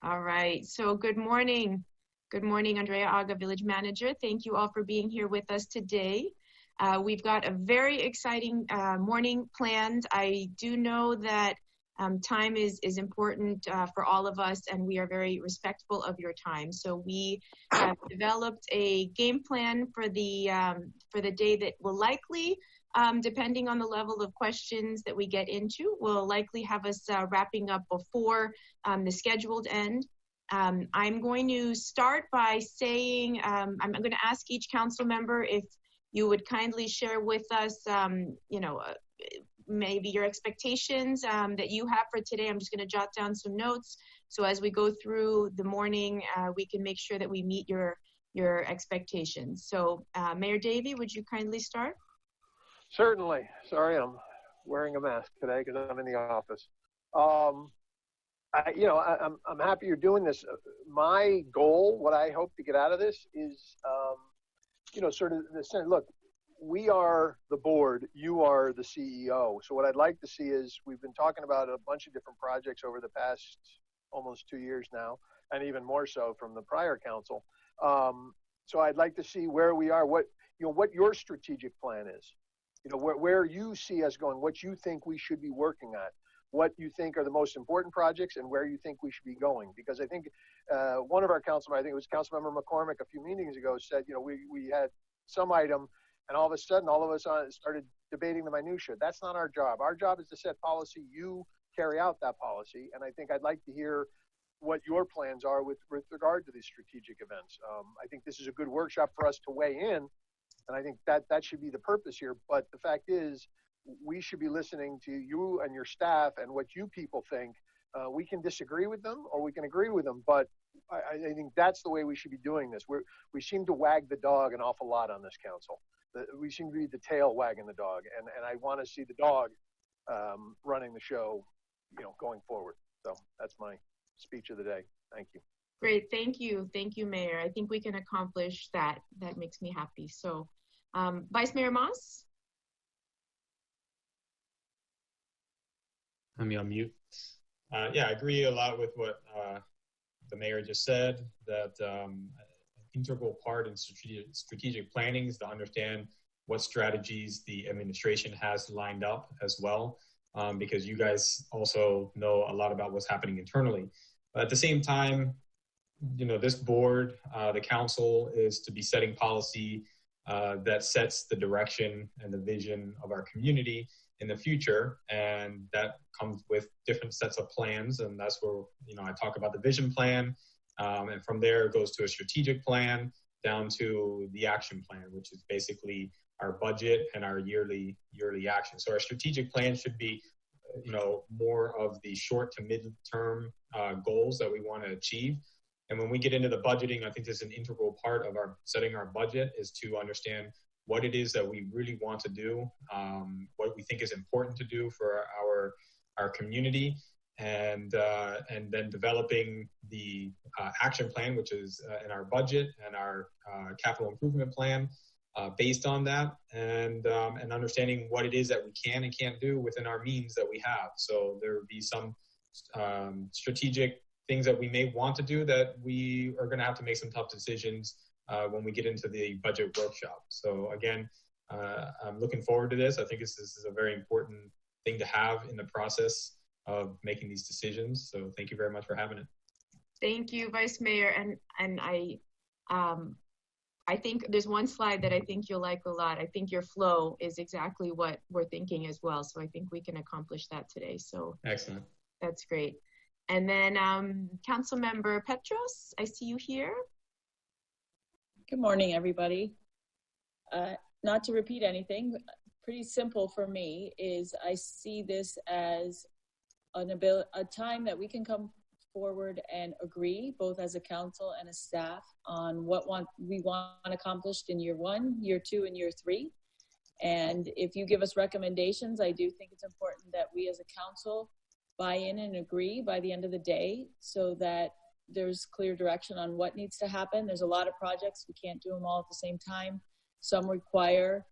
All right, so good morning. Good morning, Andrea Aga, Village Manager. Thank you all for being here with us today. We've got a very exciting morning planned. I do know that time is important for all of us, and we are very respectful of your time. So we have developed a game plan for the day that will likely, depending on the level of questions that we get into, will likely have us wrapping up before the scheduled end. I'm going to start by saying, I'm going to ask each council member if you would kindly share with us, maybe your expectations that you have for today. I'm just going to jot down some notes. So as we go through the morning, we can make sure that we meet your expectations. So Mayor Davey, would you kindly start? Certainly. Sorry, I'm wearing a mask today because I'm in the office. I'm happy you're doing this. My goal, what I hope to get out of this is, sort of the sense, look, we are the board, you are the CEO. So what I'd like to see is, we've been talking about a bunch of different projects over the past almost 2 years now, and even more so from the prior council. So I'd like to see where we are, what your strategic plan is, where you see us going, what you think we should be working at, what you think are the most important projects, and where you think we should be going. Because I think one of our councilmen, I think it was Councilmember McCormick a few meetings ago, said, we had some item, and all of a sudden, all of us started debating the minutia. That's not our job. Our job is to set policy. You carry out that policy. And I think I'd like to hear what your plans are with regard to these strategic events. I think this is a good workshop for us to weigh in. And I think that should be the purpose here. But the fact is, we should be listening to you and your staff and what you people think. We can disagree with them or we can agree with them, but I think that's the way we should be doing this. We seem to wag the dog an awful lot on this council. We seem to be the tail wagging the dog, and I want to see the dog running the show, going forward. So that's my speech of the day. Thank you. Great, thank you, Mayor. I think we can accomplish that. That makes me happy. So, Vice Mayor Moss. Let me unmute. Yeah, I agree a lot with what the mayor just said, that an integral part in strategic planning is to understand what strategies the administration has lined up as well, because you guys also know a lot about what's happening internally. But at the same time, this board, the council, is to be setting policy that sets the direction and the vision of our community in the future, and that comes with different sets of plans, and that's where I talk about the vision plan, and from there it goes to a strategic plan down to the action plan, which is basically our budget and our yearly action. So our strategic plan should be more of the short to mid-term goals that we want to achieve. And when we get into the budgeting, I think this is an integral part of our setting our budget, is to understand what it is that we really want to do, what we think is important to do for our community, and then developing the action plan, which is in our budget, and our capital improvement plan based on that, and understanding what it is that we can and can't do within our means that we have. So there would be some strategic things that we may want to do that we are going to have to make some tough decisions when we get into the budget workshop. So again, I'm looking forward to this. I think this is a very important thing to have in the process of making these decisions. So thank you very much for having it. Thank you, Vice Mayor. And I think there's one slide that I think you'll like a lot. I think your flow is exactly what we're thinking as well. So I think we can accomplish that today. So excellent. That's great. And then Councilmember Petros, I see you here. Good morning, everybody. Not to repeat anything, pretty simple for me is I see this as a time that we can come forward and agree, both as a council and a staff, on what we want accomplished in year 1, year 2, and year 3. And if you give us recommendations, I do think it's important that we as a council buy in and agree by the end of the day, so that there's clear direction on what needs to happen. There's a lot of projects. We can't do them all at the same time. Some require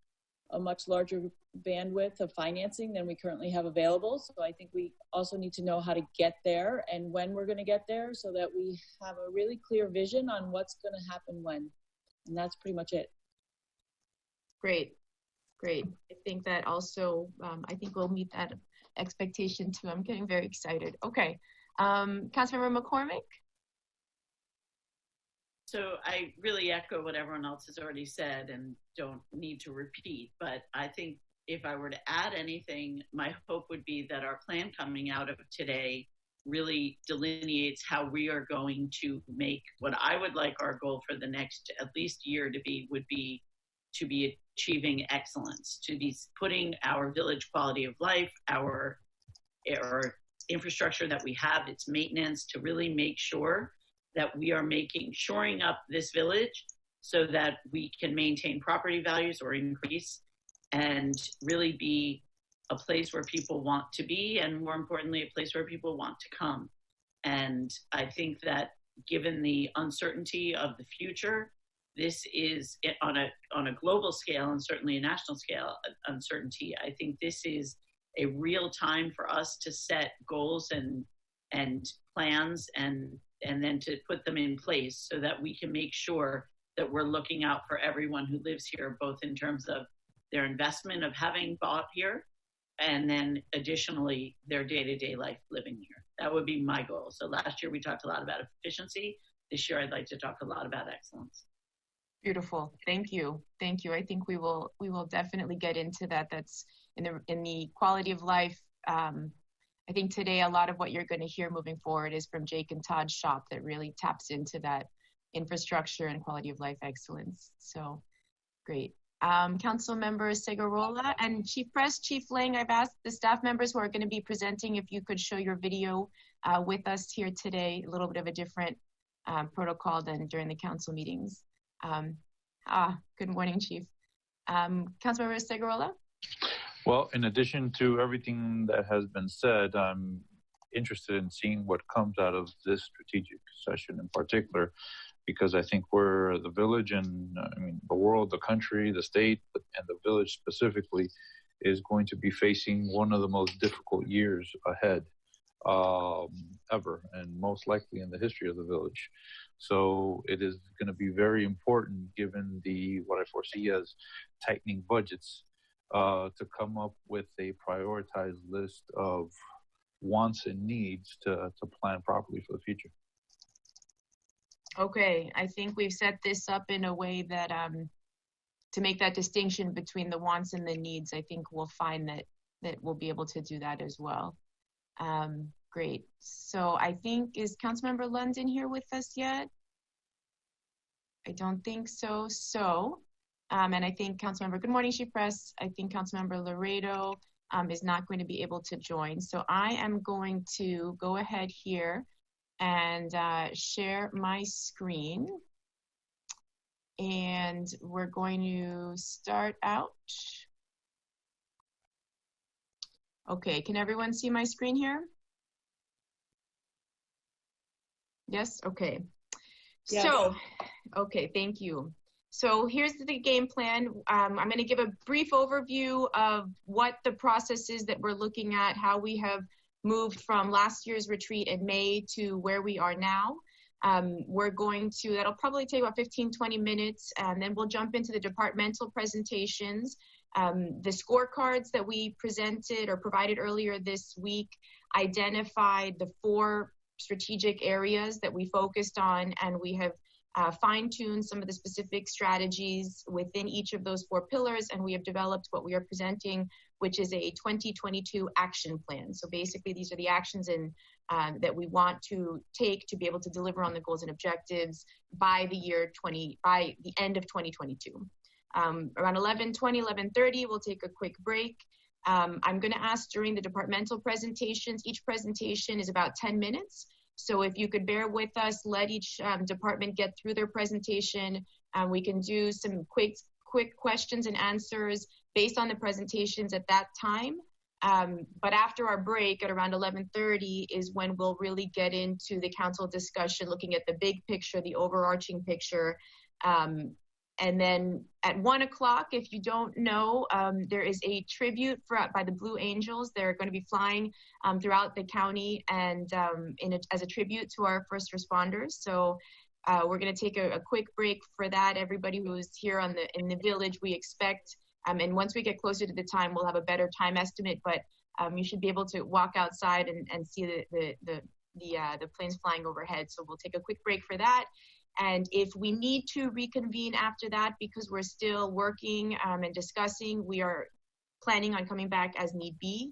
a much larger bandwidth of financing than we currently have available. So I think we also need to know how to get there and when we're going to get there so that we have a really clear vision on what's going to happen when. And that's pretty much it. Great. Great. I think that also, I think we'll meet that expectation too. I'm getting very excited. Okay. Councilmember McCormick? So I really echo what everyone else has already said and don't need to repeat, but I think if I were to add anything, my hope would be that our plan coming out of today really delineates how we are going to make what I would like our goal for the next at least year to be, would be to be achieving excellence, to be putting our village quality of life, our infrastructure that we have, its maintenance, to really make sure that we are shoring up this village so that we can maintain property values or increase and really be a place where people want to be, and more importantly, a place where people want to come. And I think that given the uncertainty of the future, this is on a global scale and certainly a national scale uncertainty. I think this is a real time for us to set goals and plans and then to put them in place so that we can make sure that we're looking out for everyone who lives here, both in terms of their investment of having bought here, and then additionally, their day-to-day life living here. That would be my goal. So last year we talked a lot about efficiency. This year I'd like to talk a lot about excellence. Beautiful. Thank you. Thank you. I think we will definitely get into that. That's in the quality of life. I think today a lot of what you're going to hear moving forward is from Jake and Todd's shop that really taps into that infrastructure and quality of life excellence. So great. Council Member Segurola and Chief Press, Chief Lang, I've asked the staff members who are going to be presenting if you could show your video with us here today, a little bit of a different protocol than during the council meetings. Good morning, Chief. Councilmember Segurola? Well, in addition to everything that has been said, I'm interested in seeing what comes out of this strategic session in particular, because I think we're the village and the world, the country, the state, and the village specifically is going to be facing one of the most difficult years ahead ever, and most likely in the history of the village. So it is going to be very important, given what I foresee as tightening budgets, to come up with a prioritized list of wants and needs to plan properly for the future. Okay, I think we've set this up in a way that to make that distinction between the wants and the needs. I think we'll find that we'll be able to do that as well. Great. So I think, is Councilmember London here with us yet? I don't think so. And I think Councilmember, good morning, Chief Press. I think Councilmember Laredo is not going to be able to join. So I am going to go ahead here and share my screen. And we're going to start out. Okay, can everyone see my screen here? Yes, okay. Yes. So, okay, thank you. So here's the game plan. I'm going to give a brief overview of what the process is that we're looking at, how we have moved from last year's retreat in May to where we are now. We're going to, that'll probably take about 15-20 minutes, and then we'll jump into the departmental presentations. The scorecards that we presented or provided earlier this week identified the 4 strategic areas that we focused on, and we have fine-tuned some of the specific strategies within each of those 4 pillars, and we have developed what we are presenting, which is a 2022 action plan. So basically, these are the actions that we want to take to be able to deliver on the goals and objectives by the end of 2022. Around 11:20, 11:30, we'll take a quick break. I'm going to ask during the departmental presentations, each presentation is about 10 minutes. So if you could bear with us, let each department get through their presentation. We can do some quick questions and answers based on the presentations at that time. But after our break at around 11:30 is when we'll really get into the council discussion, looking at the big picture, the overarching picture, And then at 1 o'clock, if you don't know, there is a tribute by the Blue Angels. They're going to be flying throughout the county and as a tribute to our first responders. So we're going to take a quick break for that. Everybody who is here in the village, we expect, and once we get closer to the time, we'll have a better time estimate. But you should be able to walk outside and see the planes flying overhead. So we'll take a quick break for that. And if we need to reconvene after that, because we're still working and discussing, we are planning on coming back as need be.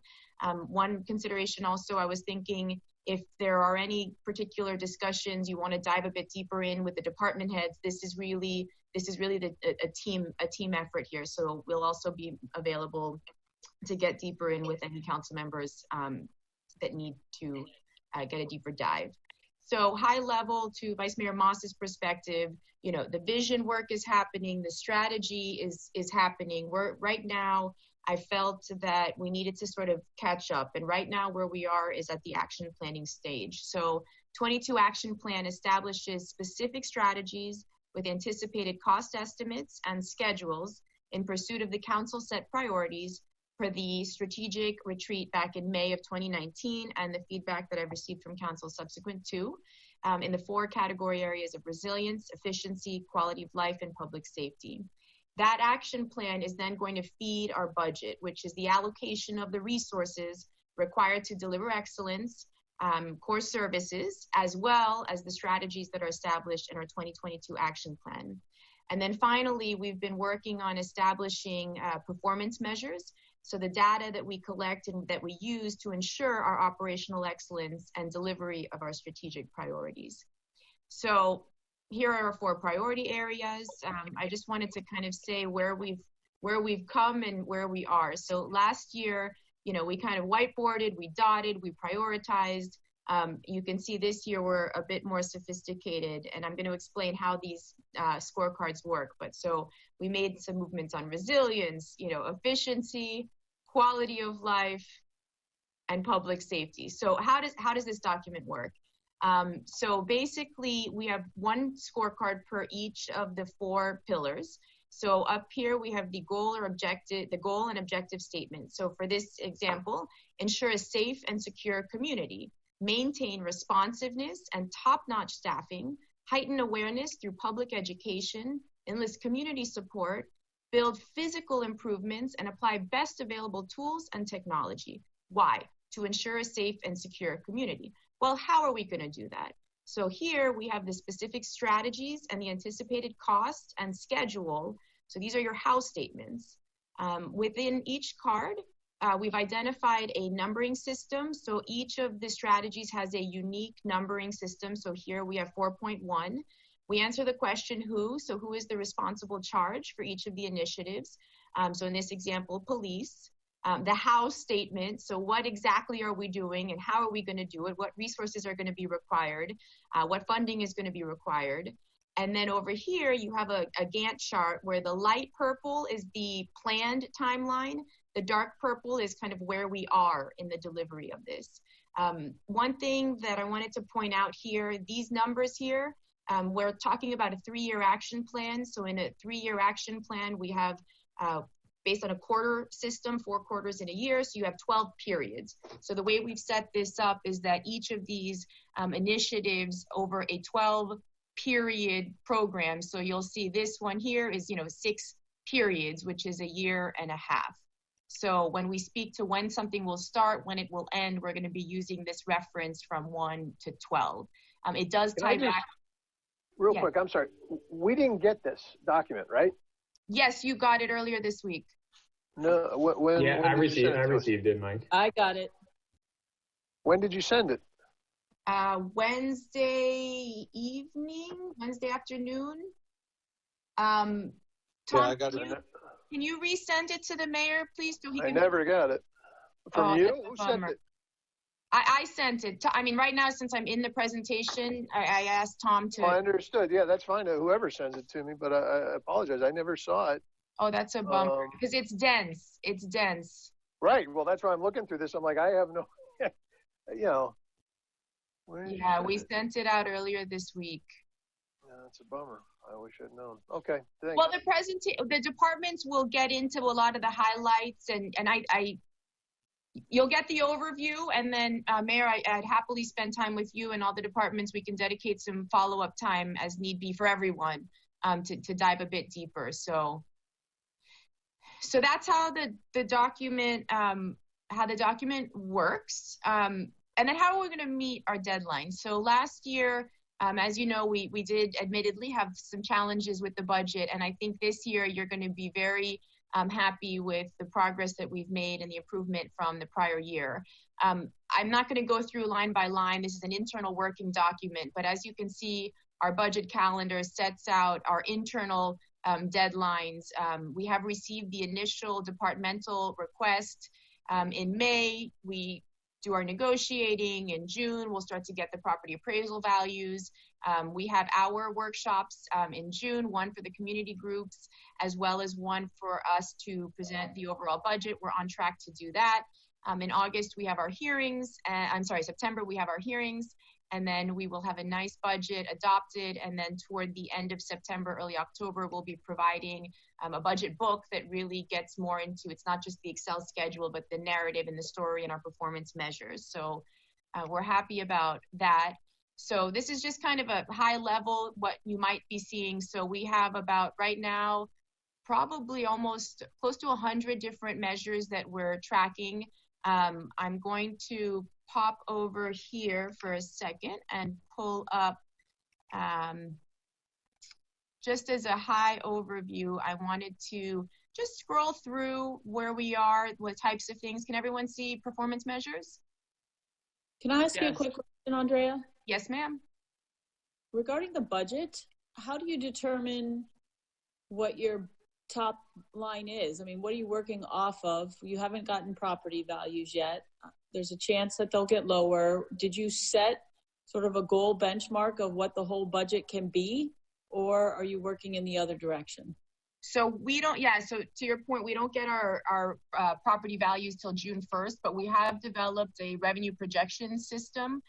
One consideration also, I was thinking, if there are any particular discussions you want to dive a bit deeper in with the department heads, this is really a team effort here. So we'll also be available to get deeper in with any council members that need to get a deeper dive. So high level, to Vice Mayor Moss's perspective, the vision work is happening, the strategy is happening. Right now, I felt that we needed to sort of catch up. And right now where we are is at the action planning stage. So 22 action plan establishes specific strategies with anticipated cost estimates and schedules in pursuit of the council set priorities for the strategic retreat back in May of 2019 and the feedback that I've received from council subsequent to in the 4 category areas of resilience, efficiency, quality of life, and public safety. That action plan is then going to feed our budget, which is the allocation of the resources required to deliver excellence, core services, as well as the strategies that are established in our 2022 action plan. And then finally, we've been working on establishing performance measures. So the data that we collect and that we use to ensure our operational excellence and delivery of our strategic priorities. So here are our 4 priority areas. I just wanted to kind of say where we've come and where we are. So last year, we kind of whiteboarded, we dotted, we prioritized. You can see this year we're a bit more sophisticated, and I'm going to explain how these scorecards work. But so we made some movements on resilience, efficiency, quality of life, and public safety. So how does this document work? So basically, we have 1 scorecard per each of the 4 pillars. So up here we have the goal and objective statement. So for this example, ensure a safe and secure community. Maintain responsiveness and top-notch staffing, heighten awareness through public education, enlist community support, build physical improvements, and apply best available tools and technology. Why? To ensure a safe and secure community. Well, how are we going to do that? So here we have the specific strategies and the anticipated cost and schedule. So these are your how statements. Within each card, we've identified a numbering system. So each of the strategies has a unique numbering system. So here we have 4.1. We answer the question who. So who is the responsible charge for each of the initiatives? So in this example, police. The how statement. So what exactly are we doing and how are we going to do it? What resources are going to be required? What funding is going to be required? And then over here, you have a Gantt chart where the light purple is the planned timeline. The dark purple is kind of where we are in the delivery of this. One thing that I wanted to point out here, these numbers here, we're talking about a 3-year action plan. So in a 3-year action plan, we have, based on a quarter system, 4 quarters in a year, so you have 12 periods. So the way we've set this up is that each of these initiatives over a 12-period program, so you'll see this one here is 6 periods, which is a year and a half. So when we speak to when something will start, when it will end, we're going to be using this reference from 1 to 12. It does tie back. Real quick, I'm sorry. We didn't get this document, right? Yes, you got it earlier this week. No, when? Yeah, when I received it, Mike. I got it. When did you send it? Wednesday evening, Wednesday afternoon. Tom, I got it. Can you resend it to the mayor, please? So he I can never got it. From you? Who sent it? I sent it. I mean, right now, since I'm in the presentation, I asked Tom to. Oh, I understood. Yeah, that's fine. Whoever sends it to me, but I apologize. I never saw it. Oh, that's a bummer because it's dense. It's dense. Right. Well, that's why I'm looking through this. I'm like, I have no, Yeah, we sent it out earlier this week. Yeah, that's a bummer. I wish I'd known. Okay, thanks. Well, the departments will get into a lot of the highlights, and you'll get the overview, and then Mayor, I'd happily spend time with you and all the departments. We can dedicate some follow-up time as need be for everyone to dive a bit deeper. So that's how the document works, and then how we're going to meet our deadline. So last year, as you know, we did admittedly have some challenges with the budget, and I think this year you're going to be very happy with the progress that we've made and the improvement from the prior year. I'm not going to go through line by line. This is an internal working document, but as you can see, our budget calendar sets out our internal deadlines. We have received the initial departmental request in May. We do our negotiating in June. We'll start to get the property appraisal values. We have our workshops in June, one for the community groups, as well as one for us to present the overall budget. We're on track to do that. In August, we have our hearings. September, we have our hearings. And then we will have a nice budget adopted. And then toward the end of September, early October, we'll be providing a budget book that really gets more into, it's not just the Excel schedule, but the narrative and the story and our performance measures. So we're happy about that. So this is just kind of a high level, what you might be seeing. So we have about right now, probably almost close to 100 different measures that we're tracking. I'm going to pop over here for a second and pull up, just as a high overview, I wanted to just scroll through where we are, what types of things. Can everyone see performance measures? Can I ask you a quick question, Andrea? Yes, ma'am. Regarding the budget, how do you determine what your top line is? I mean, what are you working off of? You haven't gotten property values yet. There's a chance that they'll get lower. Did you set sort of a goal benchmark of what the whole budget can be, or are you working in the other direction? So we don't, so to your point, we don't get our property values till June 1st, but we have developed a revenue projection system.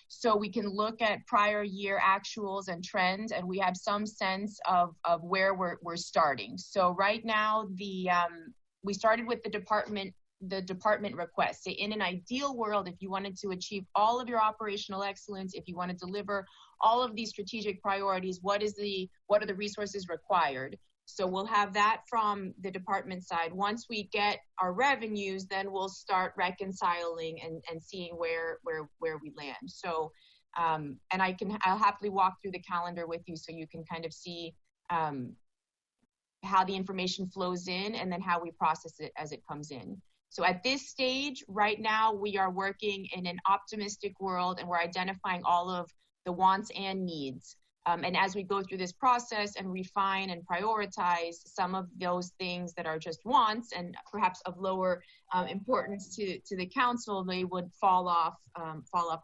So we can look at prior year actuals and trends, and we have some sense of where we're starting. So right now, we started with the department request. Say in an ideal world, if you wanted to achieve all of your operational excellence, if you want to deliver all of these strategic priorities, what are the resources required? So we'll have that from the department side. Once we get our revenues, then we'll start reconciling and seeing where we land. So, and I'll happily walk through the calendar with you so you can kind of see how the information flows in and then how we process it as it comes in. So at this stage, right now, we are working in an optimistic world and we're identifying all of the wants and needs. And as we go through this process and refine and prioritize some of those things that are just wants and perhaps of lower importance to the council, they would fall off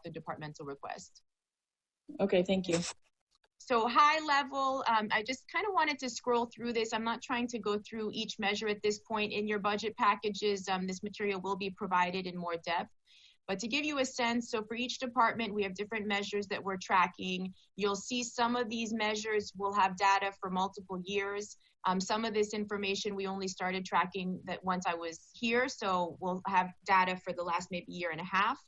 the departmental request. Okay, thank you. So high level, I just kind of wanted to scroll through this. I'm not trying to go through each measure at this point. In your budget packages, this material will be provided in more depth. But to give you a sense, so for each department, we have different measures that we're tracking. You'll see some of these measures will have data for multiple years. Some of this information we only started tracking that once I was here, so we'll have data for the last maybe year and a half.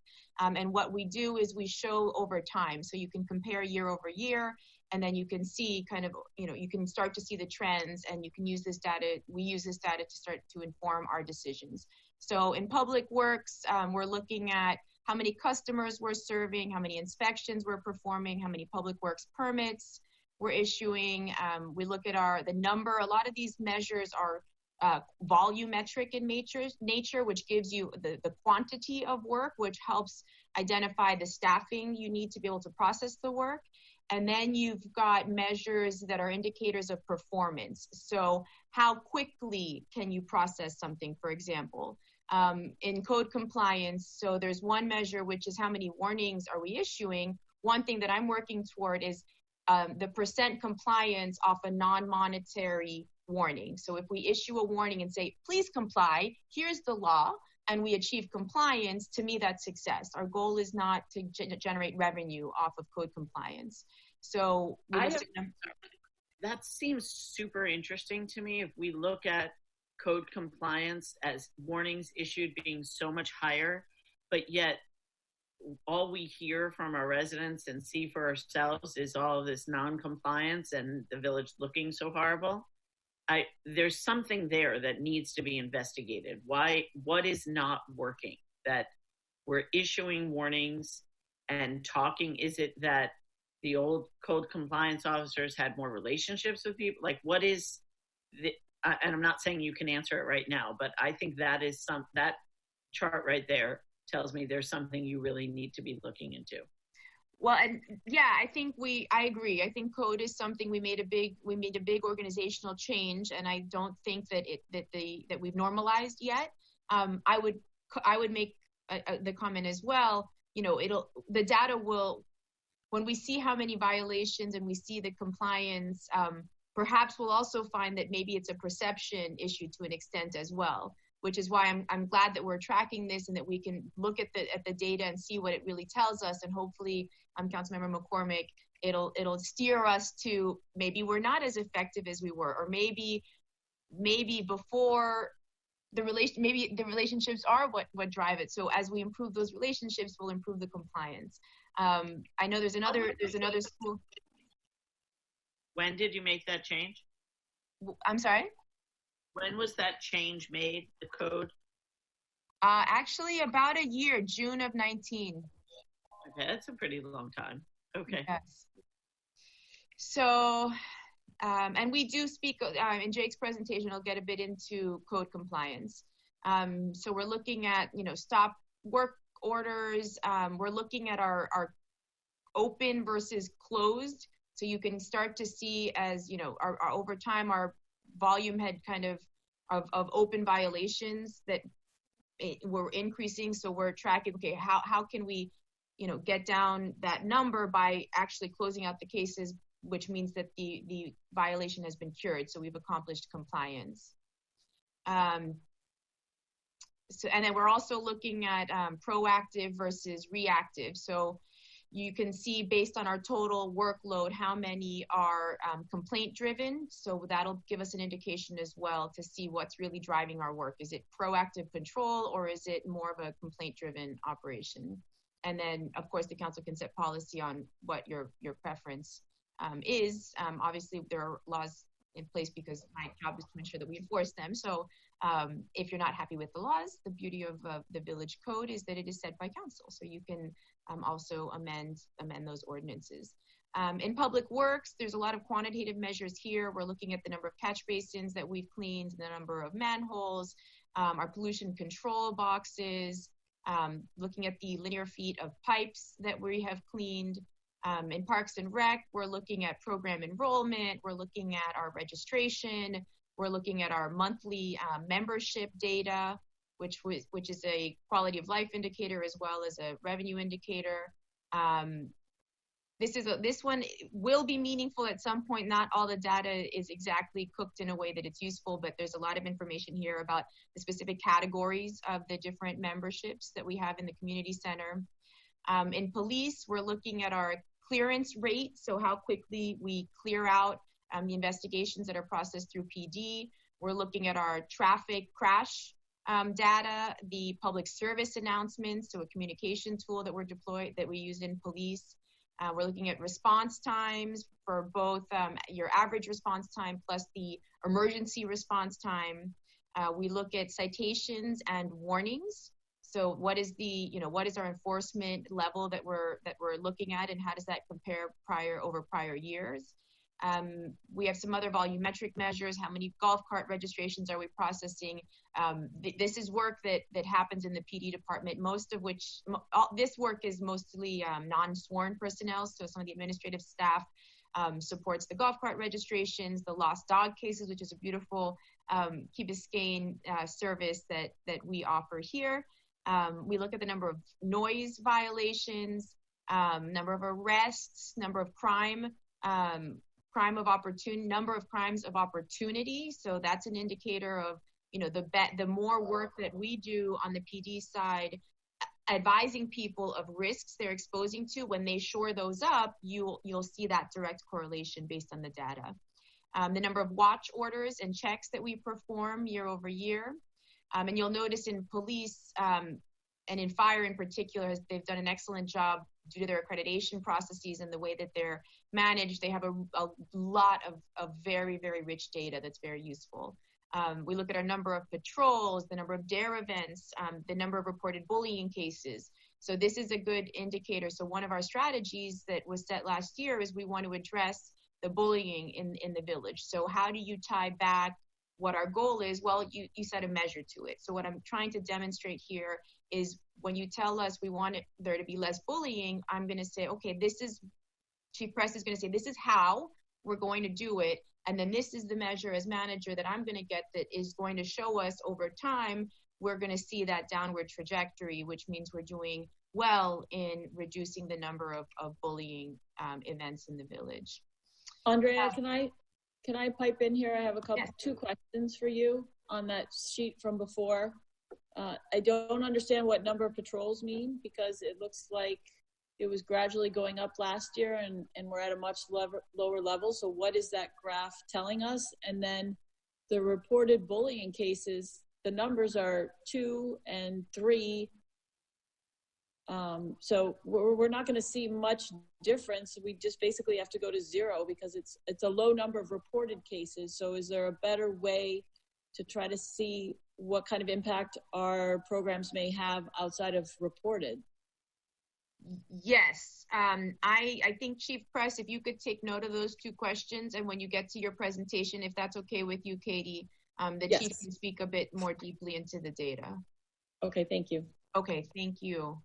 And what we do is we show over time. So you can compare year over year, and then you can see kind of, you can start to see the trends, and you can use this data. We use this data to start to inform our decisions. So in public works, we're looking at how many customers we're serving, how many inspections we're performing, how many public works permits we're issuing. We look at the number. A lot of these measures are volumetric in nature, which gives you the quantity of work, which helps identify the staffing you need to be able to process the work. And then you've got measures that are indicators of performance. So how quickly can you process something, for example? In code compliance, so there's one measure, which is how many warnings are we issuing. One thing that I'm working toward is the % compliance off a non-monetary warning. So if we issue a warning and say, please comply, here's the law, and we achieve compliance, to me, that's success. Our goal is not to generate revenue off of code compliance. So that seems super interesting to me. If we look at code compliance as warnings issued being so much higher, but yet all we hear from our residents and see for ourselves is all of this non-compliance and the village looking so horrible. There's something there that needs to be investigated. What is not working? That we're issuing warnings and talking. Is it that the old code compliance officers had more relationships with people? Like, what is and I'm not saying you can answer it right now, but I think that chart right there tells me there's something you really need to be looking into. Well, and yeah, I agree. I think code is something we made a big organizational change, and I don't think that we've normalized yet. I would make the comment as well. The data will, when we see how many violations and we see the compliance, perhaps we'll also find that maybe it's a perception issue to an extent as well, which is why I'm glad that we're tracking this and that we can look at the data and see what it really tells us. And hopefully, Councilmember McCormick, it'll steer us to maybe we're not as effective as we were, or maybe before maybe the relationships are what drive it. So as we improve those relationships, we'll improve the compliance. I know there's another school. When did you make that change? I'm sorry? When was that change made, the code? Actually, about a year, June of 19. Okay, that's a pretty long time. Okay. Yes. So, and we do speak, in Jake's presentation, I'll get a bit into code compliance. So we're looking at, stop work orders. We're looking at our open versus closed. So you can start to see as, our over time, our volume had kind of open violations that were increasing. So we're tracking, okay, how can we, get down that number by actually closing out the cases, which means that the violation has been cured. So we've accomplished compliance. And then we're also looking at proactive versus reactive. So you can see based on our total workload, how many are complaint driven. So that'll give us an indication as well to see what's really driving our work. Is it proactive control, or is it more of a complaint driven operation? And then of course the council can set policy on what your preference is. Obviously there are laws in place because my job is to ensure that we enforce them. So if you're not happy with the laws, the beauty of the village code is that it is set by council. So you can also amend those ordinances. In public works, there's a lot of quantitative measures here. We're looking at the number of catch basins that we've cleaned, the number of manholes, our pollution control boxes, looking at the linear feet of pipes that we have cleaned. In Parks and Rec, we're looking at program enrollment, we're looking at our registration, we're looking at our monthly membership data, which is a quality of life indicator as well as a revenue indicator. This one will be meaningful at some point. Not all the data is exactly cooked in a way that it's useful, but there's a lot of information here about the specific categories of the different memberships that we have in the community center. In police, we're looking at our clearance rate, so how quickly we clear out the investigations that are processed through PD. We're looking at our traffic crash data, the public service announcements, so a communication tool that we use in police. We're looking at response times for both your average response time plus the emergency response time. We look at citations and warnings. So what is our enforcement level that we're looking at, and how does that compare over prior years? We have some other volumetric measures. How many golf cart registrations are we processing? This is work that happens in the PD department, this work is mostly non-sworn personnel. So some of the administrative staff supports the golf cart registrations, the lost dog cases, which is a beautiful Key Biscayne service that we offer here. We look at the number of noise violations, number of arrests, number of number of crimes of opportunity. So that's an indicator of, the more work that we do on the PD side, advising people of risks they're exposing to. When they shore those up, you'll see that direct correlation based on the data. the number of watch orders and checks that we perform year over year. And you'll notice in police and in fire in particular, they've done an excellent job due to their accreditation processes and the way that they're managed. They have a lot of very, very rich data that's very useful. We look at our number of patrols, the number of DARE events, the number of reported bullying cases. So this is a good indicator. So one of our strategies that was set last year is we want to address the bullying in the village. So how do you tie back what our goal is? Well, you set a measure to it. So what I'm trying to demonstrate here is when you tell us we want there to be less bullying, I'm going to say, okay, Chief Press is going to say, this is how we're going to do it. And then this is the measure as manager that I'm going to get that is going to show us over time, we're going to see that downward trajectory, which means we're doing well in reducing the number of bullying events in the village. Andrea, can I pipe in here? I have Yes. 2 questions for you on that sheet from before. I don't understand what number of patrols mean, because it looks like it was gradually going up last year and we're at a much lower level. So what is that graph telling us? And then the reported bullying cases, the numbers are 2 and 3. So we're not going to see much difference. We just basically have to go to 0 because it's a low number of reported cases. So is there a better way to try to see what kind of impact our programs may have outside of reported? Yes, I think Chief Press, if you could take note of those 2 questions, and when you get to your presentation, if that's okay with you, Katie, the Yes. Chief can speak a bit more deeply into the data. Okay, thank you. Okay, thank you.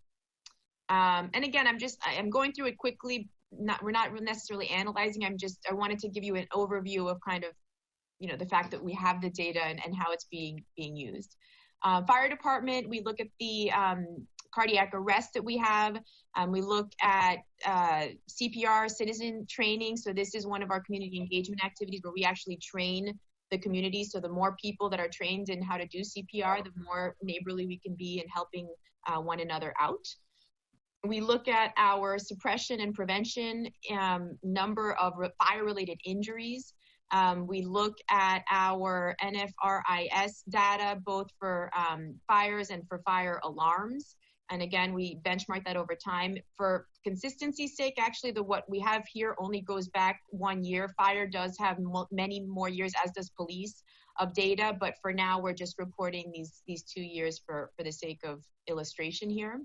And again, I'm going through it quickly. We're not necessarily analyzing. I wanted to give you an overview of kind of, the fact that we have the data and how it's being used. Fire department, we look at the cardiac arrest that we have. We look at CPR citizen training. So this is one of our community engagement activities where we actually train the community. So the more people that are trained in how to do CPR, the more neighborly we can be in helping one another out. We look at our suppression and prevention number of fire-related injuries. We look at our NFRIS data, both for fires and for fire alarms. And again, we benchmark that over time. For consistency's sake, actually, what we have here only goes back 1 year. Fire does have many more years, as does police, of data. But for now, we're just reporting these 2 years for the sake of illustration here.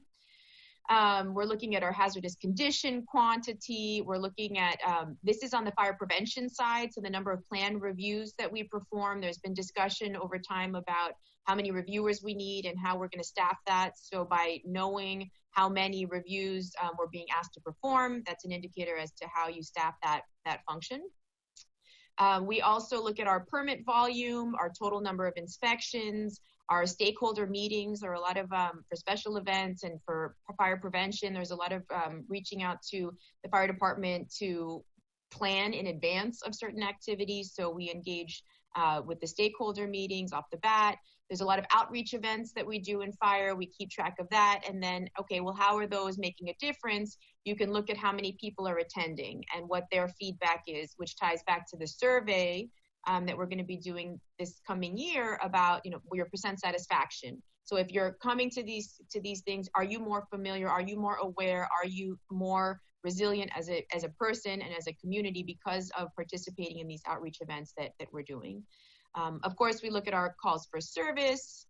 We're looking at our hazardous condition quantity. We're looking at, this is on the fire prevention side, so the number of plan reviews that we perform. There's been discussion over time about how many reviewers we need and how we're going to staff that. So by knowing how many reviews we're being asked to perform, that's an indicator as to how you staff that function. We also look at our permit volume, our total number of inspections, our stakeholder meetings. There are a lot of, for special events and for fire prevention, there's a lot of reaching out to the fire department to plan in advance of certain activities. So we engage with the stakeholder meetings off the bat. There's a lot of outreach events that we do in fire. We keep track of that. And then, okay, well, how are those making a difference? You can look at how many people are attending and what their feedback is, which ties back to the survey that we're going to be doing this coming year about, your percent satisfaction. So if you're coming to these things, are you more familiar? Are you more aware? Are you more resilient as a person and as a community because of participating in these outreach events that we're doing? Of course, we look at our calls for service.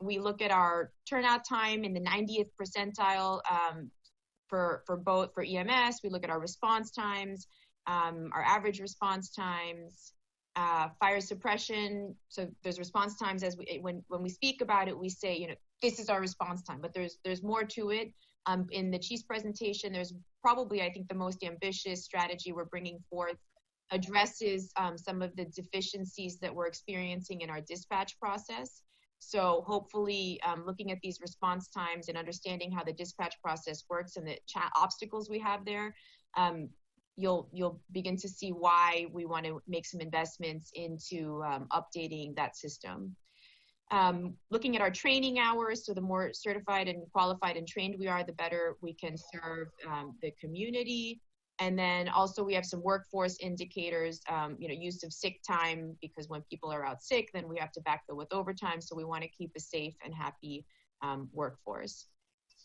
We look at our turnout time in the 90th percentile for EMS. We look at our response times, our average response times, fire suppression. So there's response times when we speak about it, we say, this is our response time, but there's more to it. In the Chief's presentation, there's probably, I think, the most ambitious strategy we're bringing forth addresses some of the deficiencies that we're experiencing in our dispatch process. So hopefully looking at these response times and understanding how the dispatch process works and the obstacles we have there, you'll begin to see why we want to make some investments into updating that system. Looking at our training hours, so the more certified and qualified and trained we are, the better we can serve the community. And then also we have some workforce indicators, use of sick time, because when people are out sick, then we have to backfill with overtime. So we want to keep a safe and happy workforce.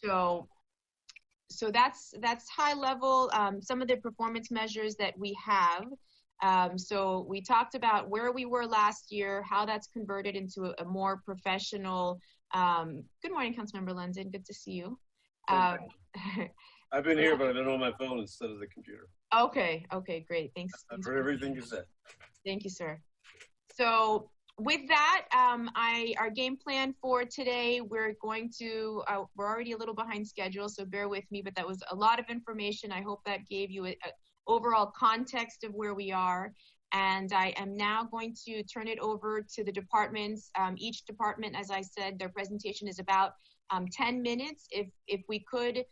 So that's high level, some of the performance measures that we have. So we talked about where we were last year, how that's converted into a more professional. Good morning, Councilmember London. Good to see you. I've been here, but I've been on my phone instead of the computer. Okay, great. Thanks. I've heard everything you said. Thank you, sir. So with that, our game plan for today, we're already a little behind schedule, so bear with me, but that was a lot of information. I hope that gave you an overall context of where we are. And I am now going to turn it over to the departments. Each department, as I said, their presentation is about 10 minutes. If we could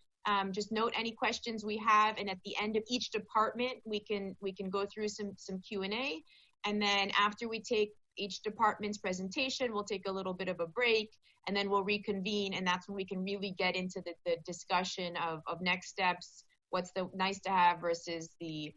just note any questions we have, and at the end of each department, we can go through some Q&A. And then after we take each department's presentation, we'll take a little bit of a break, and then we'll reconvene, and that's when we can really get into the discussion of next steps, what's the nice to have versus the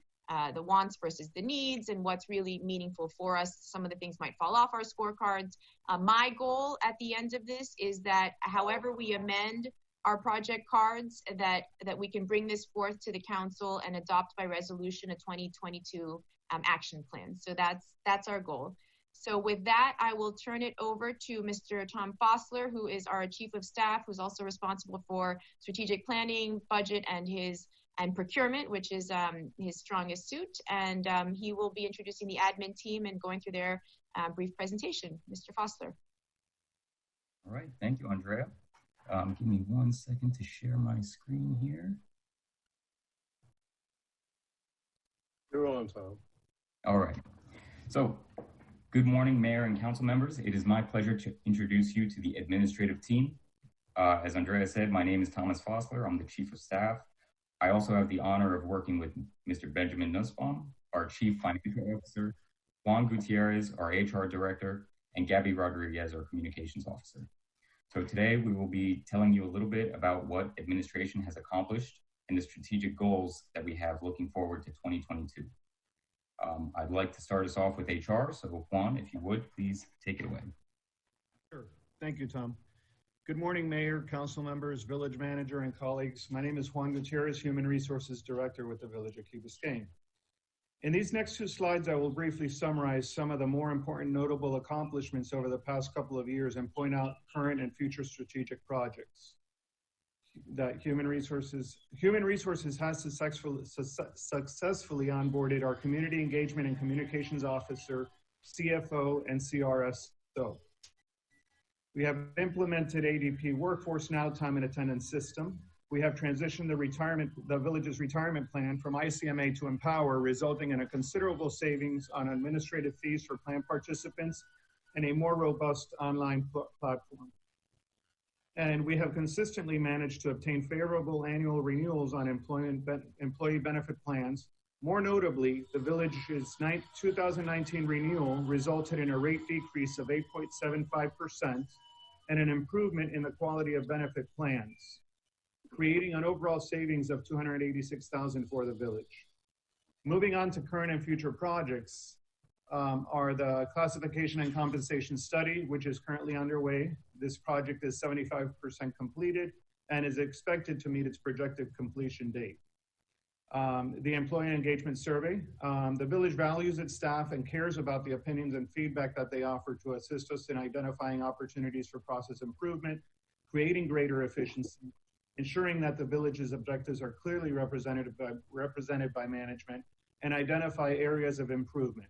wants versus the needs, and what's really meaningful for us. Some of the things might fall off our scorecards. My goal at the end of this is that however we amend our project cards, that we can bring this forth to the council and adopt by resolution a 2022 action plan. So that's our goal. So with that, I will turn it over to Mr. Tom Fossler, who is our Chief of Staff, who's also responsible for strategic planning, budget, and procurement, which is his strongest suit. And he will be introducing the admin team and going through their brief presentation. Mr. Fossler. All right, thank you, Andrea. Give me 1 second to share my screen here. You're on, Tom. All right. So, good morning, Mayor and Council members. It is my pleasure to introduce you to the administrative team. As Andrea said, my name is Thomas Fossler. I'm the Chief of Staff. I also have the honor of working with Mr. Benjamin Nussbaum, our Chief Financial Officer, Juan Gutierrez, our HR Director, and Gabby Rodriguez, our Communications Officer. So today we will be telling you a little bit about what administration has accomplished and the strategic goals that we have looking forward to 2022. I'd like to start us off with HR. So Juan, if you would, please take it away. Sure. Thank you, Tom. Good morning, Mayor, Council members, Village Manager, and colleagues. My name is Juan Gutierrez, Human Resources Director with the Village of Key Biscayne. In these next 2 slides, I will briefly summarize some of the more important notable accomplishments over the past couple of years and point out current and future strategic projects that Human Resources has successfully onboarded our Community Engagement and Communications Officer, CFO, and CRSO. We have implemented ADP Workforce Now Time and Attendance System. We have transitioned the village's retirement plan from ICMA to Empower, resulting in a considerable savings on administrative fees for plan participants and a more robust online platform. And we have consistently managed to obtain favorable annual renewals on employee benefit plans. More notably, the village's 2019 renewal resulted in a rate decrease of 8.75% and an improvement in the quality of benefit plans, creating an overall savings of $286,000 for the village. Moving on to current and future projects are the classification and compensation study, which is currently underway. This project is 75% completed and is expected to meet its projected completion date. The employee engagement survey. The village values its staff and cares about the opinions and feedback that they offer to assist us in identifying opportunities for process improvement, creating greater efficiency, ensuring that the village's objectives are clearly represented by management, and identify areas of improvement.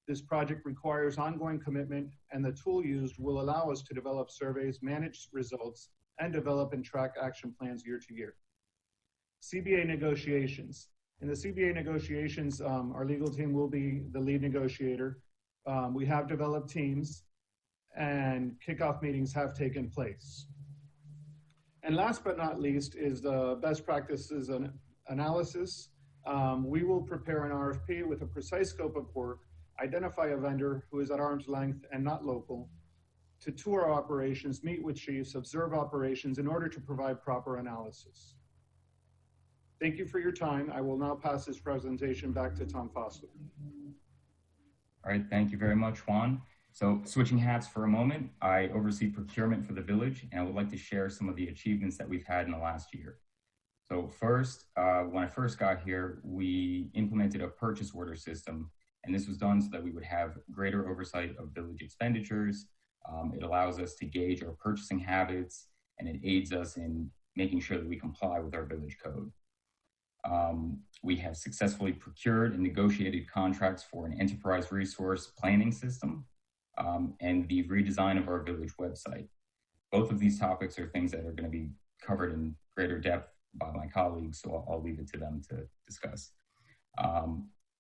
This project requires ongoing commitment, and the tool used will allow us to develop surveys, manage results, and develop and track action plans year to year. CBA negotiations. In the CBA negotiations, our legal team will be the lead negotiator. We have developed teams, and kickoff meetings have taken place. And last but not least is the best practices analysis. We will prepare an RFP with a precise scope of work, identify a vendor who is at arm's length and not local, to tour operations, meet with chiefs, observe operations in order to provide proper analysis. Thank you for your time. I will now pass this presentation back to Tom Foster. All right, thank you very much, Juan. So switching hats for a moment, I oversee procurement for the village, and I would like to share some of the achievements that we've had in the last year. So first, when I first got here, we implemented a purchase order system, and this was done so that we would have greater oversight of village expenditures. It allows us to gauge our purchasing habits, and it aids us in making sure that we comply with our village code. We have successfully procured and negotiated contracts for an enterprise resource planning system and the redesign of our village website. Both of these topics are things that are going to be covered in greater depth by my colleagues, so I'll leave it to them to discuss.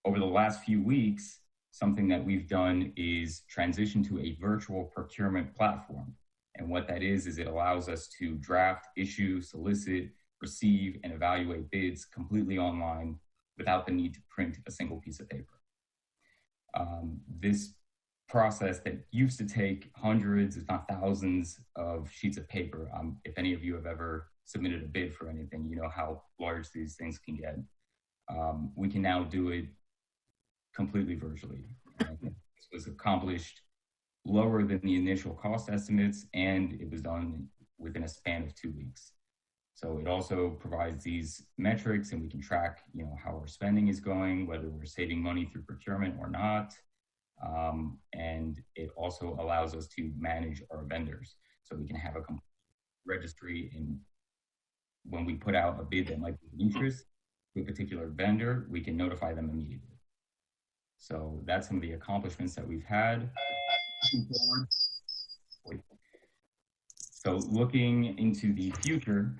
Over the last few weeks, something that we've done is transition to a virtual procurement platform. And what that is it allows us to draft, issue, solicit, receive, and evaluate bids completely online without the need to print a single piece of paper. This process that used to take hundreds, if not thousands, of sheets of paper, if any of you have ever submitted a bid for anything, you know how large these things can get. We can now do it completely virtually. This was accomplished lower than the initial cost estimates, and it was done within a span of 2 weeks. So it also provides these metrics, and we can track, how our spending is going, whether we're saving money through procurement or not. And it also allows us to manage our vendors. So we can have a registry, and when we put out a bid that might be of interest to a particular vendor, we can notify them immediately. So that's some of the accomplishments that we've had. So looking into the future,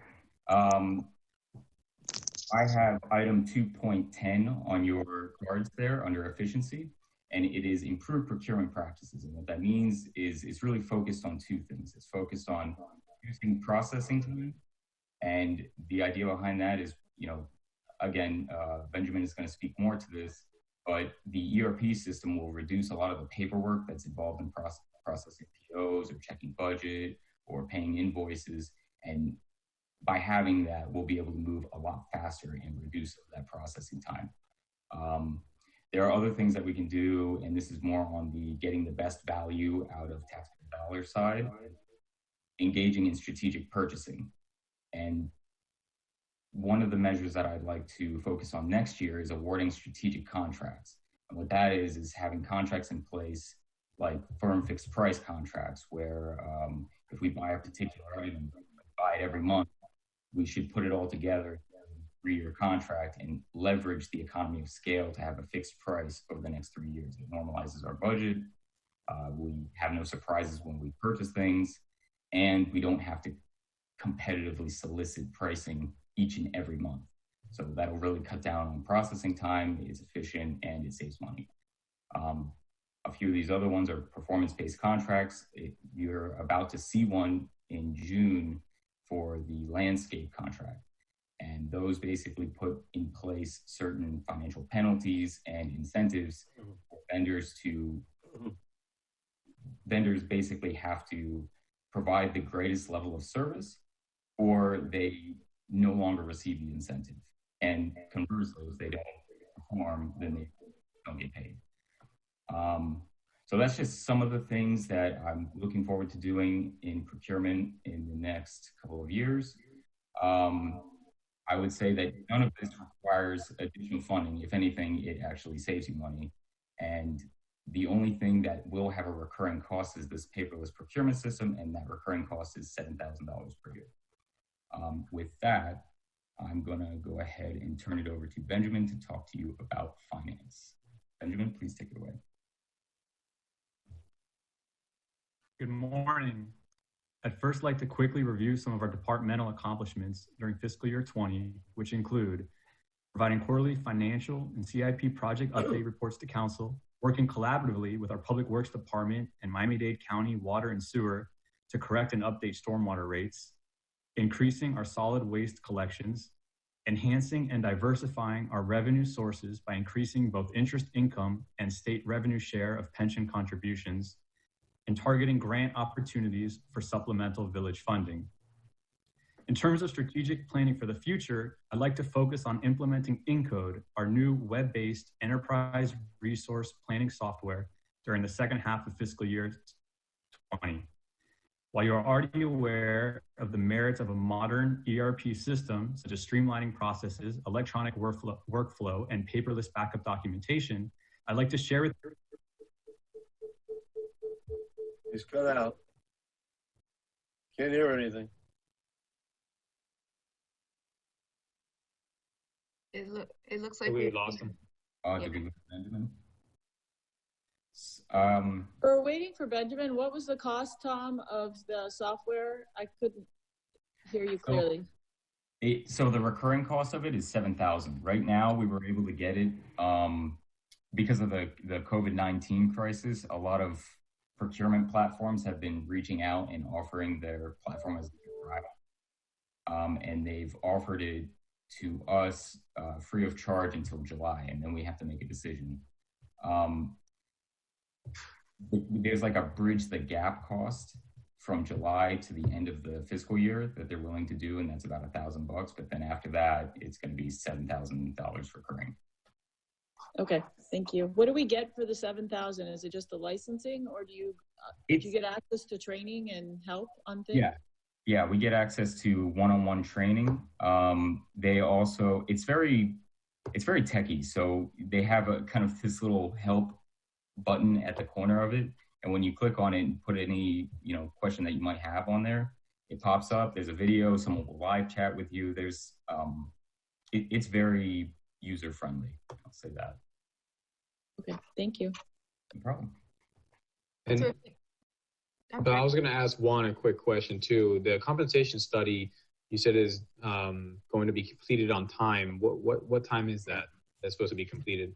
I have item 2.10 on your cards there under efficiency, and it is improved procurement practices. And what that means is it's really focused on two things. It's focused on reducing processing time, and the idea behind that is, again, Benjamin is going to speak more to this, but the ERP system will reduce a lot of the paperwork that's involved in processing POs or checking budget or paying invoices. And by having that, we'll be able to move a lot faster and reduce that processing time. There are other things that we can do, and this is more on the getting the best value out of taxpayer dollar side, engaging in strategic purchasing. And one of the measures that I'd like to focus on next year is awarding strategic contracts. And what that is having contracts in place like firm fixed price contracts, where if we buy a particular item, buy it every month, we should put it all together in a 3-year contract and leverage the economy of scale to have a fixed price over the next 3 years. It normalizes our budget. We have no surprises when we purchase things, and we don't have to competitively solicit pricing each and every month. So that'll really cut down on processing time, it's efficient, and it saves money. A few of these other ones are performance-based contracts. You're about to see one in June for the landscape contract. And those basically put in place certain financial penalties and incentives for vendors to, vendors basically have to provide the greatest level of service, or they no longer receive the incentive. And conversely, if they don't perform, then they don't get paid. So that's just some of the things that I'm looking forward to doing in procurement in the next couple of years. I would say that none of this requires additional funding. If anything, it actually saves you money. And the only thing that will have a recurring cost is this paperless procurement system, and that recurring cost is $7,000 per year. With that, I'm gonna go ahead and turn it over to Benjamin to talk to you about finance. Benjamin, please take it away. Good morning. I'd first like to quickly review some of our departmental accomplishments during fiscal year 20, which include providing quarterly financial and CIP project update reports to council, working collaboratively with our Public Works Department and Miami-Dade County Water and Sewer to correct and update stormwater rates, increasing our solid waste collections, enhancing and diversifying our revenue sources by increasing both interest income and state revenue share of pension contributions, and targeting grant opportunities for supplemental village funding. In terms of strategic planning for the future, I'd like to focus on implementing Encode, our new web-based enterprise resource planning software, during the second half of fiscal year 20. While you are already aware of the merits of a modern ERP system, such as streamlining processes, electronic workflow, and paperless backup documentation, I'd like to share with you. He's cut out. Can't hear anything. It looks like We lost him. Did we lose Benjamin? We're waiting for Benjamin. What was the cost, Tom, of the software? I couldn't hear you clearly. So the recurring cost of it is $7,000. Right now, we were able to get it because of the COVID-19 crisis. A lot of procurement platforms have been reaching out and offering their platform as a trial. And they've offered it to us free of charge until July, and then we have to make a decision. There's like a bridge the gap cost from July to the end of the fiscal year that they're willing to do, and that's about $1,000. But then after that, it's going to be $7,000 recurring. Okay, thank you. What do we get for the $7,000? Is it just the licensing, or do you get access to training and help on things? Yeah, we get access to one-on-one training. They also, it's very techy. So they have a kind of this little help button at the corner of it, and when you click on it and put any question that you might have on there, it pops up. There's a video. Someone will live chat with you. There's it's very user friendly. I'll say that. Okay, thank you. No problem. And but I was going to ask Juan a quick question too. The compensation study you said is going to be completed on time. What time is that? That's supposed to be completed.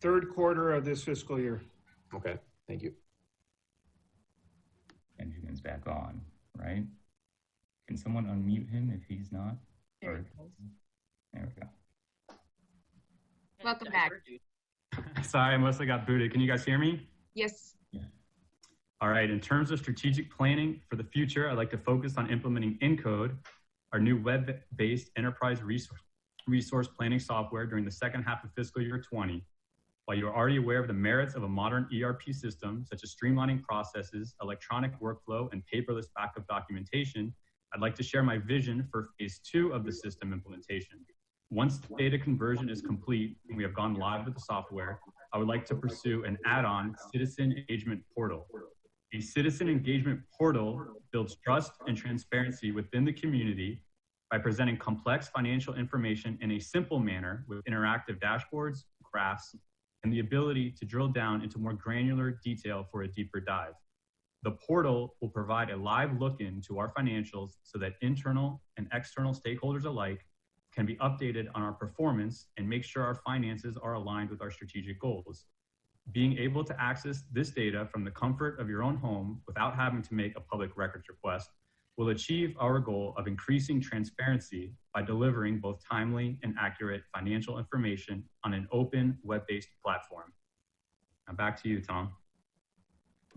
Third quarter of this fiscal year. Okay, thank you. Benjamin's back on, right? Can someone unmute him if he's not? There we go. Welcome back. Sorry, I mostly got booted. Can you guys hear me? Yes. Yeah. All right, in terms of strategic planning for the future, I'd like to focus on implementing Encode, our new web-based enterprise resource planning software during the second half of fiscal year 20. While you're already aware of the merits of a modern ERP system, such as streamlining processes, electronic workflow, and paperless backup documentation, I'd like to share my vision for phase 2 of the system implementation. Once data conversion is complete and we have gone live with the software, I would like to pursue an add-on citizen engagement portal. A citizen engagement portal builds trust and transparency within the community by presenting complex financial information in a simple manner with interactive dashboards, graphs, and the ability to drill down into more granular detail for a deeper dive. The portal will provide a live look into our financials so that internal and external stakeholders alike can be updated on our performance and make sure our finances are aligned with our strategic goals. Being able to access this data from the comfort of your own home without having to make a public records request will achieve our goal of increasing transparency by delivering both timely and accurate financial information on an open web-based platform. Now back to you, Tom.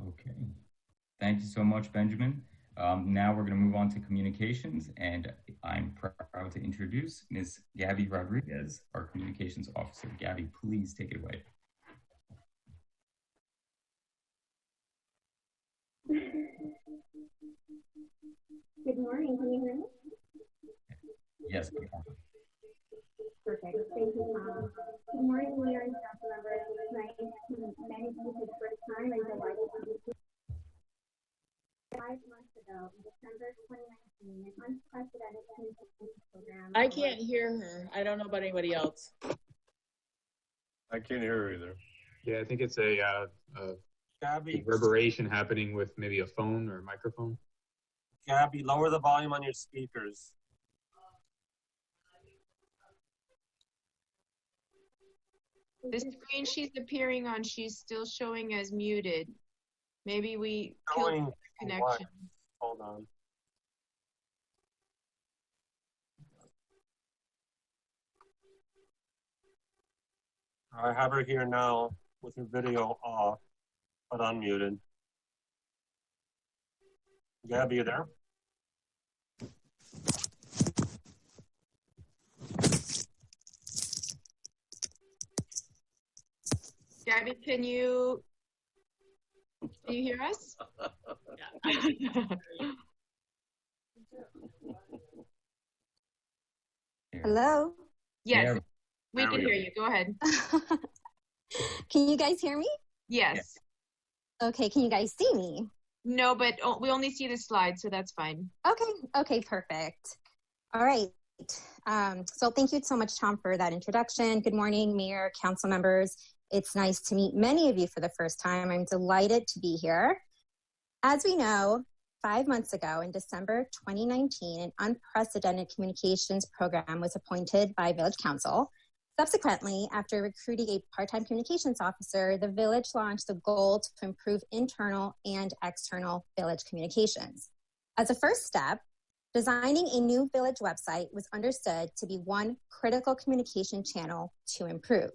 Okay. Thank you so much, Benjamin. Now we're going to move on to communications, and I'm proud to introduce Ms. Gabby Rodriguez, our communications officer. Gabby, please take it away. Good morning, can you hear me? Yes, we can. Perfect, thank you, Tom. Good morning, Mayor and council members. It's nice to meet many of you for the first time and delighted to be here. 5 months ago, in December 2019, an unprecedented communications program. I can't hear her. I don't know about anybody else. I can't hear her either. Yeah, I think it's a Gabby, reverberation happening with maybe a phone or a microphone. Gabby, lower the volume on your speakers. The screen she's appearing on, she's still showing as muted. Maybe we Showing killed the connection. what? Hold on. I have her here now with her video off, but unmuted. Gabby, you there? Gabby, can you hear us? Hello? Yes, we can hear you. Go ahead. Can you guys hear me? Yes. Okay, can you guys see me? No, but we only see the slide, so that's fine. Okay, perfect. All right. So thank you so much, Tom, for that introduction. Good morning, Mayor, council members. It's nice to meet many of you for the first time. I'm delighted to be here. As we know, 5 months ago in December 2019, an unprecedented communications program was appointed by Village Council. Subsequently, after recruiting a part-time communications officer, the village launched the goal to improve internal and external village communications. As a first step, designing a new village website was understood to be one critical communication channel to improve.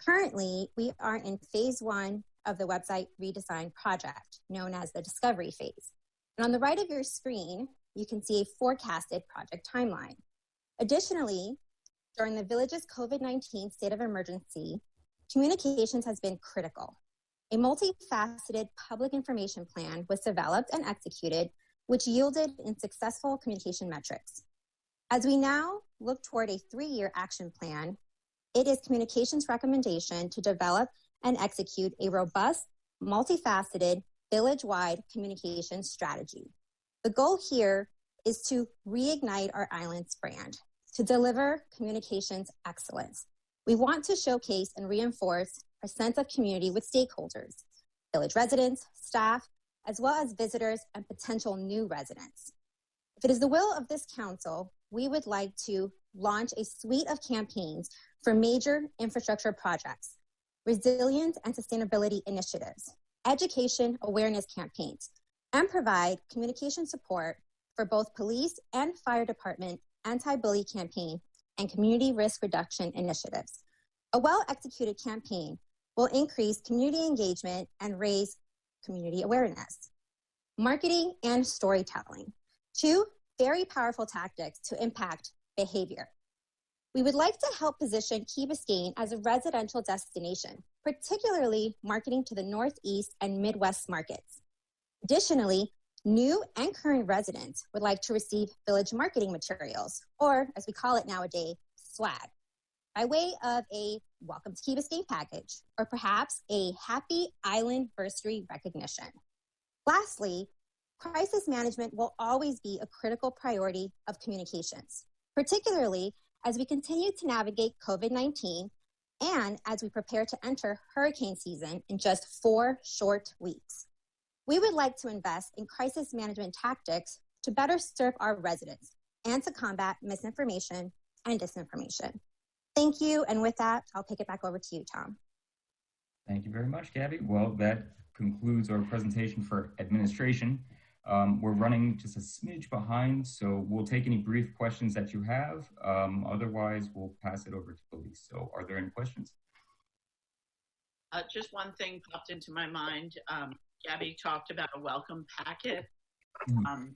Currently, we are in phase 1 of the website redesign project, known as the discovery phase. And on the right of your screen, you can see a forecasted project timeline. Additionally, during the village's COVID-19 state of emergency, communications has been critical. A multifaceted public information plan was developed and executed, which yielded in successful communication metrics. As we now look toward a 3-year action plan, it is communications recommendation to develop and execute a robust, multifaceted, village-wide communication strategy. The goal here is to reignite our island's brand, to deliver communications excellence. We want to showcase and reinforce our sense of community with stakeholders, village residents, staff, as well as visitors and potential new residents. If it is the will of this council, we would like to launch a suite of campaigns for major infrastructure projects, resilience and sustainability initiatives, education awareness campaigns, and provide communication support for both police and fire department anti-bully campaign and community risk reduction initiatives. A well-executed campaign will increase community engagement and raise community awareness. Marketing and storytelling, 2 very powerful tactics to impact behavior. We would like to help position Key Biscayne as a residential destination, particularly marketing to the Northeast and Midwest markets. Additionally, new and current residents would like to receive village marketing materials, or as we call it nowadays, swag, by way of a Welcome to Key Biscayne package, or perhaps a Happy Islandversary recognition. Lastly, crisis management will always be a critical priority of communications, particularly as we continue to navigate COVID-19 and as we prepare to enter hurricane season in just 4 short weeks. We would like to invest in crisis management tactics to better serve our residents and to combat misinformation and disinformation. Thank you, and with that, I'll pick it back over to you, Tom. Thank you very much, Gabby. Well, that concludes our presentation for administration. We're running just a smidge behind, so we'll take any brief questions that you have. Otherwise, we'll pass it over to police. So are there any questions? Just one thing popped into my mind. Gabby talked about a welcome packet. I'm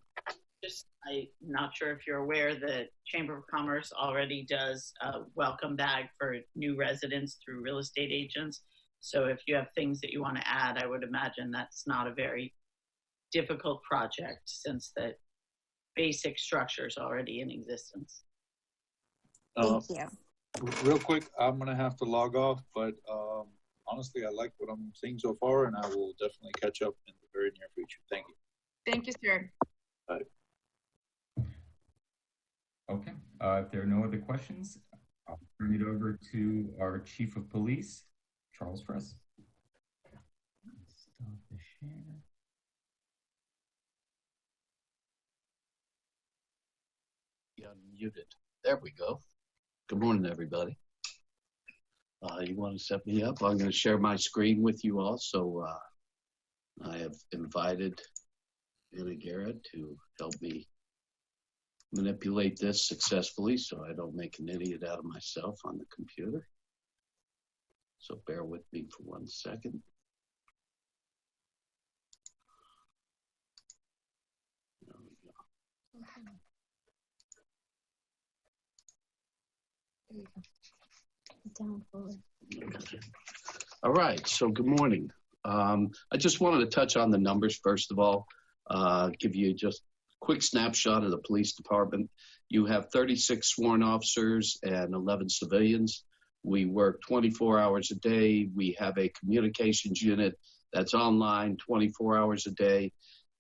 not sure if you're aware that Chamber of Commerce already does a welcome bag for new residents through real estate agents. So if you have things that you want to add, I would imagine that's not a very difficult project since the basic structure is already in existence. Thank you. Real quick, I'm going to have to log off, but honestly, I like what I'm seeing so far, and I will definitely catch up in the very near future. Thank you. Thank you, sir. Bye. Okay, if there are no other questions, I'll turn it over to our Chief of Police, Charles Fress. Stop the share. Unmuted. There we go. Good morning, everybody. You want to set me up? I'm going to share my screen with you all. So I have invited Anna Garrett to help me manipulate this successfully so I don't make an idiot out of myself on the computer. So bear with me for 1 second. Down forward. All right, so good morning. I just wanted to touch on the numbers first of all, give you just a quick snapshot of the police department. You have 36 sworn officers and 11 civilians. We work 24 hours a day. We have a communications unit that's online 24 hours a day.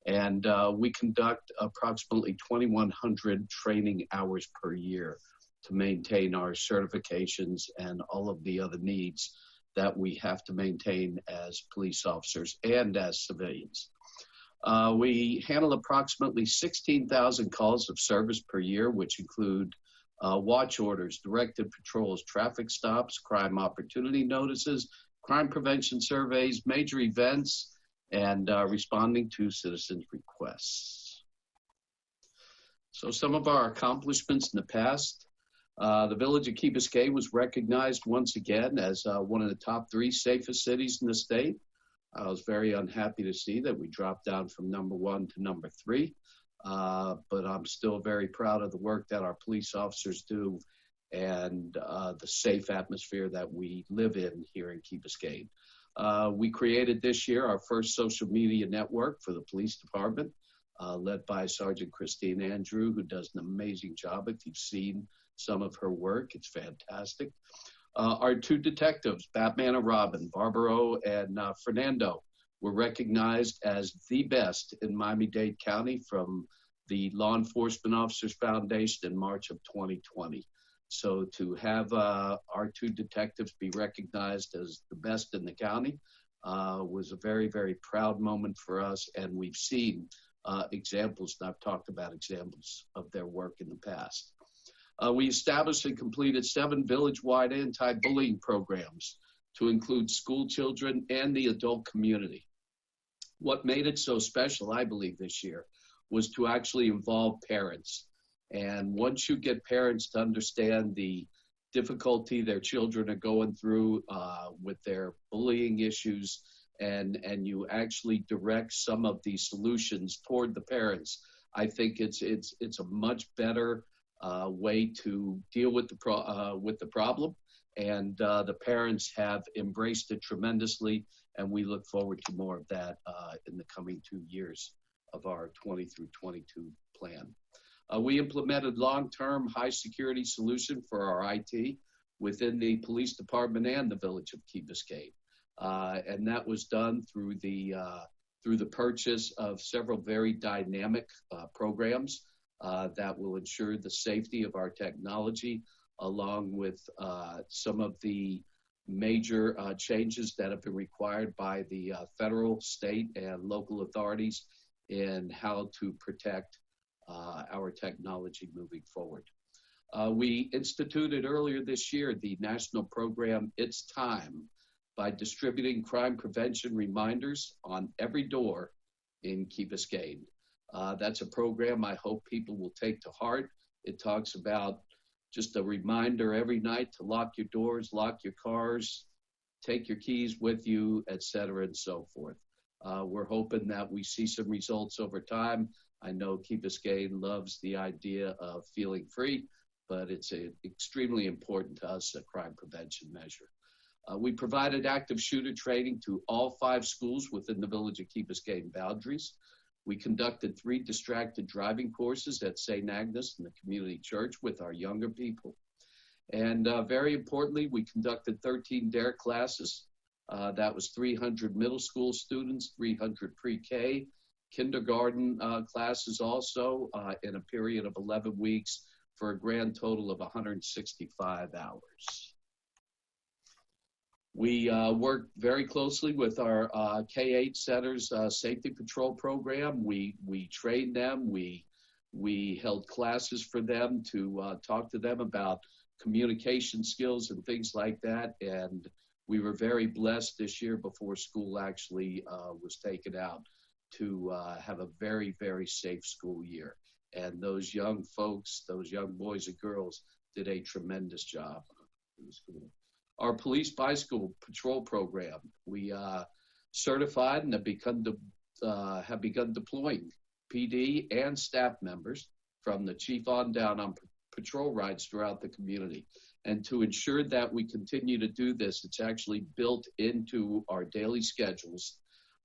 And we conduct approximately 2,100 training hours per year to maintain our certifications and all of the other needs that we have to maintain as police officers and as civilians. We handle approximately 16,000 calls of service per year, which include watch orders, directed patrols, traffic stops, crime opportunity notices, crime prevention surveys, major events, and responding to citizens' requests. So some of our accomplishments in the past. The village of Key Biscayne was recognized once again as one of the top 3 safest cities in the state. I was very unhappy to see that we dropped down from #1 to #3, but I'm still very proud of the work that our police officers do and the safe atmosphere that we live in here in Key Biscayne. We created this year our first social media network for the police department, led by Sergeant Christine Andrew, who does an amazing job. If you've seen some of her work, it's fantastic. Our 2 detectives, Batman and Robin, Barbaro and Fernando, were recognized as the best in Miami-Dade County from the Law Enforcement Officers Foundation in March of 2020. So to have our 2 detectives be recognized as the best in the county was a very, very proud moment for us. And we've seen examples, and I've talked about examples of their work in the past. We established and completed 7 village-wide anti-bullying programs to include school children and the adult community. What made it so special, I believe, this year was to actually involve parents. And once you get parents to understand the difficulty their children are going through with their bullying issues, and you actually direct some of these solutions toward the parents, I think it's a much better way to deal with the problem. And the parents have embraced it tremendously, and we look forward to more of that in the coming 2 years of our 20 through 22 plan. We implemented long-term high security solution for our IT within the police department and the village of Key Biscayne. And that was done through the purchase of several very dynamic programs that will ensure the safety of our technology, along with some of the major changes that have been required by the federal, state, and local authorities in how to protect our technology moving forward. We instituted earlier this year the national program, It's Time, by distributing crime prevention reminders on every door in Key Biscayne. That's a program I hope people will take to heart. It talks about just a reminder every night to lock your doors, lock your cars, take your keys with you, etc., and so forth. We're hoping that we see some results over time. I know Key Biscayne loves the idea of feeling free, but it's extremely important to us, a crime prevention measure. We provided active shooter training to all 5 schools within the village of Key Biscayne boundaries. We conducted 3 distracted driving courses at St. Agnes and the community church with our younger people. And very importantly, we conducted 13 DARE classes. That was 300 middle school students, 300 pre-K, kindergarten classes also in a period of 11 weeks for a grand total of 165 hours. We worked very closely with our K-8 centers safety patrol program. We trained them. We held classes for them to talk to them about communication skills and things like that. And we were very blessed this year before school actually was taken out to have a very, very safe school year. And those young folks, those young boys and girls did a tremendous job in the school. Our police bicycle patrol program, we certified and have begun deploying PD and staff members from the chief on down on patrol rides throughout the community. And to ensure that we continue to do this, it's actually built into our daily schedules.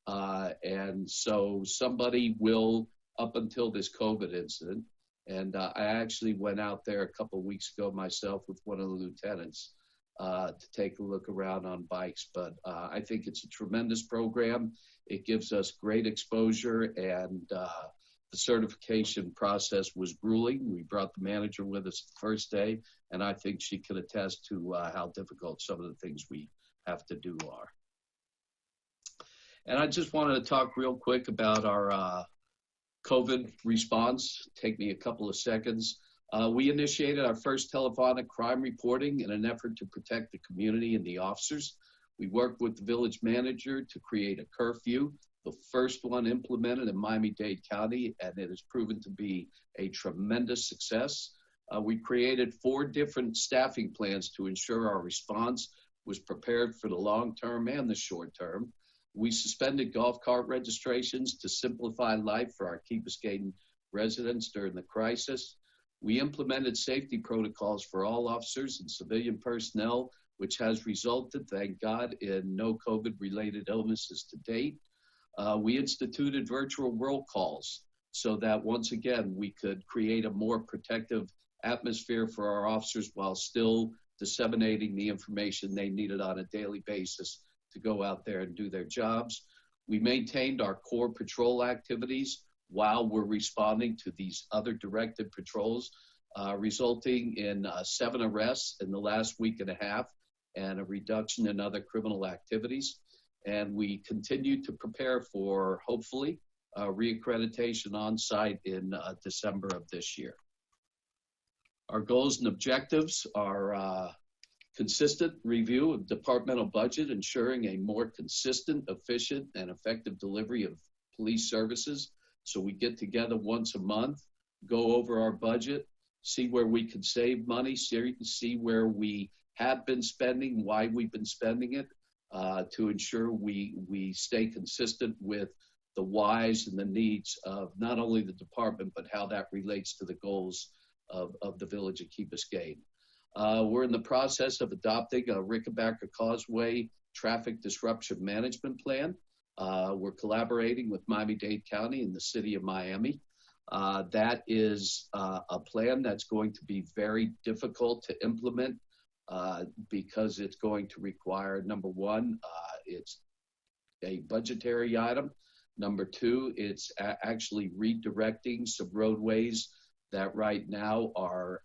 And so somebody will, up until this COVID incident, and I actually went out there a couple of weeks ago myself with one of the lieutenants to take a look around on bikes. But I think it's a tremendous program. It gives us great exposure, and the certification process was grueling. We brought the manager with us the first day, and I think she can attest to how difficult some of the things we have to do are. And I just wanted to talk real quick about our COVID response. Take me a couple of seconds. We initiated our first telephonic crime reporting in an effort to protect the community and the officers. We worked with the village manager to create a curfew, the first one implemented in Miami-Dade County, and it has proven to be a tremendous success. We created 4 different staffing plans to ensure our response was prepared for the long term and the short term. We suspended golf cart registrations to simplify life for our Key Biscayne residents during the crisis. We implemented safety protocols for all officers and civilian personnel, which has resulted, thank God, in no COVID-related illnesses to date. We instituted virtual roll calls so that, once again, we could create a more protective atmosphere for our officers while still disseminating the information they needed on a daily basis to go out there and do their jobs. We maintained our core patrol activities while we're responding to these other directed patrols, resulting in 7 arrests in the last week and a half and a reduction in other criminal activities. And we continue to prepare for, hopefully, reaccreditation on site in December of this year. Our goals and objectives are consistent review of departmental budget, ensuring a more consistent, efficient, and effective delivery of police services. So we get together once a month, go over our budget, see where we can save money, see where we have been spending, why we've been spending it, to ensure we stay consistent with the whys and the needs of not only the department, but how that relates to the goals of the village of Key Biscayne. We're in the process of adopting a Rickenbacker Causeway traffic disruption management plan. We're collaborating with Miami-Dade County and the city of Miami. That is a plan that's going to be very difficult to implement because it's going to require, number one, it's a budgetary item. Number two, it's actually redirecting some roadways that right now are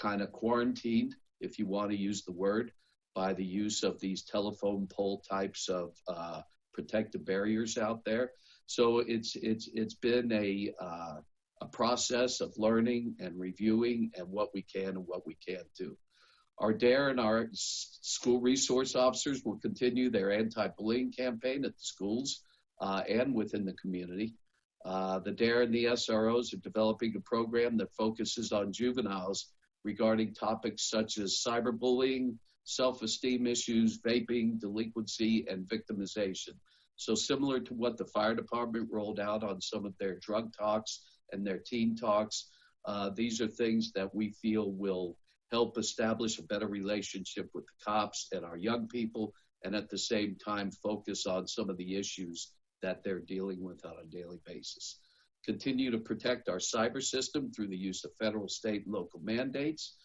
kind of quarantined, if you want to use the word, by the use of these telephone pole types of protective barriers out there. So it's been a process of learning and reviewing and what we can and what we can't do. Our DARE and our school resource officers will continue their anti-bullying campaign at the schools and within the community. The DARE and the SROs are developing a program that focuses on juveniles regarding topics such as cyberbullying, self-esteem issues, vaping, delinquency, and victimization. So similar to what the fire department rolled out on some of their drug talks and their teen talks, these are things that we feel will help establish a better relationship with the cops and our young people, and at the same time focus on some of the issues that they're dealing with on a daily basis. Continue to protect our cyber system through the use of federal, state, and local mandates.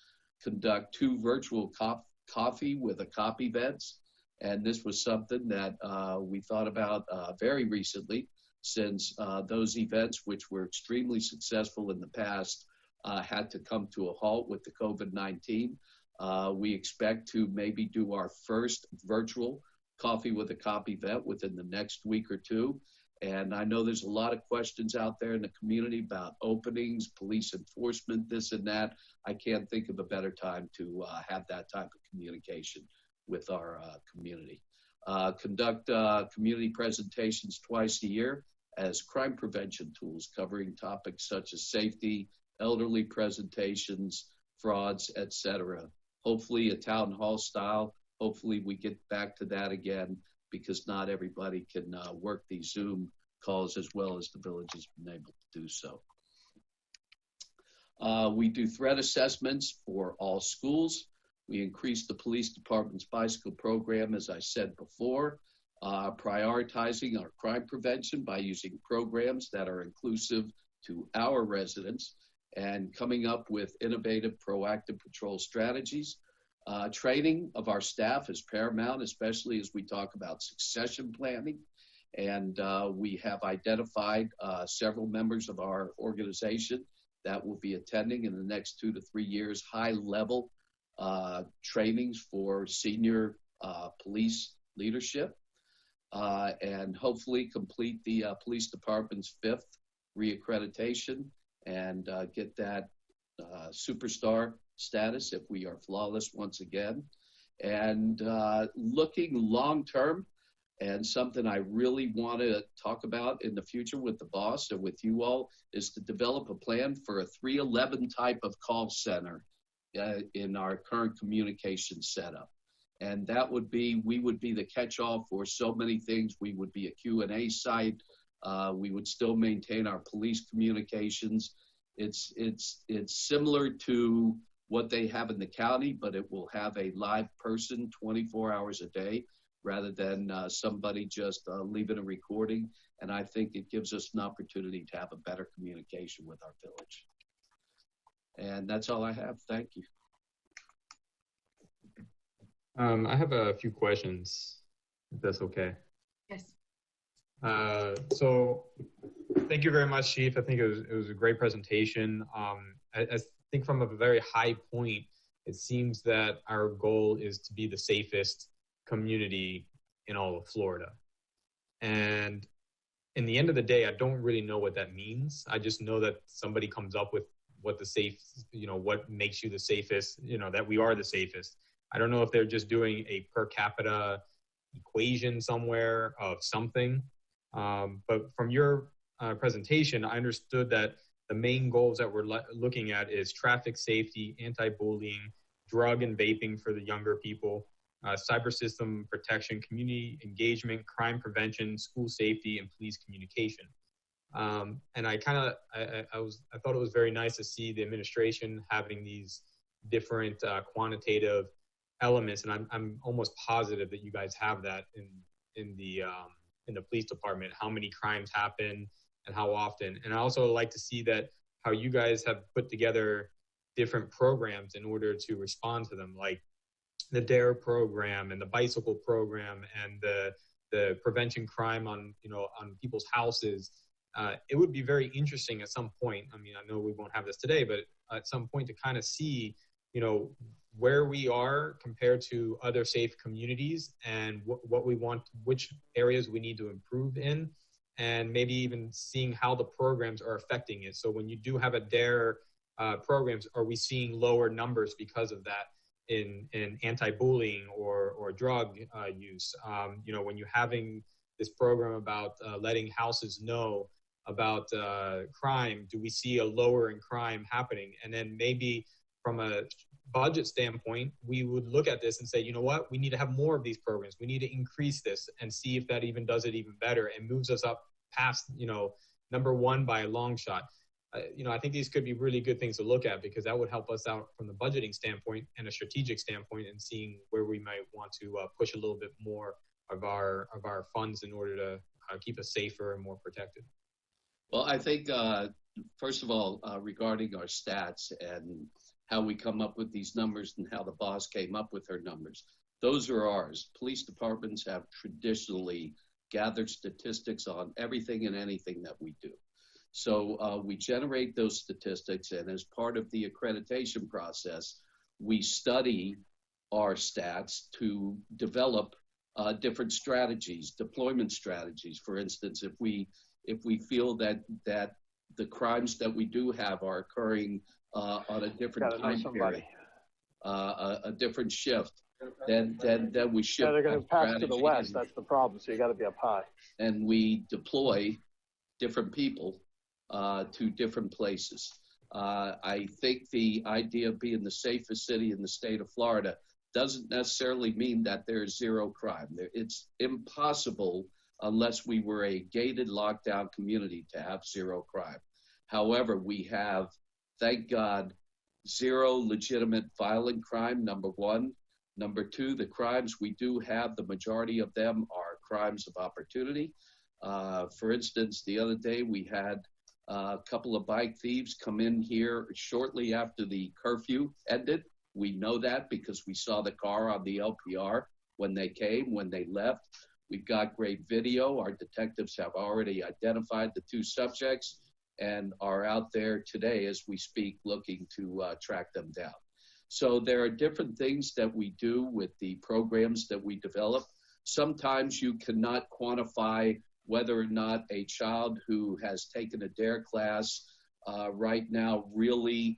Conduct 2 virtual coffee with a cop events. And this was something that we thought about very recently, since those events, which were extremely successful in the past, had to come to a halt with the COVID-19. We expect to maybe do our first virtual coffee with a cop event within the next week or 2. And I know there's a lot of questions out there in the community about openings, police enforcement, this and that. I can't think of a better time to have that type of communication with our community. Conduct community presentations twice a year as crime prevention tools, covering topics such as safety, elderly presentations, frauds, etc. Hopefully a town hall style. Hopefully we get back to that again, because not everybody can work these Zoom calls as well as the village has been able to do so. We do threat assessments for all schools. We increase the police department's bicycle program, as I said before, prioritizing our crime prevention by using programs that are inclusive to our residents and coming up with innovative proactive patrol strategies. Training of our staff is paramount, especially as we talk about succession planning. And we have identified several members of our organization that will be attending in the next 2 to 3 years high-level trainings for senior police leadership, and hopefully complete the police department's 5th reaccreditation and get that superstar status if we are flawless once again. And looking long-term, and something I really want to talk about in the future with the boss and with you all, is to develop a plan for a 311 type of call center in our current communication setup. And that would be, we would be the catch-all for so many things. We would be a Q&A site. We would still maintain our police communications. It's similar to what they have in the county, but it will have a live person 24 hours a day, rather than somebody just leaving a recording. And I think it gives us an opportunity to have a better communication with our village. And that's all I have. Thank you. I have a few questions, if that's okay. Yes. So thank you very much, Chief. I think it was a great presentation. I think from a very high point, it seems that our goal is to be the safest community in all of Florida. And in the end of the day, I don't really know what that means. I just know that somebody comes up with what the safe, what makes you the safest, that we are the safest. I don't know if they're just doing a per capita equation somewhere of something. But from your presentation, I understood that the main goals that we're looking at is traffic safety, anti-bullying, drug and vaping for the younger people, cyber system protection, community engagement, crime prevention, school safety, and police communication. And I thought it was very nice to see the administration having these different quantitative elements, and I'm almost positive that you guys have that in the police department, how many crimes happen and how often. And I also like to see that how you guys have put together different programs in order to respond to them, like the DARE program and the bicycle program and the prevention crime on people's houses. It would be very interesting at some point. I mean, I know we won't have this today, but at some point to kind of see, where we are compared to other safe communities and what we want, which areas we need to improve in, and maybe even seeing how the programs are affecting it. So when you do have a DARE programs, are we seeing lower numbers because of that in anti-bullying or drug use? When you're having this program about letting houses know about crime, do we see a lower in crime happening? And then maybe from a budget standpoint, we would look at this and say, you know what, we need to have more of these programs. We need to increase this and see if that even does it even better and moves us up past, number one by a long shot. I think these could be really good things to look at, because that would help us out from the budgeting standpoint and a strategic standpoint, and seeing where we might want to push a little bit more of our funds in order to keep us safer and more protected. Well, I think, first of all, regarding our stats and how we come up with these numbers and how the boss came up with her numbers, those are ours. Police departments have traditionally gathered statistics on everything and anything that we do. So we generate those statistics, and as part of the accreditation process, we study our stats to develop different strategies, deployment strategies. For instance, if we feel that the crimes that we do have are occurring on a different time period, a different shift, then we shift. Yeah, they're going to pass to the west. That's the problem. So you got to be up high. And we deploy different people to different places. I think the idea of being the safest city in the state of Florida doesn't necessarily mean that there's zero crime. It's impossible unless we were a gated lockdown community to have zero crime. However, we have Thank God, zero legitimate violent crime, number one. Number two, the crimes we do have, the majority of them are crimes of opportunity. For instance, the other day we had a couple of bike thieves come in here shortly after the curfew ended. We know that because we saw the car on the LPR when they came, when they left. We've got great video. Our detectives have already identified the two subjects and are out there today as we speak looking to track them down. So there are different things that we do with the programs that we develop. Sometimes you cannot quantify whether or not a child who has taken a DARE class right now really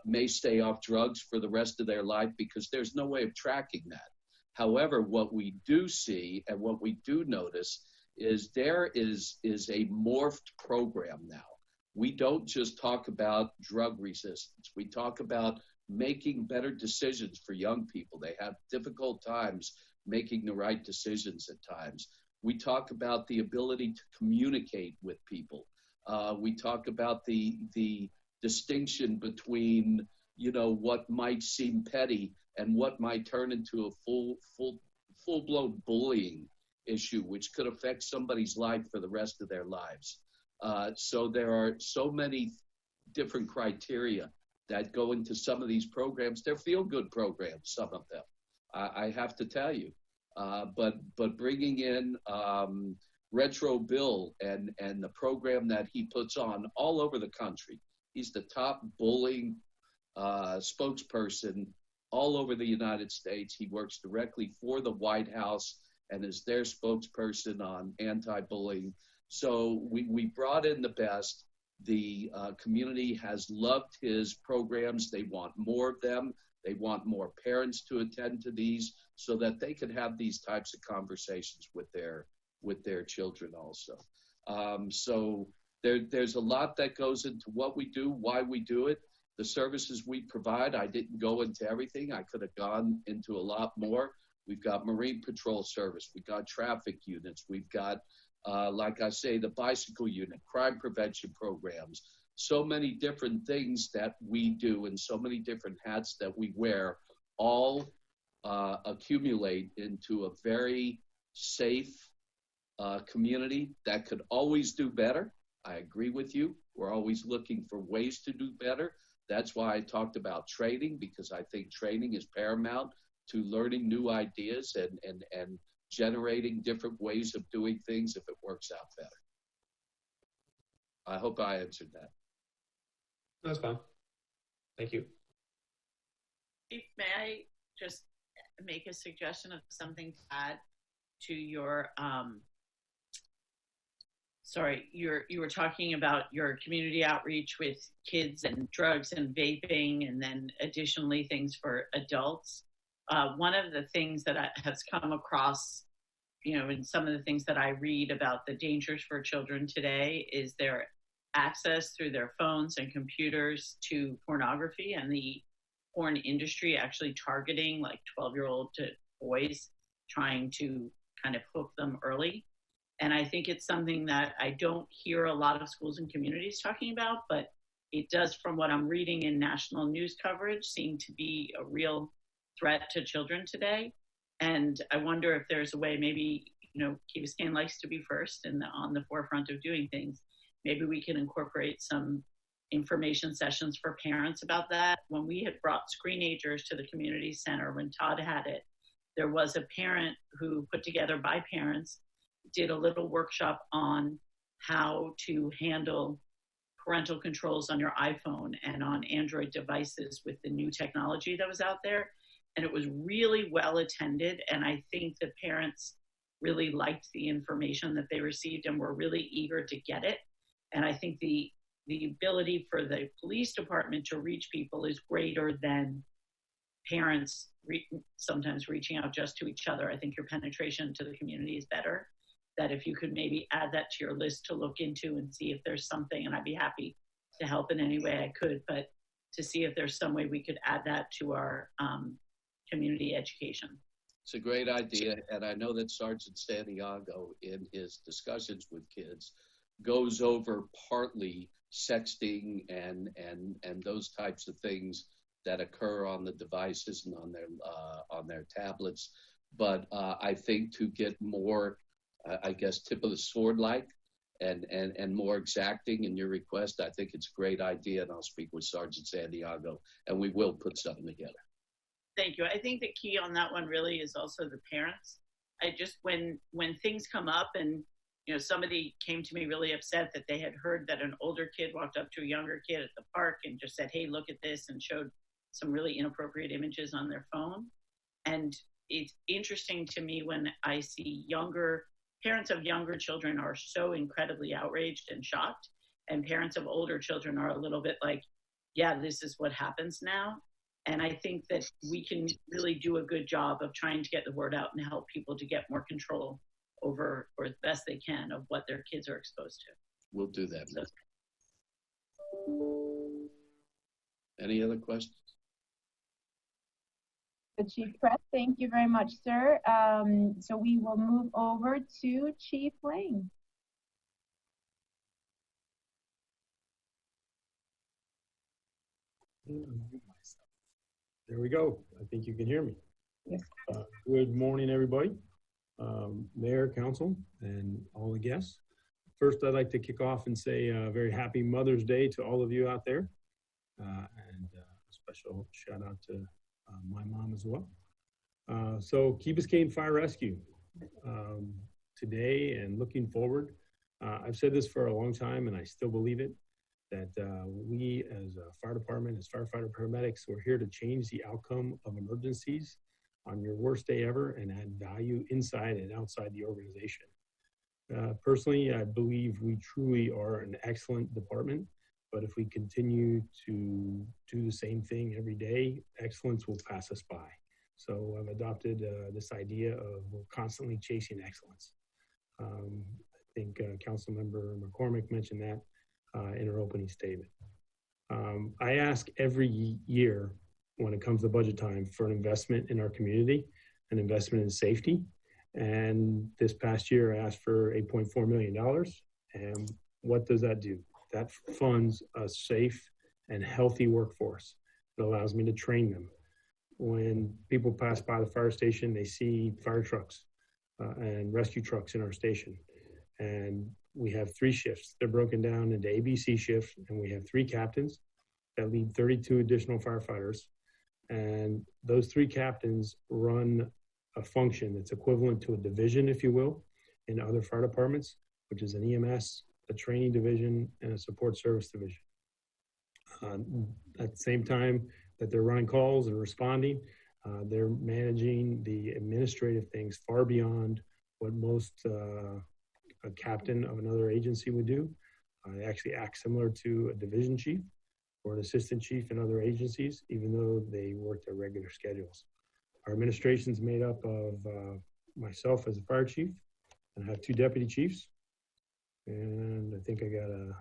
may stay off drugs for the rest of their life because there's no way of tracking that. However, what we do see and what we do notice is there is a morphed program now. We don't just talk about drug resistance. We talk about making better decisions for young people. They have difficult times making the right decisions at times. We talk about the ability to communicate with people. We talk about the distinction between, you know, what might seem petty and what might turn into a full-blown bullying issue, which could affect somebody's life for the rest of their lives. So there are so many different criteria that go into some of these programs. They're feel-good programs, some of them, I have to tell you. But bringing in Retro Bill and the program that he puts on all over the country, he's the top bullying spokesperson all over the United States. He works directly for the White House and is their spokesperson on anti-bullying. So we brought in the best. The community has loved his programs. They want more of them. They want more parents to attend to these so that they can have these types of conversations with their children also. So there's a lot that goes into what we do, why we do it, the services we provide. I didn't go into everything. I could have gone into a lot more. We've got Marine Patrol Service. We've got traffic units. We've got, like I say, the bicycle unit, crime prevention programs, so many different things that we do and so many different hats that we wear all accumulate into a very safe community that could always do better. I agree with you. We're always looking for ways to do better. That's why I talked about training, because I think training is paramount to learning new ideas and generating different ways of doing things if it works out better. I hope I answered that. That's fine. Thank you. Chief, may I just make a suggestion of something to add to your, you were talking about your community outreach with kids and drugs and vaping, and then additionally things for adults. One of the things that has come across, you know, in some of the things that I read about the dangers for children today is their access through their phones and computers to pornography, and the porn industry actually targeting like 12-year-old boys, trying to kind of hook them early. And I think it's something that I don't hear a lot of schools and communities talking about, but it does, from what I'm reading in national news coverage, seem to be a real threat to children today. And I wonder if there's a way, maybe, you know, Key Biscayne likes to be first and on the forefront of doing things. Maybe we can incorporate some information sessions for parents about that. When we had brought screenagers to the community center, when Todd had it, there was a parent who put together by parents, did a little workshop on how to handle parental controls on your iPhone and on Android devices with the new technology that was out there. And it was really well attended. And I think the parents really liked the information that they received and were really eager to get it. And I think the ability for the police department to reach people is greater than parents sometimes reaching out just to each other. I think your penetration to the community is better. That if you could maybe add that to your list to look into and see if there's something, and I'd be happy to help in any way I could, but to see if there's some way we could add that to our community education. It's a great idea, and I know that Sergeant Santiago, in his discussions with kids, goes over partly sexting and those types of things that occur on the devices and on their tablets. But I think to get more, I guess, tip of the sword like and more exacting in your request, I think it's a great idea, and I'll speak with Sergeant Santiago, and we will put something together. Thank you. I think the key on that one really is also the parents. I just, when things come up and, you know, somebody came to me really upset that they had heard that an older kid walked up to a younger kid at the park and just said, hey, look at this, and showed some really inappropriate images on their phone. And it's interesting to me when I see parents of younger children are so incredibly outraged and shocked, and parents of older children are a little bit like, yeah, this is what happens now. And I think that we can really do a good job of trying to get the word out and help people to get more control over, or as best they can, of what their kids are exposed to. We'll do that. So. Any other questions? Chief Press, thank you very much, sir. So we will move over to Chief Lang. There we go. I think you can hear me. Yes. Good morning, everybody. Mayor, Council, and all the guests. First, I'd like to kick off and say a very happy Mother's Day to all of you out there. And a special shout out to my mom as well. So Key Biscayne Fire Rescue. Today and looking forward, I've said this for a long time and I still believe it, that we as a fire department, as firefighter paramedics, we're here to change the outcome of emergencies on your worst day ever and add value inside and outside the organization. Personally, I believe we truly are an excellent department, but if we continue to do the same thing every day, excellence will pass us by. So I've adopted this idea of we're constantly chasing excellence. I think Councilmember McCormick mentioned that in her opening statement. I ask every year when it comes to budget time for an investment in our community, an investment in safety. And this past year I asked for $8.4 million. And what does that do? That funds a safe and healthy workforce. It allows me to train them. When people pass by the fire station, they see fire trucks and rescue trucks in our station. And we have 3 shifts. They're broken down into ABC shifts, and we have 3 captains that lead 32 additional firefighters. And those 3 captains run a function that's equivalent to a division, if you will, in other fire departments, which is an EMS, a training division, and a support service division. At the same time that they're running calls and responding, they're managing the administrative things far beyond what most a captain of another agency would do. They actually act similar to a division chief or an assistant chief in other agencies, even though they work their regular schedules. Our administration is made up of myself as a fire chief, and I have 2 deputy chiefs. And I think I got a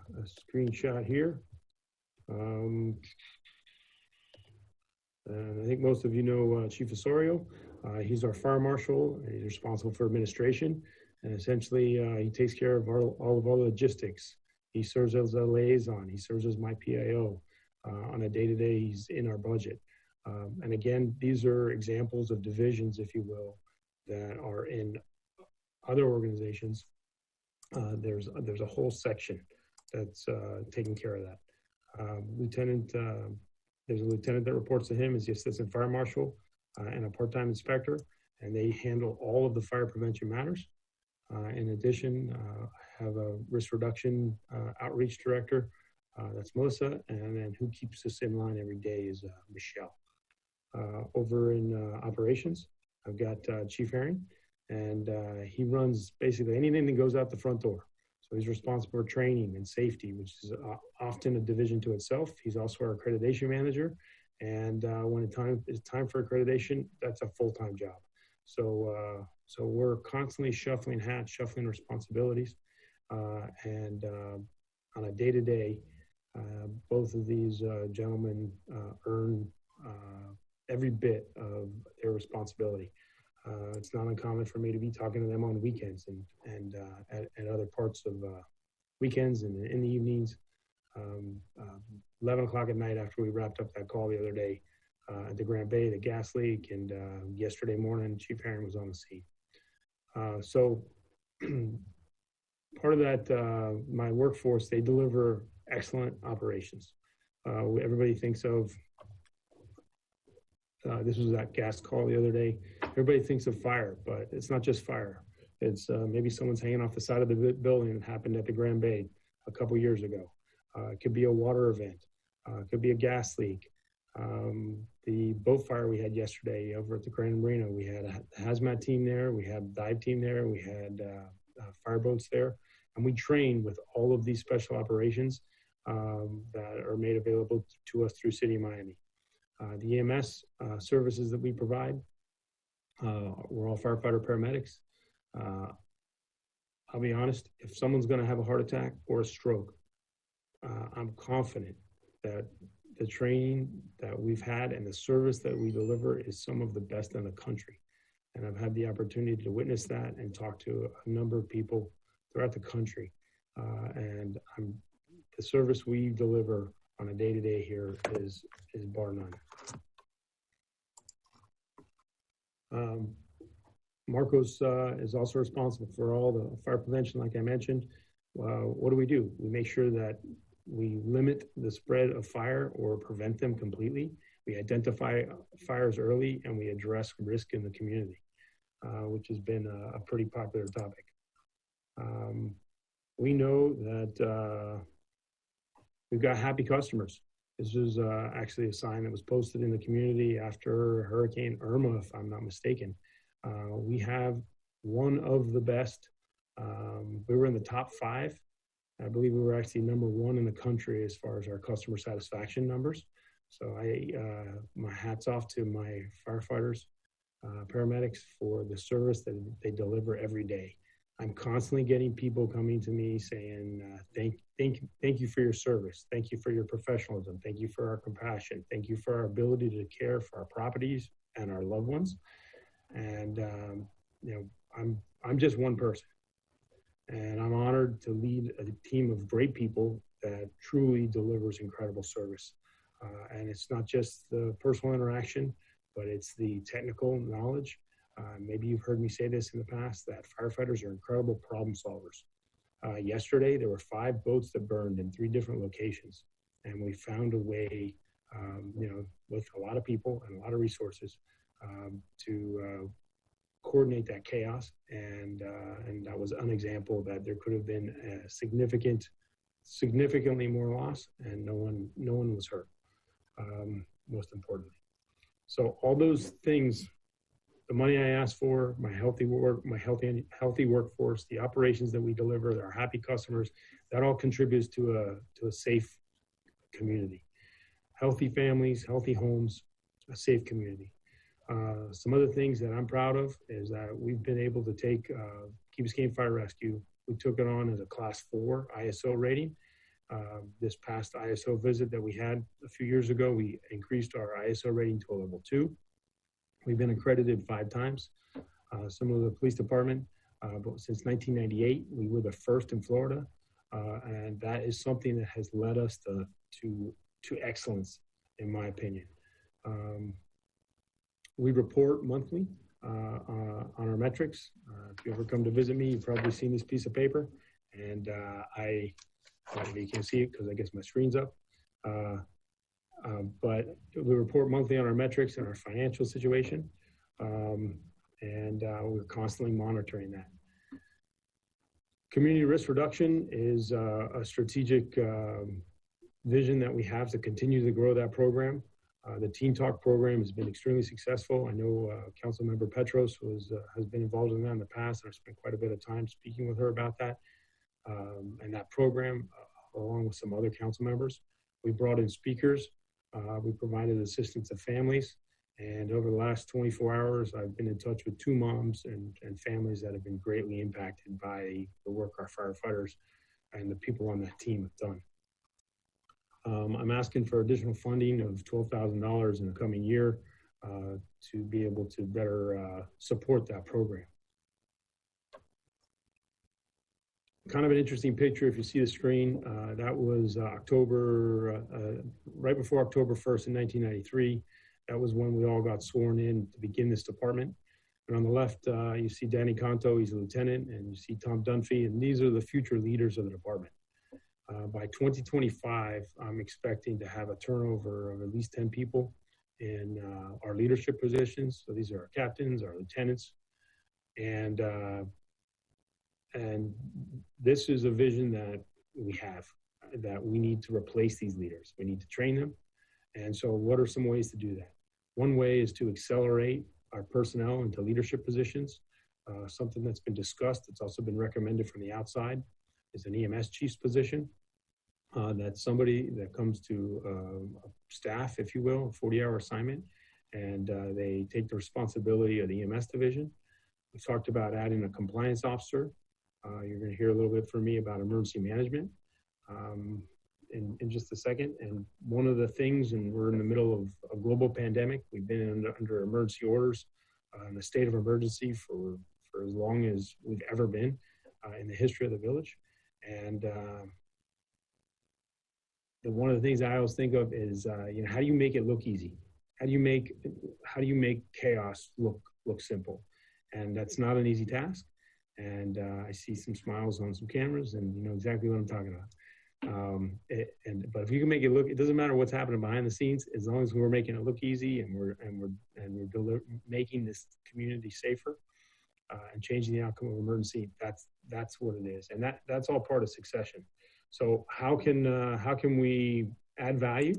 screenshot here. And I think most of you know Chief Osorio. He's our fire marshal. He's responsible for administration. And essentially, he takes care of all of our logistics. He serves as a liaison. He serves as my PIO. On a day-to-day, he's in our budget. And again, these are examples of divisions, if you will, that are in other organizations. There's a whole section that's taking care of that. There's a lieutenant that reports to him as the assistant fire marshal and a part-time inspector, and they handle all of the fire prevention matters. In addition, I have a risk reduction outreach director, that's Melissa, and then who keeps us in line every day is Michelle. Over in operations, I've got Chief Herring, and he runs basically anything that goes out the front door. So he's responsible for training and safety, which is often a division to itself. He's also our accreditation manager. And when it's time for accreditation, that's a full-time job. So we're constantly shuffling hats, shuffling responsibilities. And on a day-to-day, both of these gentlemen earn every bit of their responsibility. It's not uncommon for me to be talking to them on weekends and at other parts of weekends and in the evenings. uh, 11 o'clock at night after we wrapped up that call the other day at the Grand Bay, the gas leak, and yesterday morning, Chief Herring was on the scene. So part of that, my workforce, they deliver excellent operations. Everybody thinks of, this was that gas call the other day, everybody thinks of fire, but it's not just fire. It's maybe someone's hanging off the side of the building. It happened at the Grand Bay a couple years ago. It could be a water event. It could be a gas leak. The boat fire we had yesterday over at the Grand Marina, we had a hazmat team there, we had a dive team there, we had fireboats there, and we train with all of these special operations that are made available to us through City of Miami. The EMS services that we provide, we're all firefighter paramedics. I'll be honest, if someone's going to have a heart attack or a stroke, I'm confident that the training that we've had and the service that we deliver is some of the best in the country. And I've had the opportunity to witness that and talk to a number of people throughout the country. And the service we deliver on a day-to-day here is bar none. Marcos is also responsible for all the fire prevention, like I mentioned. What do? We make sure that we limit the spread of fire or prevent them completely. We identify fires early and we address risk in the community, which has been a pretty popular topic. We know that we've got happy customers. This was actually a sign that was posted in the community after Hurricane Irma, if I'm not mistaken. We have one of the best. We were in the top 5. I believe we were actually number 1 in the country as far as our customer satisfaction numbers. So my hat's off to my firefighters, paramedics for the service that they deliver every day. I'm constantly getting people coming to me saying, thank you for your service. Thank you for your professionalism. Thank you for our compassion. Thank you for our ability to care for our properties and our loved ones. And, I'm just one person. And I'm honored to lead a team of great people that truly delivers incredible service. And it's not just the personal interaction, but it's the technical knowledge. Maybe you've heard me say this in the past, that firefighters are incredible problem solvers. Yesterday, there were 5 boats that burned in 3 different locations. And we found a way, with a lot of people and a lot of resources to coordinate that chaos, and that was an example that there could have been a significantly more loss, and no one was hurt. Most importantly, so all those things, the money I asked for, my healthy workforce, the operations that we deliver, our happy customers, that all contributes to a safe community, healthy families, healthy homes, a safe community. Some other things that I'm proud of is that we've been able to take Key Biscayne Fire Rescue. We took it on as a Class 4 ISO rating. This past ISO visit that we had a few years ago, we increased our ISO rating to a level 2. We've been accredited 5 times. Similar to the police department, but since 1998, we were the first in Florida, and that is something that has led us to excellence, in my opinion. We report monthly on our metrics. If you ever come to visit me, you've probably seen this piece of paper, and you can't see it because I guess my screen's up. But we report monthly on our metrics and our financial situation, and we're constantly monitoring that. Community risk reduction is a strategic vision that we have to continue to grow that program. The Teen Talk program has been extremely successful. I know Councilmember Petros has been involved in that in the past, and I've spent quite a bit of time speaking with her about that. And that program, along with some other council members, we brought in speakers. We provided assistance to families. And over the last 24 hours, I've been in touch with 2 moms and families that have been greatly impacted by the work our firefighters and the people on that team have done. I'm asking for additional funding of $12,000 in the coming year to be able to better support that program. kind of an interesting picture if you see the screen. That was October, right before October 1st in 1993. That was when we all got sworn in to begin this department. And on the left, you see Danny Conto, he's a lieutenant, and you see Tom Dunphy, and these are the future leaders of the department. By 2025, I'm expecting to have a turnover of at least 10 people in our leadership positions. So these are our captains, our lieutenants, and this is a vision that we have, that we need to replace these leaders. We need to train them. And so what are some ways to do that? One way is to accelerate our personnel into leadership positions. Something that's been discussed, it's also been recommended from the outside, is an EMS chief's position. That's somebody that comes to staff, if you will, a 40-hour assignment, and they take the responsibility of the EMS division. We talked about adding a compliance officer. You're going to hear a little bit from me about emergency management in just a second. And one of the things, and we're in the middle of a global pandemic, we've been under emergency orders in a state of emergency for as long as we've ever been in the history of the village. And one of the things I always think of is, how do you make it look easy? How do you make chaos look simple? And that's not an easy task. And I see some smiles on some cameras, and you know exactly what I'm talking about. But if you can make it look, it doesn't matter what's happening behind the scenes, as long as we're making it look easy and we're making this community safer and changing the outcome of emergency. That's what it is, and that's all part of succession. So how can we add value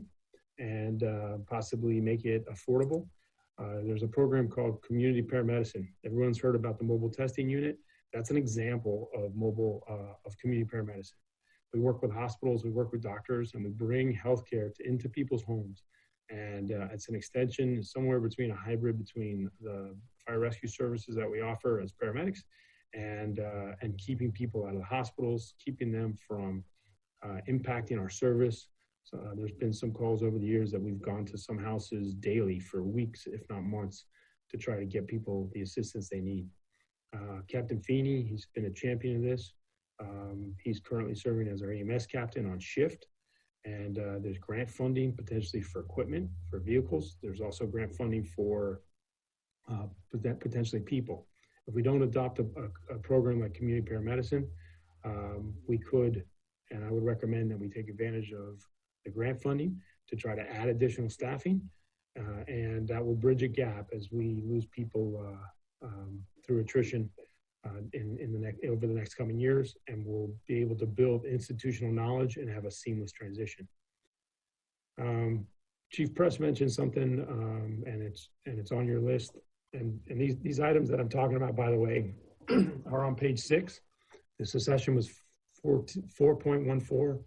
and possibly make it affordable? There's a program called Community Paramedicine. Everyone's heard about the mobile testing unit. That's an example of of community paramedicine. We work with hospitals, we work with doctors, and we bring healthcare into people's homes. And it's an extension, somewhere between a hybrid between the fire rescue services that we offer as paramedics and keeping people out of the hospitals, keeping them from impacting our service. So there's been some calls over the years that we've gone to some houses daily for weeks, if not months, to try to get people the assistance they need. Captain Feeney, he's been a champion of this. He's currently serving as our EMS captain on shift. And there's grant funding potentially for equipment, for vehicles. There's also grant funding for potentially people. If we don't adopt a program like community paramedicine, we could, and I would recommend that we take advantage of the grant funding to try to add additional staffing. And that will bridge a gap as we lose people through attrition over the next coming years, and we'll be able to build institutional knowledge and have a seamless transition. Chief Press mentioned something, and it's on your list. And these items that I'm talking about, by the way, are on page 6. The succession was 4.14.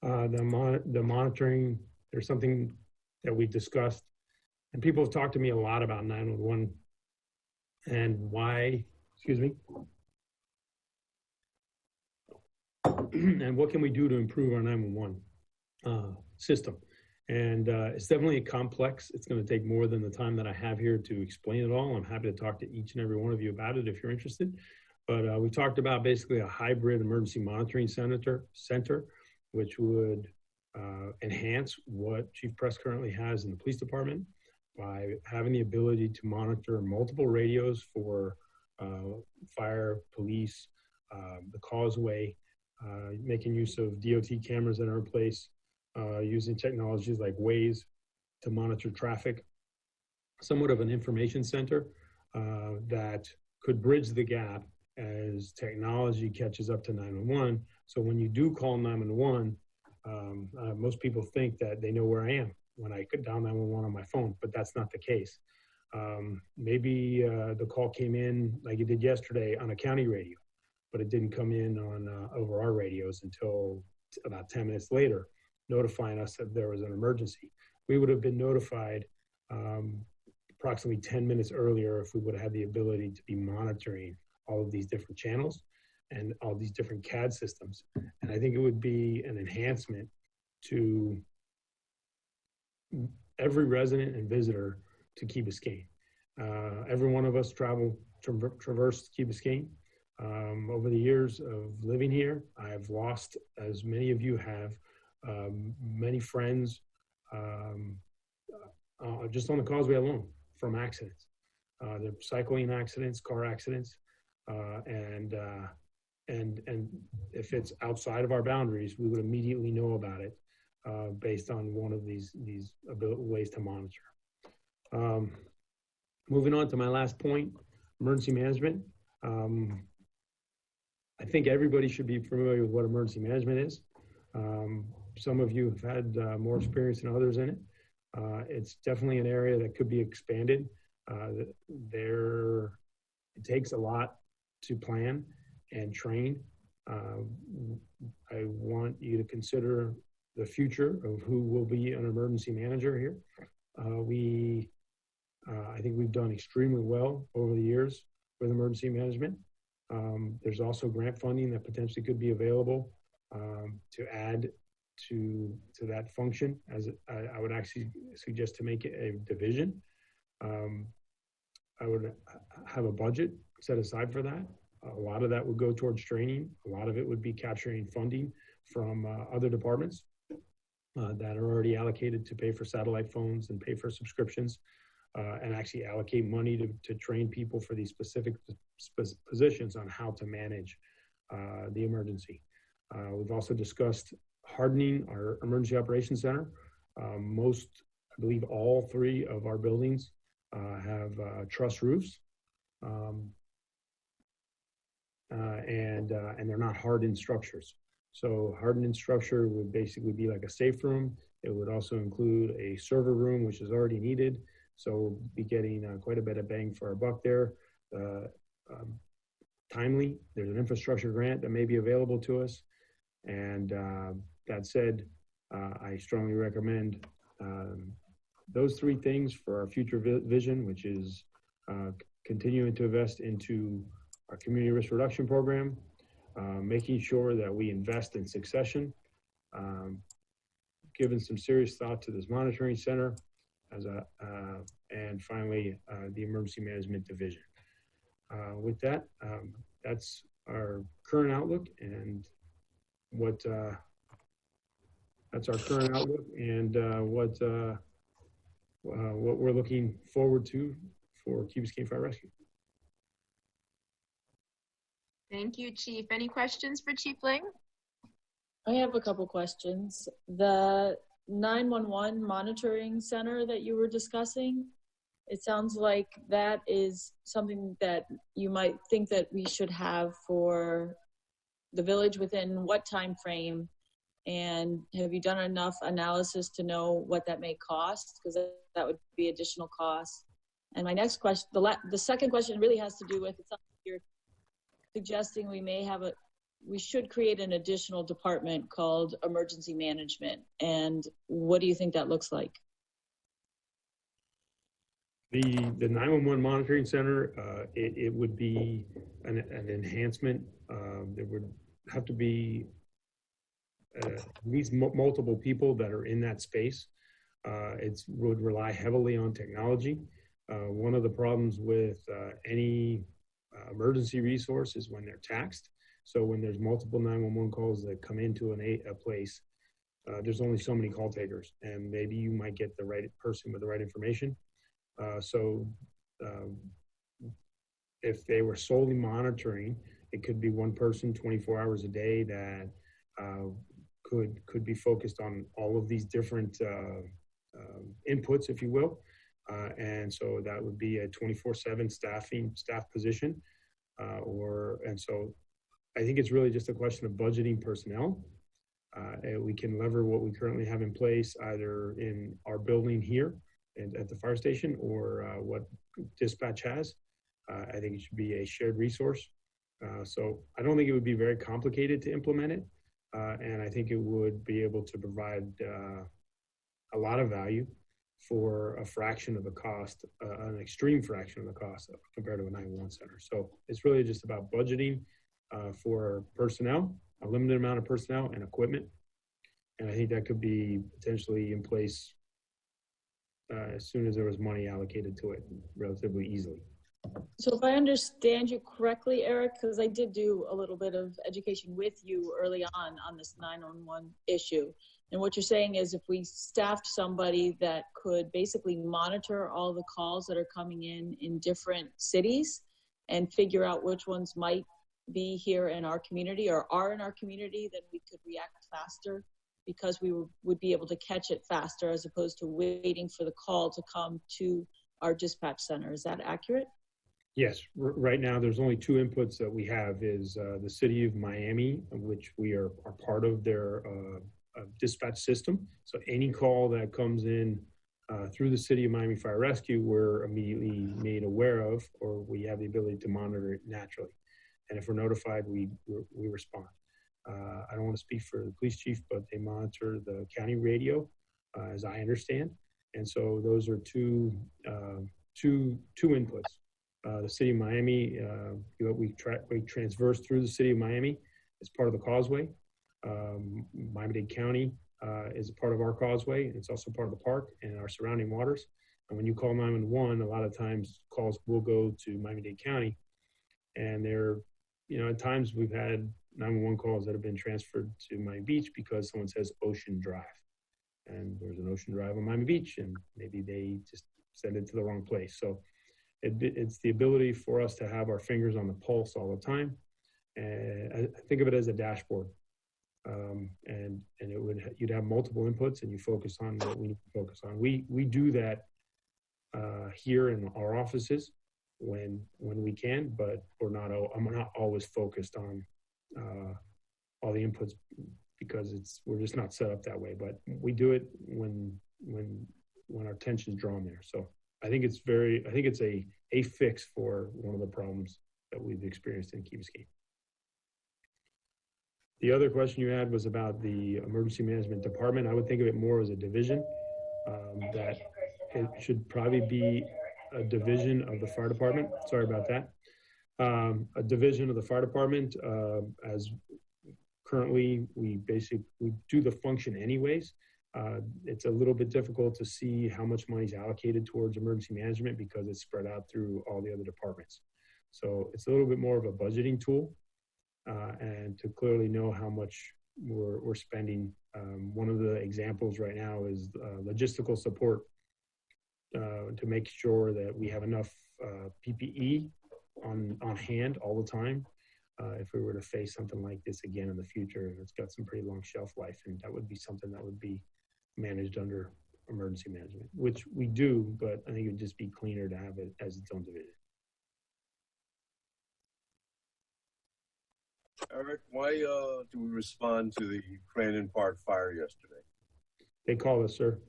The monitoring, there's something that we discussed, and people have talked to me a lot about 911 and why, excuse me, and what can we do to improve our 911 system. And it's definitely complex. It's going to take more than the time that I have here to explain it all. I'm happy to talk to each and every one of you about it if you're interested. But we talked about basically a hybrid emergency monitoring center, which would enhance what Chief Press currently has in the police department by having the ability to monitor multiple radios for fire, police, the causeway, making use of DOT cameras that are in place, using technologies like Waze to monitor traffic, somewhat of an information center that could bridge the gap as technology catches up to 911. So when you do call 911, most people think that they know where I am when I could dial 911 on my phone, but that's not the case. Maybe the call came in like it did yesterday on a county radio, but it didn't come in on over our radios until about 10 minutes later, notifying us that there was an emergency. We would have been notified approximately 10 minutes earlier if we would have had the ability to be monitoring all of these different channels and all these different CAD systems. And I think it would be an enhancement to every resident and visitor to Key Biscayne. Every one of us traversed Key Biscayne. Over the years of living here, I've lost, as many of you have, many friends just on the causeway alone from accidents. They're cycling accidents, car accidents, and if it's outside of our boundaries, we would immediately know about it based on one of these ways to monitor. Moving on to my last point, emergency management. I think everybody should be familiar with what emergency management is. Some of you have had more experience than others in it. It's definitely an area that could be expanded. It takes a lot to plan and train. I want you to consider the future of who will be an emergency manager here. I think we've done extremely well over the years with emergency management. There's also grant funding that potentially could be available to add to that function. As I would actually suggest to make it a division. I would have a budget set aside for that. A lot of that would go towards training. A lot of it would be capturing funding from other departments that are already allocated to pay for satellite phones and pay for subscriptions, and actually allocate money to train people for these specific positions on how to manage the emergency. We've also discussed hardening our emergency operations center. I believe all three of our buildings have truss roofs, and they're not hardened structures. So hardened structure would basically be like a safe room. It would also include a server room, which is already needed. So we'll be getting quite a bit of bang for our buck there. Timely, there's an infrastructure grant that may be available to us. And that said, I strongly recommend those three things for our future vision, which is continuing to invest into our community risk reduction program, making sure that we invest in succession, giving some serious thought to this monitoring center, and finally, the emergency management division. With that, that's our current outlook and what we're looking forward to for Key Biscayne Fire Rescue. Thank you, Chief. Any questions for Chief Ling? I have a couple questions. The 911 monitoring center that you were discussing, it sounds like that is something that you might think that we should have for the village within what time frame? And have you done enough analysis to know what that may cost? Because that would be additional costs. And my next question, the second question really has to do with, it's you're suggesting we should create an additional department called emergency management. And what do you think that looks like? The 911 monitoring center, it would be an enhancement. There would have to be at least multiple people that are in that space. It would rely heavily on technology. One of the problems with any emergency resource is when they're taxed. So when there's multiple 911 calls that come into a place, there's only so many call takers, and maybe you might get the right person with the right information. If they were solely monitoring, it could be one person 24 hours a day that could be focused on all of these different inputs, if you will. And so that would be a 24/7 staff position. And so I think it's really just a question of budgeting personnel. And we can lever what we currently have in place, either in our building here and at the fire station, or what dispatch has. I think it should be a shared resource. So I don't think it would be very complicated to implement it. And I think it would be able to provide a lot of value for a fraction of the cost, an extreme fraction of the cost compared to a 911 center. So it's really just about budgeting for personnel, a limited amount of personnel and equipment. And I think that could be potentially in place as soon as there was money allocated to it relatively easily. So if I understand you correctly, Eric, because I did do a little bit of education with you early on this 911 issue. And what you're saying is if we staffed somebody that could basically monitor all the calls that are coming in different cities and figure out which ones might be here in our community or are in our community, then we could react faster because we would be able to catch it faster as opposed to waiting for the call to come to our dispatch center. Is that accurate? Yes, right now there's only two inputs that we have is the city of Miami, of which we are part of their dispatch system. So any call that comes in through the city of Miami Fire Rescue, we're immediately made aware of, or we have the ability to monitor it naturally. And if we're notified, we respond. I don't want to speak for the police chief, but they monitor the county radio, as I understand. And so those are two inputs. The city of Miami, we transverse through the city of Miami as part of the causeway. Miami-Dade County is a part of our causeway. It's also part of the park and our surrounding waters. And when you call 911, a lot of times calls will go to Miami-Dade County. And they're, at times we've had 911 calls that have been transferred to Miami Beach because someone says Ocean Drive. And there's an Ocean Drive on Miami Beach, and maybe they just send it to the wrong place. So it's the ability for us to have our fingers on the pulse all the time. And I think of it as a dashboard. And you'd have multiple inputs and you focus on what we need to focus on. We do that here in our offices when we can, but I'm not always focused on all the inputs because we're just not set up that way. But we do it when our attention is drawn there. So I think it's a fix for one of the problems that we've experienced in Key Biscayne. The other question you had was about the emergency management department. I would think of it more as a division, that it should probably be a division of the fire department. Sorry about that. A division of the fire department, as currently we do the function anyways. It's a little bit difficult to see how much money is allocated towards emergency management because it's spread out through all the other departments. So it's a little bit more of a budgeting tool and to clearly know how much we're spending. One of the examples right now is logistical support to make sure that we have enough PPE on hand all the time. If we were to face something like this again in the future, it's got some pretty long shelf life, and that would be something that would be managed under emergency management, which we do, but I think it would just be cleaner to have it as its own division. Eric, why do we respond to the Crandon Park fire yesterday? They called us, sir.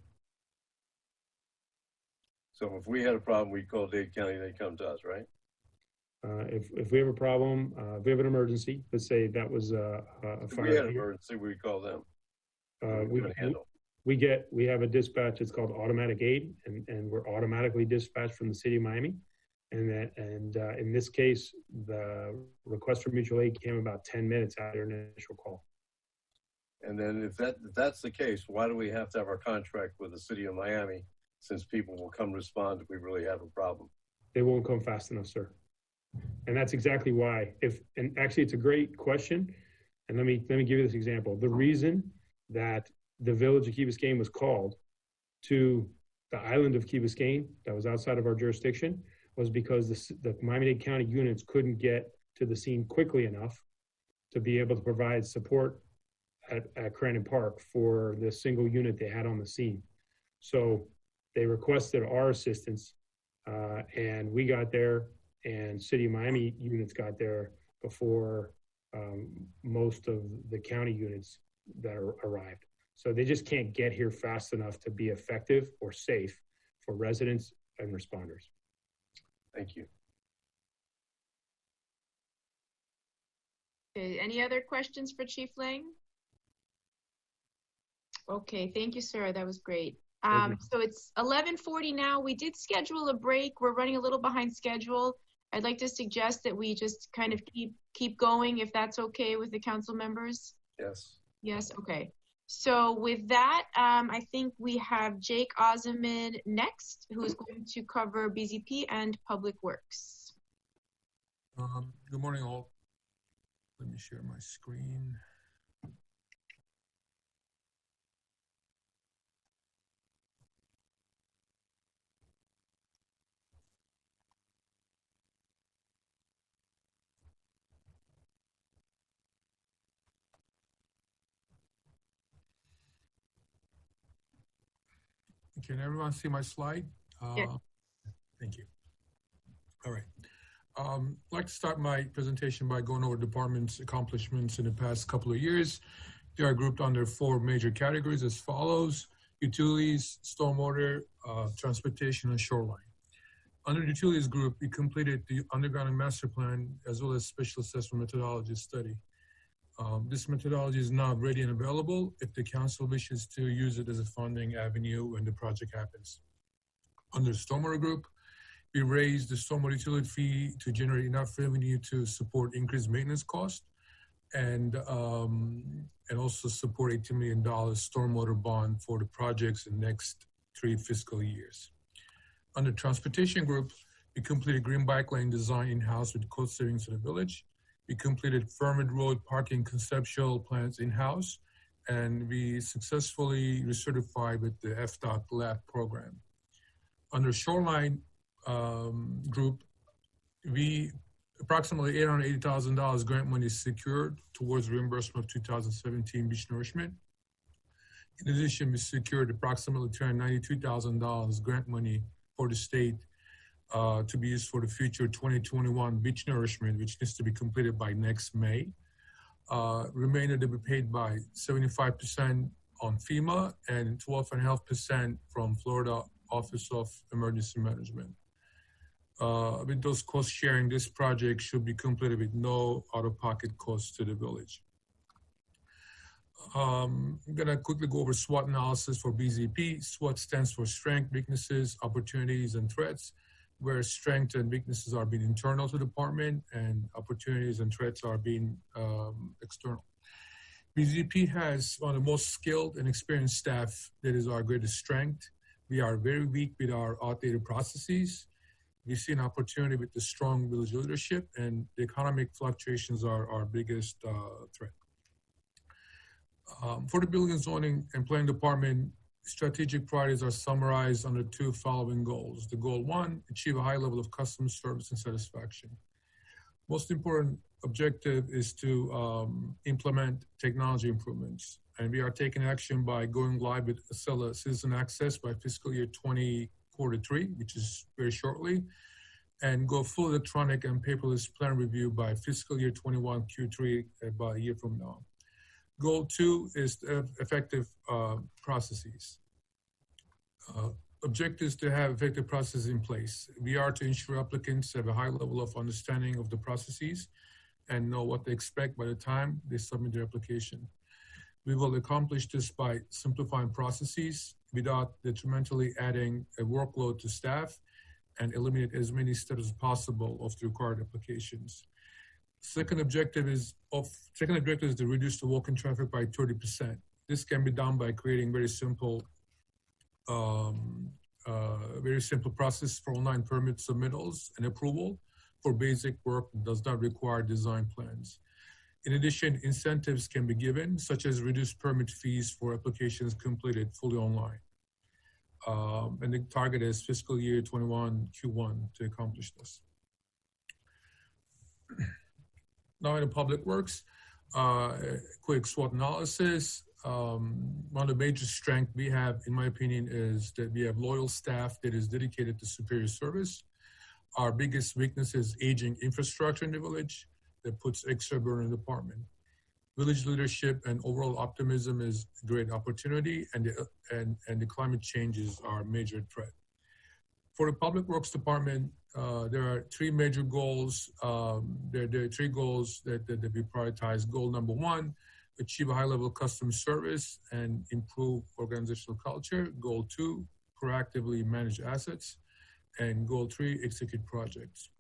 So if we had a problem, we'd call Dade County, they come to us, right? If we have a problem, if we have an emergency, let's say that was a fire. If we had an emergency, we call them. We have a dispatch. It's called automatic aid, and we're automatically dispatched from the city of Miami. And in this case, the request for mutual aid came about 10 minutes after their initial call. And then if that's the case, why do we have to have our contract with the city of Miami, since people will come respond if we really have a problem? They won't come fast enough, sir. And that's exactly why. And actually, it's a great question. And let me give you this example. The reason that the village of Key Biscayne was called to the island of Key Biscayne that was outside of our jurisdiction was because the Miami-Dade County units couldn't get to the scene quickly enough to be able to provide support at Crandon Park for the single unit they had on the scene. So they requested our assistance, and we got there, and City of Miami units got there before most of the county units that arrived. So they just can't get here fast enough to be effective or safe for residents and responders. Thank you. Okay, any other questions for Chief Lang? Okay, thank you, sir. That was great. So it's 11:40 now. We did schedule a break. We're running a little behind schedule. I'd like to suggest that we just kind of keep going, if that's okay with the council members. Yes. Yes, okay. So with that, I think we have Jake Oziman next, who is going to cover BZP and Public Works. Good morning, all. Let me share my screen. Can everyone see my slide? Yes. Thank you. All right. I'd like to start my presentation by going over department's accomplishments in the past couple of years. They are grouped under 4 major categories as follows: utilities, stormwater, transportation, and shoreline. Under the utilities group, we completed the undergrounding master plan as well as special assessment methodology study. This methodology is now ready and available if the council wishes to use it as a funding avenue when the project happens. Under the stormwater group, we raised the stormwater utility fee to generate enough revenue to support increased maintenance costs and also support $18 million stormwater bond for the projects in the next 3 fiscal years. Under transportation group, we completed green bike lane design in-house with cost savings to the village. We completed Fairmont Road parking conceptual plans in-house, and we successfully recertified with the FDOT lab program. Under shoreline group, we approximately $880,000 grant money secured towards reimbursement of 2017 beach nourishment. In addition, we secured approximately $292,000 grant money for the state to be used for the future 2021 beach nourishment, which needs to be completed by next May. Remainder to be paid by 75% on FEMA and 12.5% from Florida Office of Emergency Management. With those cost sharing, this project should be completed with no out-of-pocket costs to the village. I'm gonna quickly go over SWOT analysis for BZP. SWOT stands for strength, weaknesses, opportunities, and threats, where strengths and weaknesses are being internal to the department and opportunities and threats are being external. BZP has one of the most skilled and experienced staff that is our greatest strength. We are very weak with our outdated processes. We see an opportunity with the strong village leadership, and the economic fluctuations are our biggest threat. For the building and zoning and planning department, strategic priorities are summarized under 2 following goals. The goal 1, achieve a high level of customer service and satisfaction. Most important objective is to implement technology improvements. And we are taking action by going live with Acela Citizen Access by fiscal year 20 quarter 3, which is very shortly, and go full electronic and paperless plan review by fiscal year 21 Q3, about a year from now. Goal 2 is effective processes. Objective is to have effective processes in place. We are to ensure applicants have a high level of understanding of the processes and know what they expect by the time they submit their application. We will accomplish this by simplifying processes without detrimentally adding a workload to staff and eliminate as many steps as possible of the required applications. Second objective is to reduce the walk-in traffic by 30%. This can be done by creating very simple process for online permit submittals and approval for basic work that does not require design plans. In addition, incentives can be given, such as reduced permit fees for applications completed fully online. And the target is fiscal year 21 Q1 to accomplish this. Now in the public works, quick SWOT analysis. One of the major strengths we have, in my opinion, is that we have loyal staff that is dedicated to superior service. Our biggest weakness is aging infrastructure in the village that puts extra burden on the department. Village leadership and overall optimism is a great opportunity, and the climate change is our major threat. For the Public Works Department, there are 3 major goals. There are 3 goals that we prioritize. Goal number 1, achieve a high level of customer service and improve organizational culture. Goal 2, proactively manage assets. And goal 3, execute projects.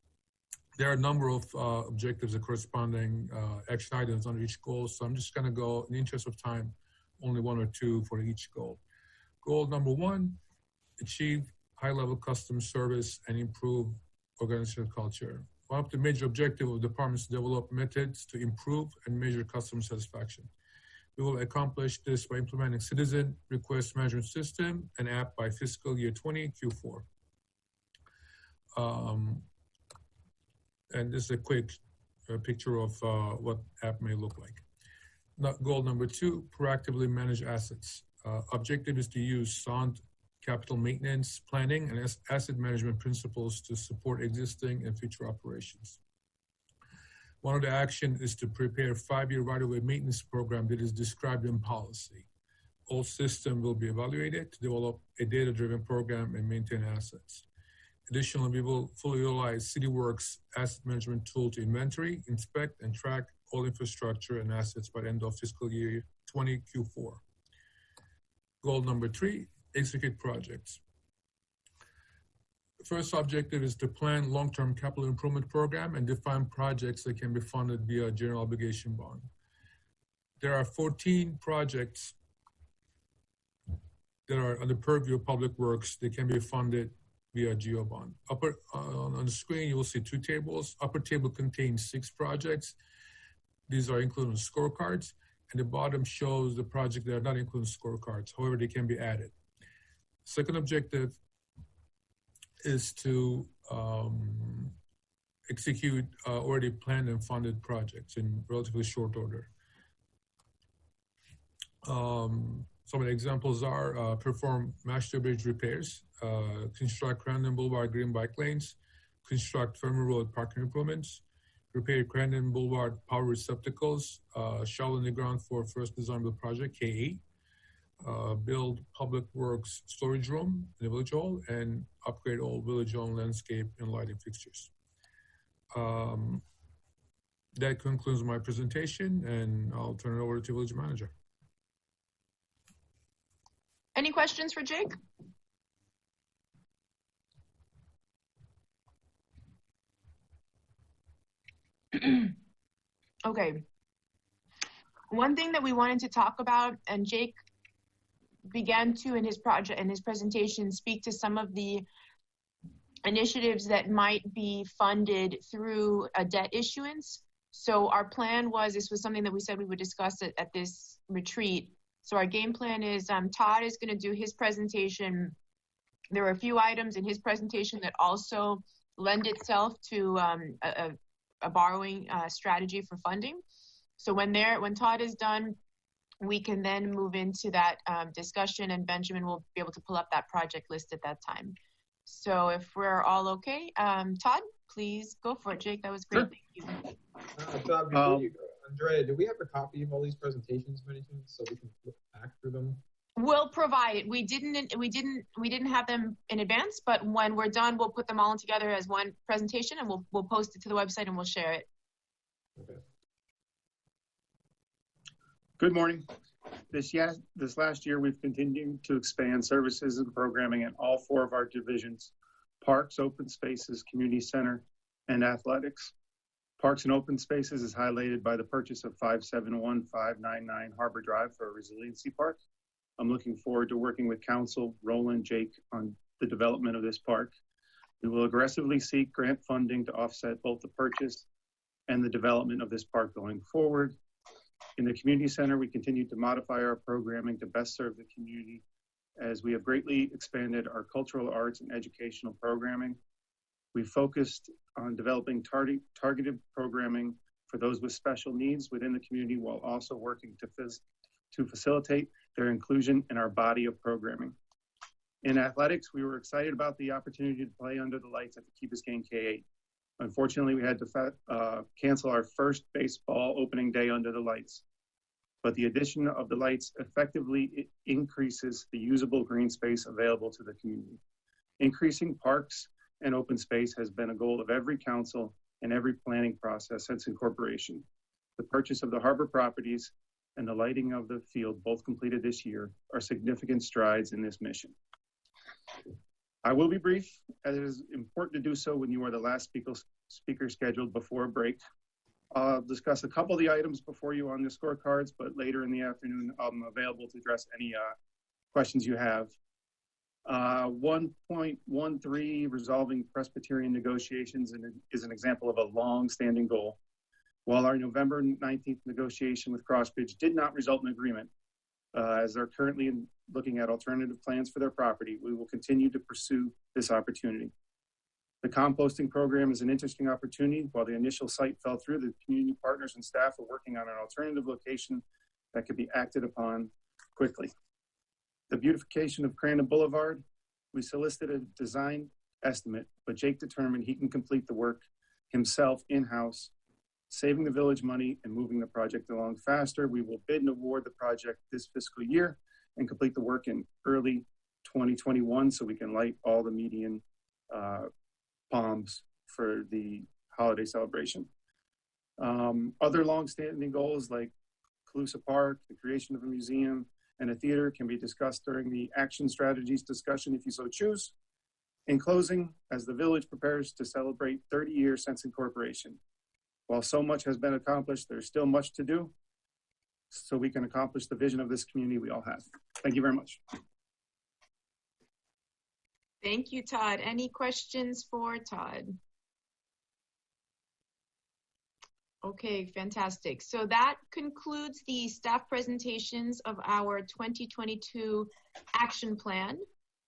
There are a number of objectives and corresponding action items on each goal, so I'm just gonna go, in the interest of time, only 1 or 2 for each goal. Goal number 1, achieve high-level customer service and improve organizational culture. One of the major objectives of the department is to develop methods to improve and measure customer satisfaction. We will accomplish this by implementing citizen request management system and app by fiscal year 20 Q4. And this is a quick picture of what app may look like. Goal number 2, proactively manage assets. Objective is to use sound capital maintenance planning and asset management principles to support existing and future operations. One of the actions is to prepare a 5-year right-of-way maintenance program that is described in policy. All systems will be evaluated to develop a data-driven program and maintain assets. Additionally, we will fully utilize CityWorks asset management tool to inventory, inspect, and track all infrastructure and assets by the end of fiscal year 20 Q4. Goal number 3, execute projects. The first objective is to plan long-term capital improvement program and define projects that can be funded via general obligation bond. There are 14 projects that are under purview of Public Works that can be funded via GEO bond. On the screen, you will see 2 tables. Upper table contains 6 projects. These are included in scorecards, and the bottom shows the projects that are not included in scorecards. However, they can be added. Second objective is to execute already planned and funded projects in relatively short order. Some of the examples are perform Master Bridge repairs, construct Crandon Boulevard green bike lanes, construct Fermi Road parking improvements, repair Crandon Boulevard power receptacles, shovel in the ground for first design build project K8, build Public Works storage room in the Village Hall, and upgrade all Village Hall landscape and lighting fixtures. That concludes my presentation, and I'll turn it over to Village Manager. Any questions for Jake? Okay. One thing that we wanted to talk about, and Jake began to in his presentation speak to some of the initiatives that might be funded through a debt issuance. So our plan was, this was something that we said we would discuss at this retreat. So our game plan is Todd is going to do his presentation. There are a few items in his presentation that also lend itself to a borrowing strategy for funding. So when Todd is done, we can then move into that discussion, and Benjamin will be able to pull up that project list at that time. So if we're all okay, Todd, please go for it. Jake, that was great. Sure. Thank you. Todd, before you go, Andrea, do we have a copy of all these presentations by any chance, so we can look back through them? We'll provide it. We didn't have them in advance, but when we're done, we'll put them all together as one presentation, and we'll post it to the website and we'll share it. Okay. Good morning. This last year, we've continued to expand services and programming in all 4 of our divisions: Parks, Open Spaces, Community Center, and Athletics. Parks and Open Spaces is highlighted by the purchase of 571599 Harbor Drive for a resiliency park. I'm looking forward to working with Council, Roland, Jake on the development of this park. We will aggressively seek grant funding to offset both the purchase and the development of this park going forward. In the Community Center, we continue to modify our programming to best serve the community, as we have greatly expanded our cultural arts and educational programming. We focused on developing targeted programming for those with special needs within the community, while also working to facilitate their inclusion in our body of programming. In athletics, we were excited about the opportunity to play under the lights at the Key Biscayne K8. Unfortunately, we had to cancel our first baseball opening day under the lights. But the addition of the lights effectively increases the usable green space available to the community. Increasing parks and open space has been a goal of every council and every planning process since incorporation. The purchase of the harbor properties and the lighting of the field, both completed this year, are significant strides in this mission. I will be brief, as it is important to do so when you are the last speaker scheduled before a break. I'll discuss a couple of the items before you on the scorecards, but later in the afternoon, I'm available to address any questions you have. 1.13, resolving Presbyterian negotiations, is an example of a long-standing goal. While our November 19th negotiation with Crossbridge did not result in agreement, as they're currently looking at alternative plans for their property, we will continue to pursue this opportunity. The composting program is an interesting opportunity. While the initial site fell through, the community partners and staff are working on an alternative location that could be acted upon quickly. The beautification of Crandon Boulevard, we solicited a design estimate, but Jake determined he can complete the work himself in-house, saving the village money and moving the project along faster. We will bid and award the project this fiscal year and complete the work in early 2021 so we can light all the median palms for the holiday celebration. Other long-standing goals like Calusa Park, the creation of a museum, and a theater can be discussed during the action strategies discussion if you so choose. In closing, as the village prepares to celebrate 30 years since incorporation, while so much has been accomplished, there's still much to do so we can accomplish the vision of this community we all have. Thank you very much. Thank you, Todd. Any questions for Todd? Okay, fantastic. So that concludes the staff presentations of our 2022 action plan.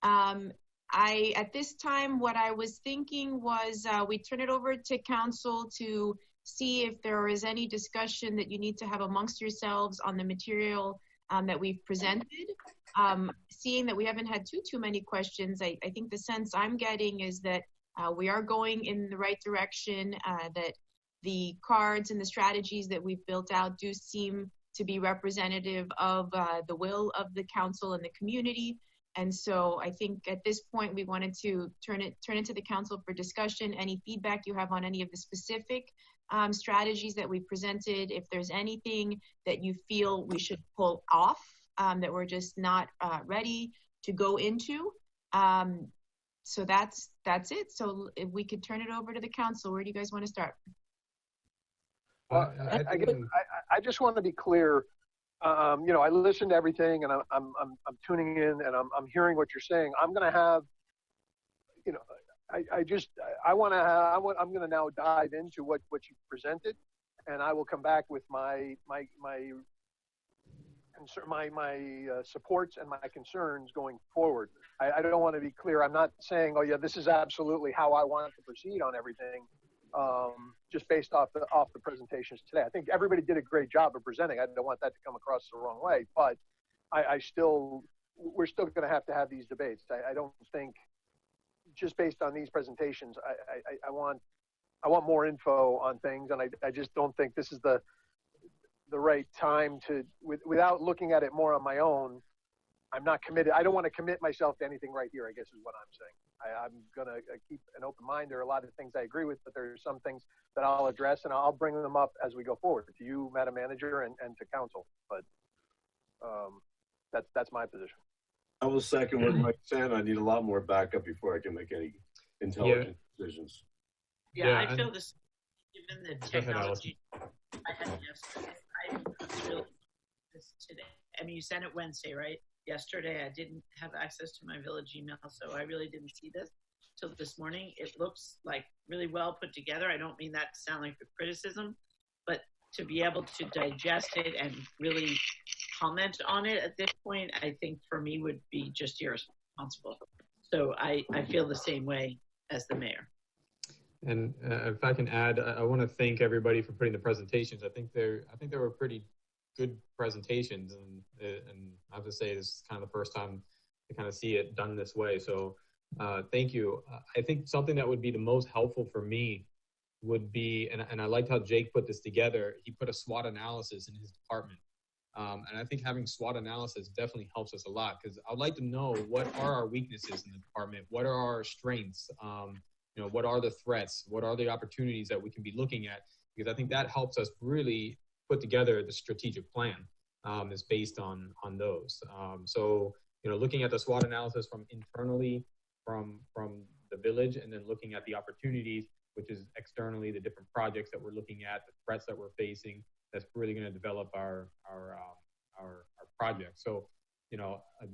At this time, what I was thinking was we turn it over to council to see if there is any discussion that you need to have amongst yourselves on the material that we've presented. Seeing that we haven't had too many questions, I think the sense I'm getting is that we are going in the right direction, that the cards and the strategies that we've built out do seem to be representative of the will of the council and the community. And so I think at this point, we wanted to turn it to the council for discussion. Any feedback you have on any of the specific strategies that we presented, if there's anything that you feel we should pull off, that we're just not ready to go into. So that's it. So if we could turn it over to the council, where do you guys want to start? I just want to be clear. You know, I listened to everything, and I'm tuning in, and I'm hearing what you're saying. I'm going to have, you know, I'm going to now dive into what you presented, and I will come back with my supports and my concerns going forward. I don't want to be clear. I'm not saying, oh yeah, this is absolutely how I want to proceed on everything. Just based off the presentations today. I think everybody did a great job of presenting. I don't want that to come across the wrong way, but we're still going to have these debates. I don't think, just based on these presentations, I want more info on things, and I just don't think this is the right time to, without looking at it more on my own. I'm not committed. I don't want to commit myself to anything right here, I guess is what I'm saying. I'm going to keep an open mind. There are a lot of things I agree with, but there are some things that I'll address, and I'll bring them up as we go forward to you, Madam Manager, and to council. But that's my position. I will second what Mike said. I need a lot more backup before I can make any intelligent decisions. Yeah, I feel this, given the technology I had yesterday, I really this today. I mean, you sent it Wednesday, right? Yesterday, I didn't have access to my village email, so I really didn't see this till this morning. It looks like really well put together. I don't mean that to sound like a criticism, but to be able to digest it and really comment on it at this point, I think for me would be just irresponsible. So I feel the same way as the mayor. And if I can add, I want to thank everybody for putting the presentations. I think they were pretty good presentations, and I have to say this is kind of the first time to kind of see it done this way. So thank you. I think something that would be the most helpful for me would be, and I liked how Jake put this together. He put a SWOT analysis in his department. And I think having SWOT analysis definitely helps us a lot, because I'd like to know what are our weaknesses in the department, what are our strengths, you know, what are the threats, what are the opportunities that we can be looking at, because I think that helps us really put together the strategic plan is based on those. So, you know, looking at the SWOT analysis from internally, from the village, and then looking at the opportunities, which is externally, the different projects that we're looking at, the threats that we're facing, that's really going to develop our project. So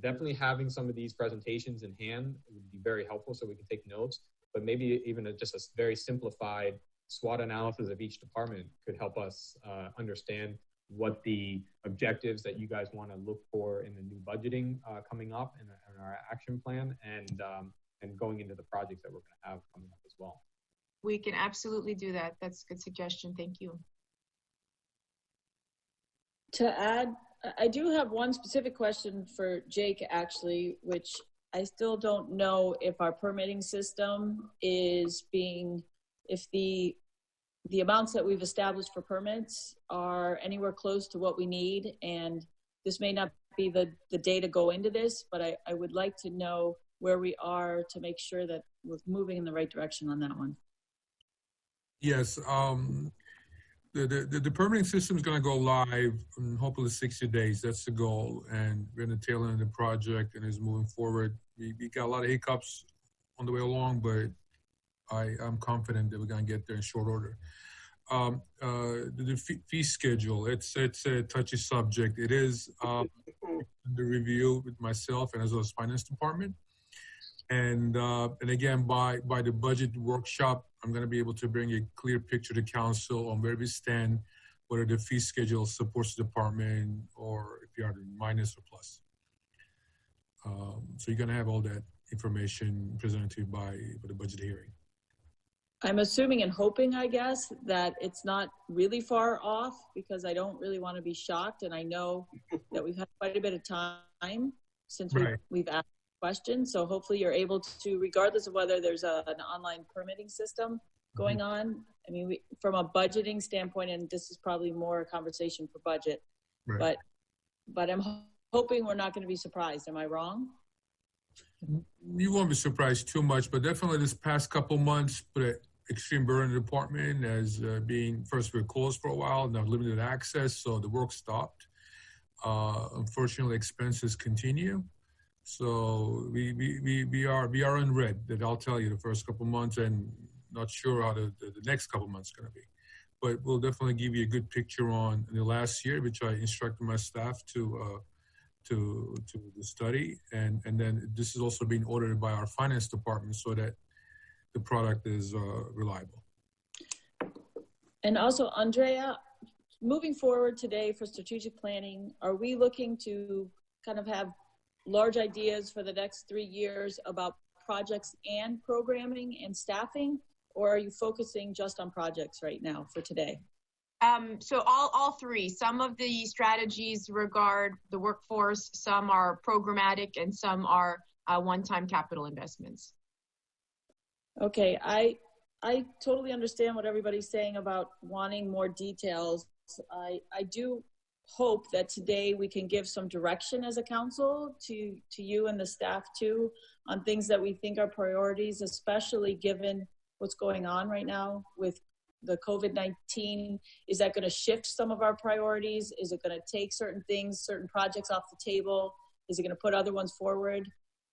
definitely having some of these presentations in hand would be very helpful so we can take notes, but maybe even just a very simplified SWOT analysis of each department could help us understand what the objectives that you guys want to look for in the new budgeting coming up in our action plan, and going into the projects that we're going to have coming up as well. We can absolutely do that. That's a good suggestion. Thank you. To add, I do have one specific question for Jake, actually, which I still don't know if our permitting system is if the amounts that we've established for permits are anywhere close to what we need. And this may not be the day to go into this, but I would like to know where we are to make sure that we're moving in the right direction on that one. Yes, the permitting system is going to go live in hopefully 60 days. That's the goal, and we're in the tail end of the project and is moving forward. We got a lot of hiccups on the way along, but I'm confident that we're going to get there in short order. The fee schedule, it's a touchy subject. It is under review with myself and as well as finance department. And again, by the budget workshop, I'm going to be able to bring a clear picture to council on where we stand, whether the fee schedule supports the department or if you are minus or plus. So you're going to have all that information presented to you by the budget hearing. I'm assuming and hoping, I guess, that it's not really far off, because I don't really want to be shocked. And I know that we've had quite a bit of time since we've asked questions. So hopefully you're able to, regardless of whether there's an online permitting system going on. I mean, from a budgeting standpoint, and this is probably more a conversation for budget, but I'm hoping we're not going to be surprised. Am I wrong? You won't be surprised too much, but definitely this past couple months put an extreme burden on the department as being, first we were closed for a while, now limited access, so the work stopped. Unfortunately, expenses continue. So we are in red, that I'll tell you, the first couple months, and not sure how the next couple months are going to be. But we'll definitely give you a good picture on the last year, which I instructed my staff to study, and then this is also being audited by our finance department so that the product is reliable. And also, Andrea, moving forward today for strategic planning, are we looking to kind of have large ideas for the next 3 years about projects and programming and staffing, or are you focusing just on projects right now for today? So all three. Some of the strategies regard the workforce, some are programmatic, and some are one-time capital investments. Okay, I totally understand what everybody's saying about wanting more details. I do hope that today we can give some direction as a council to you and the staff too on things that we think are priorities, especially given what's going on right now with the COVID-19. Is that going to shift some of our priorities? Is it going to take certain things, certain projects off the table? Is it going to put other ones forward?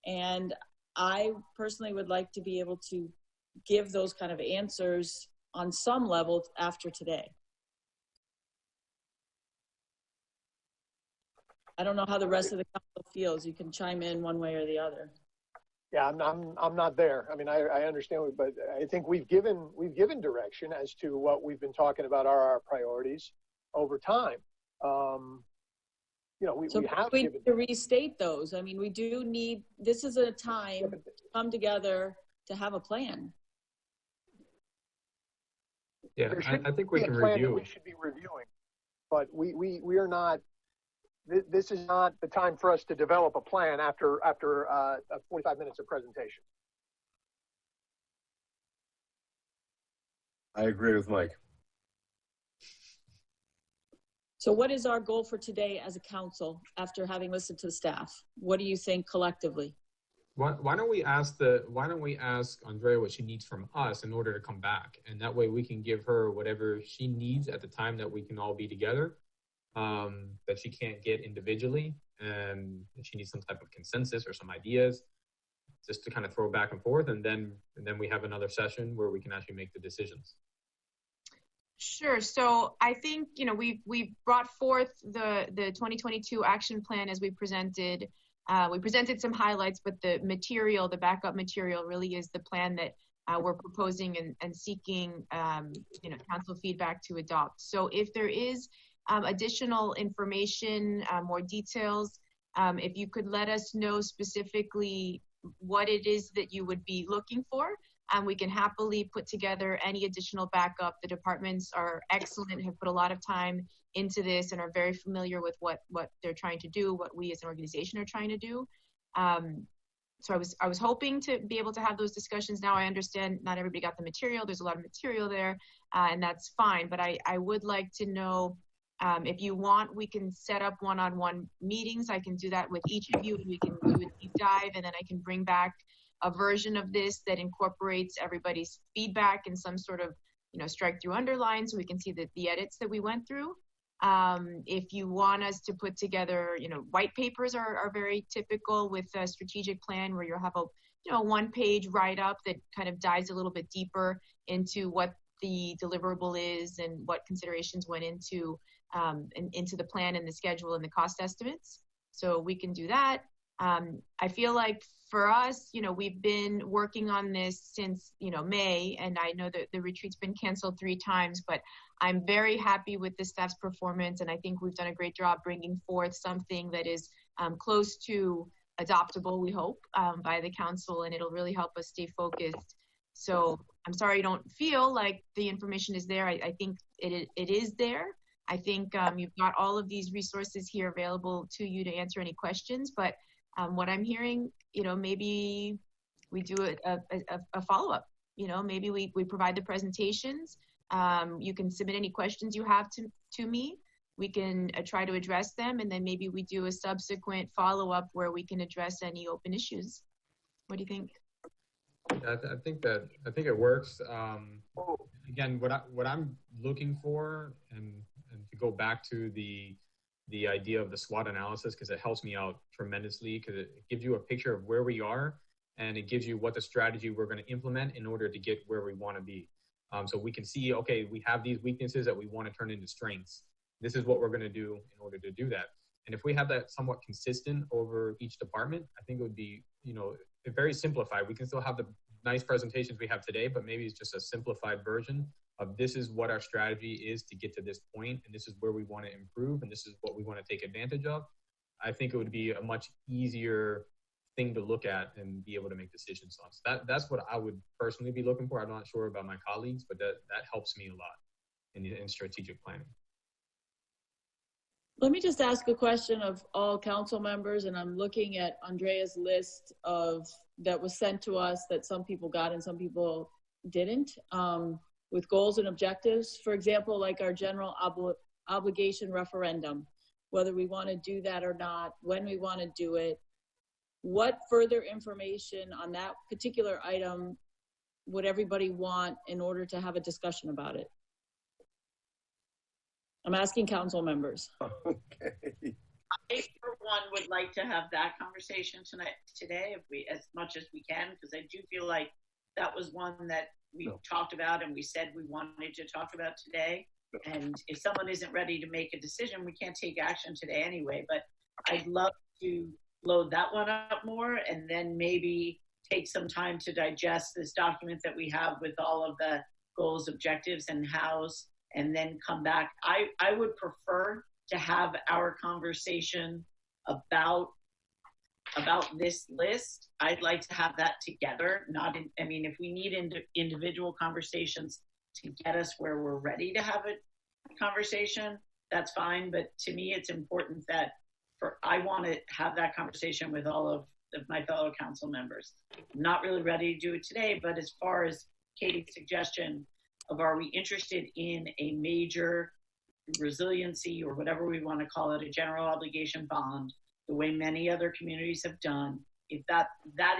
And I personally would like to be able to give those kind of answers on some level after today. I don't know how the rest of the council feels. You can chime in one way or the other. Yeah, I'm not there. I mean, I understand, but I think we've given direction as to what we've been talking about are our priorities over time. You know, we need to restate those. I mean, we do need. This is a time to come together to have a plan. Yeah, I think we can review. We should be reviewing, but we are not. This is not the time for us to develop a plan after 45 minutes of presentation. I agree with Mike. So what is our goal for today as a council after having listened to the staff? What do you think collectively? Why don't we ask Andrea what she needs from us in order to come back, and that way we can give her whatever she needs at the time that we can all be together, that she can't get individually, and she needs some type of consensus or some ideas, just to kind of throw back and forth, and then we have another session where we can actually make the decisions. Sure. So I think, we brought forth the 2022 action plan as we presented. We presented some highlights, but the material, the backup material really is the plan that we're proposing and seeking, council feedback to adopt. So if there is additional information, more details, if you could let us know specifically what it is that you would be looking for, we can happily put together any additional backup. The departments are excellent, have put a lot of time into this and are very familiar with what they're trying to do, what we as an organization are trying to do. So I was hoping to be able to have those discussions. Now I understand not everybody got the material. There's a lot of material there, and that's fine. But I would like to know, if you want, we can set up one-on-one meetings. I can do that with each of you, and we can do a deep dive, and then I can bring back a version of this that incorporates everybody's feedback in some sort of, strike through underline, so we can see the edits that we went through. If you want us to put together, white papers are very typical with a strategic plan, where you'll have a one-page write-up that kind of dives a little bit deeper into what the deliverable is and what considerations went into the plan and the schedule and the cost estimates. So we can do that. I feel like for us, we've been working on this since, May, and I know that the retreat's been canceled 3 times, but I'm very happy with the staff's performance, and I think we've done a great job bringing forth something that is close to adoptable, we hope, by the council, and it'll really help us stay focused. So I'm sorry you don't feel like the information is there. I think it is there. I think you've got all of these resources here available to you to answer any questions, but what I'm hearing, maybe we do a follow-up. Maybe we provide the presentations. You can submit any questions you have to me. We can try to address them, and then maybe we do a subsequent follow-up where we can address any open issues. What do you think? I think it works. Again, what I'm looking for, and to go back to the idea of the SWOT analysis, because it helps me out tremendously, because it gives you a picture of where we are, and it gives you what the strategy we're going to implement in order to get where we want to be. So we can see, okay, we have these weaknesses that we want to turn into strengths. This is what we're going to do in order to do that. And if we have that somewhat consistent over each department, I think it would be, very simplified. We can still have the nice presentations we have today, but maybe it's just a simplified version of this is what our strategy is to get to this point, and this is where we want to improve, and this is what we want to take advantage of. I think it would be a much easier thing to look at and be able to make decisions on. So that's what I would personally be looking for. I'm not sure about my colleagues, but that helps me a lot in strategic planning. Let me just ask a question of all council members, and I'm looking at Andrea's list that was sent to us that some people got and some people didn't, with goals and objectives. For example, like our general obligation referendum, whether we want to do that or not, when we want to do it, what further information on that particular item would everybody want in order to have a discussion about it? I'm asking council members. Okay. I, for one, would like to have that conversation today, as much as we can, because I do feel like that was one that we talked about and we said we wanted to talk about today. And if someone isn't ready to make a decision, we can't take action today anyway. But I'd love to load that one up more, and then maybe take some time to digest this document that we have with all of the goals, objectives, and hows, and then come back. I would prefer to have our conversation about this list. I'd like to have that together, if we need individual conversations to get us where we're ready to have a conversation, that's fine. But to me, it's important that I want to have that conversation with all of my fellow council members. I'm not really ready to do it today, but as far as Katie's suggestion of, are we interested in a major resiliency, or whatever we want to call it, a general obligation bond, the way many other communities have done, if that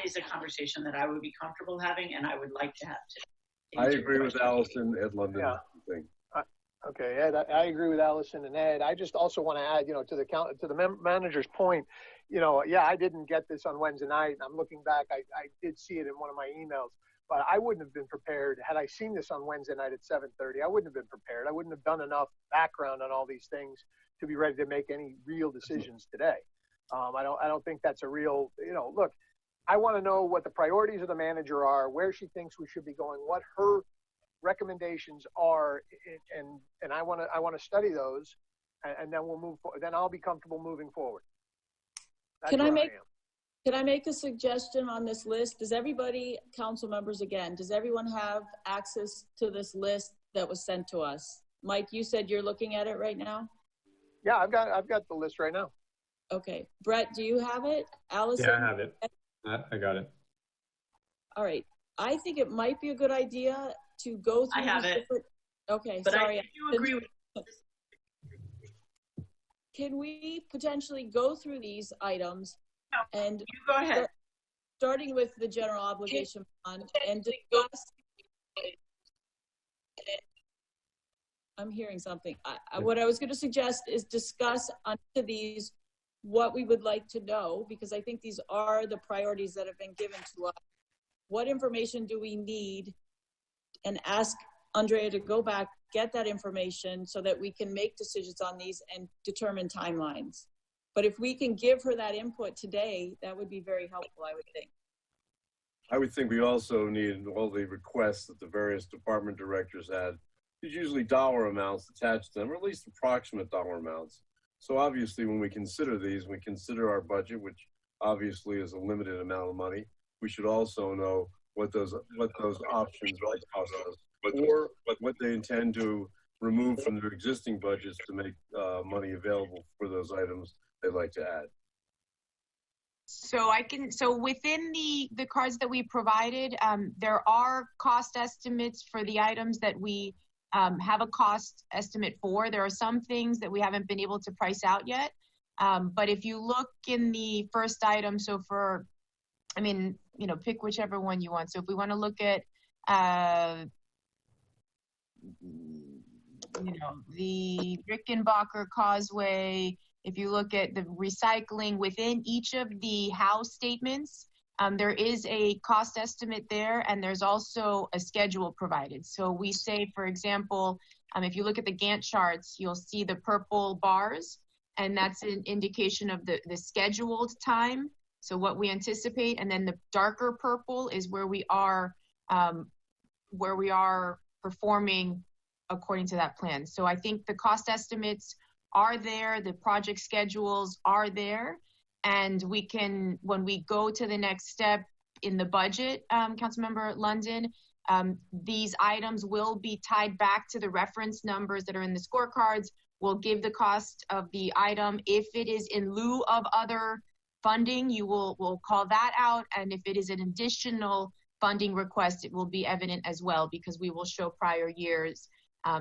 is a conversation that I would be comfortable having and I would like to have today. I agree with Allison, Ed London. Yeah. Okay, Ed, I agree with Allison and Ed. I just also want to add, to the manager's point, I didn't get this on Wednesday night. I'm looking back, I did see it in one of my emails. but I wouldn't have been prepared had I seen this on Wednesday night at 7:30. I wouldn't have been prepared. I wouldn't have done enough background on all these things to be ready to make any real decisions today. I don't think that's a real, look, I want to know what the priorities of the manager are, where she thinks we should be going, what her recommendations are, and I want to study those, and then we'll move forward. Then I'll be comfortable moving forward. That's Can I where make am. Can I make a suggestion on this list? Does everybody, council members again, does everyone have access to this list that was sent to us? Mike, you said you're looking at it right now? Yeah, I've got the list right now. Okay. Brett, do you have it? Allison? Yeah, I have it. I got it. All right. I think it might be a good idea to go through I have these it. different. Okay, But sorry. I do agree with Can we potentially go through these items and you go ahead. Starting with the general obligation bond and discuss. I'm hearing something. What I was going to suggest is discuss onto these what we would like to know, because I think these are the priorities that have been given to us. What information do we need? And ask Andrea to go back, get that information so that we can make decisions on these and determine timelines. But if we can give her that input today, that would be very helpful, I would think. I would think we also need all the requests that the various department directors had. There's usually dollar amounts attached to them, or at least approximate dollar amounts. So obviously when we consider these, we consider our budget, which obviously is a limited amount of money. We should also know what those options might cost us, or what they intend to remove from their existing budgets to make money available for those items they'd like to add. So within the cards that we provided, there are cost estimates for the items that we have a cost estimate for. There are some things that we haven't been able to price out yet. But if you look in the first item, so for, pick whichever one you want. So if we want to look at, the Rickenbacker Causeway, if you look at the recycling within each of the house statements, there is a cost estimate there, and there's also a schedule provided. So we say, for example, if you look at the Gantt charts, you'll see the purple bars, and that's an indication of the scheduled time. So what we anticipate, and then the darker purple is where we are performing according to that plan. So I think the cost estimates are there, the project schedules are there, and we can, when we go to the next step in the budget, Councilmember London, these items will be tied back to the reference numbers that are in the scorecards. We'll give the cost of the item. If it is in lieu of other funding, we'll call that out, and if it is an additional funding request, it will be evident as well, because we will show prior years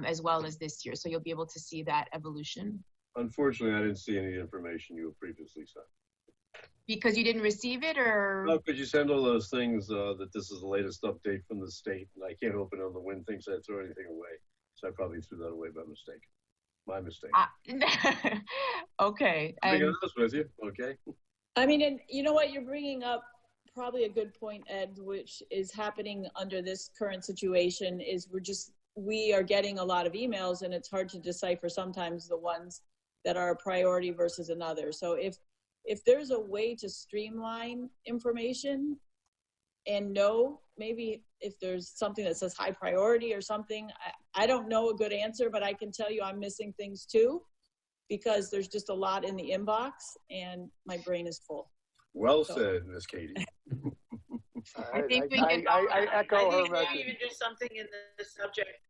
as well as this year. So you'll be able to see that evolution. Unfortunately, I didn't see any information you previously sent. Because you didn't receive it, or? No, could you send all those things that this is the latest update from the state, and I can't open it on the win thing, so I throw anything away. So I probably threw that away by mistake. My mistake. Okay. Being honest with you, okay? And you know what, you're bringing up probably a good point, Ed, which is happening under this current situation is we are getting a lot of emails, and it's hard to decipher sometimes the ones that are a priority versus another. So if there's a way to streamline information and know, maybe if there's something that says high priority or something, I don't know a good answer, but I can tell you I'm missing things too, because there's just a lot in the inbox and my brain is full. Well said, Miss Katie. I think we can. I echo her maybe message. even do something in the subject.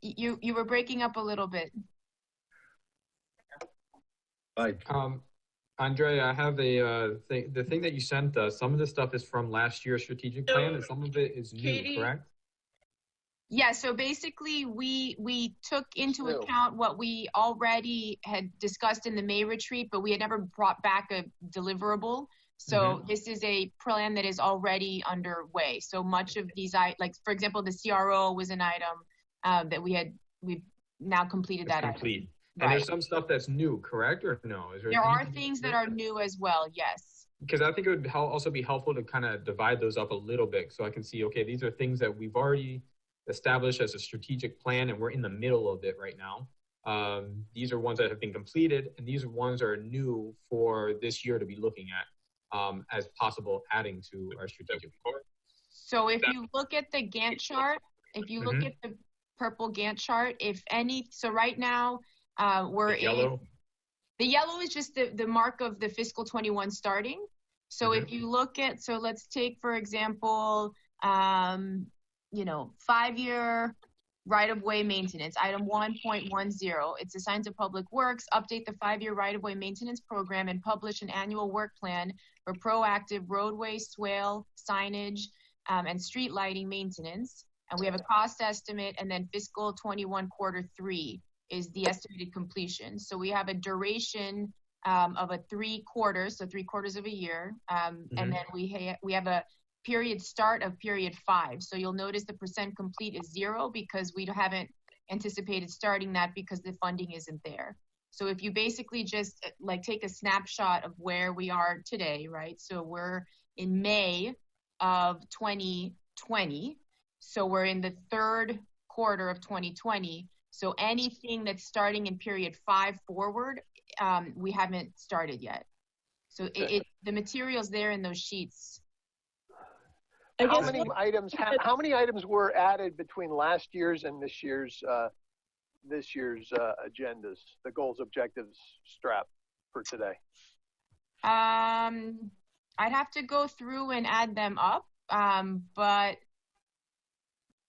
You were breaking up a little bit. Mike. Andrea, I have the thing that you sent us. Some of the stuff is from last year's strategic plan, and some of it is new, correct? Yeah, so basically we took into account what we already had discussed in the May retreat, but we had never brought back a deliverable. So this is a plan that is already underway. So much of these, like for example, the CRO was an item that we've now completed that complete. Item. And there's some stuff that's new, correct, or no? There are things that are new as well, yes. because I think it would also be helpful to kind of divide those up a little bit so I can see, okay, these are things that we've already established as a strategic plan and we're in the middle of it right now. These are ones that have been completed, and these are ones that are new for this year to be looking at as possible adding to our strategic plan. So if you look at the Gantt chart, if you look at the purple Gantt chart, if any, so right now we're yellow. The yellow is just the mark of the fiscal 21 starting. So if you look at, so let's take, for example, 5-year right-of-way maintenance, item 1.10. It's assigned to Public Works, update the 5-year right-of-way maintenance program and publish an annual work plan for proactive roadway, swale, signage, and street lighting maintenance. And we have a cost estimate, and then fiscal 21 Q3 is the estimated completion. So we have a duration of a 3 quarters, so 3/4 of a year. And then we have a period start of period 5. So you'll notice the percent complete is 0 because we haven't anticipated starting that because the funding isn't there. So if you basically just like take a snapshot of where we are today, right? So we're in May of 2020. So we're in the 3rd quarter of 2020. So anything that's starting in period 5 forward, we haven't started yet. So the material's there in those sheets. How many items were added between last year's and this year's agendas, the goals, objectives strap for today? I'd have to go through and add them up, but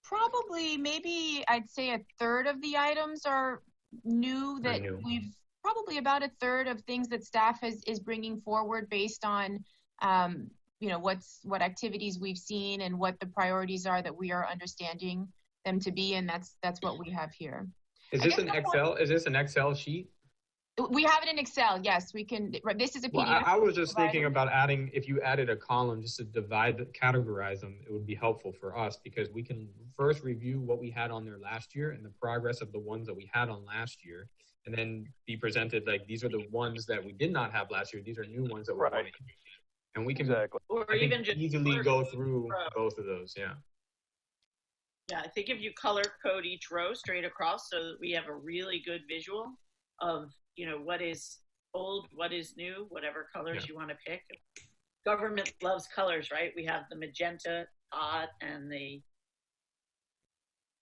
probably maybe I'd say 1/3 of the items are new that we've probably about 1/3 of things that staff is bringing forward based on what activities we've seen and what the priorities are that we are understanding them to be, and that's what we have here. Is this an Excel? Is this an Excel sheet? We have it in Excel. Yes, we can. This is a PDF. Well, I was just thinking about adding, if you added a column just to categorize them, it would be helpful for us because we can first review what we had on there last year and the progress of the ones that we had on last year, and then be presented like these are the ones that we did not have last year. These are new ones that we're running. And we can easily go through both of those. Yeah. Yeah, I think if you color code each row straight across so that we have a really good visual of, what is old, what is new, whatever colors you want to pick. Government loves colors, right? We have the magenta dot and the...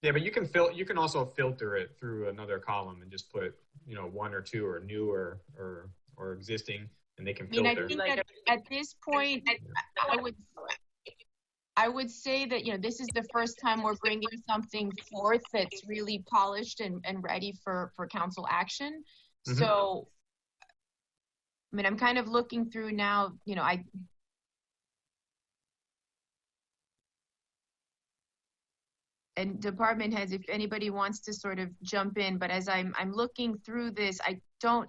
Yeah, but you can also filter it through another column and just put, 1 or 2 or new or existing, and they can filter. I think that at this point, I would say that, this is the first time we're bringing something forth that's really polished and ready for council action. So, I'm kind of looking through now, and department heads, if anybody wants to sort of jump in, but as I'm looking through this,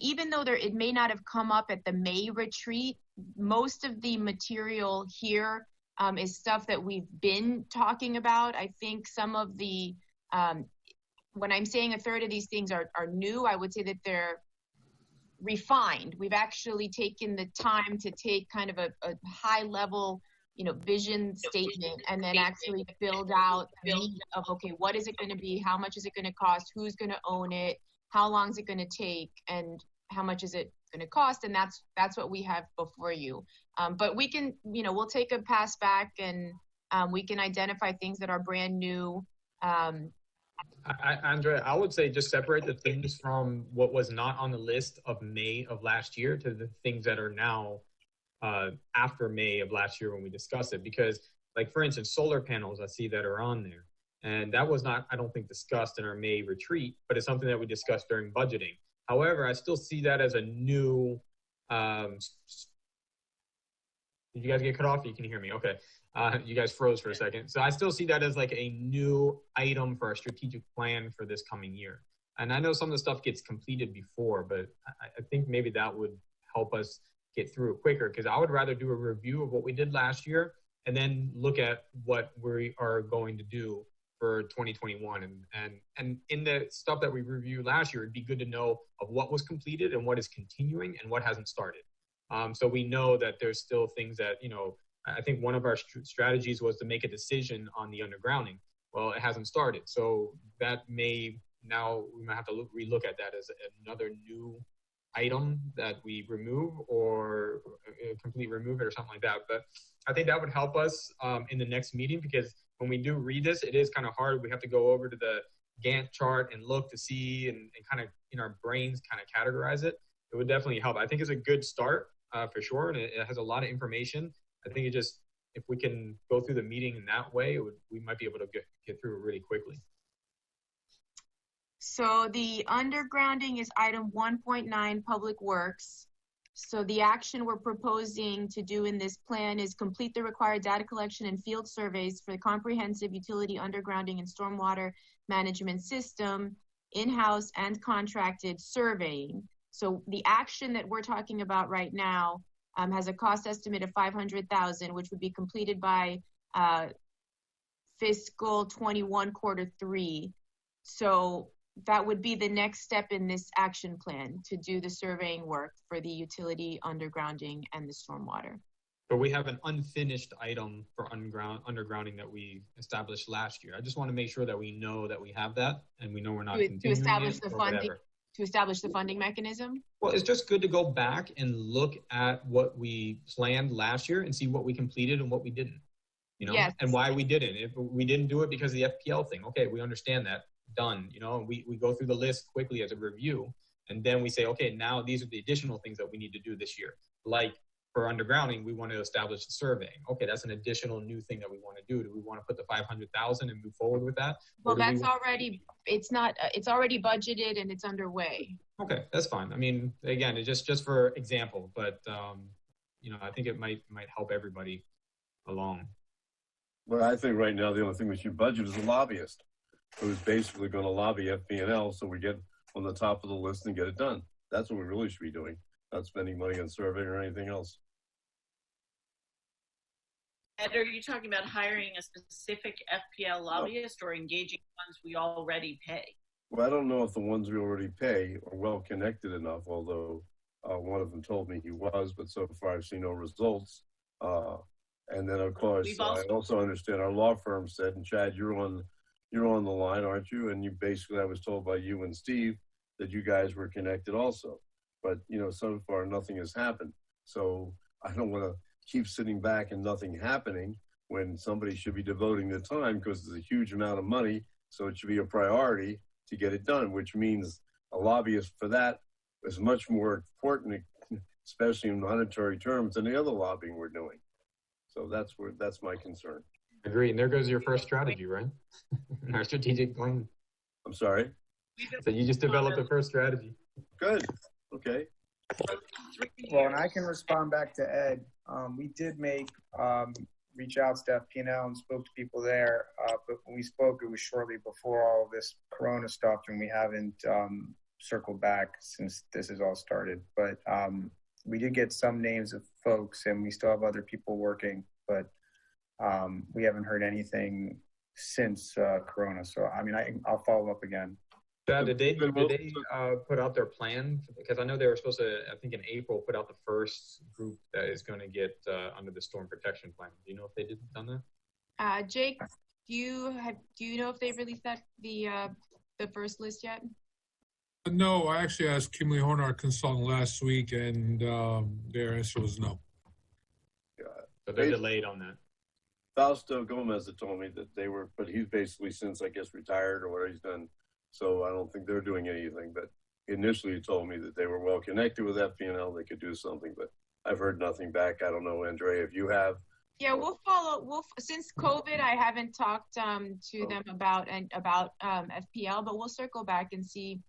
even though it may not have come up at the May retreat, most of the material here is stuff that we've been talking about. I think some of the, when I'm saying 1/3 of these things are new, I would say that they're refined. We've actually taken the time to take kind of a high level, vision statement and then actually build out the meat of, okay, what is it going to be? How much is it going to cost? Who's going to own it? How long is it going to take? And how much is it going to cost? And that's what we have before you. But we can, we'll take a pass back and we can identify things that are brand new. Andrea, I would say just separate the things from what was not on the list of May of last year to the things that are now after May of last year when we discussed it. Because, like, for instance, solar panels, I see that are on there. And that was not, I don't think, discussed in our May retreat, but it's something that we discussed during budgeting. However, I still see that as a new, did you guys get cut off? You can hear me. Okay. You guys froze for a second. So I still see that as like a new item for our strategic plan for this coming year. And I know some of the stuff gets completed before, but I think maybe that would help us get through it quicker, because I would rather do a review of what we did last year and then look at what we are going to do for 2021. And in the stuff that we reviewed last year, it'd be good to know of what was completed and what is continuing and what hasn't started. So we know that there's still things that, I think one of our strategies was to make a decision on the undergrounding. Well, it hasn't started. So that we might have to relook at that as another new item that we remove or complete remove it or something like that. But I think that would help us in the next meeting, because when we do read this, it is kind of hard. We have to go over to the Gantt chart and look to see and kind of in our brains kind of categorize it. It would definitely help. I think it's a good start for sure. And it has a lot of information. I think if we can go through the meeting in that way, we might be able to get through it really quickly. So the undergrounding is item 1.9, Public Works. So the action we're proposing to do in this plan is complete the required data collection and field surveys for the comprehensive utility undergrounding and stormwater management system, in-house and contracted surveying. So the action that we're talking about right now has a cost estimate of $500,000, which would be completed by fiscal 21 Q3. So that would be the next step in this action plan, to do the surveying work for the utility undergrounding and the stormwater. But we have an unfinished item for undergrounding that we established last year. I just want to make sure that we know that we have that and we know we're not continuing to establish it the or funding. whatever. To establish the funding mechanism? Well, it's just good to go back and look at what we planned last year and see what we completed and what we didn't, Yes. And why we didn't. If we didn't do it because of the FPL thing, okay, we understand that, done, we go through the list quickly as a review, and then we say, okay, now these are the additional things that we need to do this year. Like for undergrounding, we want to establish the surveying. Okay, that's an additional new thing that we want to do. Do we want to put the $500,000 and move forward with that? Well, it's already budgeted and it's underway. Okay, that's fine. I mean, again, it's just for example, but I think it might help everybody along. Well, I think right now the only thing we should budget is a lobbyist who's basically going to lobby FP&L so we get on the top of the list and get it done. That's what we really should be doing, not spending money on surveying or anything else. Ed, are you talking about hiring a specific FPL lobbyist or engaging ones we already pay? Well, I don't know if the ones we already pay are well connected enough, although one of them told me he was, but so far I've seen no results. And then of course, I also understand our law firm said, and Chad, you're on the line, aren't you? And you basically, I was told by you and Steve that you guys were connected also. But, so far nothing has happened. So I don't want to keep sitting back and nothing happening when somebody should be devoting the time, because it's a huge amount of money. So it should be a priority to get it done, which means a lobbyist for that is much more important, especially in monetary terms, than the other lobbying we're doing. So that's my concern. Agree. And there goes your first strategy, right? Our strategic plan. I'm sorry? So you just developed the first strategy. Good. Okay. Well, and I can respond back to Ed. We did make reach out to FP&L and spoke to people there, but when we spoke, it was shortly before all of this Corona stuff, and we haven't circled back since this has all started. But we did get some names of folks, and we still have other people working, but we haven't heard anything since Corona. So, I mean, I'll follow up again. Chad, did they put out their plan? Because I know they were supposed to, I think in April, put out the first group that is going to get under the storm protection plan. Do you know if they done that? Jake, do you know if they've released the first list yet? No, I actually asked Kimberly Horner, our consultant, last week, and their answer was no. So they're delayed on that. Fausto Gomez had told me that they were, but he's basically since, I guess, retired or whatever he's done. So I don't think they're doing anything, but initially he told me that they were well connected with FP&L, they could do something, but I've heard nothing back. I don't know, Andrea, if you have. Yeah, we'll follow. Since COVID, I haven't talked to them about FPL, but we'll circle back and see,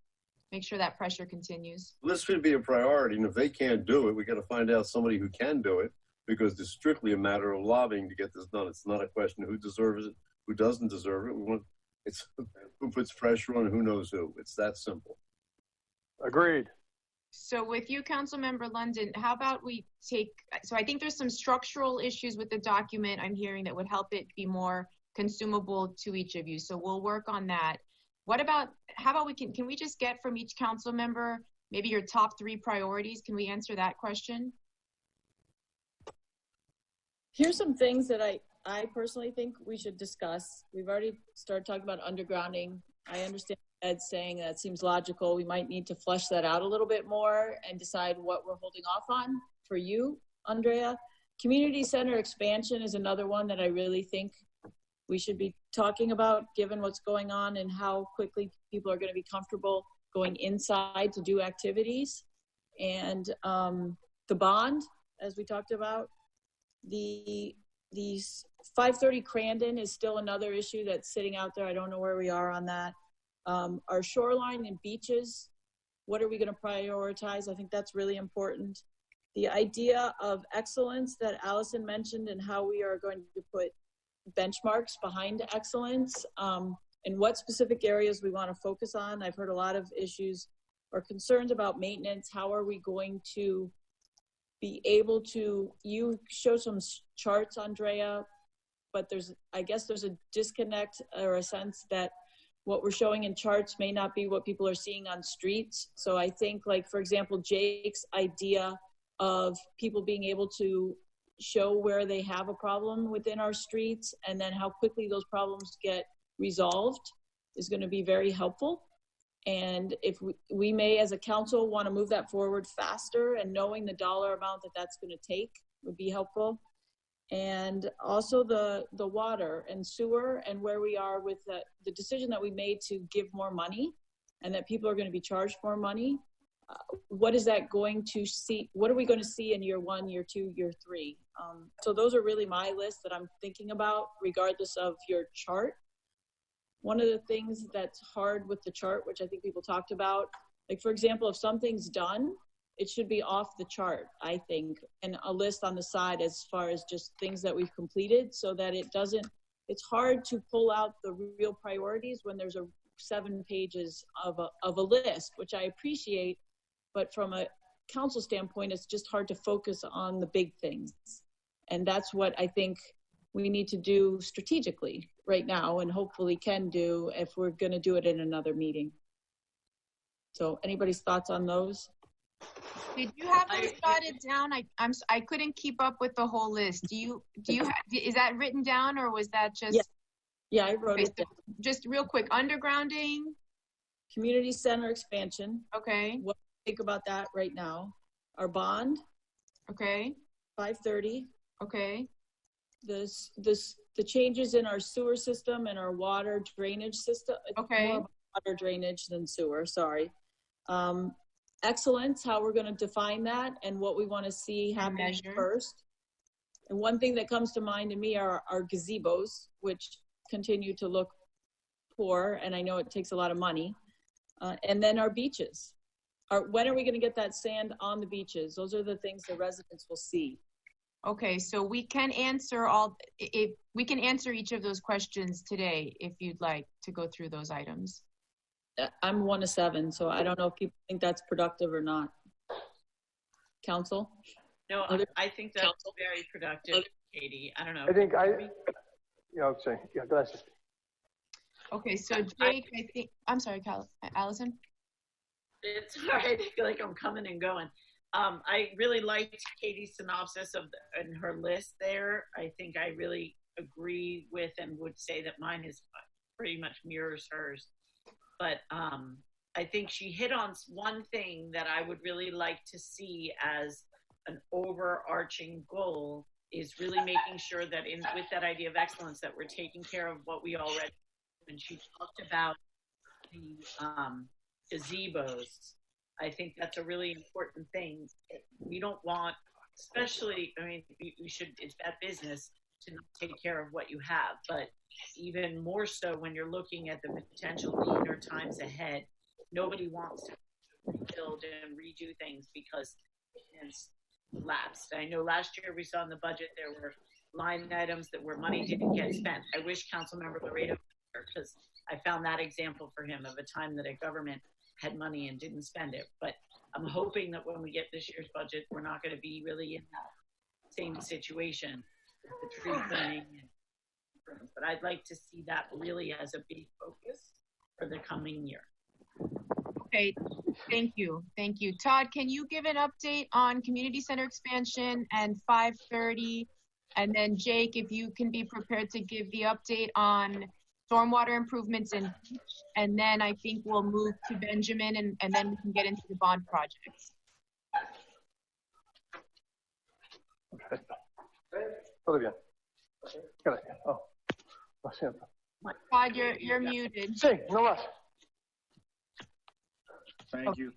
make sure that pressure continues. This should be a priority, and if they can't do it, we got to find out somebody who can do it, because it's strictly a matter of lobbying to get this done. It's not a question of who deserves it, who doesn't deserve it. It's who puts pressure on who knows who. It's that simple. Agreed. So with you, Councilmember London, how about we so I think there's some structural issues with the document I'm hearing that would help it be more consumable to each of you. So we'll work on that. How about can we just get from each council member maybe your top 3 priorities? Can we answer that question? Here's some things that I personally think we should discuss. We've already started talking about undergrounding. I understand Ed saying that seems logical. We might need to flesh that out a little bit more and decide what we're holding off on for you, Andrea. Community center expansion is another one that I really think we should be talking about, given what's going on and how quickly people are going to be comfortable going inside to do activities. And the bond, as we talked about, the 530 Crandon is still another issue that's sitting out there. I don't know where we are on that. Our shoreline and beaches, what are we going to prioritize? I think that's really important. The idea of excellence that Allison mentioned and how we are going to put benchmarks behind excellence, and what specific areas we want to focus on. I've heard a lot of issues or concerns about maintenance. How are we going to be able to, you show some charts, Andrea, but I guess there's a disconnect or a sense that what we're showing in charts may not be what people are seeing on streets. So I think, like, for example, Jake's idea of people being able to show where they have a problem within our streets and then how quickly those problems get resolved is going to be very helpful. And if we may, as a council, want to move that forward faster, and knowing the dollar amount that that's going to take would be helpful. And also the water and sewer, and where we are with the decision that we made to give more money and that people are going to be charged more money. What is that going to see? What are we going to see in year 1, year 2, year 3? So those are really my list that I'm thinking about, regardless of your chart. One of the things that's hard with the chart, which I think people talked about, like, for example, if something's done, it should be off the chart, I think, and a list on the side as far as just things that we've completed, so that it's hard to pull out the real priorities when there's 7 pages of a list, which I appreciate, but from a council standpoint, it's just hard to focus on the big things. And that's what I think we need to do strategically right now, and hopefully can do if we're going to do it in another meeting. So anybody's thoughts on those? Did you have those jotted down? I couldn't keep up with the whole list. Is that written down, or was that just? Yeah, I wrote it down. Just real quick, undergrounding. Community center expansion. Okay. What do you think about that right now? Our bond. Okay. 530. Okay. The changes in our sewer system and our water drainage system. Okay. More water drainage than sewer, sorry. Excellence, how we're going to define that and what we want to see happen first. And one thing that comes to mind to me are our gazebos, which continue to look poor, and I know it takes a lot of money. And then our beaches. When are we going to get that sand on the beaches? Those are the things the residents will see. Okay, so we can answer each of those questions today if you'd like to go through those items. I'm 1 of 7, so I don't know if people think that's productive or not. Council? No, I think that's very productive, Katie. I don't know. Okay, yeah, go ahead. Okay, so Jake, I'm sorry, Allison. It's all right. I feel like I'm coming and going. I really liked Katie's synopsis and her list there. I think I really agree with and would say that mine is pretty much mirrors hers. But I think she hit on one thing that I would really like to see as an overarching goal is really making sure that with that idea of excellence that we're taking care of what we already do. And she talked about the gazebos. I think that's a really important thing. We don't want, especially, I mean, it's that business to not take care of what you have, but even more so when you're looking at the potential leaner times ahead, nobody wants to rebuild and redo things because it's lapsed. I know last year we saw in the budget there were line items where money didn't get spent. I wish Councilmember Laredo was here because I found that example for him of a time that a government had money and didn't spend it. But I'm hoping that when we get this year's budget, we're not going to be really in that same situation with the tree cleaning. But I'd like to see that really as a big focus for the coming year. Okay, thank you. Thank you. Todd, can you give an update on community center expansion and 530 And then Jake, if you can be prepared to give the update on stormwater improvements in Beach, and then I think we'll move to Benjamin, and then we can get into the bond projects. Okay. Todo bien. Gracias. Oh, lo siento. Todd, you're muted. Sí, no más. Thank you.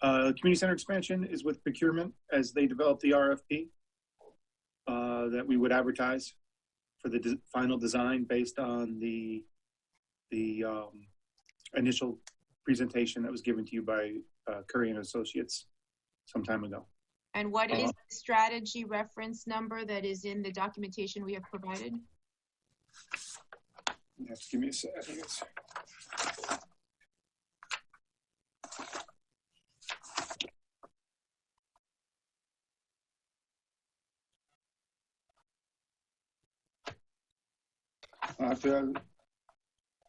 Community center expansion is with Procurement as they develop the RFP that we would advertise for the final design based on the initial presentation that was given to you by Curry and Associates some time ago. And what is the strategy reference number that is in the documentation we have provided? Yes, give me a sec. I think it's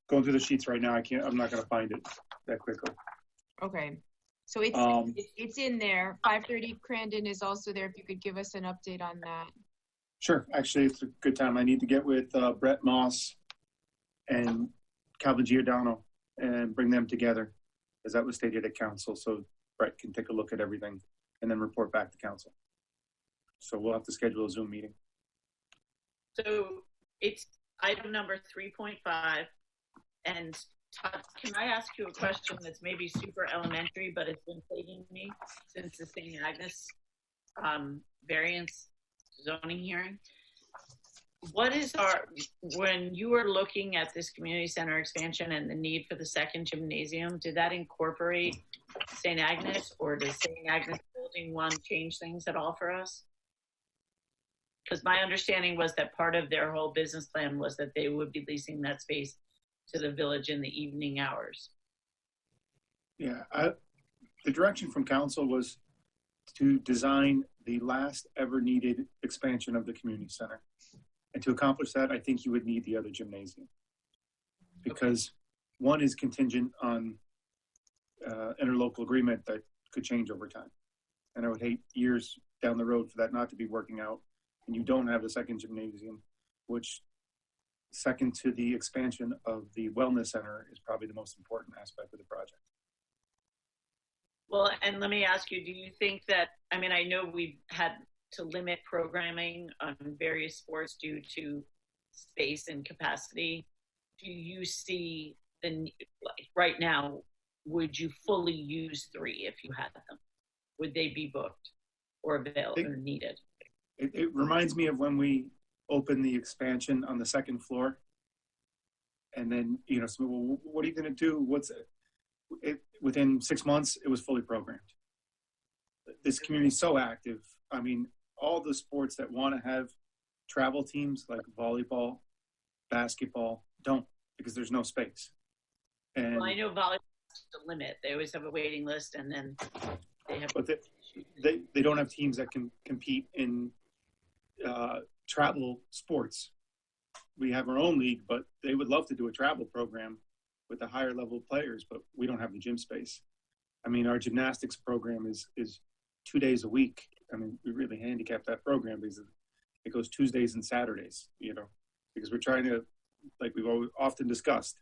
going through the sheets right now. I'm not going to find it that quickly. Okay. So it's in there. 530 Crandon is also there. If you could give us an update on that. Sure. Actually, it's a good time. I need to get with Brett Moss and Calvin Giordano and bring them together, as that was stated at council. So Brett can take a look at everything and then report back to council. So we'll have to schedule a Zoom meeting. So it's item number 3.5. And Todd, can I ask you a question that's maybe super elementary, but it's been plaguing me since the St. Agnes variance zoning hearing? What is when you were looking at this community center expansion and the need for the second gymnasium, did that incorporate St. Agnes, or does St. Agnes Building 1 change things at all for us? Because my understanding was that part of their whole business plan was that they would be leasing that space to the village in the evening hours. Yeah, the direction from council was to design the last ever needed expansion of the community center. And to accomplish that, I think you would need the other gymnasium, because one is contingent on interlocal agreement that could change over time. And I would hate years down the road for that not to be working out, and you don't have the second gymnasium, which second to the expansion of the wellness center is probably the most important aspect of the project. Well, and let me ask you, do you think that, I mean, I know we've had to limit programming on various sports due to space and capacity. Do you see like right now, would you fully use 3 if you had them? Would they be booked or available or needed? It reminds me of when we opened the expansion on the second floor. And then, you know, so, well, what are you going to do? Within 6 months, it was fully programmed. This community is so active. I mean, all the sports that want to have travel teams like volleyball, basketball, don't, because there's no space. And well, I know volleyball is the limit. They always have a waiting list, and then they have. But they don't have teams that can compete in travel sports. We have our own league, but they would love to do a travel program with the higher level players, but we don't have the gym space. I mean, our gymnastics program is 2 days a week. I mean, we really handicap that program because it goes Tuesdays and Saturdays, you know, because we're trying to, like we've often discussed,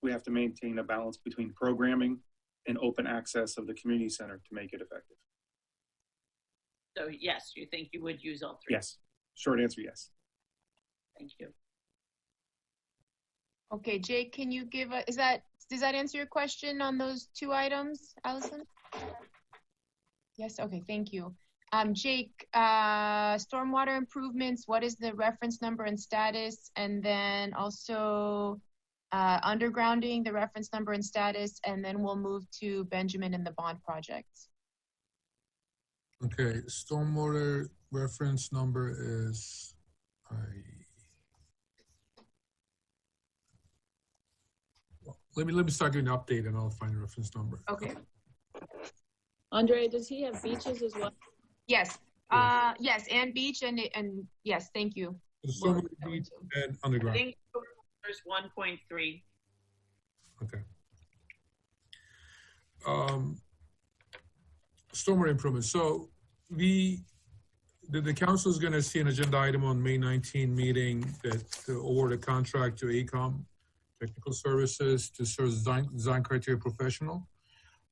we have to maintain a balance between programming and open access of the community center to make it effective. So yes, you think you would use all 3? Yes. Short answer, yes. Thank you. Okay, Jake, can you give does that answer your question on those 2 items, Allison? Yes, okay, thank you. Jake, stormwater improvements, what is the reference number and status? And then also undergrounding, the reference number and status, and then we'll move to Benjamin and the bond projects. Okay, stormwater reference number is let me start giving an update and I'll find the reference number. Okay. Andrea, does he have beaches as well? Yes. Yes, and beach and yes, thank you. So beach and underground. I think there's 1.3. Okay. Stormwater improvement. So the council is going to see an agenda item on May 19 meeting that to award a contract to AECOM Technical Services to serve as design criteria professional.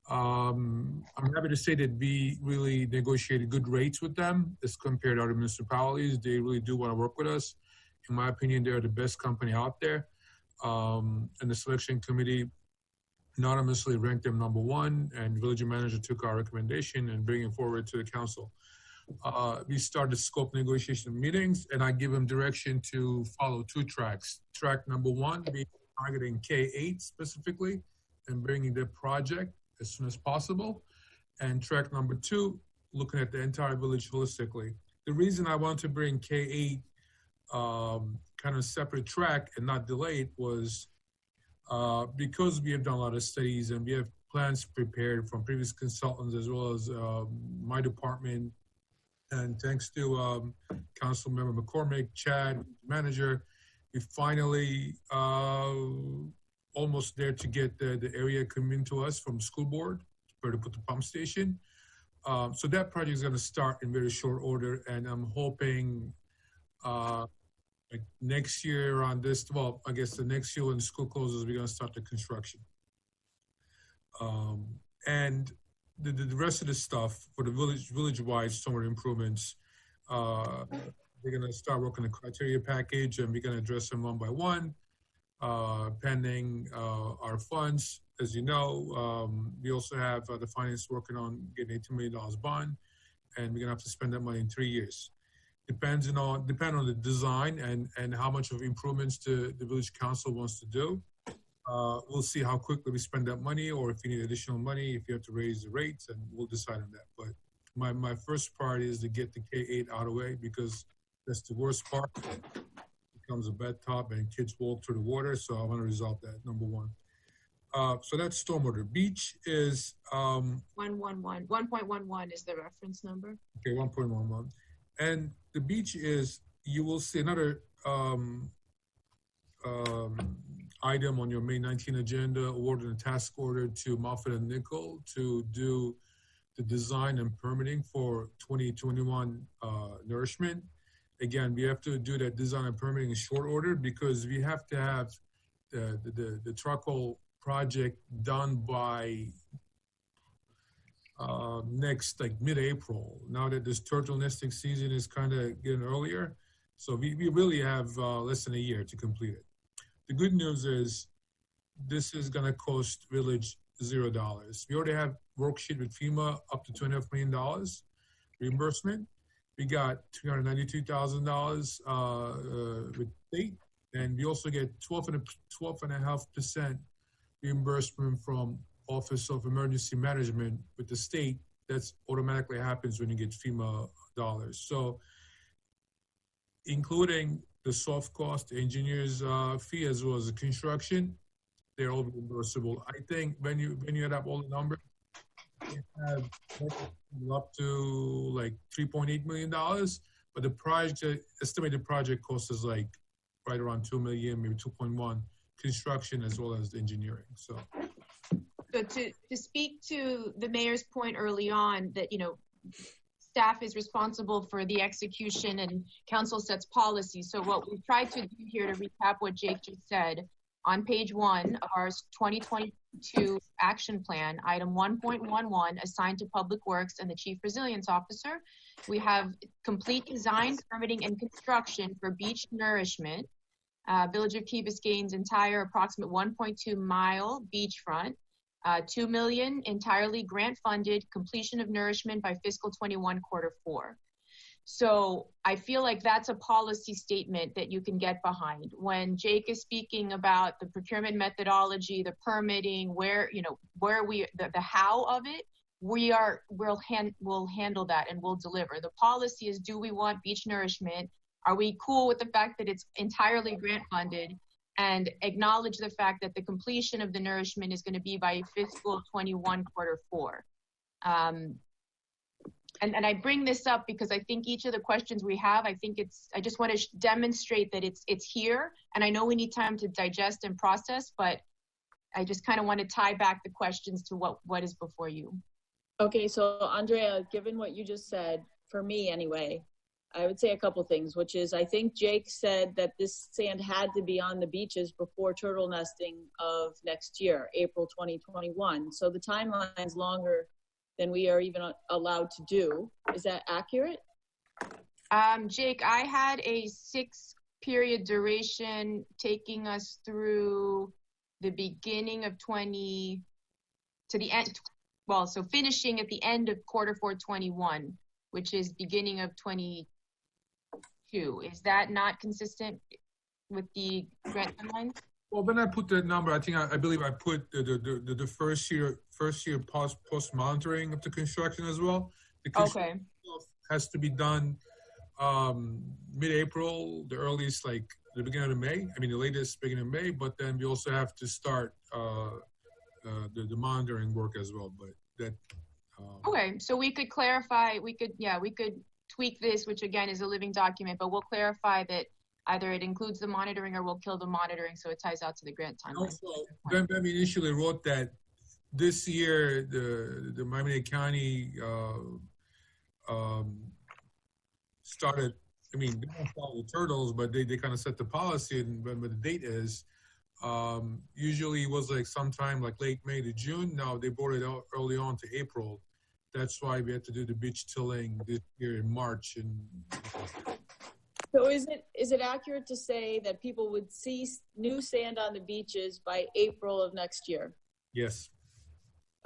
I'm happy to say that we really negotiated good rates with them as compared to other municipalities. They really do want to work with us. In my opinion, they're the best company out there. And the selection committee anonymously ranked them #1, and the village manager took our recommendation and bring it forward to the council. We started scope negotiation meetings, and I give them direction to follow 2 tracks. Track #1 being targeting K8 specifically and bringing the project as soon as possible. And track #2, looking at the entire village holistically. The reason I want to bring K8 kind of separate track and not delayed was because we have done a lot of studies and we have plans prepared from previous consultants as well as my department. And thanks to Council Member McCormick, Chad, manager, we finally almost there to get the area coming to us from school board where to put the pump station. So that project is going to start in very short order, and I'm hoping like next year around this, well, I guess the next year when the school closes, we're going to start the construction. And the rest of the stuff for the village-wide stormwater improvements, we're going to start working the criteria package, and we're going to address them one by one, pending our funds. As you know, we also have the finance working on getting a $2 million bond, and we're going to have to spend that money in 3 years. Depend on the design and how much of improvements the village council wants to do. We'll see how quickly we spend that money, or if you need additional money, if you have to raise the rates, and we'll decide on that. But my first priority is to get the K8 out of the way, because that's the worst part. It becomes a bad top and kids walk through the water. So I want to resolve that, #1. So that's stormwater. Beach is 1.11 is the reference number. Okay, 1.11. And the beach is, you will see another item on your May 19 agenda, awarding a task order to Moffett and Nickel to do the design and permitting for 2021 nourishment. Again, we have to do that design and permitting in short order because we have to have the charcoal project done by next, like mid-April, now that this turtle nesting season is kind of getting earlier. So we really have less than a year to complete it. The good news is this is going to cost village $0. We already have worksheet with FEMA up to $2.5 million reimbursement. We got $392,000 with state, and we also get 12.5% reimbursement from Office of Emergency Management with the state. That's automatically happens when you get FEMA dollars. So including the soft cost, the engineer's fee, as well as the construction, they're all reimbursable. I think when you add up all the numbers, you have up to like $3.8 million, but the project, estimated project cost is like right around 2 million, maybe 2.1, construction as well as the engineering. So to speak to the mayor's point early on that, staff is responsible for the execution and council sets policy. So what we've tried to do here, to recap what Jake just said, on page 1 of our 2022 action plan, item 1.11, assigned to Public Works and the Chief Resilience Officer, we have complete design, permitting, and construction for beach nourishment, Village of Key Biscayne's entire approximate 1.2 mile beachfront, $2 million entirely grant funded, completion of nourishment by fiscal 21 Q4. So I feel like that's a policy statement that you can get behind. When Jake is speaking about the procurement methodology, the permitting, the how of it, we'll handle that and we'll deliver. The policy is, do we want beach nourishment? Are we cool with the fact that it's entirely grant funded? And acknowledge the fact that the completion of the nourishment is going to be by fiscal 21 Q4. And I bring this up because I think each of the questions we have, I just want to demonstrate that it's here. And I know we need time to digest and process, but I just kind of want to tie back the questions to what is before you. Okay, so Andrea, given what you just said, for me anyway, I would say a couple things, which is I think Jake said that this sand had to be on the beaches before turtle nesting of next year, April 2021. So the timeline is longer than we are even allowed to do. Is that accurate? Jake, I had a 6-period duration taking us through the beginning of to the end. Well, so finishing at the end of Q4 21, which is beginning of 22. Is that not consistent with the grant timeline? Well, when I put that number, I believe I put the first year post monitoring of the construction as well. The construction has to be done mid-April, the earliest like the beginning of May. I mean the latest beginning of May. But then we also have to start the monitoring work as well. But that. Okay, so we could clarify. We could tweak this, which again is a living document, but we'll clarify that either it includes the monitoring or we'll kill the monitoring so it ties out to the grant timeline. Also, Ben initially wrote that this year the Miami-Dade County started, I mean, they don't follow the turtles, but they kind of set the policy and when the date is. Usually it was like sometime like late May to June. Now they brought it out early on to April. That's why we had to do the beach tilling this year in March. So is it accurate to say that people would see new sand on the beaches by April of next year? Yes.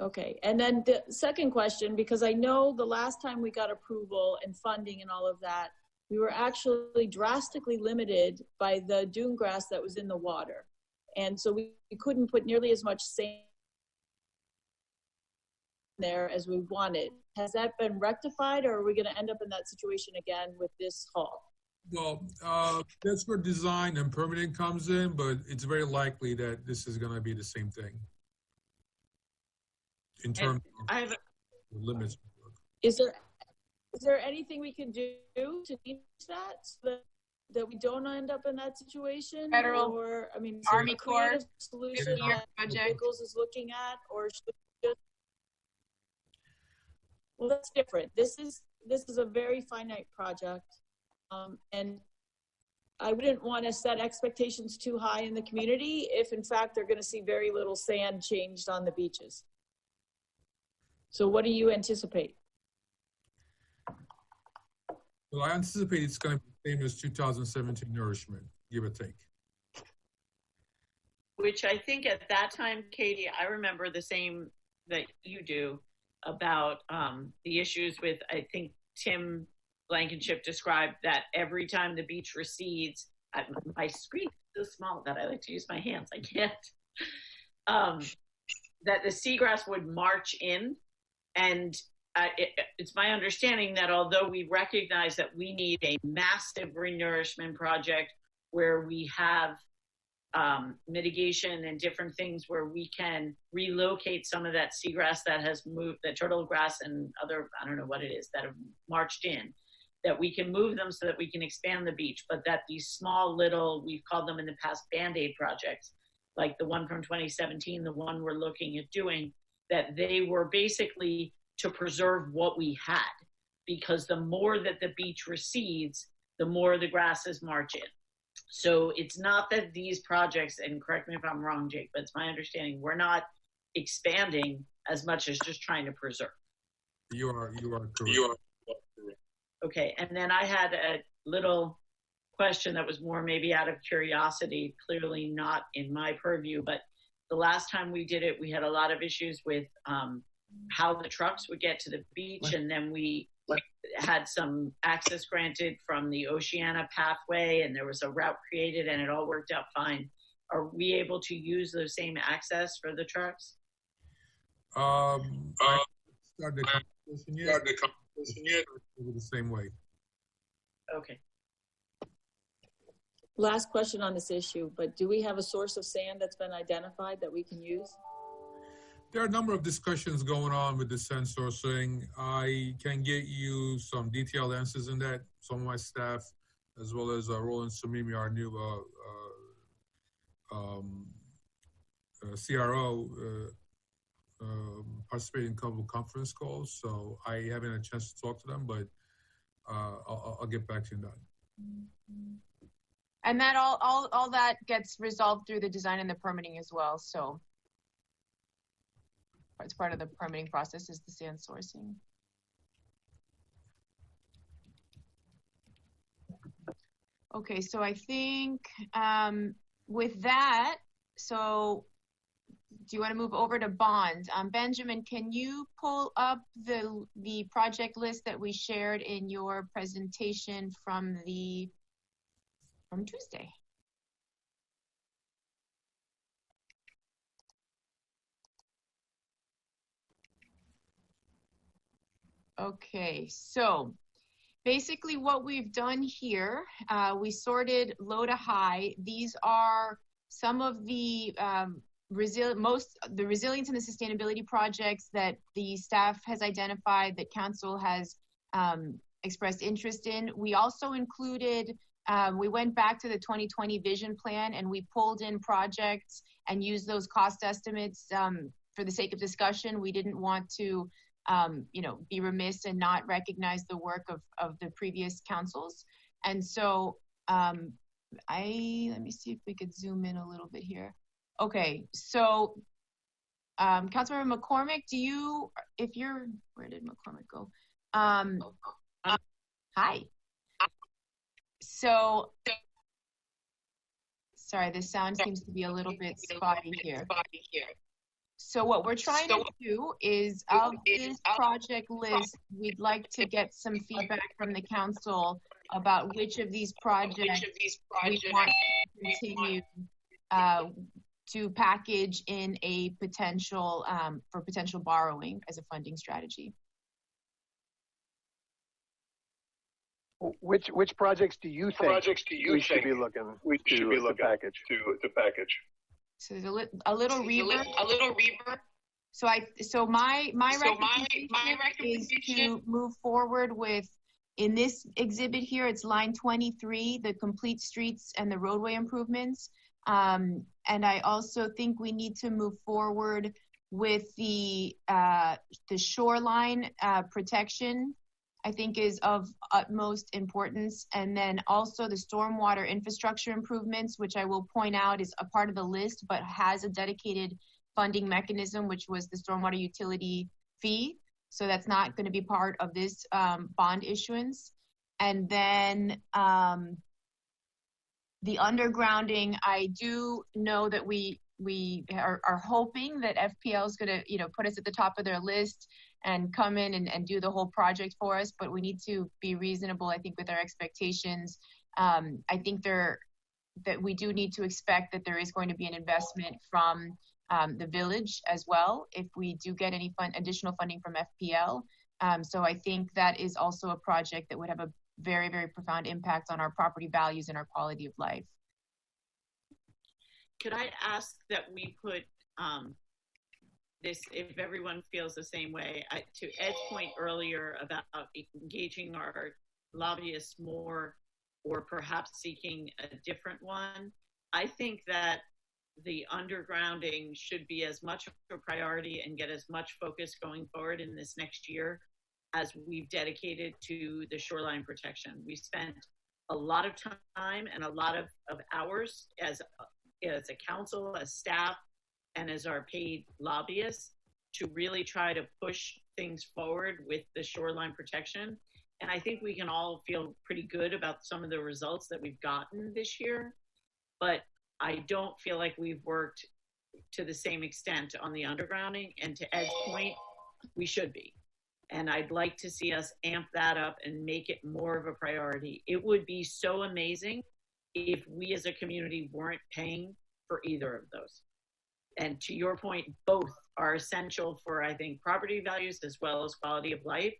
Okay, and then the second question, because I know the last time we got approval and funding and all of that, we were actually drastically limited by the dune grass that was in the water. And so we couldn't put nearly as much sand there as we wanted. Has that been rectified, or are we going to end up in that situation again with this haul? Well, that's where design and permitting comes in, but it's very likely that this is going to be the same thing in terms of limits. Is there anything we can do to change that so that we don't end up in that situation? Federal or I mean, Army Corps solution that Nichols is looking at, or should we just? Well, that's different. This is a very finite project, and I wouldn't want to set expectations too high in the community if, in fact, they're going to see very little sand changed on the beaches. So, what do you anticipate? Well, I anticipate it's going to be the same as 2017 nourishment, give or take. Which I think at that time, Katie, I remember the same that you do about the issues with, I think Tim Blankenship described that every time the beach recedes, my screen is so small that I like to use my hands, I can't, that the seagrass would march in. And it's my understanding that although we recognize that we need a massive renourishment project where we have mitigation and different things where we can relocate some of that seagrass that has moved, the turtle grass and other, I don't know what it is, that have marched in, that we can move them so that we can expand the beach, but that these small little, we've called them in the past Band-Aid projects, like the one from 2017, the one we're looking at doing, that they were basically to preserve what we had, because the more that the beach recedes, the more the grasses march in. So it's not that these projects, and correct me if I'm wrong, Jake, but it's my understanding, we're not expanding as much as just trying to preserve. You are correct. Okay, and then I had a little question that was more maybe out of curiosity, clearly not in my purview, but the last time we did it, we had a lot of issues with how the trucks would get to the beach, and then we had some access granted from the Oceana pathway, and there was a route created, and it all worked out fine. Are we able to use the same access for the trucks? I started the conversation yet. The same way. Okay. Last question on this issue, but do we have a source of sand that's been identified that we can use? There are a number of discussions going on with the sand sourcing. I can get you some detailed answers in that. Some of my staff, as well as Roland Sumimi, our new CRO, participate in a couple of conference calls. So I haven't had a chance to talk to them, but I'll get back to you on that. And that all that gets resolved through the design and the permitting as well. So it's part of the permitting process is the sand sourcing. Okay, so I think with that, so do you want to move over to bond? Benjamin, can you pull up the project list that we shared in your presentation from Tuesday? Okay, so basically what we've done here, we sorted low to high. These are some of the the resilience and the sustainability projects that the staff has identified, that council has expressed interest in. We also included, we went back to the 2020 vision plan and we pulled in projects and used those cost estimates for the sake of discussion. We didn't want to be remiss and not recognize the work of the previous councils. And so let me see if we could zoom in a little bit here. Okay, so Councilmember McCormick, where did McCormick go? Hi. So, sorry, the sound seems to be a little bit spotty here. So what we're trying to do is, of this project list, we'd like to get some feedback from the council about which of these projects we want to continue to package in a potential, for potential borrowing as a funding strategy. Which projects do you think we should be looking to package? So there's a little reverb. So my recommendation is to move forward with, in this exhibit here, it's line 23, the complete streets and the roadway improvements. And I also think we need to move forward with the shoreline protection, I think is of utmost importance. And then also the stormwater infrastructure improvements, which I will point out is a part of the list, but has a dedicated funding mechanism, which was the stormwater utility fee. So that's not going to be part of this bond issuance. And then the undergrounding, I do know that we are hoping that FPL is going to put us at the top of their list and come in and do the whole project for us, but we need to be reasonable, I think, with our expectations. I think that we do need to expect that there is going to be an investment from the village as well if we do get any additional funding from FPL. So I think that is also a project that would have a very, very profound impact on our property values and our quality of life. Could I ask that we put this, if everyone feels the same way, to Ed's point earlier about engaging our lobbyists more, or perhaps seeking a different one, I think that the undergrounding should be as much a priority and get as much focus going forward in this next year as we've dedicated to the shoreline protection. We spent a lot of time and a lot of hours as a council, as staff, and as our paid lobbyists to really try to push things forward with the shoreline protection. And I think we can all feel pretty good about some of the results that we've gotten this year, but I don't feel like we've worked to the same extent on the undergrounding. And to Ed's point, we should be. And I'd like to see us amp that up and make it more of a priority. It would be so amazing if we as a community weren't paying for either of those. And to your point, both are essential for, I think, property values as well as quality of life,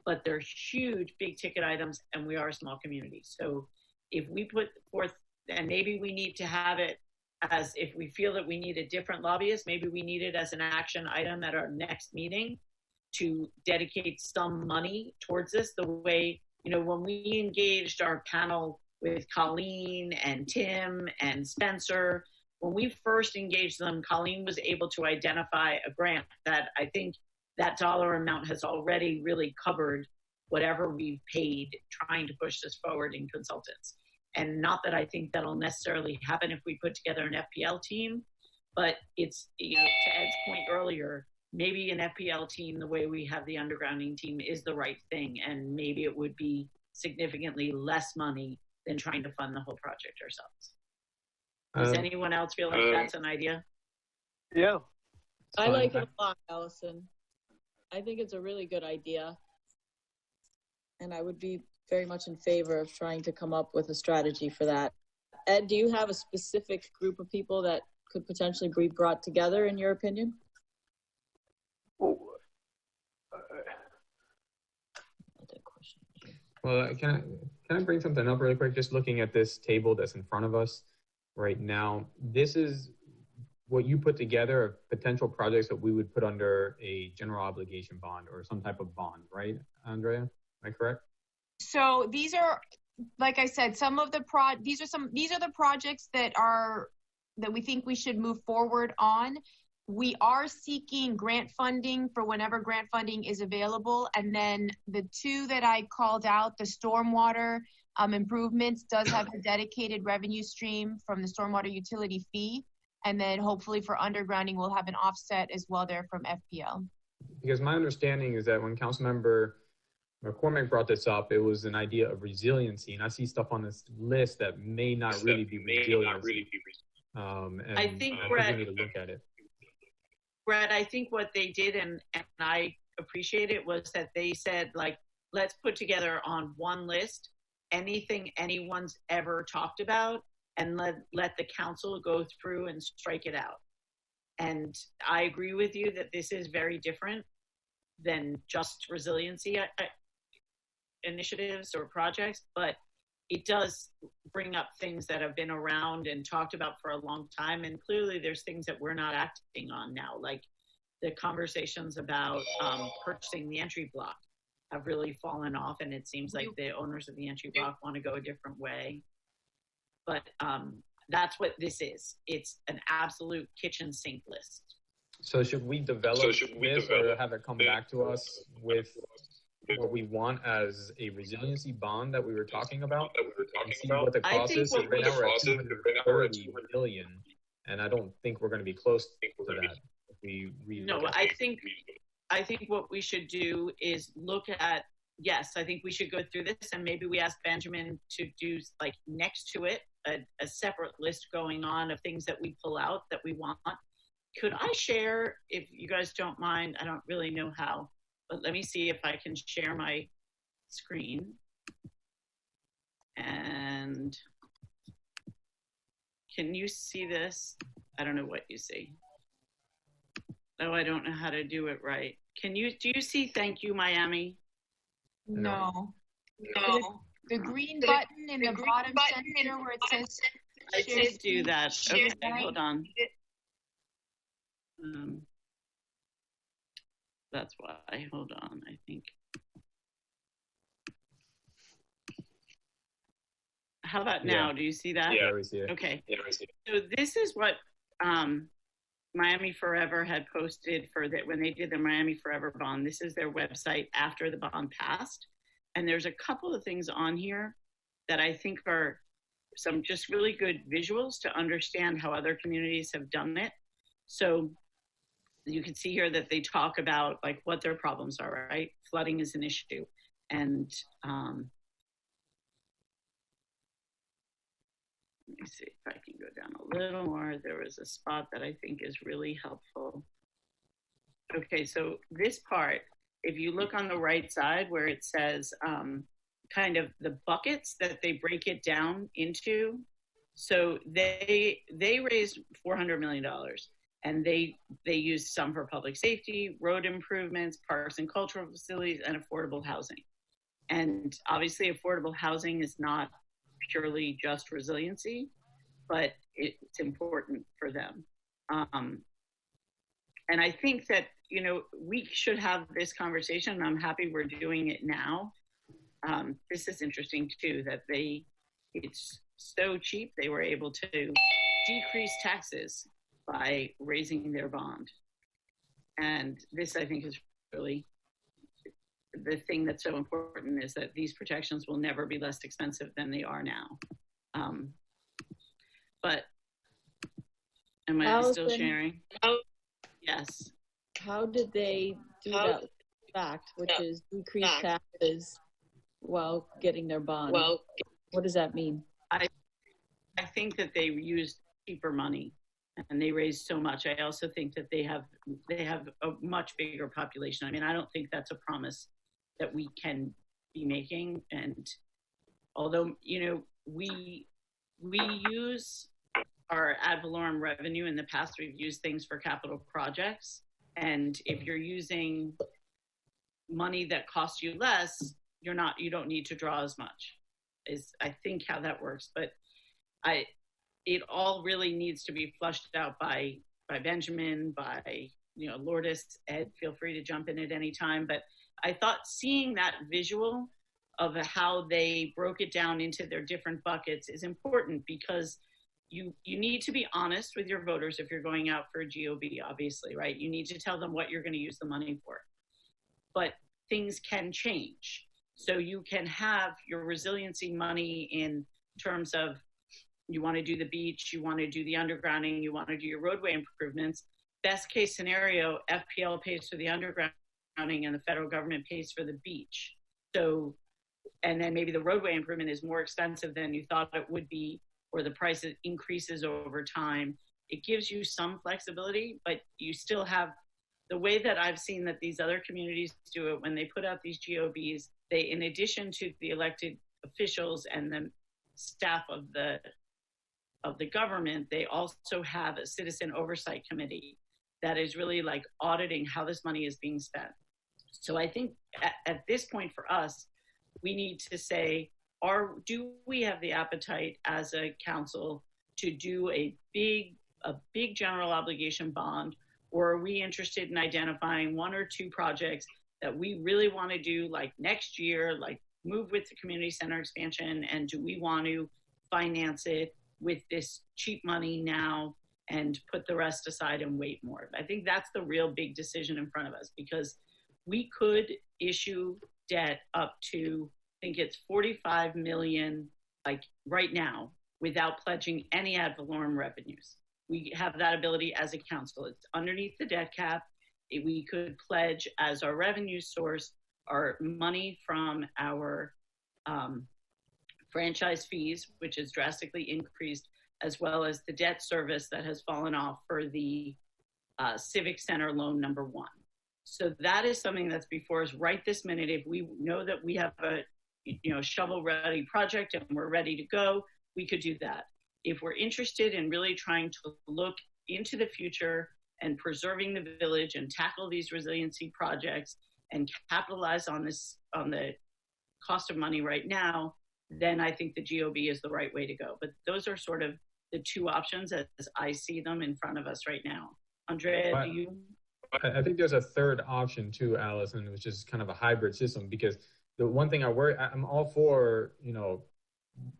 but they're huge, big ticket items, and we are a small community. So if we put forth, and maybe we need to have it as, if we feel that we need a different lobbyist, maybe we need it as an action item at our next meeting to dedicate some money towards this. The way, when we engaged our panel with Colleen and Tim and Spencer, when we first engaged them, Colleen was able to identify a grant that I think that dollar amount has already really covered whatever we've paid trying to push this forward in consultants. And not that I think that'll necessarily happen if we put together an FPL team, but it's, you know, to Ed's point earlier, maybe an FPL team, the way we have the undergrounding team, is the right thing. And maybe it would be significantly less money than trying to fund the whole project ourselves. Does anyone else feel like that's an idea? Yeah. I like it a lot, Allison. I think it's a really good idea. And I would be very much in favor of trying to come up with a strategy for that. Ed, do you have a specific group of people that could potentially be brought together, in your opinion? Well, can I bring something up really quick? Just looking at this table that's in front of us right now, this is what you put together of potential projects that we would put under a general obligation bond or some type of bond, right, Andrea? Am I correct? So these are, like I said, some of the these are the projects that we think we should move forward on. We are seeking grant funding for whenever grant funding is available. And then the two that I called out, the stormwater improvements does have a dedicated revenue stream from the stormwater utility fee. And then hopefully for undergrounding, we'll have an offset as well there from FPL. Because my understanding is that when Councilmember McCormick brought this up, it was an idea of resiliency. And I see stuff on this list that may not really be resiliency. And I think, we need to look at it. Brad, I think what they did, and I appreciate it, was that they said, like, let's put together on one list anything anyone's ever talked about and let the council go through and strike it out. And I agree with you that this is very different than just resiliency initiatives or projects, but it does bring up things that have been around and talked about for a long time. And clearly there's things that we're not acting on now, like the conversations about purchasing the entry block have really fallen off. And it seems like the owners of the entry block want to go a different way. But that's what this is. It's an absolute kitchen sink list. So should we develop this or have it come back to us with what we want as a resiliency bond that we were talking about and see what the cost is? So right now we're at 230 million, and I don't think we're going to be close to that if we I think what we should do is look at, yes, I think we should go through this, and maybe we ask Benjamin to do, like, next to it a separate list going on of things that we pull out that we want. Could I share, if you guys don't mind? I don't really know how, but let me see if I can share my screen. And can you see this? I don't know what you see. Oh, I don't know how to do it right. Do you see Thank You, Miami? No. The green button in the bottom center where it says I did do that. Okay, hold on. That's why. Hold on, I think. How about now? Do you see that? Yeah, we see it. Okay. Yeah, we see it. So this is what Miami Forever had posted for that when they did the Miami Forever bond. This is their website after the bond passed. And there's a couple of things on here that I think are some just really good visuals to understand how other communities have done it. So you can see here that they talk about, like, what their problems are, right? Flooding is an issue. And let me see if I can go down a little more. There was a spot that I think is really helpful. Okay, so this part, if you look on the right side where it says kind of the buckets that they break it down into. So they raised $400 million, and they used some for public safety, road improvements, parks and cultural facilities, and affordable housing. And obviously affordable housing is not purely just resiliency, but it's important for them. And I think that, you know, we should have this conversation, and I'm happy we're doing it now. This is interesting too, that it's so cheap, they were able to decrease taxes by raising their bond. And this, I think, is really, the thing that's so important is that these protections will never be less expensive than they are now. But am I still sharing? Oh, yes. How did they do that fact, which is decrease taxes while getting their bond? Well, what does that mean? I think that they used cheaper money and they raised so much. I also think that they have a much bigger population. I mean, I don't think that's a promise that we can be making. And although, you know, we use our ad valorem revenue in the past, we've used things for capital projects. And if you're using money that costs you less, you don't need to draw as much, is I think how that works. But it all really needs to be flushed out by Benjamin, by, you know, Lourdes, Ed, feel free to jump in at any time. But I thought seeing that visual of how they broke it down into their different buckets is important, because you need to be honest with your voters if you're going out for a GOB, obviously, right? You need to tell them what you're going to use the money for. But things can change. So you can have your resiliency money in terms of you want to do the beach, you want to do the undergrounding, you want to do your roadway improvements. Best case scenario, FPL pays for the undergrounding and the federal government pays for the beach. So, and then maybe the roadway improvement is more expensive than you thought it would be, or the price increases over time. It gives you some flexibility, but you still have the way that I've seen that these other communities do it. When they put out these GOBs, they, in addition to the elected officials and the staff of the government, they also have a citizen oversight committee that is really like auditing how this money is being spent. So I think at this point for us, we need to say, do we have the appetite as a council to do a big general obligation bond, or are we interested in identifying one or two projects that we really want to do like next year, like move with the community center expansion, and do we want to finance it with this cheap money now and put the rest aside and wait more? I think that's the real big decision in front of us, because we could issue debt up to, I think it's 45 million, like right now, without pledging any ad valorem revenues. We have that ability as a council. It's underneath the debt cap. We could pledge as our revenue source our money from our franchise fees, which has drastically increased, as well as the debt service that has fallen off for the Civic Center loan number 1. So that is something that's before us right this minute. If we know that we have a shovel-ready project and we're ready to go, we could do that. If we're interested in really trying to look into the future and preserving the village and tackle these resiliency projects and capitalize on the cost of money right now, then I think the GOB is the right way to go. But those are sort of the two options as I see them in front of us right now. Andrea, do you? I think there's a third option too, Allison, which is kind of a hybrid system, because the one thing I'm all for,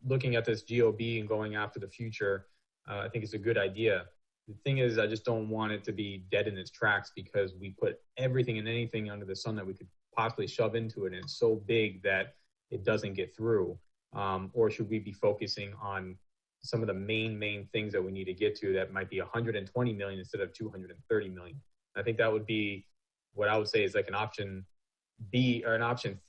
looking at this GOB and going after the future. I think it's a good idea. The thing is, I just don't want it to be dead in its tracks because we put everything and anything under the sun that we could possibly shove into it, and it's so big that it doesn't get through. Or should we be focusing on some of the main things that we need to get to that might be 120 million instead of 230 million? I think that would be what I would say is like an option B, or an option,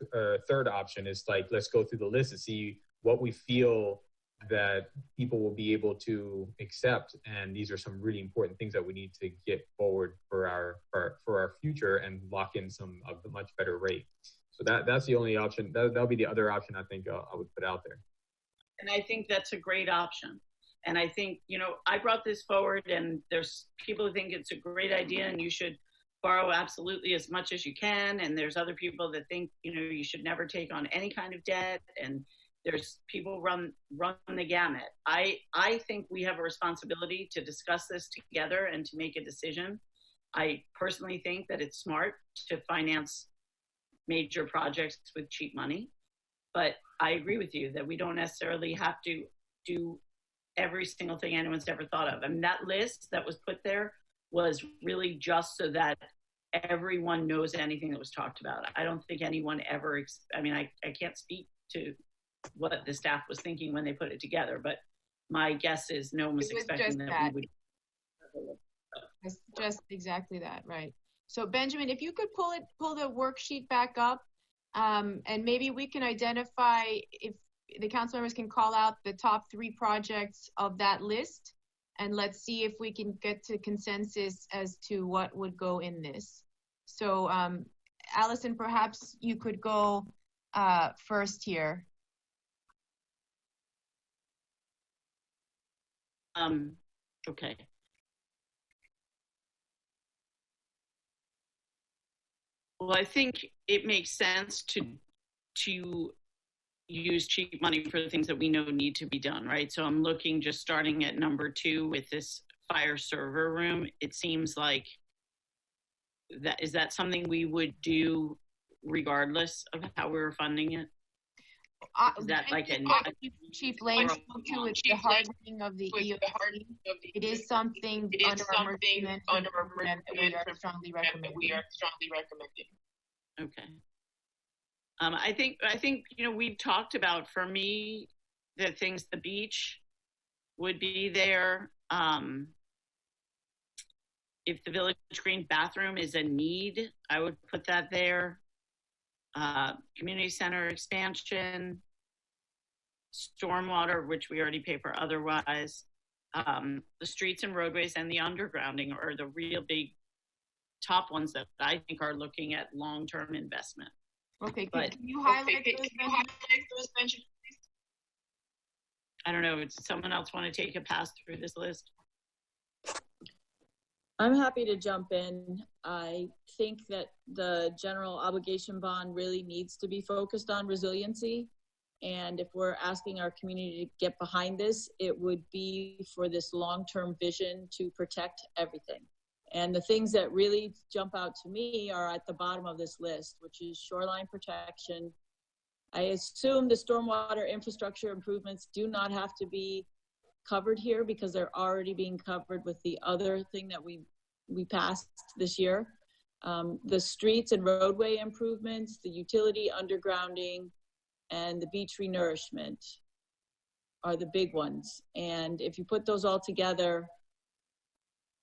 third option is like, let's go through the list and see what we feel that people will be able to accept. And these are some really important things that we need to get forward for our future and lock in some of the much better rate. So that's the only option. That'll be the other option I think I would put out there. And I think that's a great option. And I think, I brought this forward, and there's people who think it's a great idea and you should borrow absolutely as much as you can. And there's other people that think, you should never take on any kind of debt. And there's people run the gamut. I think we have a responsibility to discuss this together and to make a decision. I personally think that it's smart to finance major projects with cheap money, but I agree with you that we don't necessarily have to do every single thing anyone's ever thought of. I mean, that list that was put there was really just so that everyone knows anything that was talked about. I don't think anyone ever, I can't speak to what the staff was thinking when they put it together, but my guess is no one was expecting that we would. It's just exactly that, right? So Benjamin, if you could pull the worksheet back up, and maybe we can identify, if the council members can call out the top 3 projects of that list, and let's see if we can get to consensus as to what would go in this. So Allison, perhaps you could go first here. Okay. Well, I think it makes sense to use cheap money for the things that we know need to be done, right? So I'm looking, just starting at number 2 with this fire server room. It seems like is that something we would do regardless of how we were funding it? Is that like a Chief Lane spoke to it, the hardening of the EOC. It is something under our management that we are strongly recommending. Okay. I think we've talked about, for me, the beach would be there. If the Village Green bathroom is a need, I would put that there. Community center expansion, stormwater, which we already pay for otherwise. The streets and roadways and the undergrounding are the real big top ones that I think are looking at long-term investment. Okay, can you highlight those, Benjamin? I don't know, does someone else want to take a pass through this list? I'm happy to jump in. I think that the general obligation bond really needs to be focused on resiliency. And if we're asking our community to get behind this, it would be for this long-term vision to protect everything. And the things that really jump out to me are at the bottom of this list, which is shoreline protection. I assume the stormwater infrastructure improvements do not have to be covered here because they're already being covered with the other thing that we passed this year. The streets and roadway improvements, the utility undergrounding, and the beach renourishment are the big ones. And if you put those all together,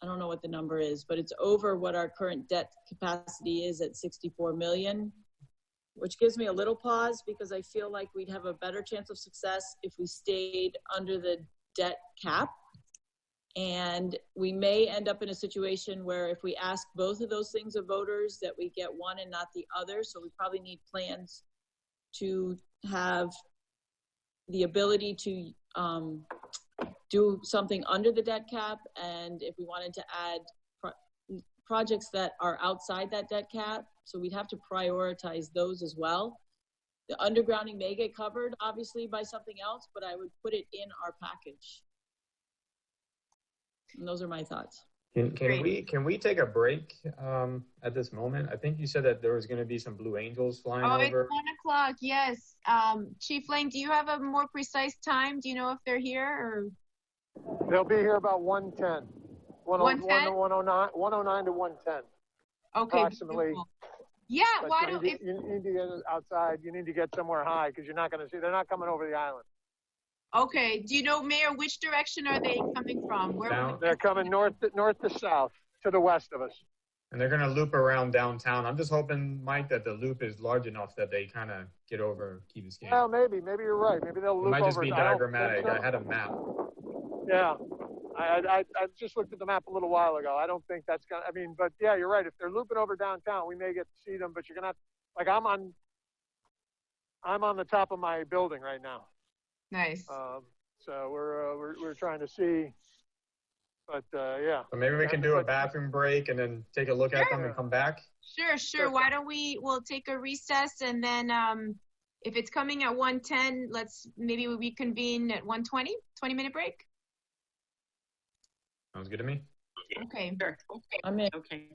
I don't know what the number is, but it's over what our current debt capacity is at 64 million, which gives me a little pause because I feel like we'd have a better chance of success if we stayed under the debt cap. And we may end up in a situation where if we ask both of those things of voters, that we get one and not the other. So we probably need plans to have the ability to do something under the debt cap. And if we wanted to add projects that are outside that debt cap, so we'd have to prioritize those as well. The undergrounding may get covered obviously by something else, but I would put it in our package. And those are my thoughts. Can we take a break at this moment? I think you said that there was going to be some Blue Angels flying over. It's 1 o'clock. Yes. Chief Lane, do you have a more precise time? Do you know if they're here or? They'll be here about 1:10. 1:10? 109 to 1:10. Okay. Approximately. Beautiful. Yeah. But Why you don't need to get outside. You need to get somewhere high because you're not going to see. They're not coming over the island. Okay. Do you know, Mayor, which direction are they coming from? They're coming north to south to the west of us. And they're going to loop around downtown. I'm just hoping, Mike, that the loop is large enough that they kind of get over Key Biscayne. Well, maybe you're right. Maybe they'll loop over. It might just be diagrammatic. I had a map. Yeah. I just looked at the map a little while ago. I don't think that's gonna. I mean, but yeah, you're right. If they're looping over downtown, we may get to see them. But you're gonna like I'm on the top of my building right now. Nice. So we're trying to see. But yeah. So maybe we can do a bathroom break and then take a look at them and come back. Sure. Why don't we'll take a recess and then if it's coming at 1:10, maybe we reconvene at 1:20. 20-minute break. Sounds good to me. Okay. Sure. Okay. I'm in. Okay.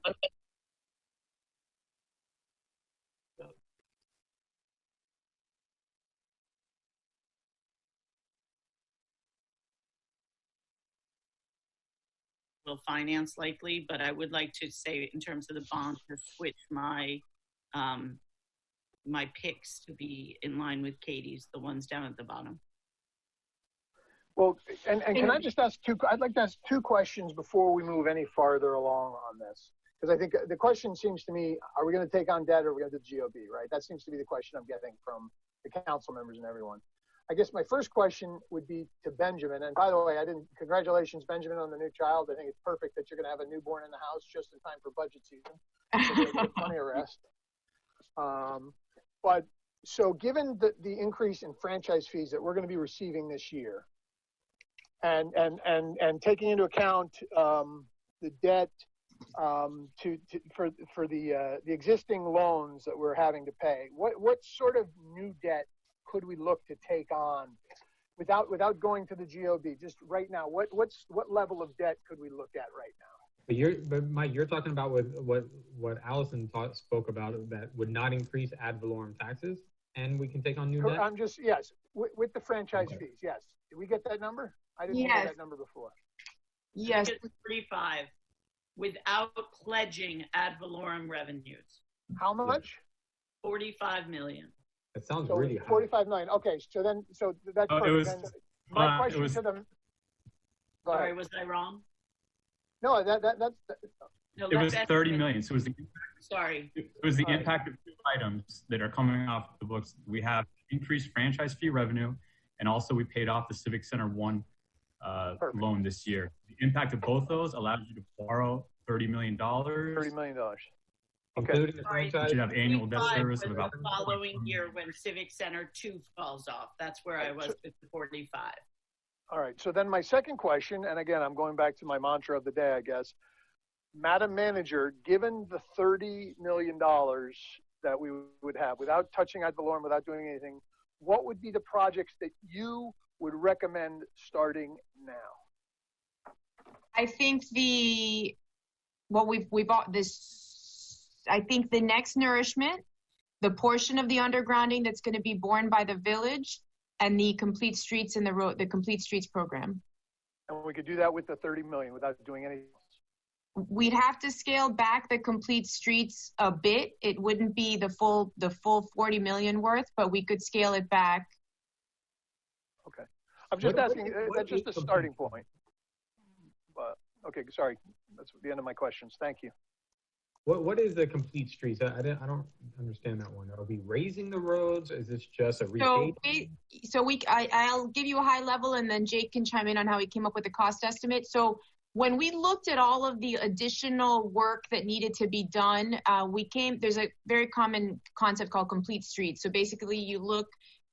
will finance likely, but I would like to say in terms of the bond to switch my my picks to be in line with Katie's, the ones down at the bottom. Well, and can I just ask I'd like to ask two questions before we move any farther along on this. Because I think the question seems to me, are we going to take on debt or are we going to do GOB, right? That seems to be the question I'm getting from the council members and everyone. I guess my first question would be to Benjamin. And by the way, congratulations, Benjamin, on the new child. I think it's perfect that you're going to have a newborn in the house just in time for budget season. So get plenty of rest. But so given the increase in franchise fees that we're going to be receiving this year, and taking into account the debt for the existing loans that we're having to pay, what sort of new debt could we look to take on without going to the GOB? Just right now, what level of debt could we look at right now? But Mike, you're talking about what Allison spoke about that would not increase ad valorem taxes, and we can take on new debt. I'm just with the franchise fees. Yes, did we get that number? I didn't know that number before. Yes, 35 without pledging ad valorem revenues. How much? 45 million. That sounds really high. 45 million. Okay, so that's perfect. My question to them. Sorry, was I wrong? No, that's. No, it was 30 million. So it was the sorry. It was the impact of two items that are coming off the books. We have increased franchise fee revenue, and also we paid off the Civic Center 1 loan this year. The impact of both those allows you to borrow $30 million. $30 million. Okay. Including the franchise. You have annual debt service of about the following year when Civic Center 2 falls off. That's where I was with the 45. All right. So then my second question, and again, I'm going back to my mantra of the day, I guess. Madam Manager, given the $30 million that we would have without touching ad valorem, without doing anything, what would be the projects that you would recommend starting now? I think I think the next nourishment, the portion of the undergrounding that's going to be borne by the village, and the complete streets and the complete streets program. And we could do that with the 30 million without doing anything else. We'd have to scale back the complete streets a bit. It wouldn't be the full 40 million worth, but we could scale it back. Okay. I'm just asking, that's just a starting point. Okay, sorry. That's the end of my questions. Thank you. What is the complete streets? I don't understand that one. Are we raising the roads? Is this just a repaving? I'll give you a high level, and then Jake can chime in on how he came up with the cost estimate. So when we looked at all of the additional work that needed to be done, there's a very common concept called complete streets. So basically you look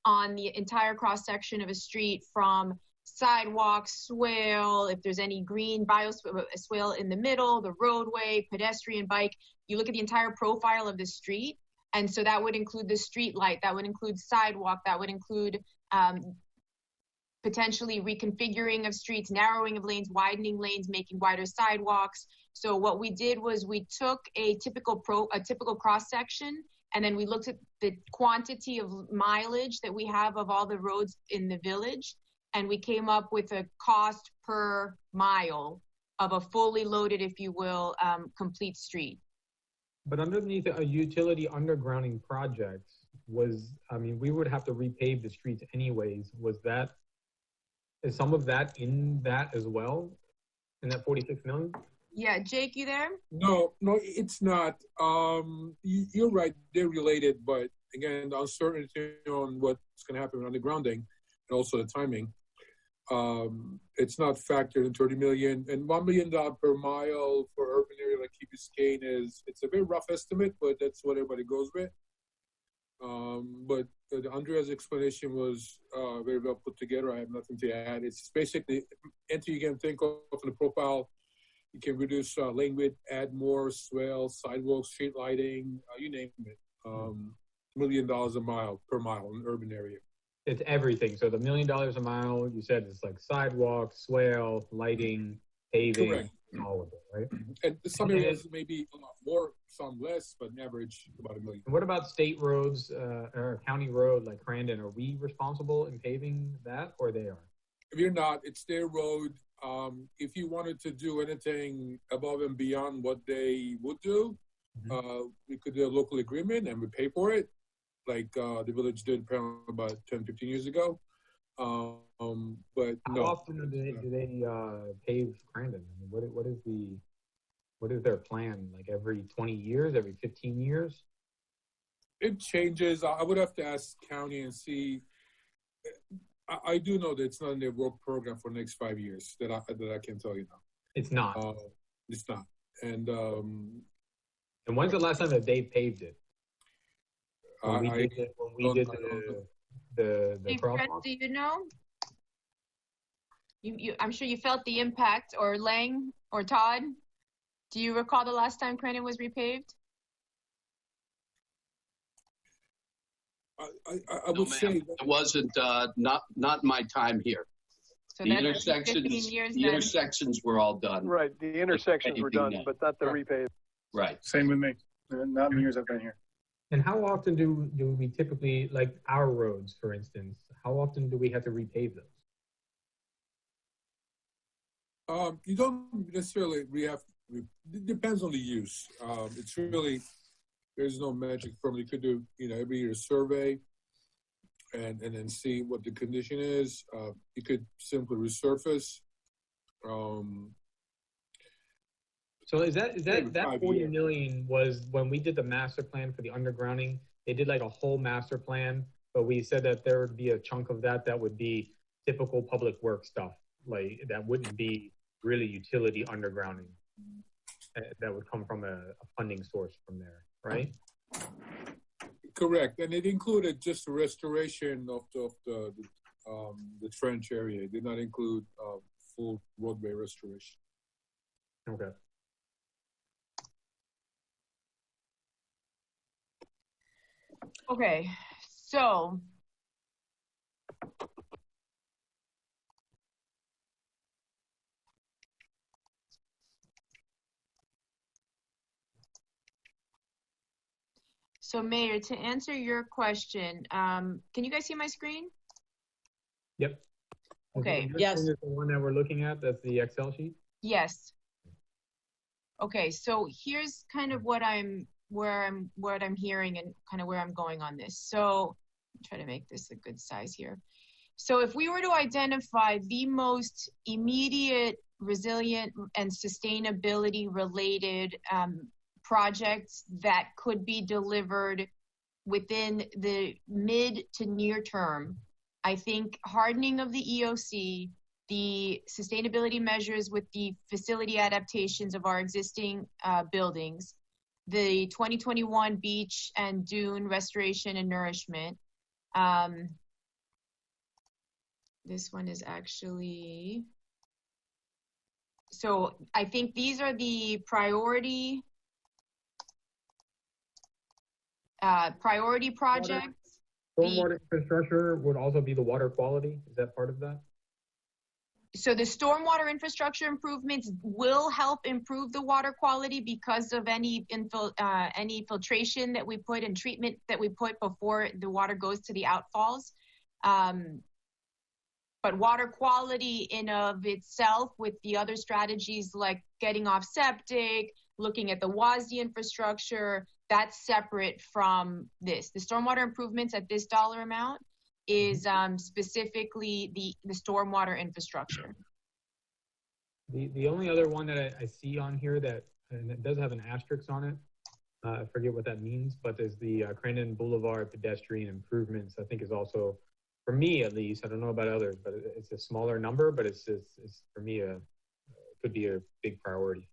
on the entire cross section of a street from sidewalk, swale, if there's any green bioswale in the middle, the roadway, pedestrian, bike, you look at the entire profile of the street. And so that would include the street light, that would include sidewalk, that would include potentially reconfiguring of streets, narrowing of lanes, widening lanes, making wider sidewalks. So what we did was we took a typical cross section, and then we looked at the quantity of mileage that we have of all the roads in the village. And we came up with a cost per mile of a fully loaded, if you will, complete street. But underneath a utility undergrounding project we would have to repave the streets anyways. Is some of that in that as well? In that 46 million? Yeah, Jake, you there? No, it's not. You're right, they're related, but again, the uncertainty on what's going to happen with undergrounding and also the timing. It's not factored in 30 million, and $1 million per mile for urban area like Key Biscayne it's a very rough estimate, but that's what everybody goes with. But Andrea's explanation was very well put together. I have nothing to add. It's basically anything you can think of in the profile. You can reduce lane width, add more swale, sidewalks, street lighting, you name it. $1 million per mile in urban area. It's everything. So the $1 million a mile, you said it's like sidewalk, swale, lighting, paving, correct, all of it, right? And some areas maybe a lot more, some less, but on average about $1 million. And what about state roads or county road like Crandon? Are we responsible in paving that, or they are? If you're not, it's their road. if you wanted to do anything above and beyond what they would do, we could do a local agreement and we pay for it, like the village did apparently about 10, 15 years ago. But How no. often do they pave Crandon? I mean, what is their plan? Like every 20 years, every 15 years? It changes. I would have to ask county and see. I do know that it's not in their work program for the next 5 years that I can tell you now. It's not. It's not. And when's the last time that they paved it? When we did the Hey, Fred, crosswalk? do you know? I'm sure you felt the impact, or Lang or Todd. Do you recall the last time Crandon was repaved? I would say it wasn't not my time here. So the that's 15 years the then. intersections were all done. Right, the intersections were done, but not the repave. Right. Same with me. Not in the years I've been here. And how often do we typically, like our roads, for instance, how often do we have to repave those? You don't necessarily it depends on the use. It's really, there's no magic formula. You could do, every year survey and then see what the condition is. You could simply resurface. So is that 40 million was when we did the master plan for the undergrounding? They did like a whole master plan, but we said that there would be a chunk of that would be typical public work stuff, like that wouldn't be really utility undergrounding. That would come from a funding source from there, right? Correct, and it included just the restoration of the trench area. It did not include full roadway restoration. Okay. Okay, so Mayor, to answer your question, can you guys see my screen? Yep. Okay. Yes. Is the one that we're looking at, that's the Excel sheet? Yes. Okay, so here's kind of what I'm hearing and kind of where I'm going on this. So try to make this a good size here. So if we were to identify the most immediate, resilient, and sustainability related projects that could be delivered within the mid to near term, I think hardening of the EOC, the sustainability measures with the facility adaptations of our existing buildings, the 2021 beach and dune restoration and nourishment. This one is actually, so I think these are the priority projects. Stormwater infrastructure would also be the water quality. Is that part of that? So the stormwater infrastructure improvements will help improve the water quality because of any filtration that we put and treatment that we put before the water goes to the outfalls. But water quality in of itself, with the other strategies like getting off septic, looking at the WASD infrastructure, that's separate from this. The stormwater improvements at this dollar amount is specifically the stormwater infrastructure. The only other one that I see on here that, and it does have an asterisk on it, I forget what that means, but there's the Crandon Boulevard pedestrian improvements. I think is also, for me at least, I don't know about others, but it's a smaller number, but it's for me it could be a big priority.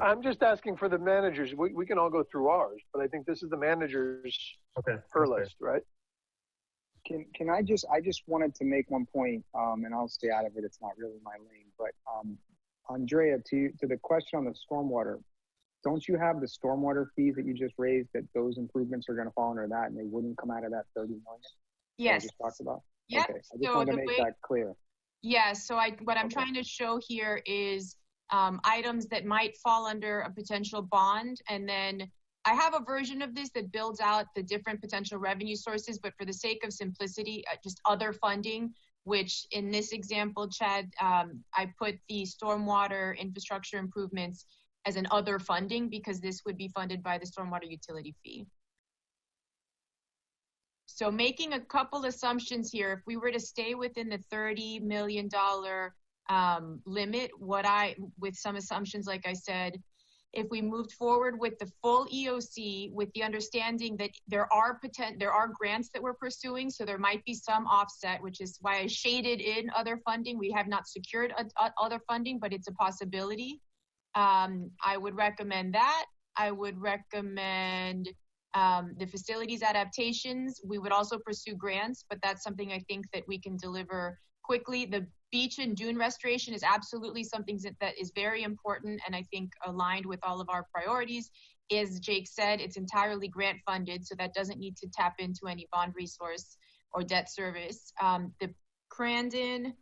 I'm just asking for the managers. We can all go through ours, but I think this is the managers' per list, right? Can I just wanted to make one point, and I'll stay out of it. It's not really my lane, but Andrea, to the question on the stormwater, don't you have the stormwater fees that you just raised, that those improvements are going to fall under that and they wouldn't come out of that 30 million? Yes. That we just talked about? Yep. Okay. I just wanted to make that clear. Yeah, so what I'm trying to show here is items that might fall under a potential bond, and then I have a version of this that builds out the different potential revenue sources, but for the sake of simplicity, just other funding which in this example, Chad, I put the stormwater infrastructure improvements as an other funding because this would be funded by the stormwater utility fee. So making a couple assumptions here, if we were to stay within the $30 million limit, with some assumptions, like I said, if we moved forward with the full EOC with the understanding that there are grants that we're pursuing, so there might be some offset, which is why I shaded in other funding. We have not secured other funding, but it's a possibility. I would recommend that. I would recommend the facilities adaptations. We would also pursue grants, but that's something I think that we can deliver quickly. The beach and dune restoration is absolutely something that is very important and I think aligned with all of our priorities. As Jake said, it's entirely grant funded, so that doesn't need to tap into any bond resource or debt service. The Crandon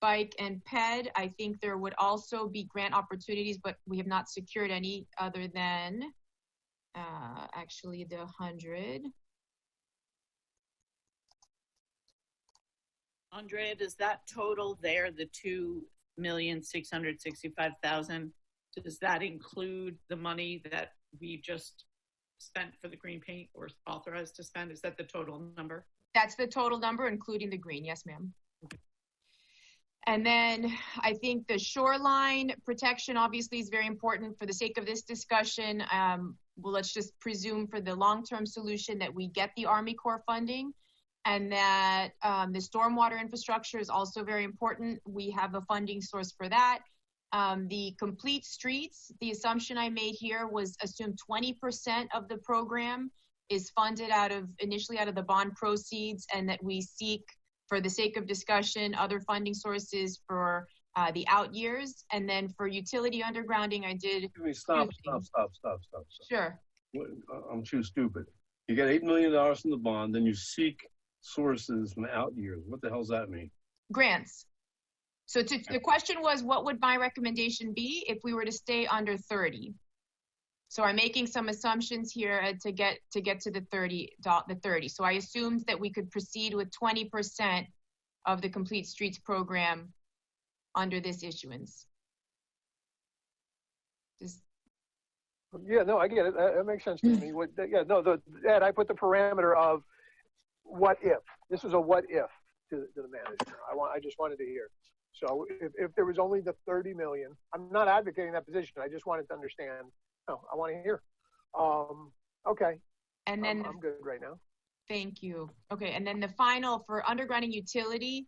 bike and ped, I think there would also be grant opportunities, but we have not secured any other than actually the 100. Andrea, does that total there, the 2,665,000, does that include the money that we just spent for the green paint or authorized to spend? Is that the total number? That's the total number, including the green. Yes, ma'am. Okay. And then I think the shoreline protection obviously is very important for the sake of this discussion. Well, let's just presume for the long-term solution that we get the Army Corps funding and that the stormwater infrastructure is also very important. We have a funding source for that. The complete streets, the assumption I made here was assume 20% of the program is funded initially out of the bond proceeds, and that we seek, for the sake of discussion, other funding sources for the out years. And then for utility undergrounding, I did. Stop. Sure. I'm too stupid. You got $8 million from the bond, then you seek sources from out years. What the hell does that mean? Grants. So the question was, what would my recommendation be if we were to stay under 30? So I'm making some assumptions here to get to the 30. So I assumed that we could proceed with 20% of the Complete Streets program under this issuance. Yeah, no, I get it. That makes sense to me. Ed, I put the parameter of what if. This is a what if to the manager. I just wanted to hear. So if there was only the 30 million, I'm not advocating that position. I just wanted to understand. No, I want to hear. Okay. And then I'm good right now. Thank you. Okay, and then the final for undergrounding utility.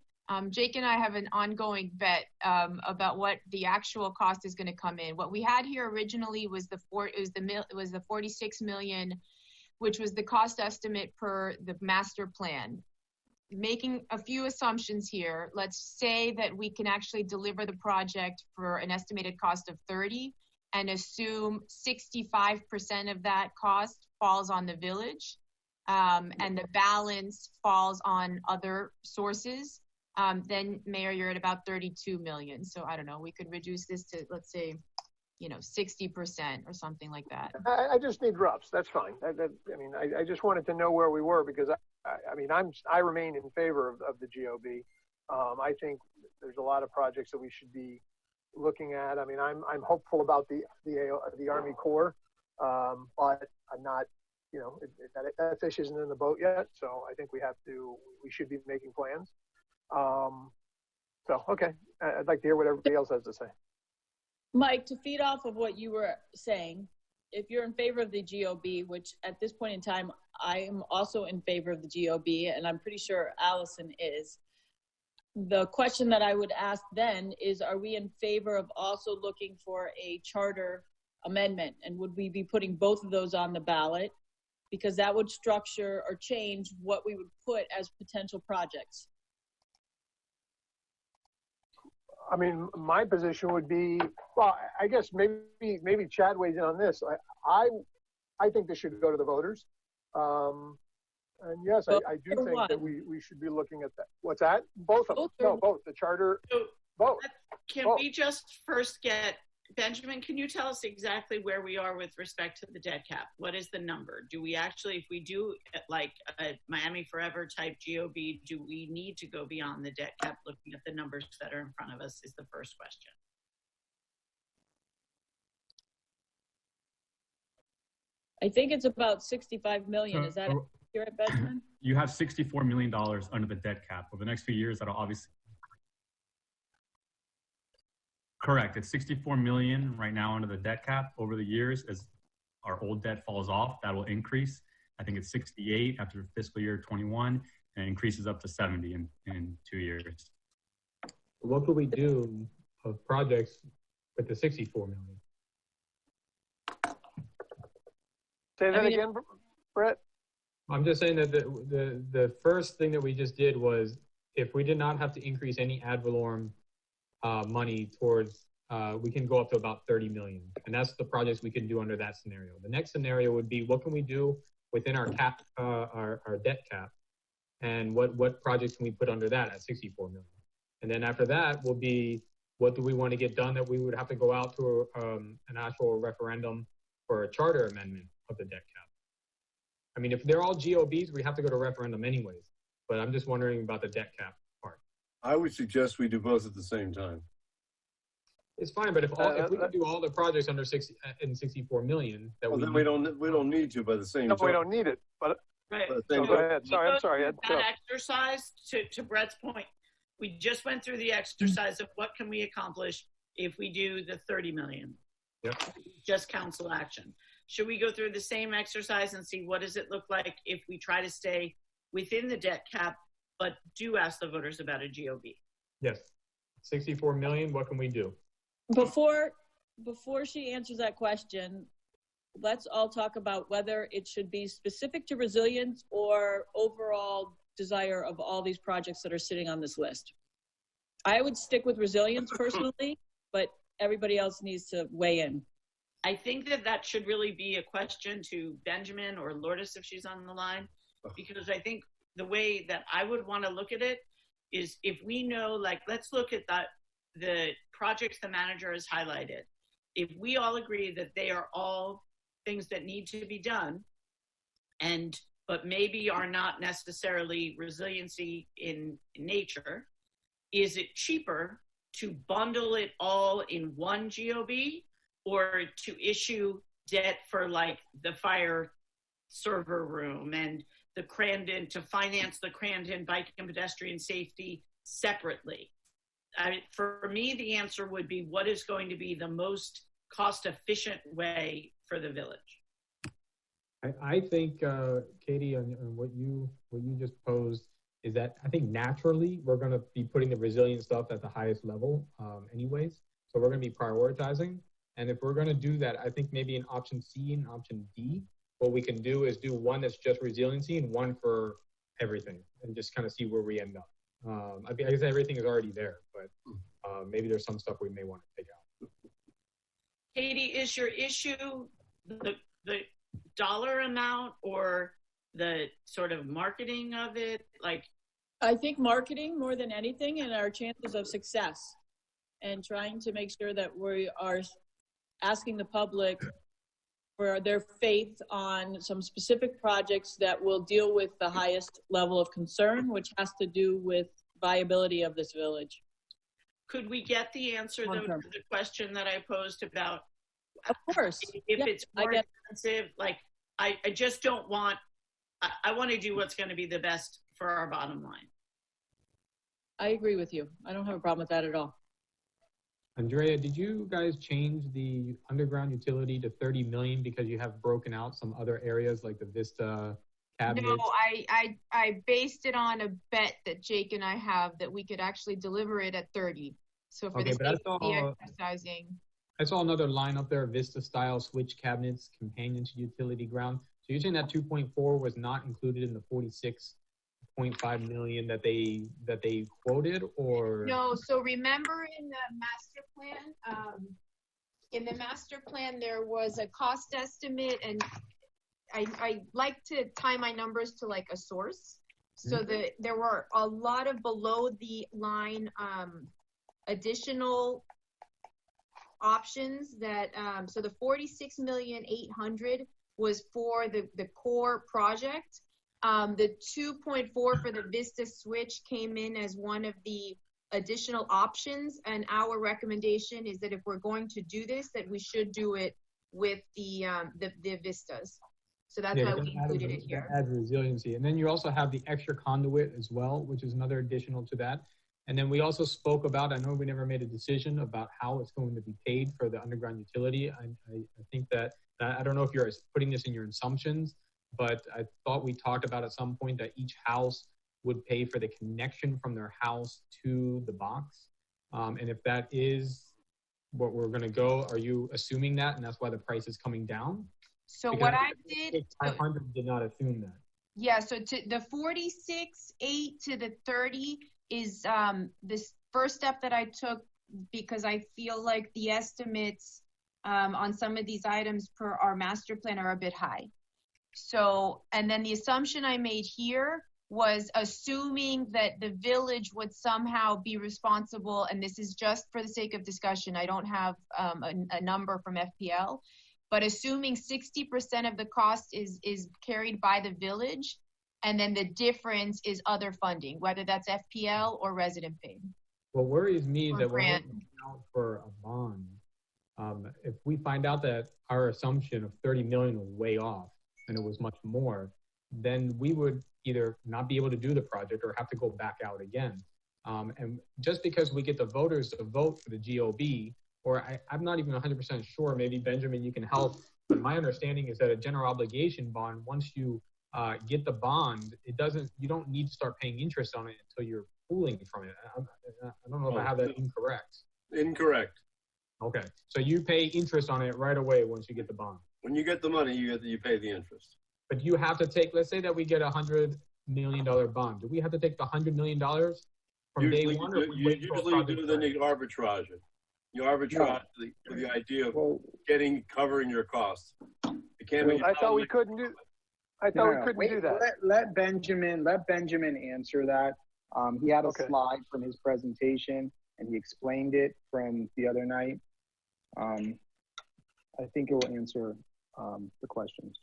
Jake and I have an ongoing bet about what the actual cost is going to come in. What we had here originally was the 46 million, which was the cost estimate per the master plan. Making a few assumptions here, let's say that we can actually deliver the project for an estimated cost of 30 and assume 65% of that cost falls on the village and the balance falls on other sources. Then Mayor, you're at about 32 million. So I don't know, we could reduce this to, let's say, 60% or something like that. I just need roughs. That's fine. I just wanted to know where we were because I remain in favor of the GOB. I think there's a lot of projects that we should be looking at. I'm hopeful about the Army Corps, but I'm not. That fish isn't in the boat yet. So I think we should be making plans. Okay, I'd like to hear what everybody else has to say. Mike, to feed off of what you were saying, if you're in favor of the GOB, which at this point in time, I am also in favor of the GOB, and I'm pretty sure Allison is. The question that I would ask then is, are we in favor of also looking for a charter amendment? And would we be putting both of those on the ballot? Because that would structure or change what we would put as potential projects. My position would be, well, I guess maybe Chad weighs in on this. I think this should go to the voters. And yes, I do think that we should be looking at that. What's that? Both of them. No, both. The charter, both. Can we just first get Benjamin, can you tell us exactly where we are with respect to the debt cap? What is the number? Do we actually, if we do like a Miami Forever type GOB, do we need to go beyond the debt cap looking at the numbers that are in front of us is the first question. I think it's about 65 million. Is that accurate, Benjamin? You have $64 million under the debt cap. Over the next few years, that'll obviously. Correct. It's 64 million right now under the debt cap. Over the years, as our old debt falls off, that will increase. I think it's 68 after fiscal year 21, and it increases up to 70 in 2 years. What could we do of projects with the 64 million? Say that again, Brett. I'm just saying that the first thing that we just did was, if we did not have to increase any ad valorem money towards, we can go up to about 30 million. And that's the projects we can do under that scenario. The next scenario would be, what can we do within our cap, our debt cap? And what projects can we put under that at 64 million? And then after that will be, what do we want to get done that we would have to go out to an actual referendum for a charter amendment of the debt cap? I mean, if they're all GOBs, we have to go to referendum anyways. But I'm just wondering about the debt cap part. I would suggest we do both at the same time. It's fine, but if we can do all the projects under 64 million, that then we don't need to by the same time. No, we don't need it. But right. So go ahead. Sorry, I'm sorry. That exercise, to Brett's point, we just went through the exercise of what can we accomplish if we do the 30 million. Yep. Just council action. Should we go through the same exercise and see what does it look like if we try to stay within the debt cap, but do ask the voters about a GOB? Yes. 64 million, what can we do? Before she answers that question, let's all talk about whether it should be specific to resilience or overall desire of all these projects that are sitting on this list. I would stick with resilience personally, but everybody else needs to weigh in. I think that should really be a question to Benjamin or Lourdes if she's on the line, because I think the way that I would want to look at it is, if we know, like, let's look at the projects the manager has highlighted. If we all agree that they are all things that need to be done, but maybe are not necessarily resiliency in nature, is it cheaper to bundle it all in one GOB, or to issue debt for like the fire server room and the Crandon, to finance the Crandon bike and pedestrian safety separately? For me, the answer would be, what is going to be the most cost-efficient way for the village? I think, Katie, on what you just posed, is that I think naturally we're going to be putting the resilient stuff at the highest level anyways. So we're going to be prioritizing. And if we're going to do that, I think maybe in option C and option D, what we can do is do one that's just resiliency and one for everything, and just kind of see where we end up. I guess everything is already there, but maybe there's some stuff we may want to take out. Katie, is your issue the dollar amount or the sort of marketing of it? Like, I think marketing more than anything, and our chances of success, and trying to make sure that we are asking the public for their faith on some specific projects that will deal with the highest level of concern, which has to do with viability of this village. Could we get the answer though to the question that I posed about, of course, if it's more expensive? Like, I just don't want, I want to do what's going to be the best for our bottom line. I agree with you. I don't have a problem with that at all. Andrea, did you guys change the underground utility to 30 million because you have broken out some other areas like the Vista cabinets? No, I based it on a bet that Jake and I have that we could actually deliver it at 30. So for the sake of the exercising. I saw another line up there, Vista style switch cabinets, companion to utility ground. So you're saying that 2.4 was not included in the 46.5 million that they quoted, or? No, so remember in the master plan, there was a cost estimate, and I like to tie my numbers to like a source. So there were a lot of below the line additional options that, so the 46,800,000 was for the core project. The 2.4 for the Vista switch came in as one of the additional options, and our recommendation is that if we're going to do this, that we should do it with the Vistas. So that's why we included it here. That adds resiliency. And then you also have the extra conduit as well, which is another additional to that. And then we also spoke about, I know we never made a decision about how it's going to be paid for the underground utility. I think that, I don't know if you're putting this in your assumptions, but I thought we talked about at some point that each house would pay for the connection from their house to the box. And if that is what we're going to go, are you assuming that? And that's why the price is coming down? So because what I did, 500 did not assume that. yeah, so to the 46,800 to the 30 is this first step that I took because I feel like the estimates on some of these items per our master plan are a bit high. So, and then the assumption I made here was assuming that the village would somehow be responsible, and this is just for the sake of discussion, I don't have a number from FPL, but assuming 60% of the cost is carried by the village, and then the difference is other funding, whether that's FPL or resident paid. What worries me or that we're grant. looking out for a bond. If we find out that our assumption of 30 million was way off and it was much more, then we would either not be able to do the project or have to go back out again. And just because we get the voters to vote for the GOB, or I'm not even 100% sure, maybe Benjamin, you can help, but my understanding is that a general obligation bond, once you get the bond, you don't need to start paying interest on it until you're pooling from it. I don't know if I have that incorrect. Incorrect. Okay, so you pay interest on it right away once you get the bond. When you get the money, you pay the interest. But you have to take, let's say that we get $100 million bond. Do we have to take the $100 million from day one? You usually do then you arbitrage it. You arbitrage with the idea of covering your costs. It can't be. I thought we couldn't do. I thought we couldn't do that. Let Benjamin answer that. He had a slide from his presentation and he explained it from the other night. I think it will answer the questions.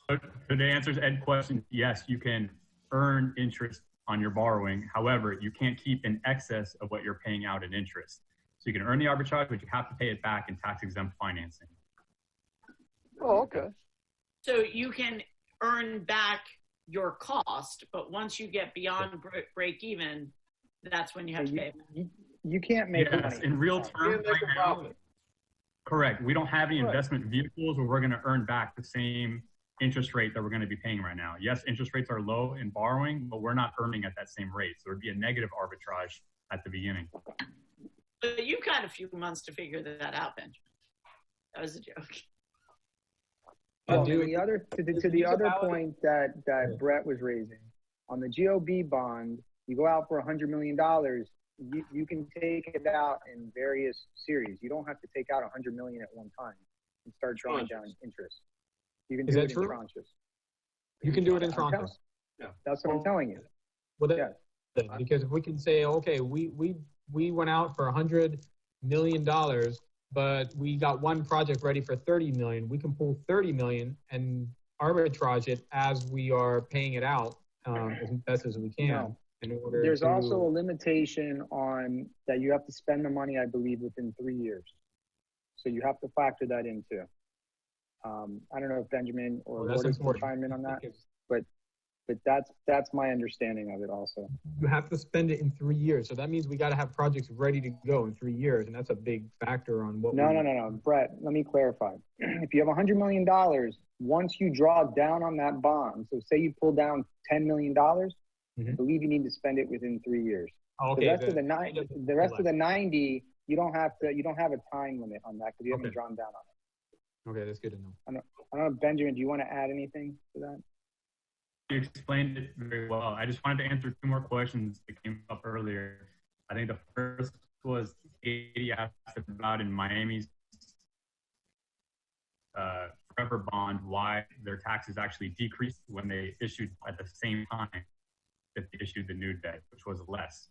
To answer Ed's question, yes, you can earn interest on your borrowing. However, you can't keep in excess of what you're paying out in interest. So you can earn the arbitrage, but you have to pay it back in tax-exempt financing. Oh, okay. So you can earn back your cost, but once you get beyond break even, that's when you have to pay. You can't make money. In real terms right now, correct. We don't have any investment vehicles where we're going to earn back the same interest rate that we're going to be paying right now. Yes, interest rates are low in borrowing, but we're not earning at that same rate. So it would be a negative arbitrage at the beginning. But you've got a few months to figure that out, Benjamin. That was a joke. Well, to the other point that Brett was raising, on the GOB bond, you go out for $100 million, you can take it out in various series. You don't have to take out $100 million at one time and start drawing down interest. You can do it in tranches. You can do it in tranches. Yeah, that's what I'm telling you. Well, because if we can say, okay, we went out for $100 million, but we got one project ready for 30 million. We can pull 30 million and arbitrage it as we are paying it out as best as we can. No. In order There's to, also a limitation on that you have to spend the money, I believe, within 3 years. So you have to factor that in too. I don't know if Benjamin or Lourdes can chime in on that, but that's my understanding of it also. You have to spend it in 3 years. So that means we got to have projects ready to go in 3 years. And that's a big factor on what No. Brett, let me clarify. If you have $100 million, once you draw down on that bond, so say you pull down $10 million, I believe you need to spend it within 3 years. Okay. The rest of the 90, you don't have a time limit on that because you haven't drawn down on it. Okay, that's good to know. I don't know, Benjamin, do you want to add anything to that? You explained it very well. I just wanted to answer two more questions that came up earlier. I think the first was Katie asked about in Miami's forever bond, why their taxes actually decreased when they issued at the same time that they issued the new debt, which was less.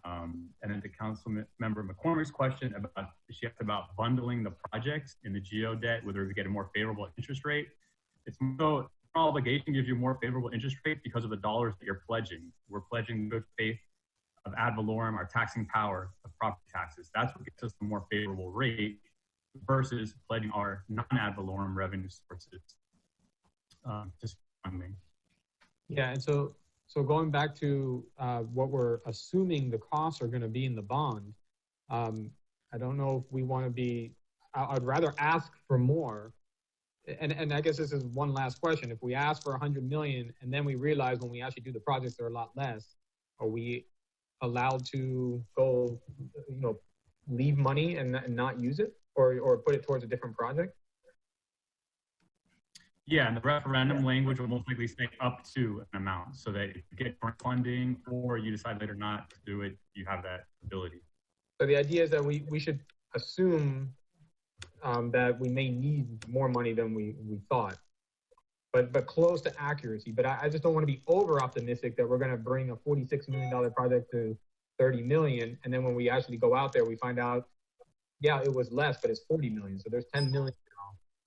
And then to Council Member McCormick's question about, she asked about bundling the projects in the geo debt, whether we get a more favorable interest rate. It's so obligation gives you more favorable interest rate because of the dollars that you're pledging. We're pledging good faith of ad valorem, our taxing power of property taxes. That's what gets us the more favorable rate versus pledging our non-ad valorem revenue sources. Just funding. Yeah, and so going back to what we're assuming the costs are going to be in the bond, I don't know if we want to be, I'd rather ask for more. And I guess this is one last question. If we ask for 100 million and then we realize when we actually do the projects they're a lot less, are we allowed to go, leave money and not use it, or put it towards a different project? Yeah, and the referendum language will most likely say up to an amount, so that if you get grant funding or you decide later not to do it, you have that ability. So the idea is that we should assume that we may need more money than we thought, but close to accuracy. But I just don't want to be over optimistic that we're going to bring a $46 million project to 30 million, and then when we actually go out there, we find out, yeah, it was less, but it's 40 million. So there's 10 million.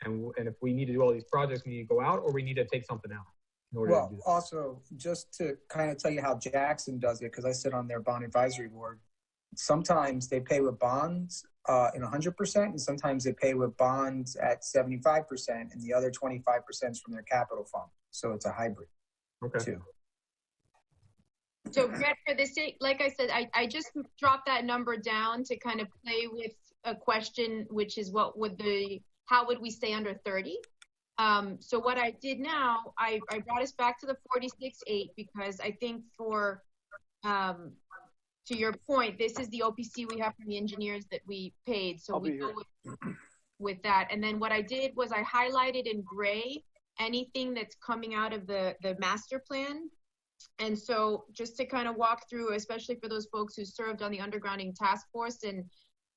And if we need to do all these projects, we need to go out, or we need to take something out in order to do that. Also, just to kind of tell you how Jackson does it, because I sit on their bond advisory board, sometimes they pay with bonds in 100%, and sometimes they pay with bonds at 75%, and the other 25% is from their capital fund. So it's a hybrid too. So Brett, for the sake, like I said, I just dropped that number down to kind of play with a question, which is how would we stay under 30? So what I did now, I brought us back to the 46.8 because I think to your point, this is the OPC we have from the engineers that we paid. So we go with that. And then what I did was I highlighted in gray anything that's coming out of the master plan. And so just to kind of walk through, especially for those folks who served on the undergrounding task force, and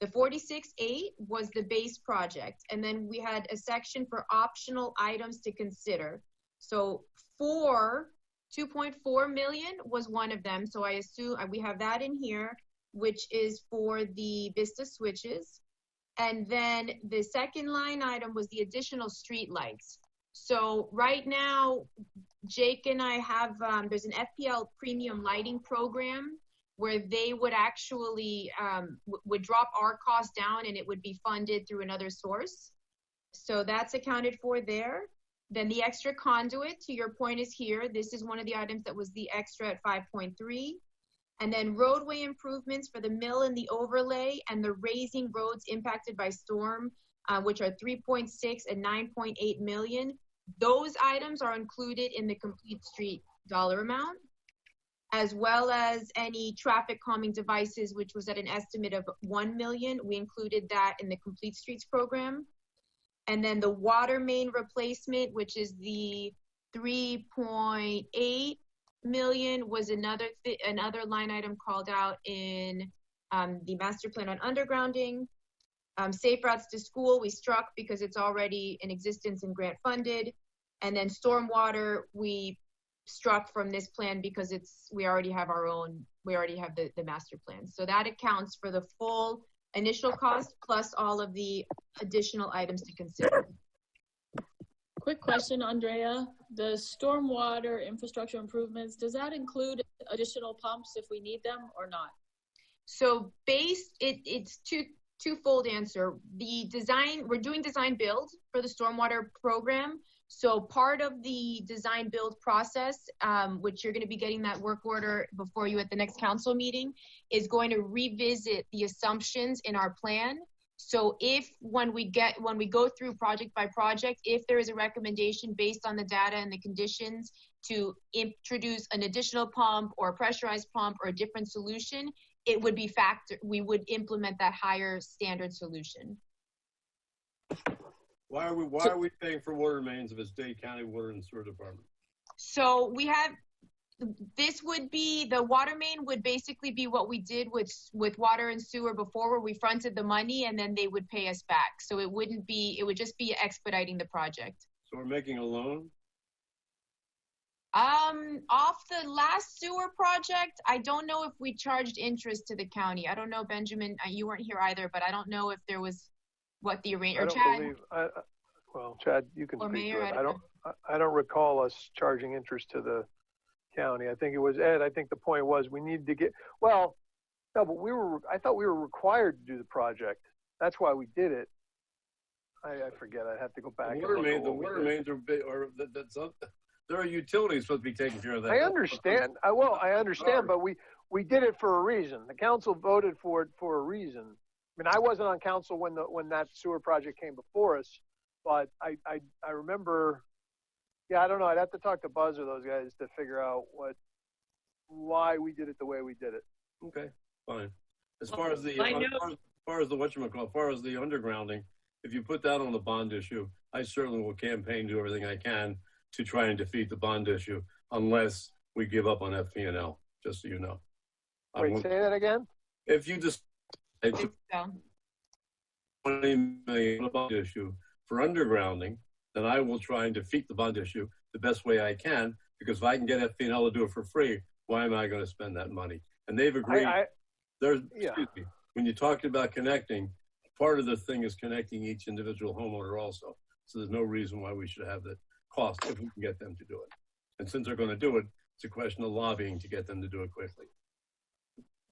the 46.8 was the base project. And then we had a section for optional items to consider. So 2.4 million was one of them. So I assume we have that in here, which is for the Vista switches. And then the second line item was the additional street lights. So right now, Jake and I have, there's an FPL premium lighting program where they would actually would drop our cost down and it would be funded through another source. So that's accounted for there. Then the extra conduit, to your point, is here. This is one of the items that was the extra at 5.3. And then roadway improvements for the mill and the overlay and the raising roads impacted by storm, which are 3.6 and 9.8 million. Those items are included in the complete street dollar amount, as well as any traffic calming devices, which was at an estimate of 1 million. We included that in the complete streets program. And then the water main replacement, which is the 3.8 million, was another line item called out in the master plan on undergrounding. Safe routes to school, we struck because it's already in existence and grant funded. And then stormwater, we struck from this plan because we already have the master plan. So that accounts for the full initial cost plus all of the additional items to consider. Quick question, Andrea. The stormwater infrastructure improvements, does that include additional pumps if we need them or not? So it's twofold answer. The design, we're doing design build for the stormwater program. So part of the design build process, which you're going to be getting that work order before you at the next council meeting, is going to revisit the assumptions in our plan. So when we go through project by project, if there is a recommendation based on the data and the conditions to introduce an additional pump or a pressurized pump or a different solution, it would be we would implement that higher standard solution. Why are we paying for water mains if it's Dade County Water and Sewer Department? So this would be, the water main would basically be what we did with water and sewer before, where we fronted the money and then they would pay us back. So it would just be expediting the project. So we're making a loan? Off the last sewer project, I don't know if we charged interest to the county. I don't know, Benjamin, you weren't here either, but I don't know if there was what the arrangement, or Chad. Well, Chad, you can Or speak Mayor, to it. I don't recall us charging interest to the county. I think it was Ed. I think the point was we needed to get, well, no, but I thought we were required to do the project. That's why we did it. I forget. I'd have to go back. The water mains are big, or there are utilities supposed to be taking care of that. I understand. I understand, but we did it for a reason. The council voted for it for a reason. I mean, I wasn't on council when that sewer project came before us, but I remember. Yeah, I don't know. I'd have to talk to Buzz or those guys to figure out why we did it the way we did it. Okay, fine. As far as the undergrounding, if you put that on the bond issue, I certainly will campaign, do everything I can to try and defeat the bond issue, unless we give up on FP&L, just so you know. Wait, say that again? If you just 20 million on a bond issue for undergrounding, then I will try and defeat the bond issue the best way I can, because if I can get FP&L to do it for free, why am I going to spend that money? And they've agreed. Excuse me, when you're talking about connecting, part of the thing is connecting each individual homeowner also. So there's no reason why we should have the cost if we can get them to do it. And since they're going to do it, it's a question of lobbying to get them to do it quickly.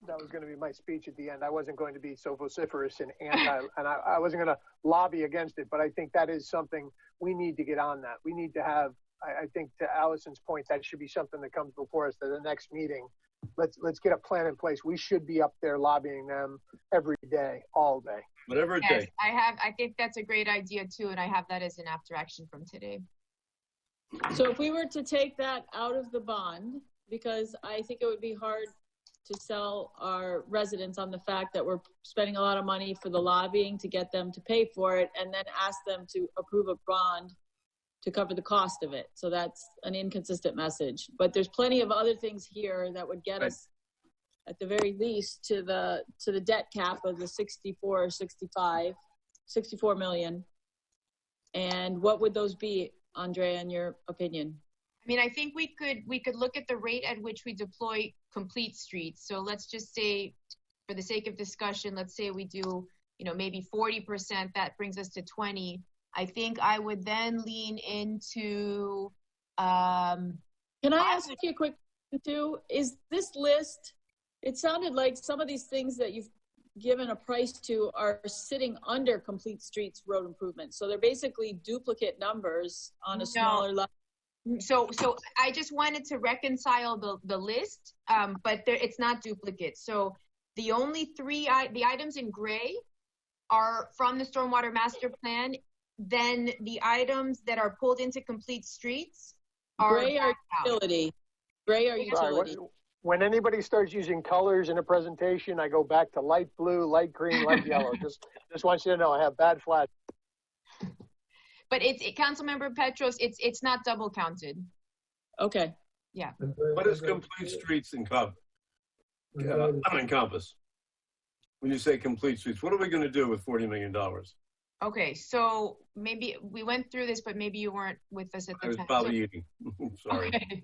That was going to be my speech at the end. I wasn't going to be so vociferous and I wasn't going to lobby against it, but I think that is something we need to get on that. We need to have, I think to Allison's point, that should be something that comes before us to the next meeting. Let's get a plan in place. We should be up there lobbying them every day, all day. Whatever it takes. I think that's a great idea too, and I have that as an after action from today. So if we were to take that out of the bond, because I think it would be hard to sell our residents on the fact that we're spending a lot of money for the lobbying to get them to pay for it, and then ask them to approve a bond to cover the cost of it. So that's an inconsistent message. But there's plenty of other things here that would get us, at the very least, to the debt cap of the 64 million. And what would those be, Andrea, in your opinion? I mean, I think we could look at the rate at which we deploy complete streets. So let's just say, for the sake of discussion, let's say we do, maybe 40%, that brings us to 20. I think I would then lean into, can I ask you a quick question too? Is this list, it sounded like some of these things that you've given a price to are sitting under complete streets road improvements. So they're basically duplicate numbers on a smaller level. So I just wanted to reconcile the list, but it's not duplicate. So the only the items in gray are from the Stormwater Master Plan. Then the items that are pulled into complete streets are gray or utility. Gray or utility. Sorry, when anybody starts using colors in a presentation, I go back to light blue, light green, light yellow. Just want you to know I have bad flash. But Councilmember Petros, it's not double counted. Okay. Yeah. What is complete streets encompass? When you say complete streets, what are we going to do with $40 million? Okay, so maybe we went through this, but maybe you weren't with us at the time. I was probably eating. Sorry. Okay.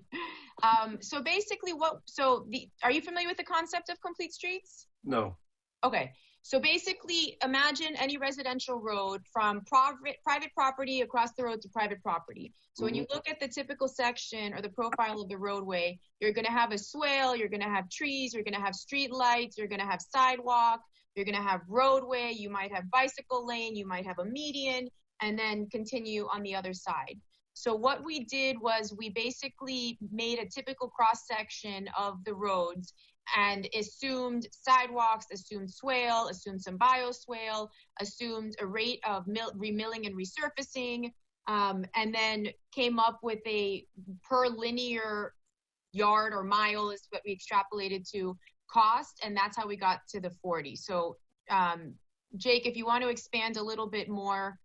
So basically, are you familiar with the concept of complete streets? No. Okay. So basically, imagine any residential road from private property across the road to private property. So when you look at the typical section or the profile of the roadway, you're going to have a swale, you're going to have trees, you're going to have street lights, you're going to have sidewalk, you're going to have roadway, you might have bicycle lane, you might have a median, and then continue on the other side. So what we did was we basically made a typical cross-section of the roads and assumed sidewalks, assumed swale, assumed some bioswale, assumed a rate of remilling and resurfacing, and then came up with a per linear yard or mile is what we extrapolated to cost, and that's how we got to the 40. So Jake, if you want to expand a little bit more,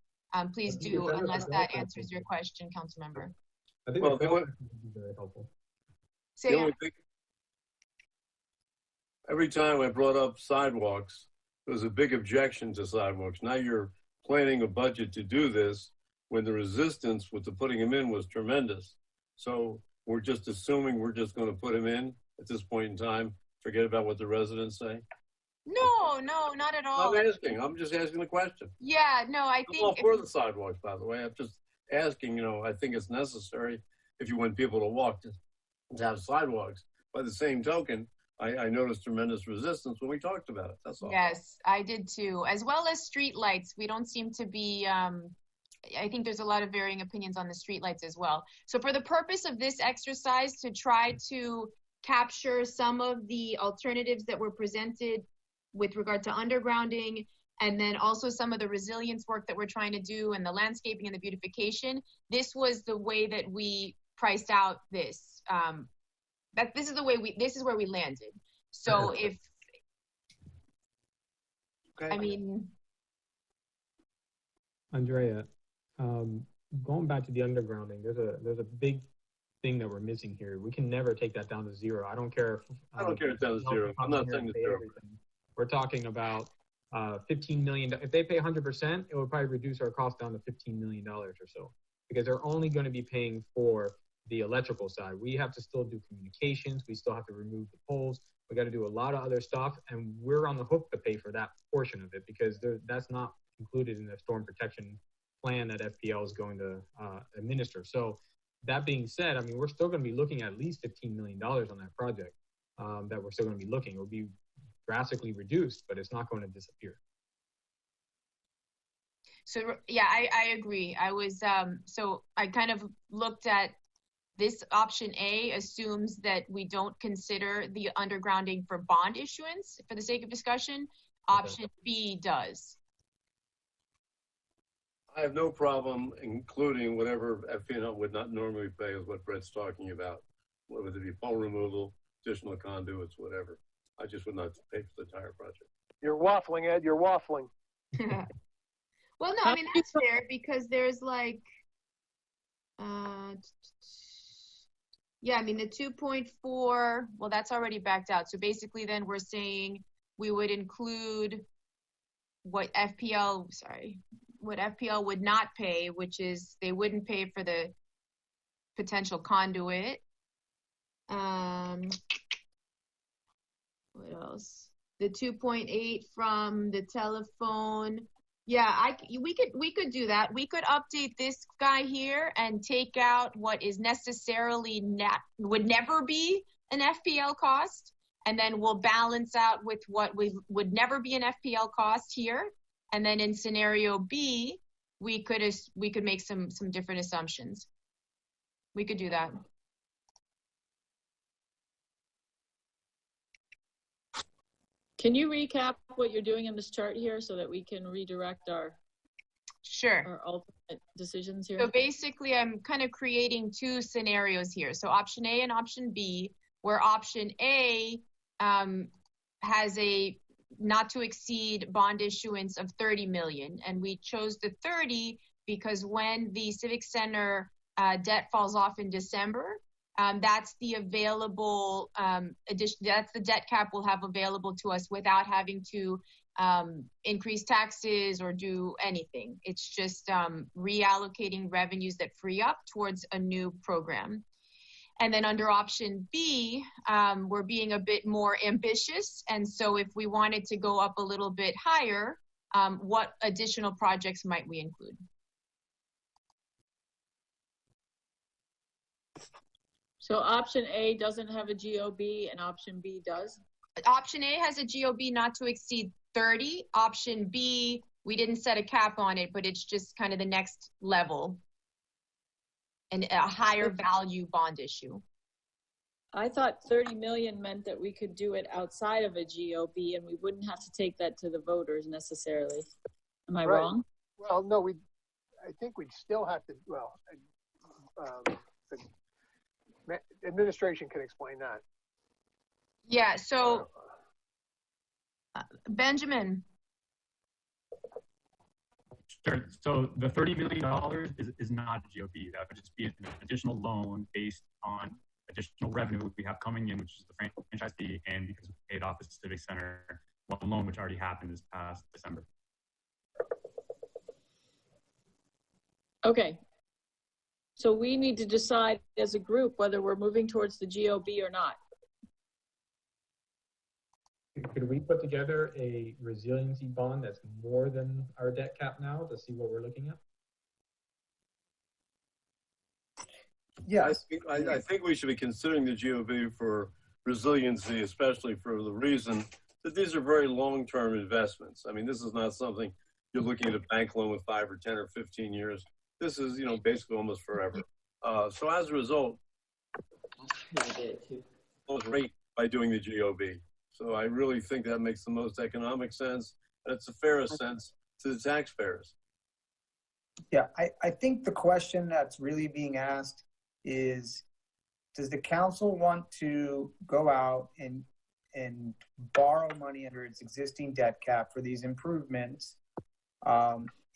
please do, unless that answers your question, Councilmember. I think that would be very helpful. Every time I brought up sidewalks, there was a big objection to sidewalks. Now you're planning a budget to do this when the resistance with the putting them in was tremendous. So we're just assuming we're just going to put them in at this point in time, forget about what the residents say? No, no, not at all. I'm just asking the question. Yeah, no, I I'm think all for the sidewalks, by the way. I'm just asking, you know, I think it's necessary if you want people to walk to have sidewalks. By the same token, I noticed tremendous resistance when we talked about it. That's all. yes, I did too, as well as street lights. We don't seem to be, I think there's a lot of varying opinions on the street lights as well. So for the purpose of this exercise, to try to capture some of the alternatives that were presented with regard to undergrounding, and then also some of the resilience work that we're trying to do and the landscaping and the beautification, this was the way that we priced out this. This is where we landed. So if, okay. I mean, Andrea, going back to the undergrounding, there's a big thing that we're missing here. We can never take that down to zero. I don't care if I don't care if it's down to zero. I'm not saying it's zero. We're talking about $15 million. If they pay 100%, it would probably reduce our cost down to $15 million or so, because they're only going to be paying for the electrical side. We have to still do communications. We still have to remove the poles. We got to do a lot of other stuff, and we're on the hook to pay for that portion of it, because that's not included in the storm protection plan that FPL is going to administer. So that being said, I mean, we're still going to be looking at least $15 million on that project that we're still going to be looking. It will be drastically reduced, but it's not going to disappear. so yeah, I agree. I was, so I kind of looked at this option A assumes that we don't consider the undergrounding for bond issuance for the sake of discussion. Option B does. I have no problem including whatever FPL would not normally pay is what Brett's talking about, whether it be pole removal, additional conduits, whatever. I just would not pay for the entire project. You're waffling, Ed. You're waffling. Well, no, I mean, that's fair, because there's like, yeah, I mean, the 2.4, well, that's already backed out. So basically then we're saying we would include what FPL would not pay, which is they wouldn't pay for the potential conduit. What else? The 2.8 from the telephone. Yeah, we could do that. We could update this guy here and take out what is necessarily would never be an FPL cost, and then we'll balance out with what would never be an FPL cost here. And then in scenario B, we could make some different assumptions. We could do that. Can you recap what you're doing in this chart here so that we can redirect our ultimate decisions here? So basically, I'm kind of creating two scenarios here. So option A and option B, where option A has a not to exceed bond issuance of 30 million. And we chose the 30 because when the Civic Center debt falls off in December, that's the available addition. That's the debt cap we'll have available to us without having to increase taxes or do anything. It's just reallocating revenues that free up towards a new program. And then under option B, we're being a bit more ambitious. And so if we wanted to go up a little bit higher, what additional projects might we include? So option A doesn't have a GOB and option B does? Option A has a GOB not to exceed 30. Option B, we didn't set a cap on it, but it's just kind of the next level and a higher value bond issue. I thought 30 million meant that we could do it outside of a GOB and we wouldn't have to take that to the voters necessarily. Am I wrong? Well, no, I think we'd still have to, well, the administration can explain that. Yeah, so Benjamin. Sure. So the $30 million is not a GOB. That would just be an additional loan based on additional revenue we have coming in, which is the franchise fee, and because we paid off the Civic Center loan, which already happened this past December. Okay. So we need to decide as a group whether we're moving towards the GOB or not. Could we put together a resiliency bond that's more than our debt cap now to see what we're looking at? Yeah, I think we should be considering the GOB for resiliency, especially for the reason that these are very long-term investments. I mean, this is not something you're looking at a bank loan with 5 or 10 or 15 years. This is, basically almost forever. So as a result, it's great by doing the GOB. So I really think that makes the most economic sense. And it's the fairest sense to the taxpayers. Yeah, I think the question that's really being asked is, does the council want to go out and borrow money under its existing debt cap for these improvements,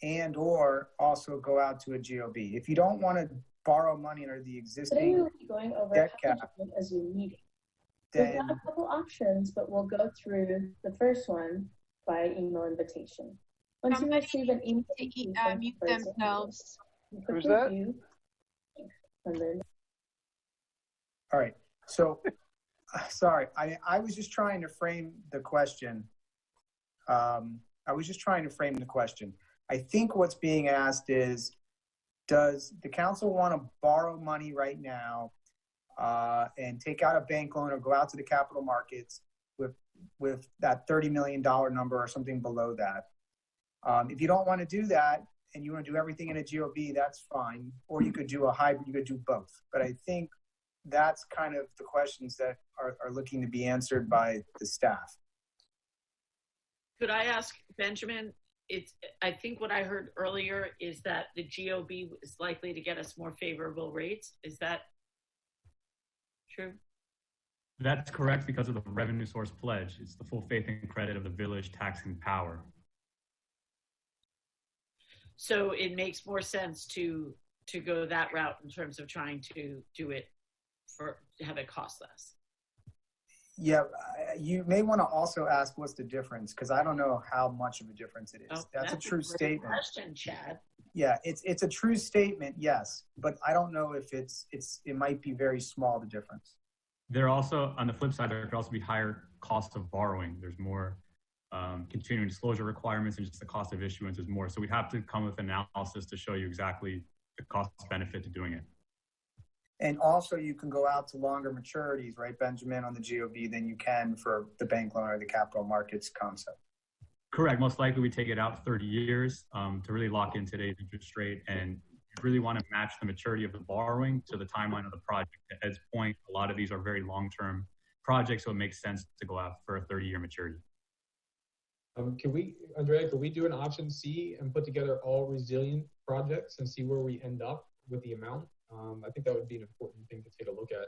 and or also go out to a GOB? If you don't want to borrow money under the existing going over debt cap, as a meeting. then We've got a couple options, but we'll go through the first one by email invitation. Once you receive an email, mute themselves. Who's that? all right. So, sorry, I was just trying to frame the question. I think what's being asked is, does the council want to borrow money right now and take out a bank loan or go out to the capital markets with that $30 million number or something below that? If you don't want to do that and you want to do everything in a GOB, that's fine. Or you could do a hybrid, you could do both. But I think that's kind of the questions that are looking to be answered by the staff. Could I ask Benjamin, I think what I heard earlier is that the GOB is likely to get us more favorable rates. Is that true? That's correct because of the revenue source pledge. It's the full faith and credit of the village taxing power. So it makes more sense to go that route in terms of trying to do it to have it cost less. Yeah, you may want to also ask what's the difference, because I don't know how much of a difference it is. Oh, that's a true statement. Question, Chad. Yeah, it's a true statement, yes, but I don't know if it might be very small, the difference. There also, on the flip side, there could also be higher cost of borrowing. There's more continuing disclosure requirements, and just the cost of issuance is more. So we'd have to come with analysis to show you exactly the cost benefit to doing it. And also you can go out to longer maturities, right, Benjamin, on the GOB than you can for the bank loan or the capital markets concept. Correct. Most likely we take it out 30 years to really lock in today's interest rate, and you really want to match the maturity of the borrowing to the timeline of the project. To Ed's point, a lot of these are very long-term projects, so it makes sense to go out for a 30-year maturity. Andrea, could we do an option C and put together all resilient projects and see where we end up with the amount? I think that would be an important thing to take a look at.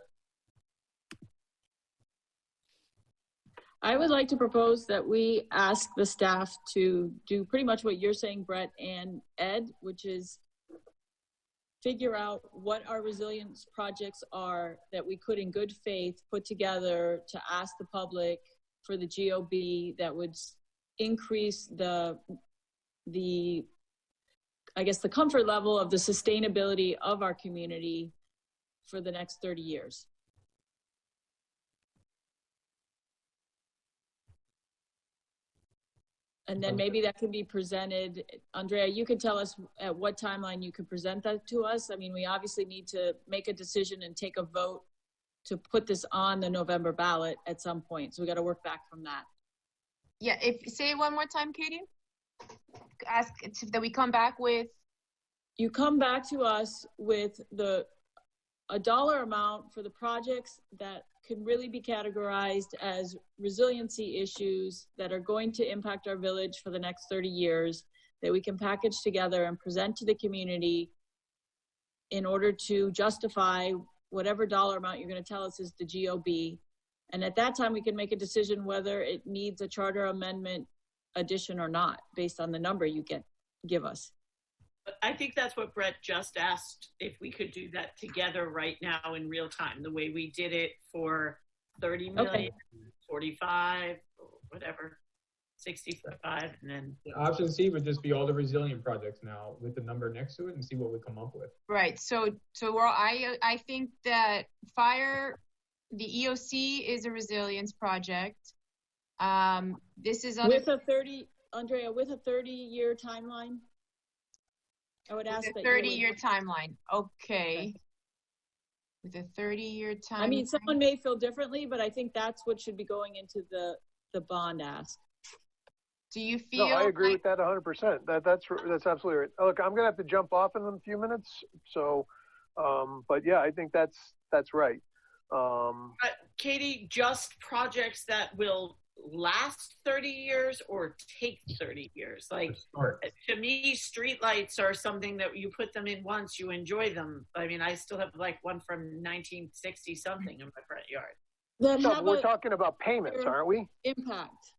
I would like to propose that we ask the staff to do pretty much what you're saying, Brett and Ed, which is figure out what our resilience projects are that we could in good faith put together to ask the public for the GOB that would increase the comfort level of the sustainability of our community for the next 30 years. And then maybe that can be presented. Andrea, you could tell us at what timeline you could present that to us. I mean, we obviously need to make a decision and take a vote to put this on the November ballot at some point. So we got to work back from that. Yeah, say it one more time, Katie. Ask that we come back with. You come back to us with a dollar amount for the projects that can really be categorized as resiliency issues that are going to impact our village for the next 30 years, that we can package together and present to the community in order to justify whatever dollar amount you're going to tell us is the GOB. And at that time, we can make a decision whether it needs a charter amendment addition or not, based on the number you give us. But I think that's what Brett just asked, if we could do that together right now in real time, the way we did it for 30 million, 45, or whatever. 60-foot-5, and then Option C would just be all the resilient projects now with the number next to it and see what we come up with. Right. So I think that the EOC is a resilience project. This is with a 30-year timeline. I would ask with a that 30-year timeline. Okay. With a 30-year timeline. I mean, someone may feel differently, but I think that's what should be going into the bond ask. Do you feel? No, I agree with that 100%. That's absolutely right. Look, I'm gonna have to jump off in a few minutes. So, but yeah, I think that's right. Katie, just projects that will last 30 years or take 30 years? Like, to me, streetlights are something that you put them in once, you enjoy them. I mean, I still have like one from 1960 something in my front yard. So we're talking about payments, aren't we? Impact.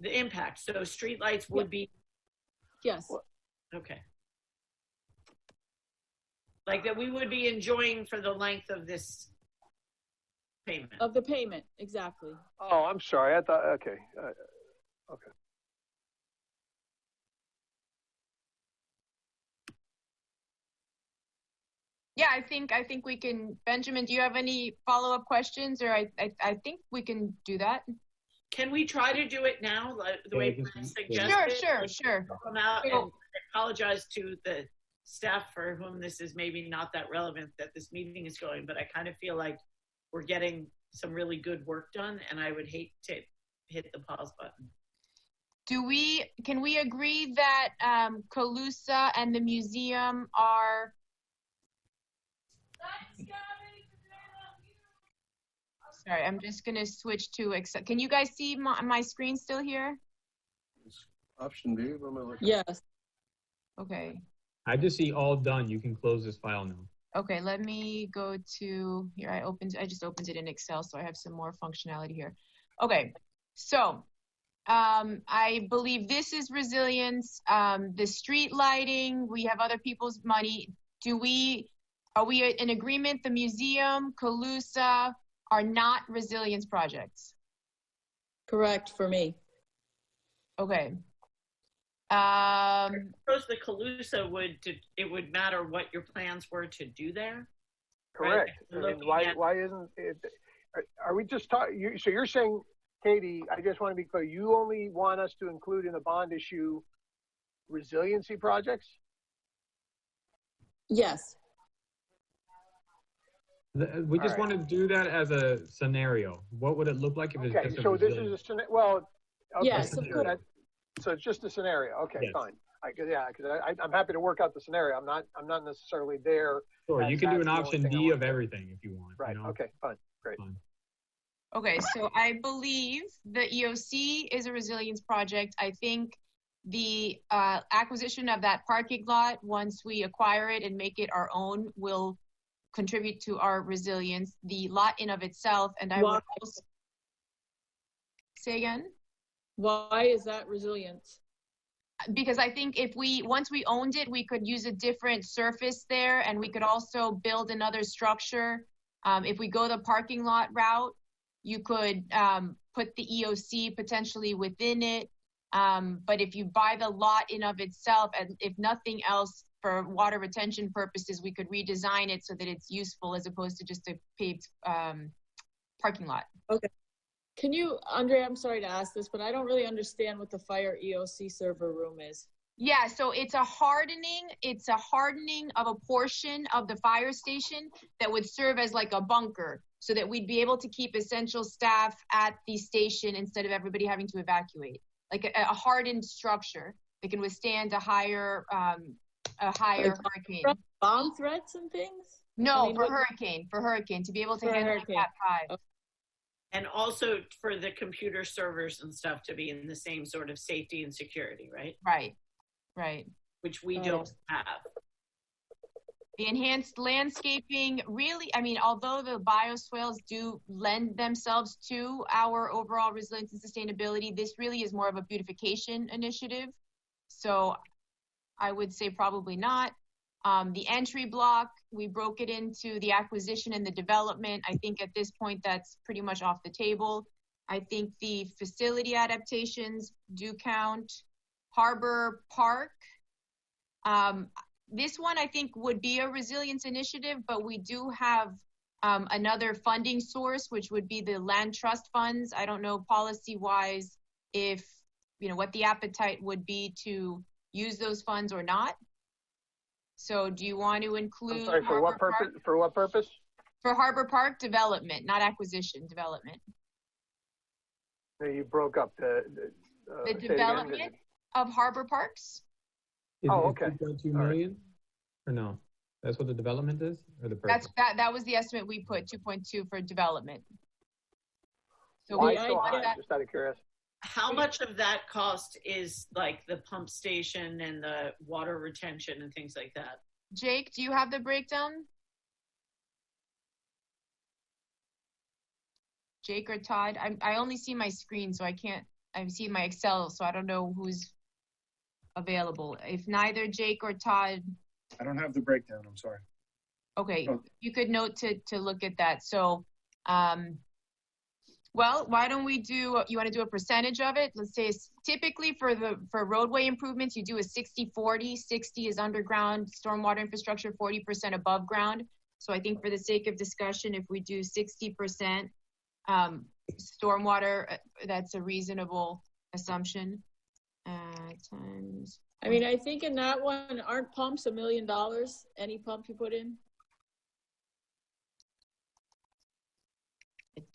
The impact. So streetlights would be. Yes. Okay. Like that we would be enjoying for the length of this payment. Of the payment, exactly. Oh, I'm sorry. I thought, okay. Okay. Yeah, I think we can. Benjamin, do you have any follow-up questions, or I think we can do that. Can we try to do it now, like the way Brent suggested? Sure. Come out and apologize to the staff for whom this is maybe not that relevant that this meeting is going, but I kind of feel like we're getting some really good work done, and I would hate to hit the pause button. Can we agree that Calusa and the museum are? Sorry, I'm just going to switch to Excel. Can you guys see my screen still here? Option B. What am I looking at? Yes. Okay. I just see all done. You can close this file now. Okay, let me go to here. I just opened it in Excel, so I have some more functionality here. Okay, so I believe this is resilience. The street lighting, we have other people's money. Are we in agreement? The museum, Calusa are not resilience projects. Correct for me. Okay. I suppose the Calusa it would matter what your plans were to do there. Correct. Right? I mean, why isn't it? Are we just talking? So you're saying, Katie? I just want to be clear. You only want us to include in the bond issue resiliency projects? Yes. We just want to do that as a scenario. What would it look like if it's just a so this resilience? is a scenario. Well, okay, yes, of course. So it's just a scenario. Okay, yes. Fine. Because I'm happy to work out the scenario. I'm not necessarily there. Sure, you can do an option D of everything if you want. Right. You know? Okay. Fine. Great. Fine. Okay, so I believe the EOC is a resilience project. I think the acquisition of that parking lot, once we acquire it and make it our own, will contribute to our resilience. The lot in of itself, and I would also say again. Why is that resilience? Because I think once we owned it, we could use a different surface there, and we could also build another structure. If we go the parking lot route, you could put the EOC potentially within it. But if you buy the lot in of itself, and if nothing else, for water retention purposes, we could redesign it so that it's useful as opposed to just a paved parking lot. Okay. Can you, Andrea, I'm sorry to ask this, but I don't really understand what the fire EOC server room is. Yeah, so it's a hardening of a portion of the fire station that would serve as like a bunker so that we'd be able to keep essential staff at the station instead of everybody having to evacuate. Like a hardened structure that can withstand a higher hurricane. Bomb threats and things? No, for hurricane, to be able to handle Cat 5. Okay. And also for the computer servers and stuff to be in the same sort of safety and security, right? Right. Which we don't have. The enhanced landscaping, really, I mean, although the bioswales do lend themselves to our overall resilience and sustainability, this really is more of a beautification initiative. So I would say probably not. The entry block, we broke it into the acquisition and the development. I think at this point that's pretty much off the table. I think the facility adaptations do count. Harbor Park. This one I think would be a resilience initiative, but we do have another funding source, which would be the land trust funds. I don't know policy-wise if, what the appetite would be to use those funds or not. So do you want to include— I'm sorry, for what purpose? For what purpose? For Harbor Park development, not acquisition, development. You broke up the development of harbor parks. Okay. 2.2 million, or no? That's what the development is, or the purpose? That was the estimate we put, 2.2 for development. So why so high? Just out of curiosity. How much of that cost is like the pump station and the water retention and things like that? Jake, do you have the breakdown? Jake or Todd? I only see my screen, so I see my Excel, so I don't know who's available. If neither Jake or Todd— I don't have the breakdown, I'm sorry. Okay, you could note to look at that. So, well, why don't we do, you want to do a percentage of it? Let's say typically for roadway improvements, you do a 60-40. 60 is underground stormwater infrastructure, 40% above ground. So I think for the sake of discussion, if we do 60% stormwater, that's a reasonable assumption. Times. I mean, I think in that one, aren't pumps $1 million? Any pump you put in?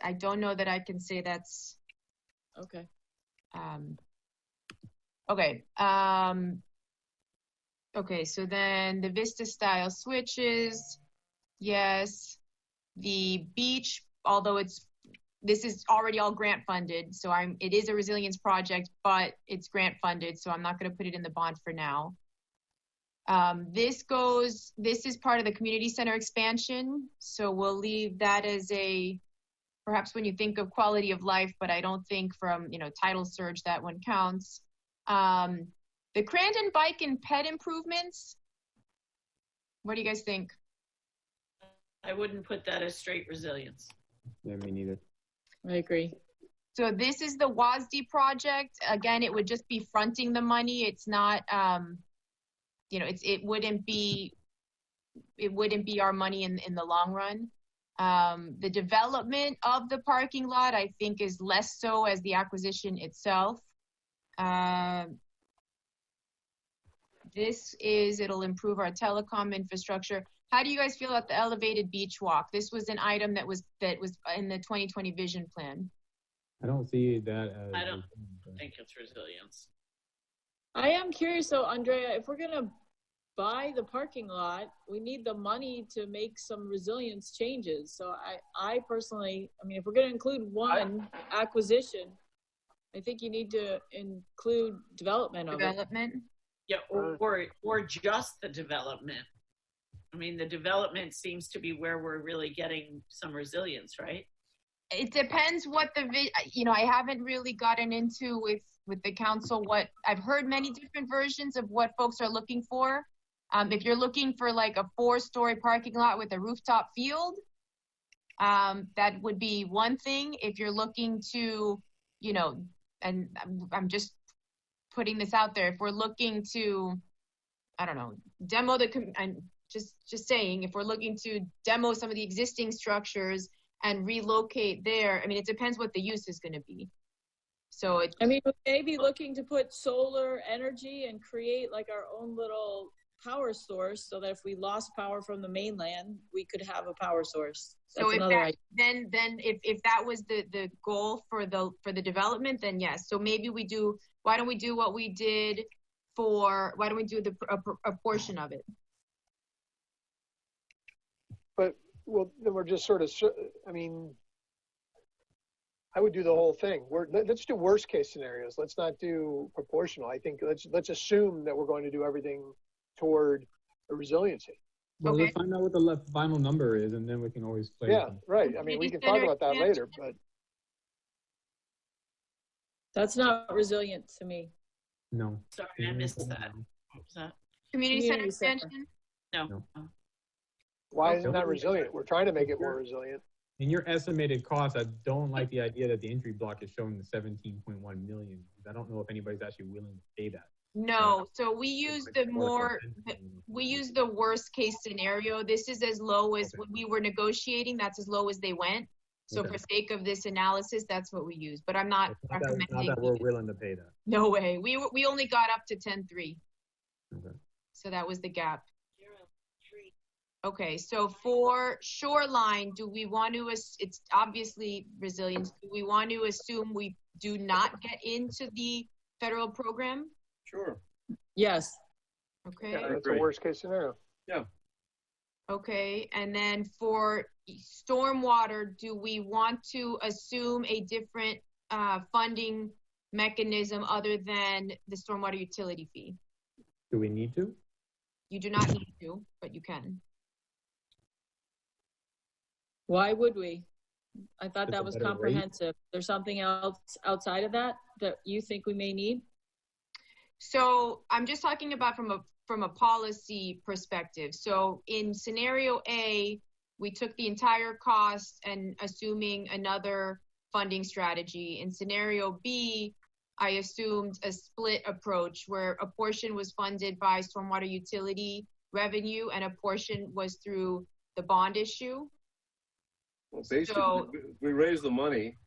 I don't know that I can say that's okay. Okay. Okay. So then the Vista style switches, yes. The beach, although this is already all grant funded, so it is a resilience project, but it's grant funded, so I'm not going to put it in the bond for now. This is part of the community center expansion, so we'll leave that as perhaps when you think of quality of life, but I don't think from, tidal surge that one counts. The Crandon bike and pet improvements, what do you guys think? I wouldn't put that as straight resilience. Yeah, me neither. I agree. So this is the WASD project. Again, it would just be fronting the money. It's not, it wouldn't be our money in the long run. The development of the parking lot, I think, is less so as the acquisition itself. It'll improve our telecom infrastructure. How do you guys feel about the elevated beach walk? This was an item that was in the 2020 vision plan. I don't see that as— I don't think it's resilience. I am curious though, Andrea, if we're gonna buy the parking lot, we need the money to make some resilience changes. So I personally, if we're gonna include one acquisition, I think you need to include development of it. Yeah, or just the development. The development seems to be where we're really getting some resilience, right? It depends what I haven't really gotten into with the council what I've heard many different versions of what folks are looking for. If you're looking for like a 4-story parking lot with a rooftop field, that would be one thing. If you're looking to, and I'm just putting this out there, if we're looking to, I don't know, demo just saying, if we're looking to demo some of the existing structures and relocate there, it depends what the use is going to be. So we may be looking to put solar energy and create like our own little power source, so that if we lost power from the mainland, we could have a power source. That's then if that was the goal for the development, then yes. So maybe why don't we do what we did why don't we do a portion of it? But then we're just sort of, I would do the whole thing. Let's do worst case scenarios. Let's not do proportional. I think let's assume that we're going to do everything toward a resiliency. Well, let's find out what the final number is, and then we can always play. Yeah, right. We can talk about that later, but that's not resilient to me. No. Sorry, I missed that. What was that? Community center expansion? No. Why isn't that resilient? We're trying to make it more resilient. in your estimated cost, I don't like the idea that the entry block is showing the 17.1 million. I don't know if anybody's actually willing to pay that. No, so we use we use the worst case scenario. This is as low as when we were negotiating, that's as low as they went. So for sake of this analysis, that's what we use, but I'm not recommending. Not that we're willing to pay that. No way. We only got up to 10.3. Okay. So that was the gap. Okay, so for shoreline, do we want to, it's obviously resilience. Do we want to assume we do not get into the federal program? Sure. Yes. Okay. Yeah, that's a worst case scenario. Yeah. Okay, and then for stormwater, do we want to assume a different funding mechanism other than the stormwater utility fee? Do we need to? You do not need to, but you can. Why would we? I thought It's that a was better rate. comprehensive. There's something else outside of that that you think we may need? So I'm just talking about from a policy perspective. So in scenario A, we took the entire cost and assuming another funding strategy. In scenario B, I assumed a split approach where a portion was funded by stormwater utility revenue and a portion was through the bond issue. Well, basically, if we raise the money,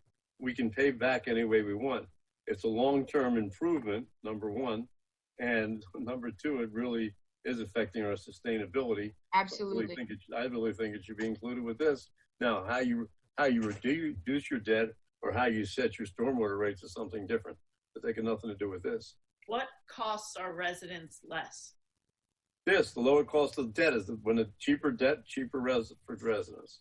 we can pay back any way we want. It's a long-term improvement, number one. And number two, it really is affecting our sustainability. Absolutely. I really think it should be included with this. Now, how you reduce your debt or how you set your stormwater rates is something different. But they got nothing to do with this. What costs our residents less? The lower cost of debt is when a cheaper debt, cheaper for residents.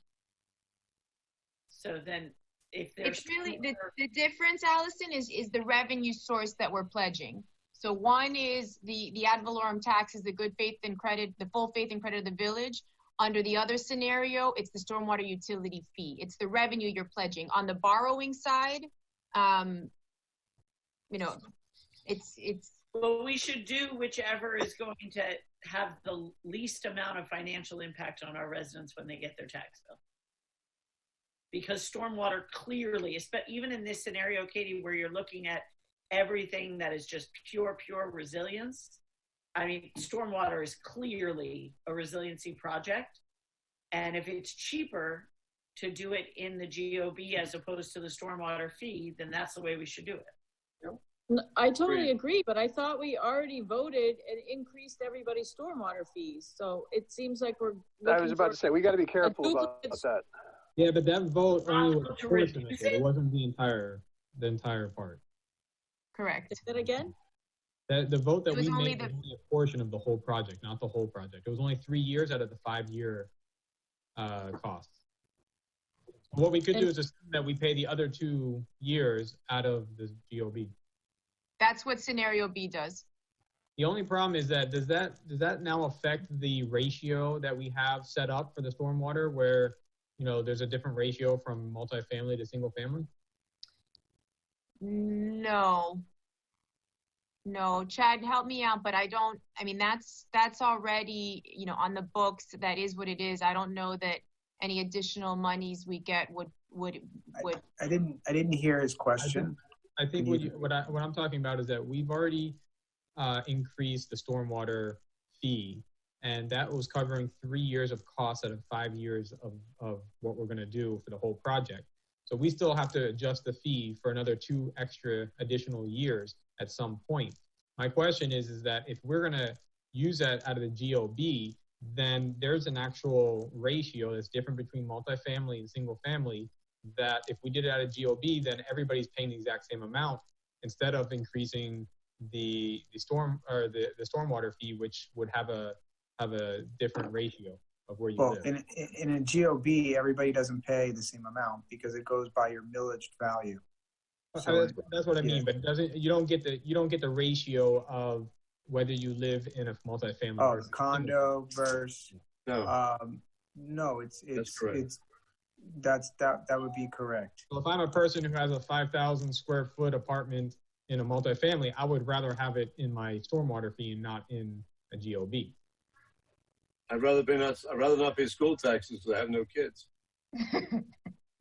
So then if there's It's really, the difference, Allison, is the revenue source that we're pledging. So one is the ad valorem tax is the good faith and credit, the full faith and credit of the village. Under the other scenario, it's the stormwater utility fee. It's the revenue you're pledging. On the borrowing side, you know, it's. Well, we should do whichever is going to have the least amount of financial impact on our residents when they get their tax bill. Because stormwater clearly, even in this scenario, Katie, where you're looking at everything that is just pure resilience, I mean, stormwater is clearly a resiliency project. And if it's cheaper to do it in the GOB as opposed to the stormwater fee, then that's the way we should do it. I totally agree, but I thought we already voted and increased everybody's stormwater fees. So it seems like we're. I was about to say, we got to be careful about that. Yeah, but that vote only was a portion of it. It wasn't the entire part. Correct. Say that again? The vote that we only made was only a portion of the whole project, not the whole project. It was only 3 years out of the 5-year cost. What we could do is assume that we pay the other 2 years out of the GOB. That's what scenario B does. The only problem is that does that now affect the ratio that we have set up for the stormwater, where there's a different ratio from multifamily to single family? No, Chad, help me out, but I mean, that's already, on the books. That is what it is. I don't know that any additional monies we get would. I didn't hear his question. I think what I'm talking about is that we've already increased the stormwater fee, and that was covering 3 years of costs out of 5 years of what we're going to do for the whole project. So we still have to adjust the fee for another 2 extra additional years at some point. My question is that if we're going to use that out of the GOB, then there's an actual ratio that's different between multifamily and single family, that if we did it out of GOB, then everybody's paying the exact same amount instead of increasing the stormwater fee, which would have a different ratio of where you live. In a GOB, everybody doesn't pay the same amount because it goes by your millage value. So that's what I mean, but you don't get the ratio of whether you live in a multifamily. Oh, condo versus no, that would be correct. So if I'm a person who has a 5,000 square foot apartment in a multifamily, I would rather have it in my stormwater fee and not in a GOB. I'd rather not pay school taxes because I have no kids.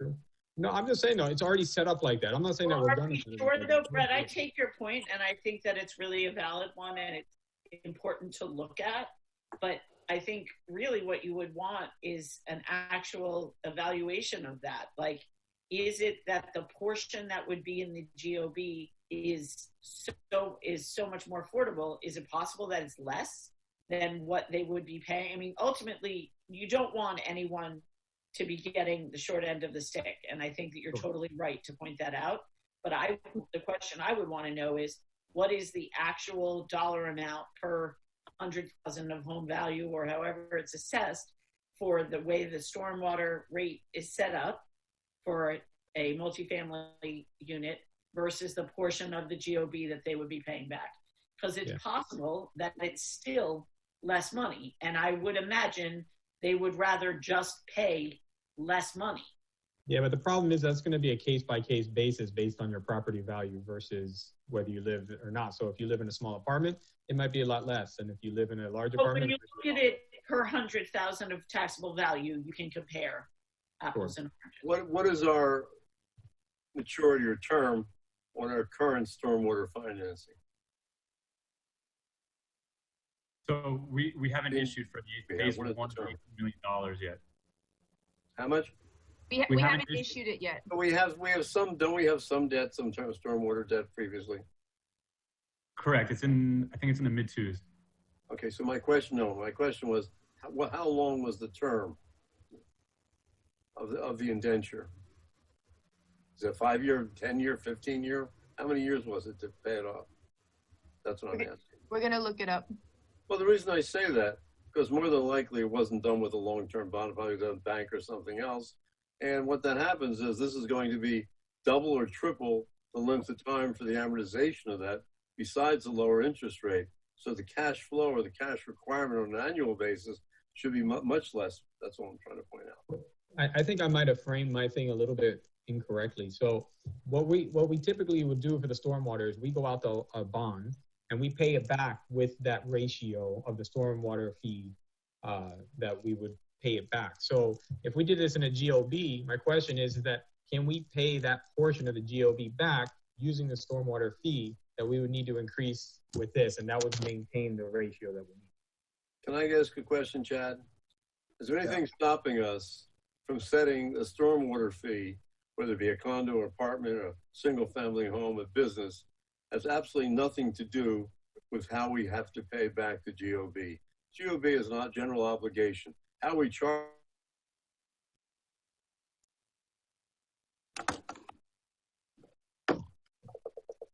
True. No, I'm just saying, no, it's already set up like that. I'm not saying that we're done. Sure, though, Brett, I take your point, and I think that it's really a valid one, and it's important to look at. But I think really what you would want is an actual evaluation of that. Like, is it that the portion that would be in the GOB is so much more affordable? Is it possible that it's less than what they would be paying? I mean, ultimately, you don't want anyone to be getting the short end of the stick. And I think that you're totally right to point that out. But the question I would want to know is, what is the actual dollar amount per 100,000 of home value, or however it's assessed, for the way the stormwater rate is set up for a multifamily unit versus the portion of the GOB that they would be paying back? Because it's possible that it's still less money. And I would imagine they would rather just pay less money. Yeah, but the problem is that's going to be a case-by-case basis based on your property value versus whether you live or not. So if you live in a small apartment, it might be a lot less. And if you live in a large But apartment, when you look at it per 100,000 of taxable value, you can compare apples and oranges. What is our maturity or term on our current stormwater financing? So we haven't issued for the phase $1.8 million yet. How much? We haven't issued it yet. But we have some. Don't we have some debt, some stormwater debt previously? Correct. I think it's in the mid twos. Okay. So my question was, how long was the term of the indenture? Is it 5-year, 10-year, 15-year? How many years was it to pay it off? That's what I'm asking. We're going to look it up. Well, the reason I say that, because more than likely it wasn't done with a long-term bond, probably done with a bank or something else. And what that happens is this is going to be double or triple the length of time for the amortization of that, besides the lower interest rate. So the cash flow or the cash requirement on an annual basis should be much less. That's what I'm trying to point out. I think I might have framed my thing a little bit incorrectly. So what we typically would do for the stormwater is we go out to a bond and we pay it back with that ratio of the stormwater fee that we would pay it back. So if we did this in a GOB, my question is that can we pay that portion of the GOB back using the stormwater fee that we would need to increase with this, and that would maintain the ratio that we need? Can I ask a question, Chad? Is there anything stopping us from setting a stormwater fee, whether it be a condo, or apartment, or a single-family home, a business, has absolutely nothing to do with how we have to pay back the GOB? GOB is not general obligation. How we charge.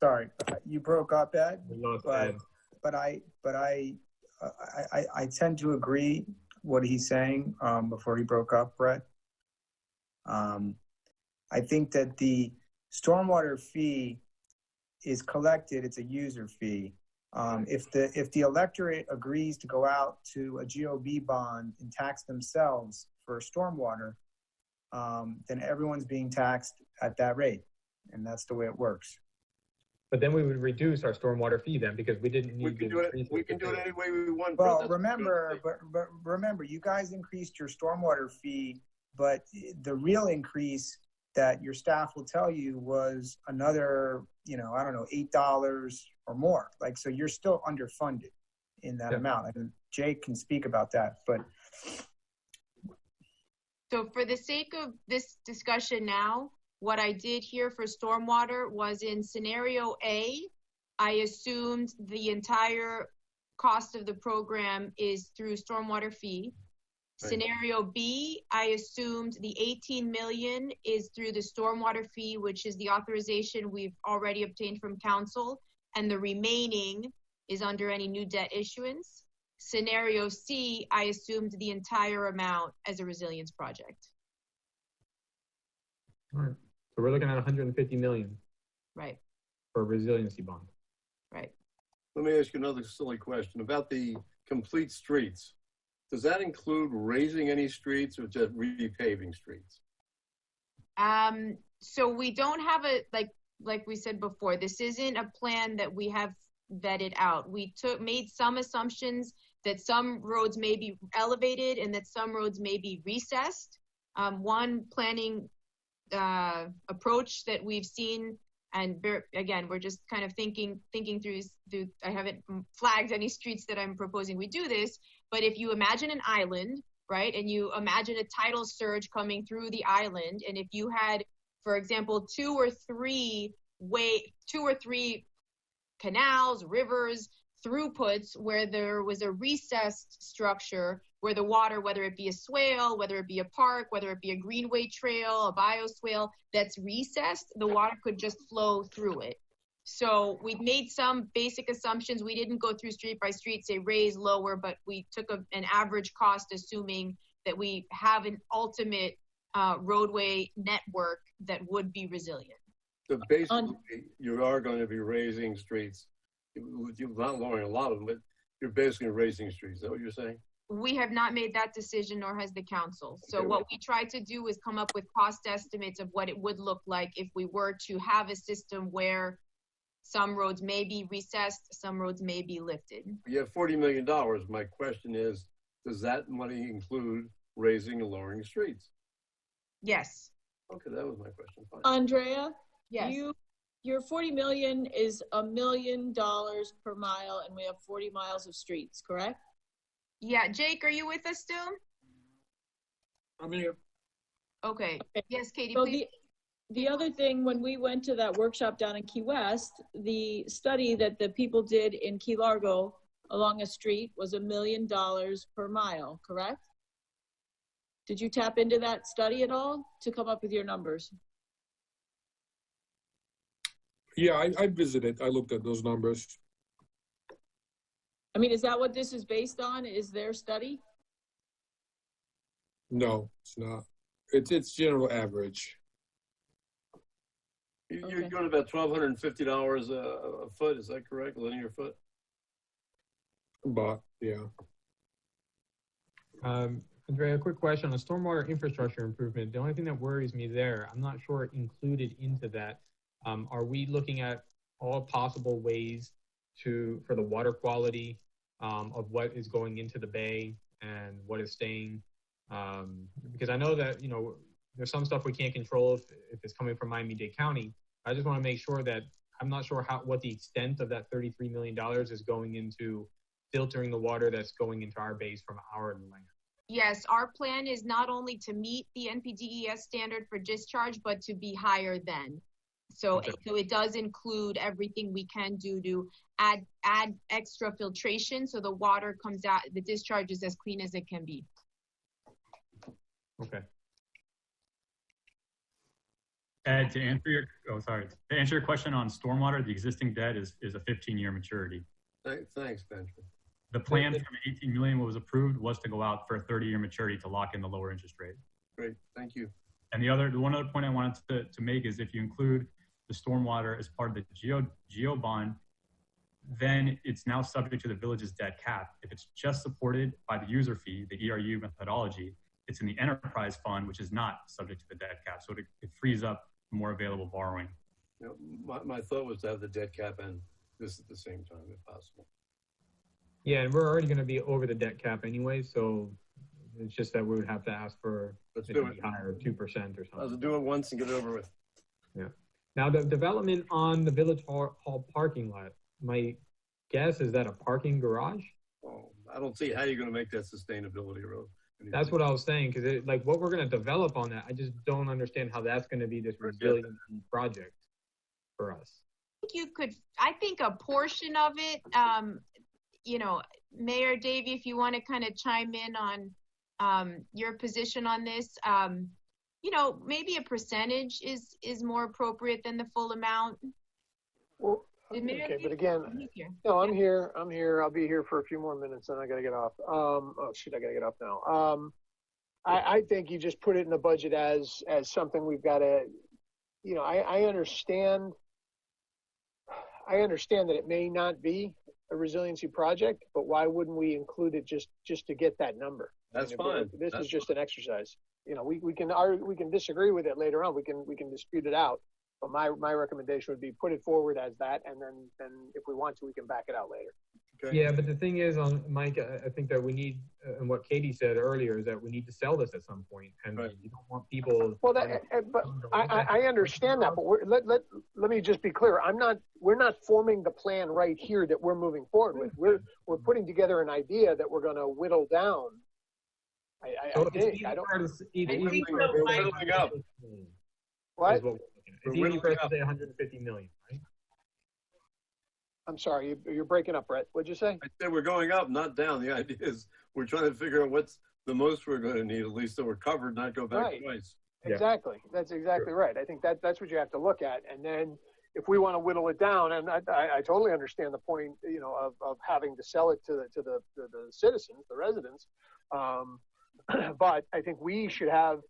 Sorry, you broke up, Ed. But I tend to agree what he's saying before he broke up, Brett. I think that the stormwater fee is collected; it's a user fee. If the electorate agrees to go out to a GOB bond and tax themselves for stormwater, then everyone's being taxed at that rate, and that's the way it works. But then we would reduce our stormwater fee then because we didn't need we can do it any way we want. Well, remember, you guys increased your stormwater fee, but the real increase that your staff will tell you was another, I don't know, $8 or more. Like, so you're still underfunded in that amount. And Jake can speak about that, but. So for the sake of this discussion now, what I did here for stormwater was in scenario A, I assumed the entire cost of the program is through stormwater fee. Right. Scenario B, I assumed the 18 million is through the stormwater fee, which is the authorization we've already obtained from council, and the remaining is under any new debt issuance. Scenario C, I assumed the entire amount as a resilience project. All right. So we're looking at 150 million. Right. For a resiliency bond. Right. Let me ask you another silly question about the complete streets. Does that include raising any streets or just repaving streets? So we don't have a, like we said before, this isn't a plan that we have vetted out. We made some assumptions that some roads may be elevated and that some roads may be recessed. One planning approach that we've seen. And again, we're just kind of thinking through, I haven't flagged any streets that I'm proposing we do this, but if you imagine an island, right, and you imagine a tidal surge coming through the island, and if you had, for example, two or three canals, rivers, throughputs where there was a recessed structure where the water, whether it be a swale, whether it be a park, whether it be a greenway trail, a bioswale that's recessed, the water could just flow through it. So we made some basic assumptions. We didn't go through street by street, say raise, lower, but we took an average cost, assuming that we have an ultimate roadway network that would be resilient. So basically, you are going to be raising streets. You're not lowering a lot of them, but you're basically raising streets. Is that what you're saying? We have not made that decision, nor has the council. So what we tried to do is come up with cost estimates of what it would look like if we were to have a system where some roads may be recessed, some roads may be lifted. You have $40 million. My question is, does that money include raising and lowering streets? Yes. Okay, that was my question. Fine. Andrea? Yes. Your 40 million is $1 million per mile, and we have 40 miles of streets, correct? Yeah, Jake, are you with us still? I'm here. Okay. Yes, Katie, So please. the other thing, when we went to that workshop down in Key West, the study that the people did in Key Largo along a street was $1 million per mile, correct? Did you tap into that study at all to come up with your numbers? Yeah, I visited. I looked at those numbers. I mean, is that what this is based on? Is their study? No, it's not. It's general average. You're doing about $1,250 a foot. Is that correct? Linear foot? But yeah. Andrea, a quick question on stormwater infrastructure improvement. The only thing that worries me there, I'm not sure included into that. Are we looking at all possible ways for the water quality of what is going into the bay and what is staying? Because I know that, you know, there's some stuff we can't control if it's coming from Miami-Dade County. I just want to make sure that I'm not sure what the extent of that $33 million is going into filtering the water that's going into our bays from our land. Yes, our plan is not only to meet the NPDES standard for discharge, but to be higher than. So, so it does include everything we can do to add extra filtration so the water comes out, the discharge is as clean as it can be. Okay. Ed, to answer your question on stormwater, the existing debt is a 15-year maturity. Thanks, Benjamin. The plan for the 18 million what was approved was to go out for a 30-year maturity to lock in the lower interest rate. Great, thank you. And the one other point I wanted to make is if you include the stormwater as part of the geo bond, then it's now subject to the village's debt cap. If it's just supported by the user fee, the ERU methodology, it's in the enterprise fund, which is not subject to the debt cap. So it frees up more available borrowing. You know, my thought was to have the debt cap and this at the same time, if possible. Yeah, and we're already going to be over the debt cap anyway, so it's just that we would have to ask for it to be higher, 2% or something. I'll do it once and get it over with. Yeah. Now the development on the Village Hall parking lot, my guess is that a parking garage? Oh, I don't see how you're going to make that sustainability road. That's what I was saying, because like what we're going to develop on that, I just don't understand how that's going to be this resilient project for us. I think a portion of it, you know, Mayor Davey, if you want to kind of chime in on your position on this, you know, maybe a percentage is more appropriate than the full amount. Well, okay, but again, no, I'm here. I'll be here for a few more minutes, and I got to get off. Oh shoot, I got to get off now. I think you just put it in the budget as something we've got to, you know, I understand that it may not be a resiliency project, but why wouldn't we include it just to get that number? That's fine. This is just an exercise. You know, we can disagree with it later on. We can dispute it out. But my recommendation would be put it forward as that, and then if we want to, we can back it out later. Okay. Yeah, but the thing is, Mike, I think that we need, and what Katie said earlier, is that we need to sell this at some point, and you don't want people. Well, but I understand that, but let me just be clear. We're not forming the plan right here that we're moving forward with. We're putting together an idea that we're going to whittle down. I think. I don't. It's We're easy for whittling up. What? It's easy for us to say 150 million, right? I'm sorry, you're breaking up, Brett. What'd you say? I said we're going up, not down. The idea is we're trying to figure out what's the most we're going to need, at least so we're covered, not go back twice. Exactly. That's exactly right. I think that's what you have to look at. And then if we want to whittle it down, and I totally understand the point, of having to sell it to the citizens, the residents. But I think we should have,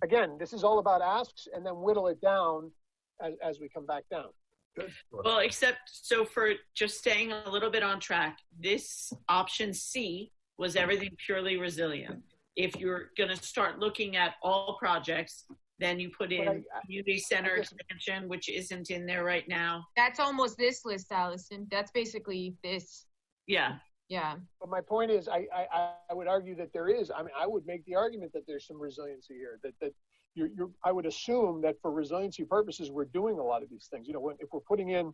again, this is all about asks and then whittle it down as we come back down. Well, so for just staying a little bit on track, this option C was everything purely resilient. If you're going to start looking at all projects, then you put in community center expansion, which isn't in there right now. That's almost this list, Allison. That's basically this. Yeah. Yeah. But my point is, I would argue that there is. I mean, I would make the argument that there's some resiliency here. That I would assume that for resiliency purposes, we're doing a lot of these things. If we're putting in,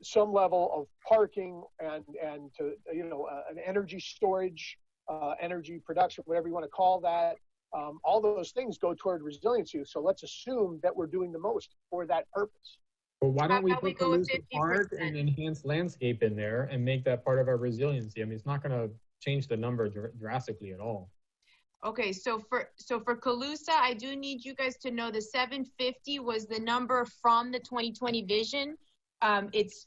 some level of parking and to an energy storage, energy production, whatever you want to call that, all those things go toward resiliency. So let's assume that we're doing the most for that purpose. Well, why don't we put Calusa Park and enhanced landscape in there and make that part of our resiliency? I mean, it's not going to change the number drastically at all. Okay, so for Calusa, I do need you guys to know the 750 was the number from the 2020 vision. It's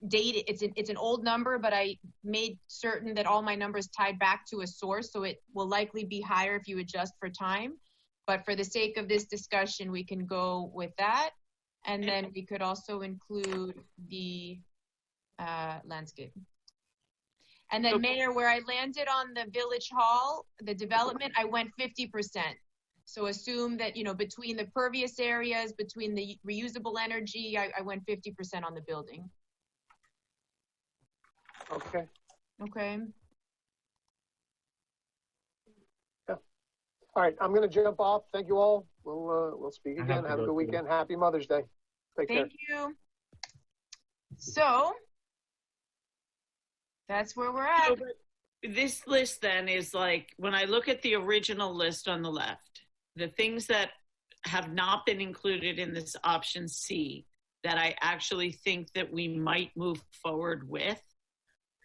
dated, it's an old number, but I made certain that all my numbers tied back to a source, so it will likely be higher if you adjust for time. But for the sake of this discussion, we can go with that. And then we could also include the landscape. And then Mayor, where I landed on the Village Hall, the development, I went 50%. So assume that, between the pervious areas, between the reusable energy, I went 50% on the building. Okay. Okay. Yeah. All right, I'm going to jump off. Thank you all. We'll speak again. Have a good weekend. Happy Mother's Day. Take care. Thank you. So that's where we're at. So, this list then is like, when I look at the original list on the left, the things that have not been included in this option C that I actually think that we might move forward with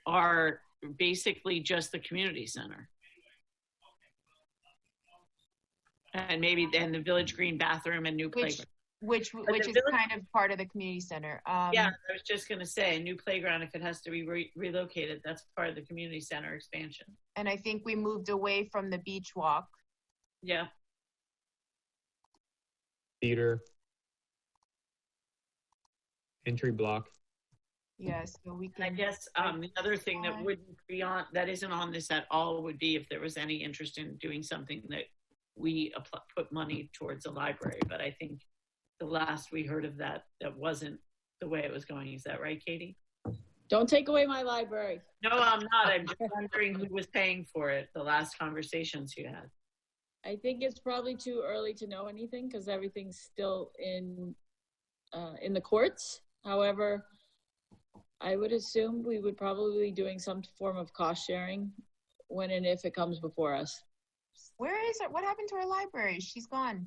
are basically just the community center. And maybe then the Village Green bathroom and new playground. Which is kind of part of the community center. Yeah, I was just going to say, a new playground, if it has to be relocated, that's part of the community center expansion. And I think we moved away from the beach walk. Yeah. Theater. Entry block. Yes, so we can. I guess the other thing that wouldn't be on, that isn't on this at all, would be if there was any interest in doing something that we put money towards a library. But I think the last we heard of that wasn't the way it was going. Is that right, Katie? Don't take away my library. No, I'm not. I'm just wondering who was paying for it, the last conversations you had. I think it's probably too early to know anything because everything's still in the courts. However, I would assume we would probably be doing some form of cost sharing when and if it comes before us. Where is it? What happened to our library? She's gone.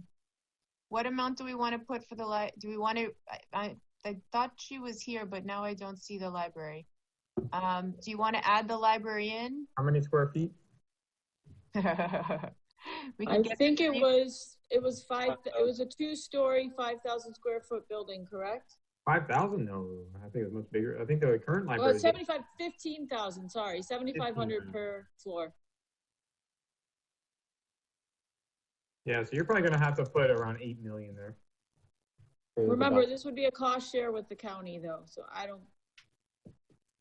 What amount do we want to put for the do we want to? I thought she was here, but now I don't see the library. Do you want to add the library in? How many square feet? I think it was a 2-story, 5,000 square foot building, correct? 5,000? No, I think it's much bigger. I think the current library. Oh, 15,000. Sorry, 7,500 per floor. Yeah, so you're probably going to have to put around 8 million there. Remember, this would be a cost share with the county, though, so I don't.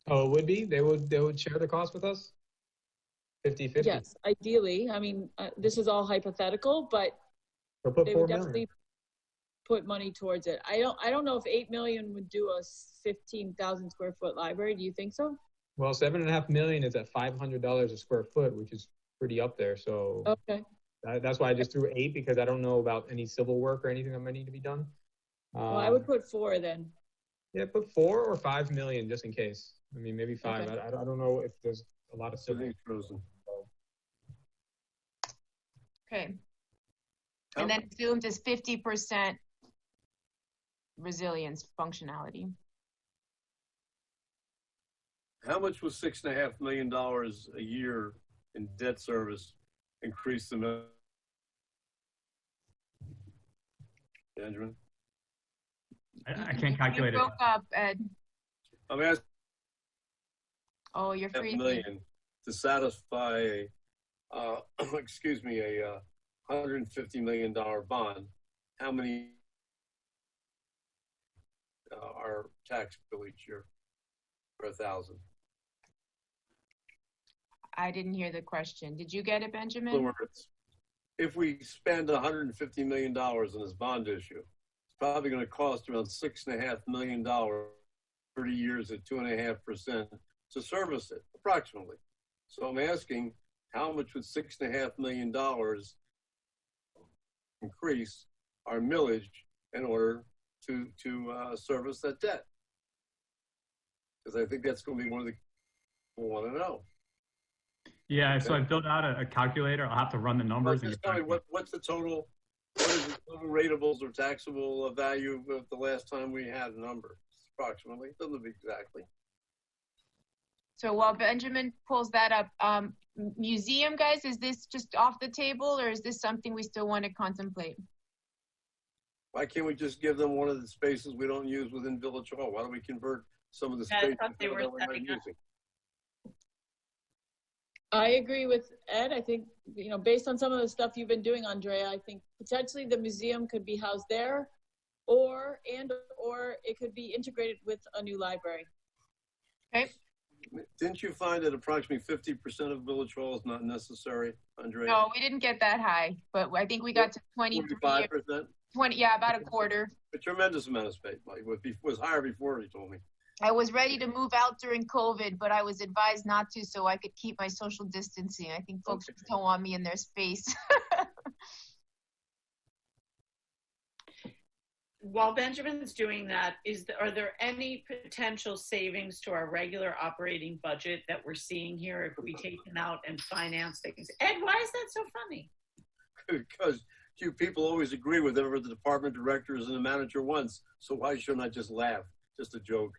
Oh, it would be? They would share the cost with us? 50-50? Yes, ideally. I mean, this is all hypothetical, but they would definitely put money towards it. I don't know if 8 million would do a 15,000 square foot library. Do you think so? Well, 7.5 million is at $500 a square foot, which is pretty up there. So Okay. that's why I just threw 8, because I don't know about any civil work or anything that might need to be done. Well, I would put 4 then. Yeah, put 4 or 5 million just in case. I mean, maybe 5. Okay. I don't know if there's a lot of civil. Okay. And then assumed is 50% resilience functionality. How much was $6.5 million a year in debt service increase the Benjamin? I can't calculate you broke up, Ed. I'm asking. Oh, you're free. Million to satisfy a, excuse me, a $150 million bond. How many are tax bill each year for 1,000? I didn't hear the question. Did you get it, Benjamin? In other words, if we spend $150 million in this bond issue, it's probably going to cost around $6.5 million, 30 years at 2.5% to service it, approximately. So I'm asking, how much would $6.5 million increase our millage in order to service that debt? Because I think that's going to be one of the people want to know. Yeah, so I built out a calculator. I'll have to run the numbers. Just tell me what's the total, what is the total ratables or taxable value of the last time we had a number, approximately? It doesn't be exactly. So while Benjamin pulls that up, museum guys, is this just off the table, or is this something we still want to contemplate? Why can't we just give them one of the spaces we don't use within Village Hall? Why don't we convert some of the spaces that we're not using? I agree with Ed. I think, based on some of the stuff you've been doing, Andrea, I think potentially the museum could be housed there, or it could be integrated with a new library. Okay. Didn't you find that approximately 50% of Village Hall is not necessary, Andrea? No, we didn't get that high, but I think we got to 23. 45%? 20, yeah, about a quarter. A tremendous amount of space. It was higher before, he told me. I was ready to move out during COVID, but I was advised not to so I could keep my social distancing. I think folks don't want me in their space. While Benjamin's doing that, are there any potential savings to our regular operating budget that we're seeing here if we take them out and finance things? Ed, why is that so funny? Because you people always agree with whatever the department directors and the manager wants. So why shouldn't I just laugh? Just a joke.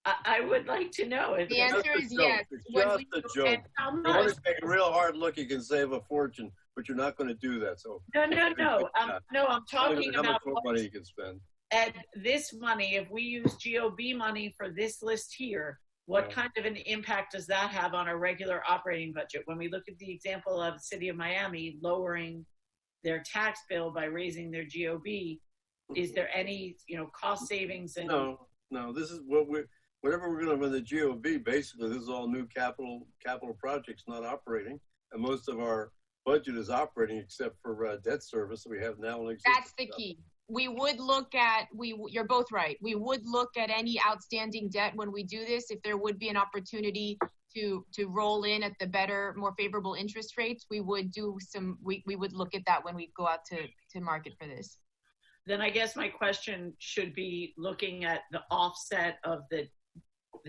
I would like to know. If the answer is yes. It's just a joke. If you want to take a real hard look, you can save a fortune, but you're not going to do that. So no. I'm talking how about much money you can spend. Ed, this money, if we use GOB money for this list here, what kind of an impact does that have on our regular operating budget? When we look at the example of the city of Miami lowering their tax bill by raising their GOB, is there any cost savings? No. This is whatever we're going to run the GOB. Basically, this is all new capital projects, not operating, and most of our budget is operating except for debt service that we have now. That's the key. We would look at, you're both right. We would look at any outstanding debt when we do this. If there would be an opportunity to roll in at the better, more favorable interest rates, we would do we would look at that when we go out to market for this. Then I guess my question should be looking at the offset of the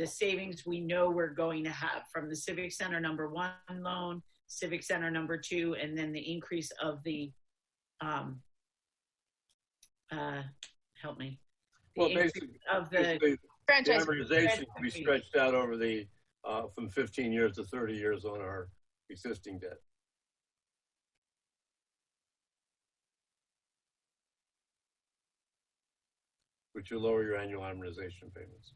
savings we know we're going to have from the Civic Center #1 loan, Civic Center #2, and then the increase of the help me. Well, basically, the franchise amortization can be stretched out over the from 15 years to 30 years on our existing debt. Which will lower your annual amortization payments.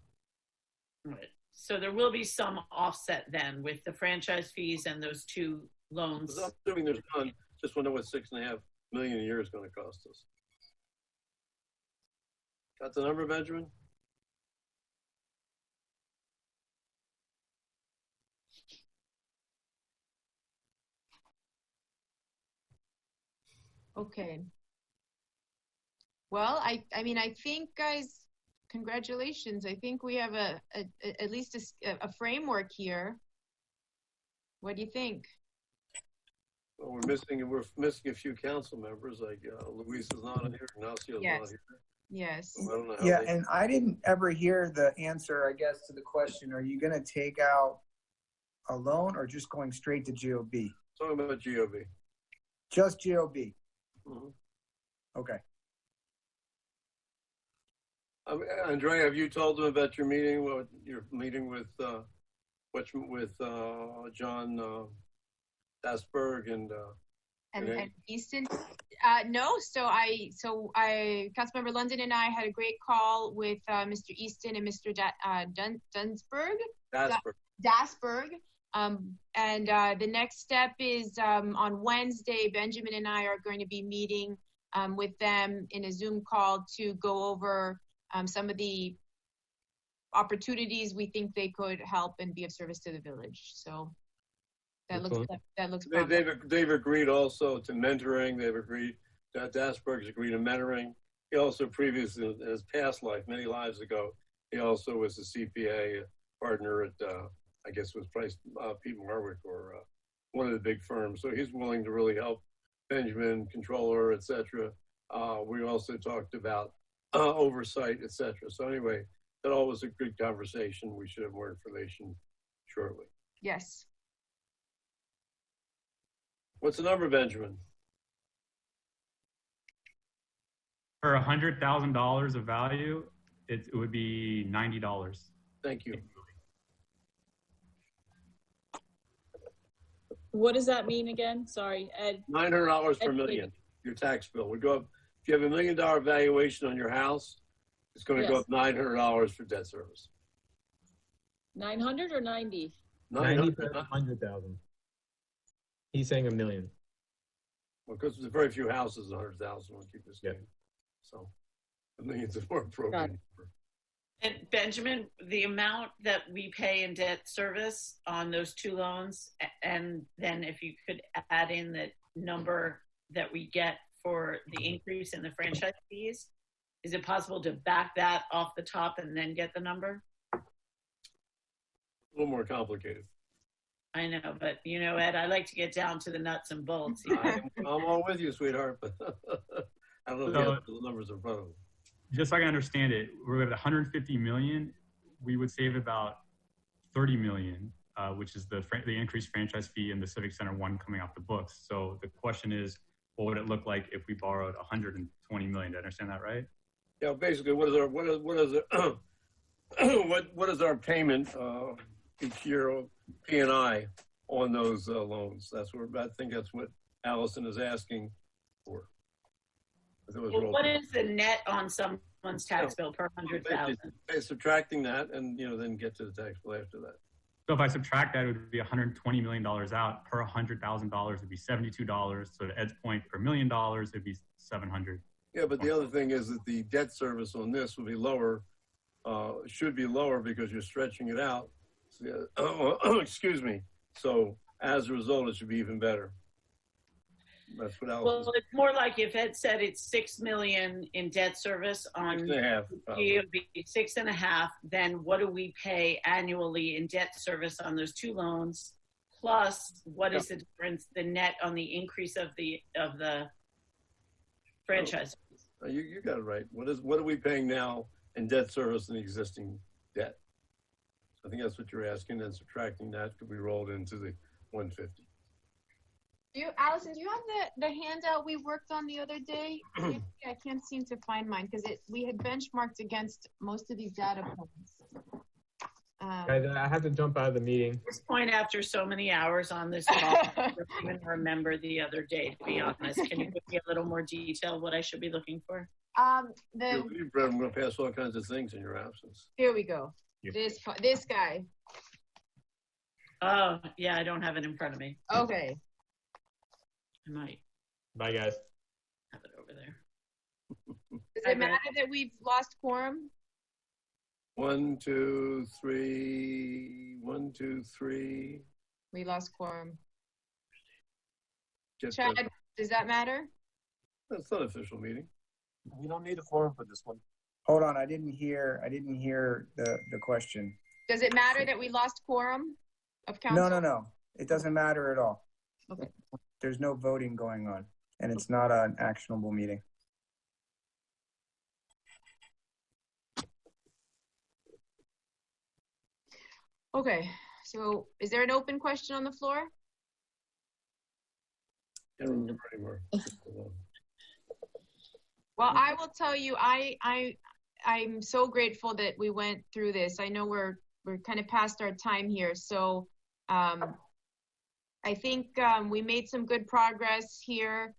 Right. So there will be some offset then with the franchise fees and those 2 loans. I'm assuming there's none. Just want to know what $6.5 million a year is going to cost us. Got the number, Benjamin? Okay. Well, I mean, I think, guys, Congratulations. I think we have at least a framework here. What do you think? Well, we're missing a few council members, like Luis is not here, Ignacio is Yes. not here. Yes. So I don't know how Yeah, they- and I didn't ever hear the answer, I guess, to the question, are you gonna take out a loan or just going straight to GOB? Talking about GOB. Just GOB? Mhm. Okay. Andrea, have you told them about your meeting? Your meeting with John Dasberg And Easton, no. So Councilmember London and I had a great call with Mr. Easton and Mr. Dunsberg. Dasberg. And the next step is on Wednesday, Benjamin and I are going to be meeting with them in a Zoom call to go over some of the opportunities we think they could help and be of service to the village. So that looks promising. They've agreed also to mentoring. They've agreed that Dasberg's agreed to mentoring. He also previously, in his past life, many lives ago, he also was a CPA partner at, I guess it was Pete Marwick or one of the big firms. So he's willing to really help Benjamin, controller, etc. We also talked about oversight, etc. So anyway, that all was a good conversation. We should have more information shortly. Yes. What's the number, Benjamin? For $100,000 of value, it would be $90. Thank you. What does that mean again? Sorry, Ed. $900 per million. Your tax bill would go up. If you have $1 million valuation on your house, it's going to go up $900 for debt service. 900 or 90? 100,000. He's saying $1 million. Well, because there's very few houses, 100,000 will keep this game. So $1 million's a more appropriate number. And Benjamin, the amount that we pay in debt service on those two loans, and then if you could add in the number that we get for the increase in the franchise fees, is it possible to back that off the top and then get the number? A little more complicated. I know, but you know, Ed, I like to get down to the nuts and bolts. I'm all with you, sweetheart, but I don't know if you have the numbers in front of me. Just so I can understand it, we're at 150 million. We would save about 30 million, which is the increased franchise fee and the Civic Center one coming off the books. So the question is, what would it look like if we borrowed 120 million? Do I understand that right? Yeah, basically, what is our payment each year, P&I, on those loans? I think that's what Allison is asking for. Well, what is the net on someone's tax bill per 100,000? Subtracting that, and then get to the tax bill after that. So if I subtract that, it would be $120 million out. Per $100,000, it'd be $72. So to Ed's point, per $1 million, it'd be $700. Yeah, but the other thing is that the debt service on this will be lower, should be lower because you're stretching it out. Excuse me. So as a result, it should be even better. That's what Allison Well, it's more like if Ed said it's $6 million in debt service on $6.5 million, then what do we pay annually in debt service on those two loans? Plus, what is the difference, the net on the increase of the franchise? You got it right. What are we paying now in debt service and existing debt? I think that's what you're asking, and subtracting that could be rolled into the 150. Allison, do you have the handout we worked on the other day? I can't seem to find mine because we had benchmarked against most of these data points. Guys, I have to jump out of the meeting. At this point, after so many hours on this call, I don't even remember the other day, to be honest. Can you give me a little more detail what I should be looking for? I'm going to pass all kinds of things in your absence. Here we go. This guy. Oh, yeah, I don't have it in front of me. Okay. I might. Bye, guys. Have it over there. Does it matter that we've lost quorum? 1, 2, 3. 1, 2, 3. We lost quorum. Chad, does that matter? That's not an official meeting. We don't need a quorum for this one. Hold on, I didn't hear the question. Does it matter that we lost quorum of council? No. It doesn't matter at all. Okay. There's no voting going on, and it's not an actionable meeting. Okay, so is there an open question on the floor? Can't remember anymore. Well, I will tell you, I'm so grateful that we went through this. I know we're kind of past our time here, so I think we made some good progress here.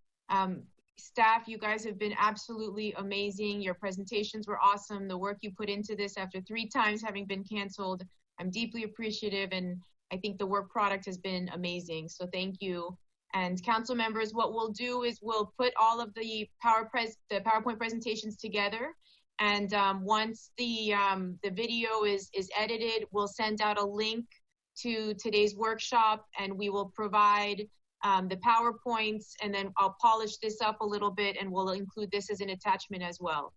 Staff, you guys have been absolutely amazing. Your presentations were awesome. The work you put into this after 3 times having been canceled, I'm deeply appreciative, and I think the work product has been amazing. So thank you. And council members, what we'll do is we'll put all of the PowerPoint presentations together. And once the video is edited, we'll send out a link to today's workshop, and we will provide the PowerPoints, and then I'll polish this up a little bit, and we'll include this as an attachment as well.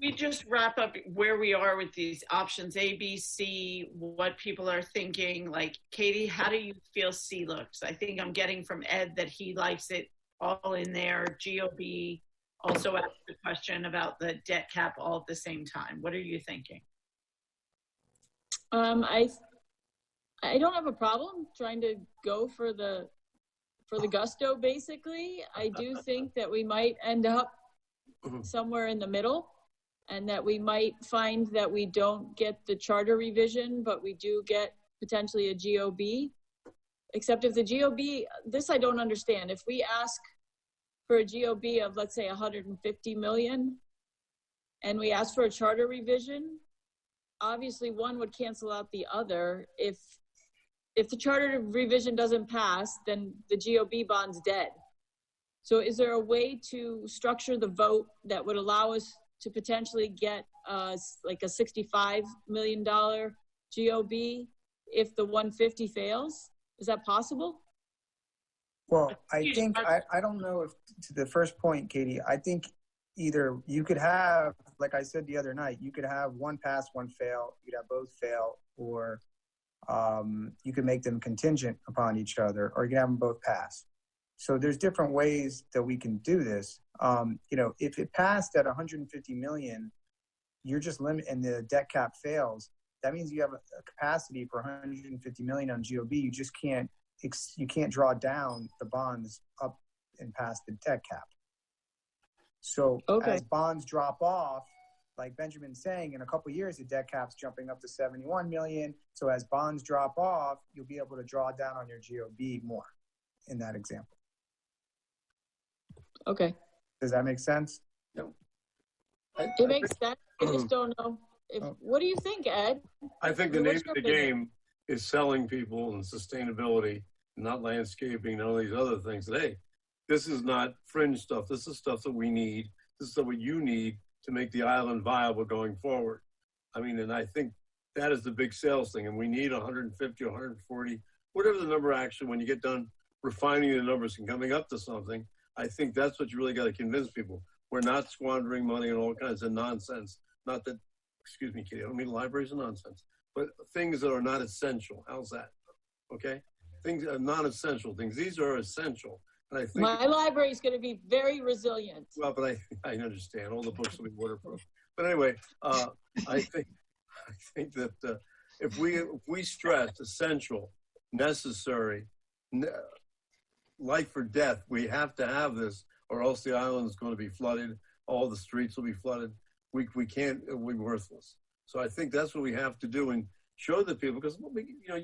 We just wrap up where we are with these options A, B, C, what people are thinking. Like, Katie, how do you feel C looks? I think I'm getting from Ed that he likes it all in there. GOB also asked the question about the debt cap all at the same time. What are you thinking? I don't have a problem trying to go for the gusto, basically. I do think that we might end up somewhere in the middle, and that we might find that we don't get the charter revision, but we do get potentially a GOB. Except if the GOB, this I don't understand. If we ask for a GOB of, let's say, 150 million, and we ask for a charter revision, obviously one would cancel out the other. If the charter revision doesn't pass, then the GOB bond's dead. So is there a way to structure the vote that would allow us to potentially get like a $65 million GOB if the 150 fails? Is that possible? Well, I think, I don't know if, to the first point, Katie, I think either you could have, like I said the other night, you could have one pass, one fail, you could have both fail, or you could make them contingent upon each other, or you can have them both pass. So there's different ways that we can do this. If it passed at 150 million, you're just and the debt cap fails. That means you have a capacity for 150 million on GOB. You just can't draw down the bonds up and past the debt cap. So as bonds drop off, like Benjamin's saying, in a couple of years, the debt cap's jumping up to 71 million. So as bonds drop off, you'll be able to draw down on your GOB more in that example. Okay. Does that make sense? No. It makes sense. I just don't know. What do you think, Ed? I think the name of the game is selling people and sustainability, not landscaping and all these other things. That, hey, this is not fringe stuff. This is stuff that we need. This is stuff what you need to make the island viable going forward. I mean, and I think that is the big sales thing. And we need 150, 140, whatever the number actually, when you get done refining the numbers and coming up to something, I think that's what you really got to convince people. We're not squandering money and all kinds of nonsense. Not that, excuse me, Katie, I don't mean libraries are nonsense, but things that are not essential. How's that? Okay? Things are non-essential things. These are essential. And I think my library is going to be very resilient. Well, but I understand. All the books will be waterproof. But anyway, I think that if we stress essential, necessary, life or death, we have to have this, or else the island is going to be flooded. All the streets will be flooded. We can't. We're worthless. So I think that's what we have to do and show the people, because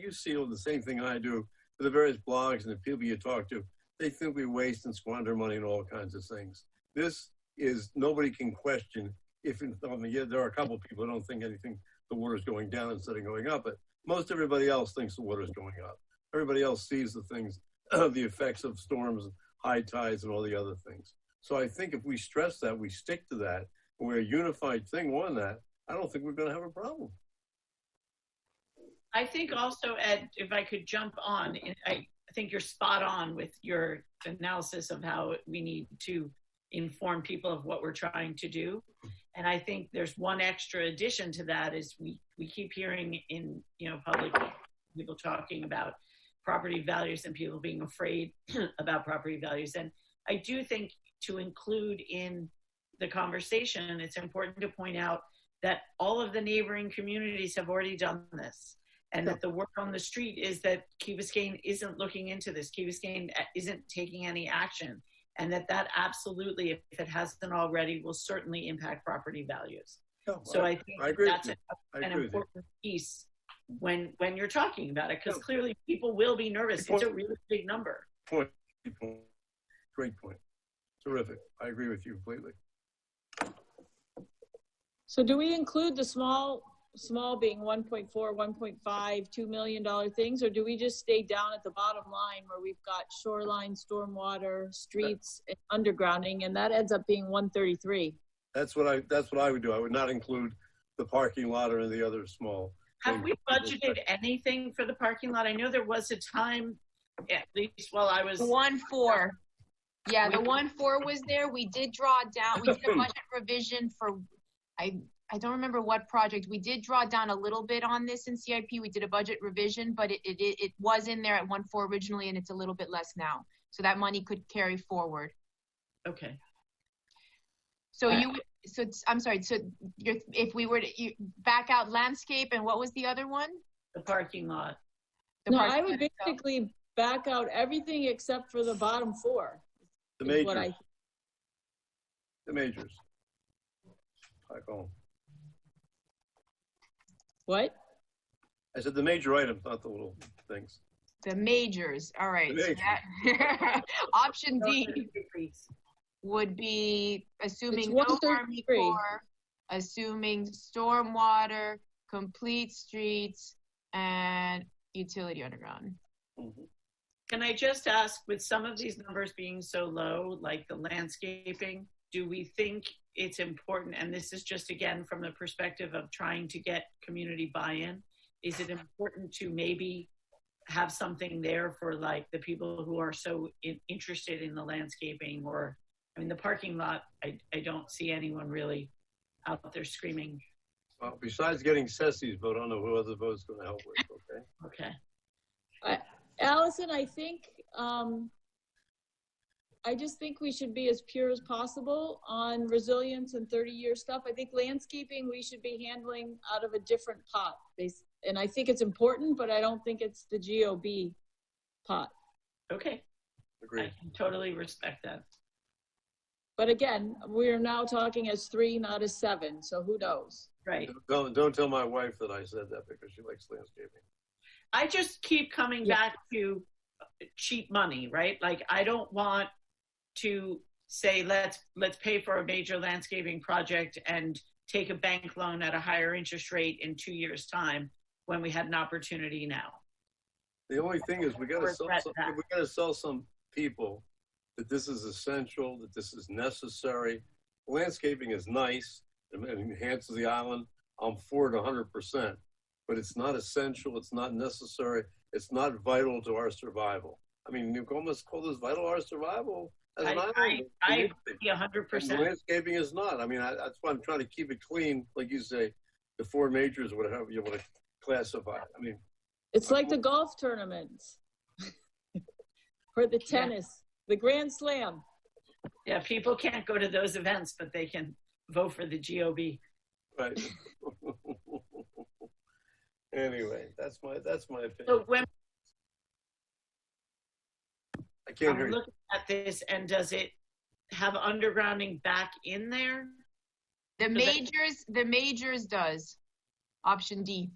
you see the same thing I do for the various blogs and the people you talk to. They think we waste and squander money and all kinds of things. This is, nobody can question if, there are a couple of people who don't think anything, the water's going down instead of going up, but most everybody else thinks the water's going up. Everybody else sees the things, the effects of storms, high tides, and all the other things. So I think if we stress that, we stick to that, and we're a unified thing on that, I don't think we're going to have a problem. I think also, Ed, if I could jump on, I think you're spot on with your analysis of how we need to inform people of what we're trying to do. And I think there's one extra addition to that is we keep hearing in, you know, public people talking about property values and people being afraid about property values. And I do think to include in the conversation, it's important to point out that all of the neighboring communities have already done this. And that the word on the street is that Key Biscayne isn't looking into this. Key Biscayne isn't taking any action. And that absolutely, if it hasn't already, will certainly impact property values. So I think that's an important piece when you're talking about it, because clearly people will be nervous. It's a really big number. Great point. Terrific. I agree with you completely. So do we include the small being 1.4, 1.5, $2 million things, or do we just stay down at the bottom line where we've got shoreline, stormwater, streets, and undergrounding, and that ends up being 133? That's what I would do. I would not include the parking lot or the other small. Have we budgeted anything for the parking lot? I know there was a time, at least while I was 1.4. Yeah, the 1.4 was there. We did draw down. We did a budget revision for, I don't remember what project. We did draw down a little bit on this in CIP. We did a budget revision, but it was in there at 1.4 originally, and it's a little bit less now. So that money could carry forward. Okay. So I'm sorry. So if we were to back out landscape, and what was the other one? The parking lot. I would basically back out everything except for the bottom four. The majors. The majors. Back home. What? I said the major items, not the little things. The majors. All right. So that, option D would be assuming no Army Corps, assuming stormwater, complete streets, and utility underground. Can I just ask, with some of these numbers being so low, like the landscaping, do we think it's important, and this is just again from the perspective of trying to get community buy-in, is it important to maybe have something there for like the people who are so interested in the landscaping? Or, I mean, the parking lot, I don't see anyone really out there screaming. Well, besides getting Ceci's vote, I don't know who other vote's going to help with, okay? Okay. Allison, I think, I just think we should be as pure as possible on resilience and 30-year stuff. I think landscaping we should be handling out of a different pot. And I think it's important, but I don't think it's the GOB pot. Okay. Agreed. I can totally respect that. But again, we're now talking as 3, not as 7. So who knows? Right. Don't tell my wife that I said that because she likes landscaping. I just keep coming back to cheap money, right? Like, I don't want to say, let's pay for a major landscaping project and take a bank loan at a higher interest rate in 2 years' time when we had an opportunity now. The only thing is we got to sell some people that this is essential, that this is necessary. Landscaping is nice and enhances the island. I'm for it 100%, but it's not essential. It's not necessary. It's not vital to our survival. I mean, you almost call this vital to our survival. As an island. I agree 100%. Landscaping is not. I mean, that's why I'm trying to keep it clean, like you say, the 4 majors, whatever you want to classify. I mean, it's like the golf tournaments or the tennis, the Grand Slam. Yeah, people can't go to those events, but they can vote for the GOB. Right. Anyway, that's my opinion. So when I can't hear I'm looking at this, and does it have undergrounding back in there? The majors does. Option D.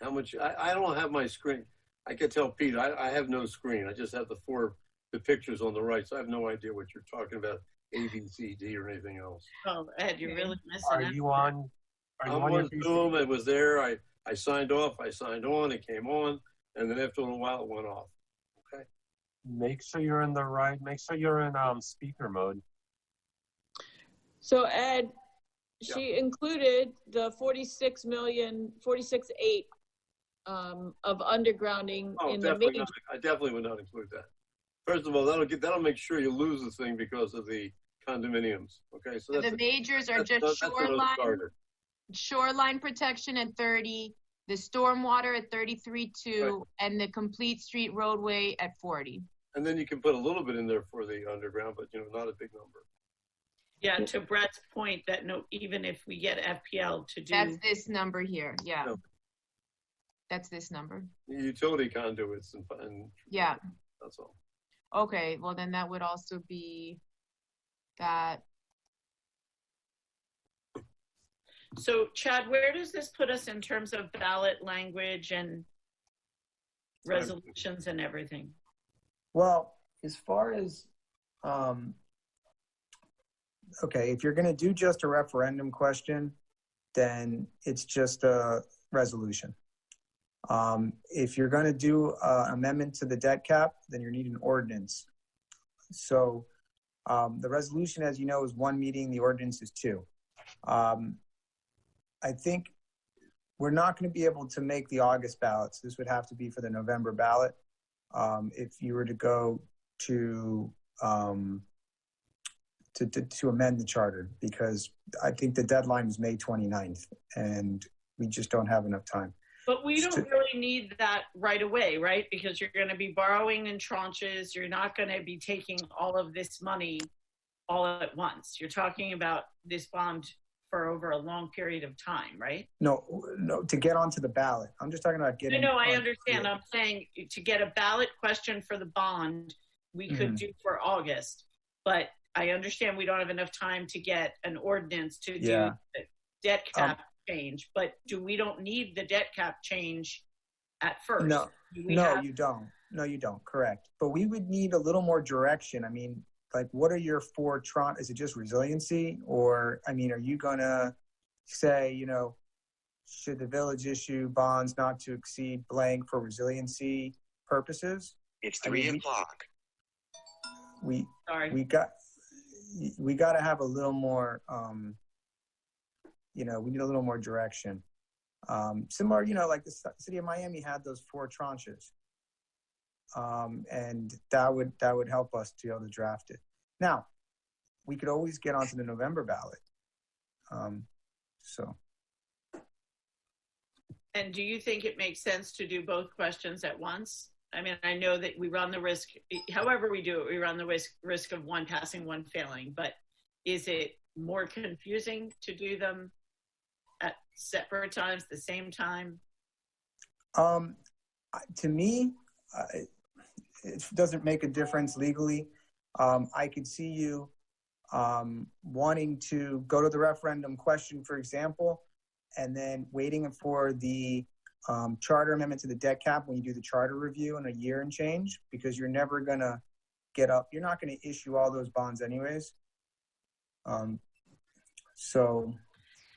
How much? I don't have my screen. I can tell Pete, I have no screen. I just have the pictures on the right, so I have no idea what you're talking about, A, B, C, D, or anything else. Oh, Ed, you're really missing Are out. you on? I'm on Zoom. It was there. I signed off. I signed on. It came on, and then after a little while, it went off. Okay. Make sure you're in speaker mode. So Ed, she included the 46.8 of undergrounding in the major. I definitely would not include that. First of all, that'll make sure you lose the thing because of the condominiums. Okay, so that's The majors are just that's another starter. shoreline protection at 30, the stormwater at 33.2, and the complete street roadway at 40. And then you can put a little bit in there for the underground, but not a big number. Yeah, to Brett's point that even if we get FPL to do. That's this number here, yeah. No. That's this number. Utility conduits and yeah. That's all. Okay, well then that would also be that. So Chad, where does this put us in terms of ballot language and resolutions and everything? Well, as far as, okay, if you're going to do just a referendum question, then it's just a resolution. If you're going to do an amendment to the debt cap, then you need an ordinance. So the resolution, as you know, is 1 meeting, the ordinance is 2. I think we're not going to be able to make the August ballots. This would have to be for the November ballot. If you were to go to amend the charter, because I think the deadline is May 29th and we just don't have enough time. But we don't really need that right away, right? Because you're going to be borrowing in tranches. You're not going to be taking all of this money all at once. You're talking about this bond for over a long period of time, right? No, to get onto the ballot. I'm just talking about getting. No, I understand. I'm saying to get a ballot question for the bond, we could do for August. But I understand we don't have enough time to get an ordinance to do the debt cap change. But we don't need the debt cap change at first. No, you don't. No, you don't. Correct. But we would need a little more direction. I mean, like, what are your 4 is it just resiliency? Or, I mean, are you going to say, should the village issue bonds not to exceed blank for resiliency purposes? It's 3 o'clock. We got to have a little more, we need a little more direction. Similar, like the city of Miami had those 4 tranches. And that would help us to be able to draft it. Now, we could always get onto the November ballot. And do you think it makes sense to do both questions at once? I mean, I know that we run the risk, however we do it, we run the risk of one passing, one failing, but is it more confusing to do them at separate times, the same time? To me, it doesn't make a difference legally. I could see you wanting to go to the referendum question, for example, and then waiting for the charter amendment to the debt cap when you do the charter review in a year and change, because you're never going to get up. You're not going to issue all those bonds anyways.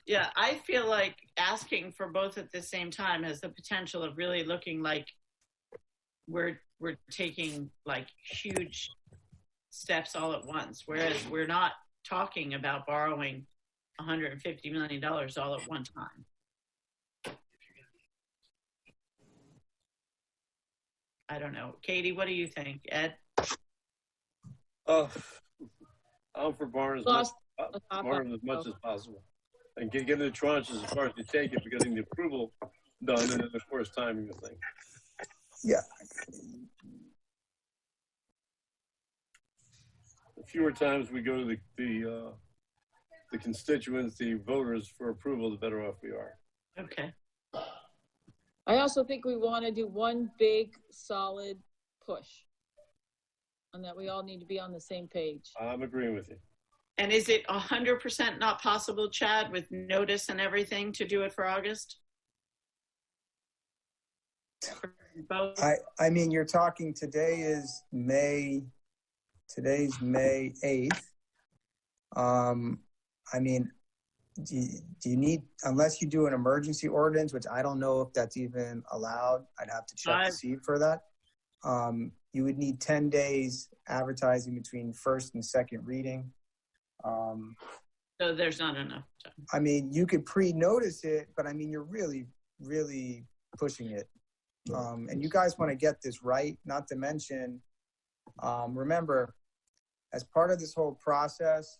Yeah, I feel like asking for both at the same time has the potential of really looking like we're taking like huge steps all at once, whereas we're not talking about borrowing $150 million all at one time. I don't know. Katie, what do you think? Ed? I'm for borrowing as much as possible. And get into tranches as far as you take it, getting the approval done, and then of course timing the thing. Yeah. The fewer times we go to the constituents, the voters for approval, the better off we are. Okay. I also think we want to do one big solid push, and that we all need to be on the same page. I'm agreeing with you. And is it 100% not possible, Chad, with notice and everything, to do it for August? I mean, you're talking, today's May 8th. I mean, do you need, unless you do an emergency ordinance, which I don't know if that's even allowed, I'd have to check to see for that. You would need 10 days advertising between first and second reading. So there's not enough time. I mean, you could pre-notice it, but I mean, you're really, really pushing it. And you guys want to get this right, not to mention, remember, as part of this whole process,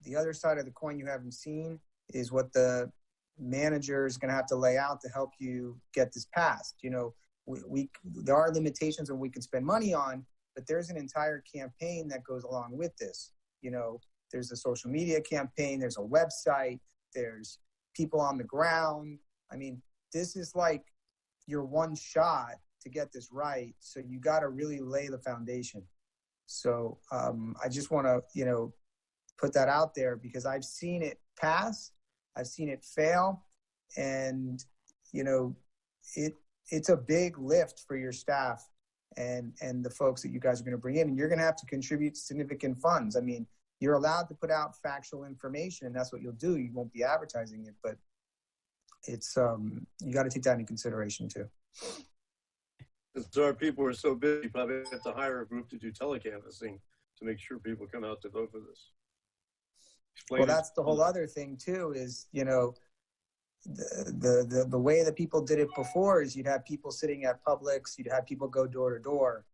the other side of the coin you haven't seen is what the manager is going to have to lay out to help you get this passed. You know, there are limitations on what we can spend money on, but there's an entire campaign that goes along with this. You know, there's a social media campaign, there's a website, there's people on the ground. I mean, this is like your one shot to get this right. So you got to really lay the foundation. So I just want to, you know, put that out there because I've seen it pass, I've seen it fail, and you know, it's a big lift for your staff and the folks that you guys are going to bring in, and you're going to have to contribute significant funds. I mean, you're allowed to put out factual information, and that's what you'll do. You won't be advertising it, but it's you got to take that into consideration too. So our people are so busy, you probably have to hire a group to do telecanvassing to make sure people come out to vote for this. Explain Well, that's the whole other thing too, is, you know, the way that people did it before is you'd have people sitting at Publix, you'd have people go door to door.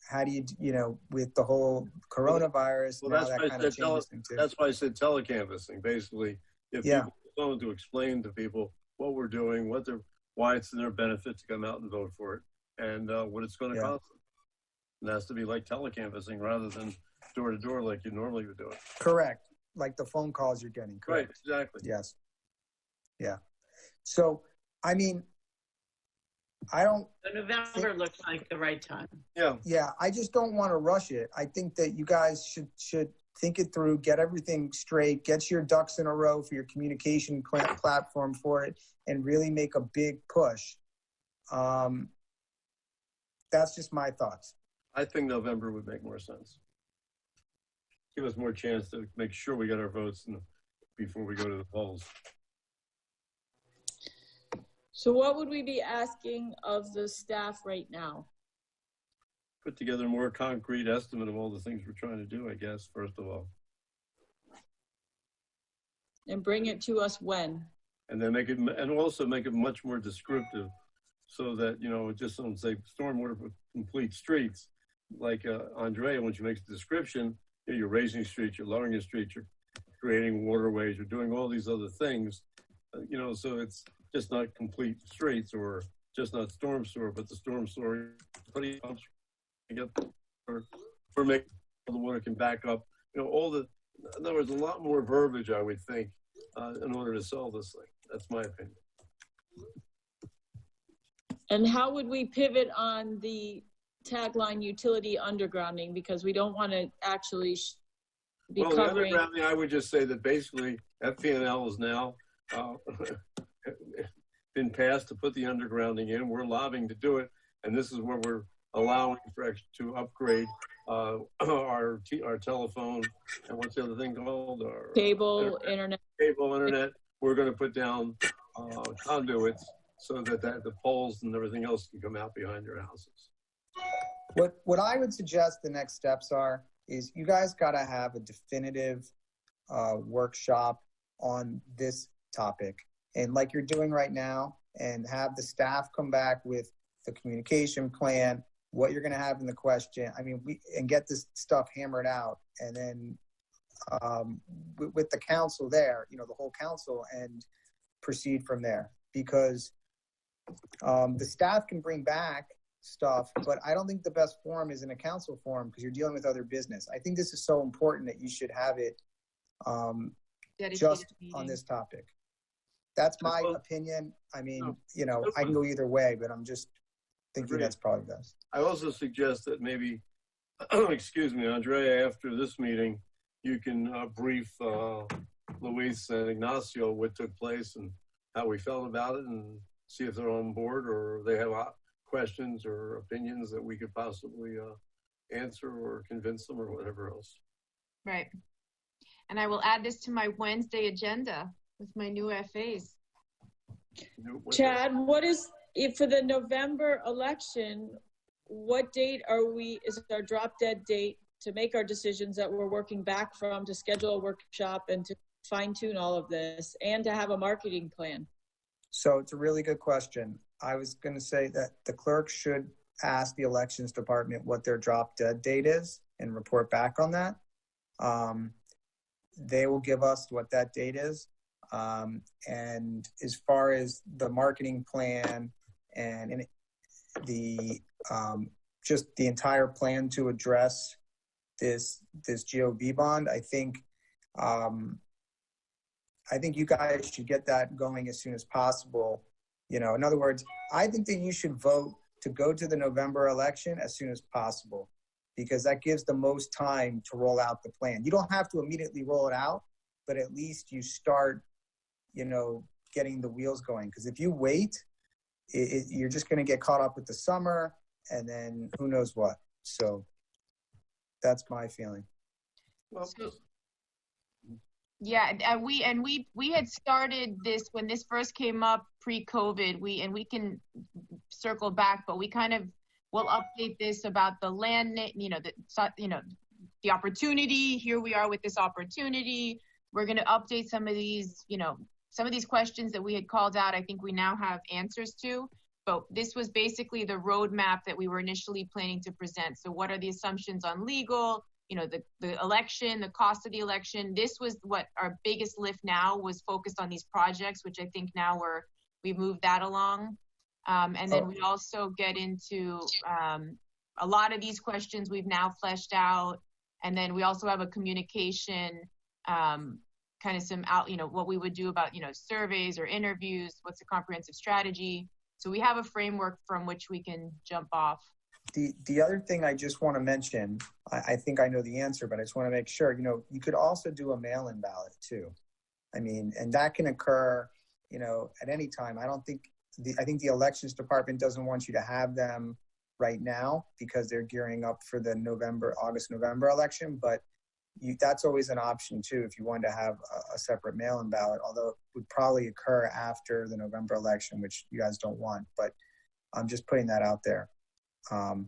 How do you, you know, with the whole coronavirus, well, now that kind of changes things too. That's why I said telecanvassing. Basically, if people want to explain to people what we're doing, why it's in their benefit to come out and vote for it, and what it's going to cost them. And it has to be like telecanvassing rather than door to door like you normally would do it. Correct. Like the phone calls you're getting. Correct. Right, exactly. Yes. Yeah. So, I mean, I don't. So November looks like the right time. Yeah. Yeah. I just don't want to rush it. I think that you guys should think it through, get everything straight, get your ducks in a row for your communication platform for it, and really make a big push. That's just my thoughts. I think November would make more sense. Give us more chance to make sure we get our votes before we go to the polls. So what would we be asking of the staff right now? Put together a more concrete estimate of all the things we're trying to do, I guess, first of all. And bring it to us when? And then also make it much more descriptive so that, you know, it just doesn't say stormwater for complete streets. Like Andrea, when she makes the description, you're raising streets, you're lowering your streets, you're creating waterways, you're doing all these other things, you know, so it's just not complete streets or just not storm sewer, but the storm sewer, putting pumps for making the water can back up, you know, in other words, a lot more verbiage, I would think, in order to solve this thing. That's my opinion. And how would we pivot on the tagline utility undergrounding, because we don't want to actually be covering. The undergrounding, I would just say that basically FPNL is now been passed to put the undergrounding in. We're lobbying to do it, and this is where we're allowing for to upgrade our telephone and what's the other thing called? Our cable internet. Cable internet. We're going to put down conduits so that the poles and everything else can come out behind your houses. What I would suggest the next steps are is you guys got to have a definitive workshop on this topic, and like you're doing right now, and have the staff come back with the communication plan, what you're going to have in the question. I mean, and get this stuff hammered out, and then with the council there, you know, the whole council, and proceed from there, because the staff can bring back stuff, but I don't think the best forum is in a council forum because you're dealing with other business. I think this is so important that you should have it just on this topic. That's my opinion. I mean, you know, I can go either way, but I'm just thinking that's probably best. I also suggest that maybe, excuse me, Andrea, after this meeting, you can brief Luis and Ignacio what took place and how we felt about it, and see if they're on board or they have questions or opinions that we could possibly answer or convince them or whatever else. Right. And I will add this to my Wednesday agenda with my new FAs. Chad, what is, if for the November election, what date is our drop dead date to make our decisions that we're working back from, to schedule a workshop and to fine tune all of this and to have a marketing plan? So it's a really good question. I was going to say that the clerk should ask the elections department what their drop dead date is, and report back on that. They will give us what that date is. And as far as the marketing plan and the just the entire plan to address this GOB bond, I think you guys should get that going as soon as possible. You know, in other words, I think that you should vote to go to the November election as soon as possible, because that gives the most time to roll out the plan. You don't have to immediately roll it out, but at least you start, you know, getting the wheels going. Because if you wait, you're just going to get caught up with the summer, and then who knows what. So that's my feeling. Well, yeah, we had started this when this first came up pre-COVID. We can circle back, but we kind of will update this about the land, the opportunity. Here we are with this opportunity. We're going to update some of these, some of these questions that we had called out. I think we now have answers to. But this was basically the roadmap that we were initially planning to present. So what are the assumptions on legal? The election, the cost of the election. This was what our biggest lift now was focused on these projects, which I think now we've moved that along. And then we also get into a lot of these questions we've now fleshed out. And then we also have a communication, kind of some out, what we would do about, surveys or interviews, what's the comprehensive strategy. So we have a framework from which we can jump off. The other thing I just want to mention, I think I know the answer, but I just want to make sure, you could also do a mail-in ballot too. I mean, and that can occur, at any time. I think the elections department doesn't want you to have them right now because they're gearing up for the August-November election, but that's always an option too if you wanted to have a separate mail-in ballot, although it would probably occur after the November election, which you guys don't want, but I'm just putting that out there.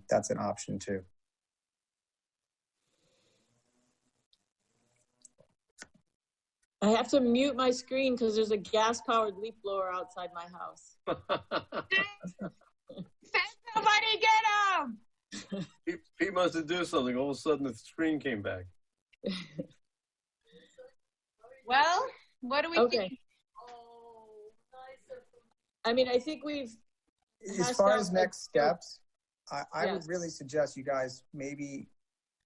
That's an option too. I have to mute my screen because there's a gas-powered leaf blower outside my house. Somebody get him! He must have done something. All of a sudden, the screen came back. Well, what do we think? I mean, I think we've... As far as next steps, I would really suggest you guys maybe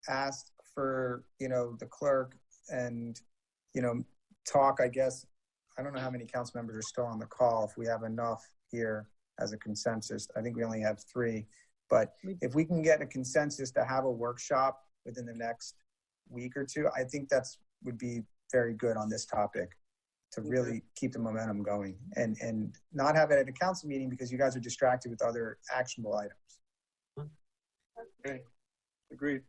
ask for, the clerk and, talk, I guess. I don't know how many council members are still on the call, if we have enough here as a consensus. I think we only have 3. But if we can get a consensus to have a workshop within the next week or 2, I think would be very good on this topic to really keep the momentum going and not have it at a council meeting because you guys are distracted with other actionable items. Okay, agreed.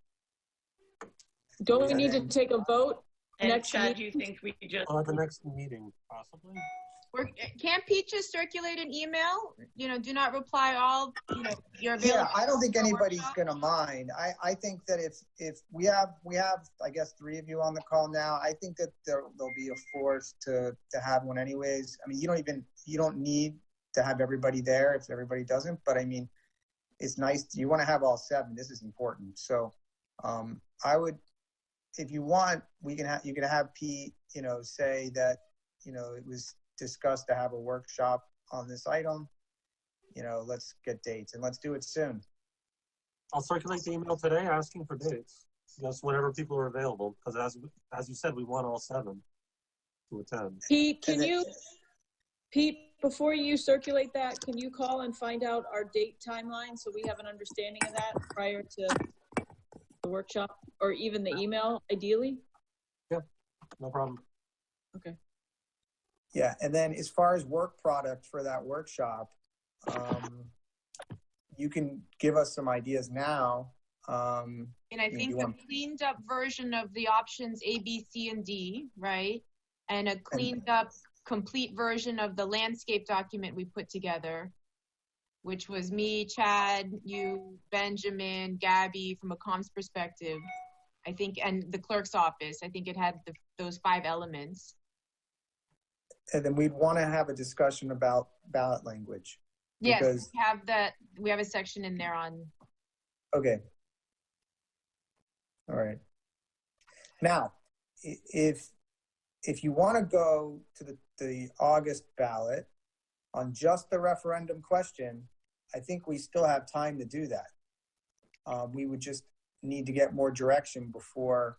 Don't we need to take a vote? And Chad, do you think we just... the next meeting, possibly? Can't Pete just circulate an email? Do not reply all, you're available. Yeah, I don't think anybody's gonna mind. I think that if we have, I guess, 3 of you on the call now, I think that there'll be a force to have one anyways. I mean, you don't need to have everybody there if everybody doesn't, but I mean, it's nice. You want to have all 7. This is important. So I would, if you want, you can have Pete, say that, it was discussed to have a workshop on this item. Let's get dates and let's do it soon. I'll circulate the email today asking for dates, just whenever people are available, because as you said, we want all 7 to attend. Pete, before you circulate that, can you call and find out our date timeline so we have an understanding of that prior to the workshop, or even the email, ideally? Yeah, no problem. Okay. Yeah, and then as far as work product for that workshop, you can give us some ideas now. And I think a cleaned up version of the options A, B, C, and D, right? And a cleaned up complete version of the landscape document we put together, which was me, Chad, you, Benjamin, Gabby, from a comms perspective, I think, and the clerk's office. I think it had those 5 elements. And then we'd want to have a discussion about ballot language. Yes, we have a section in there on. Okay. All right. Now, if you want to go to the August ballot on just the referendum question, I think we still have time to do that. We would just need to get more direction before,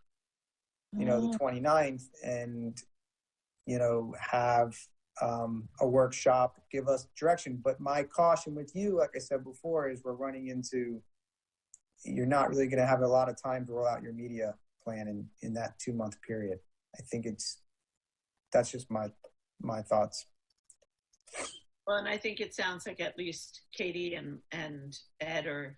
the 29th, and, have a workshop give us direction. But my caution with you, like I said before, is we're running into, you're not really going to have a lot of time to roll out your media plan in that 2-month period. I think that's just my thoughts. Well, and I think it sounds like at least Katie and Ed are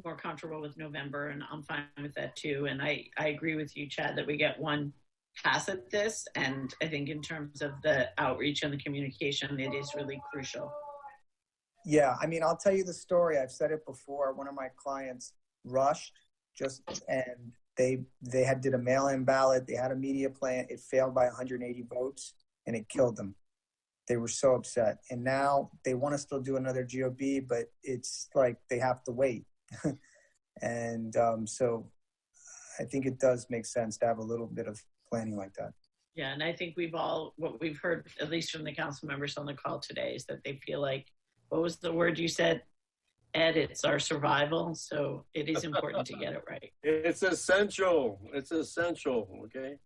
more comfortable with November, and I'm fine with that too. And I agree with you, Chad, that we get one pass at this. And I think in terms of the outreach and the communication, it is really crucial. Yeah, I mean, I'll tell you the story. I've said it before. One of my clients rushed and they did a mail-in ballot. They had a media plan. It failed by 180 votes, and it killed them. They were so upset. And now they want to still do another GOB, but it's like they have to wait. And so I think it does make sense to have a little bit of planning like that. Yeah, and I think what we've heard, at least from the council members on the call today, is that they feel like, what was the word you said, Ed? It's our survival. So it is important to get it right. It's essential. It's essential. Okay.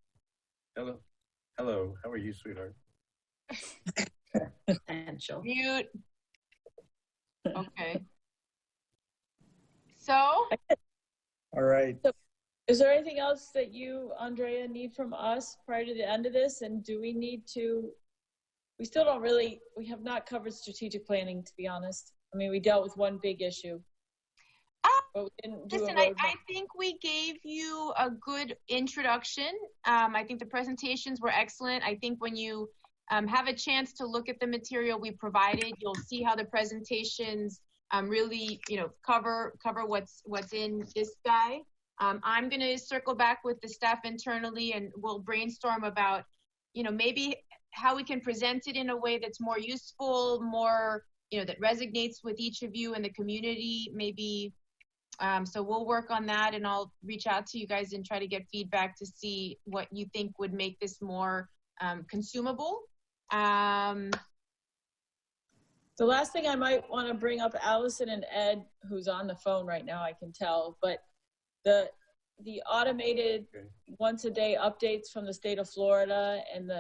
Hello. How are you, sweetheart? Essential. Mute. Okay. So. All right. So, is there anything else that you, Andrea, need from us prior to the end of this? And do we need to, we have not covered strategic planning, to be honest. I mean, we dealt with one big issue. But we didn't do Listen, I think we gave you a good introduction. I think the presentations were excellent. I think when you have a chance to look at the material we provided, you'll see how the presentations really, cover what's in this guy. I'm going to circle back with the staff internally, and we'll brainstorm about, maybe how we can present it in a way that's more useful, more, that resonates with each of you in the community, maybe. So we'll work on that, and I'll reach out to you guys and try to get feedback to see what you think would make this more consumable. The last thing I might want to bring up, Allison and Ed, who's on the phone right now, I can tell, but the automated once a day updates from the state of Florida, and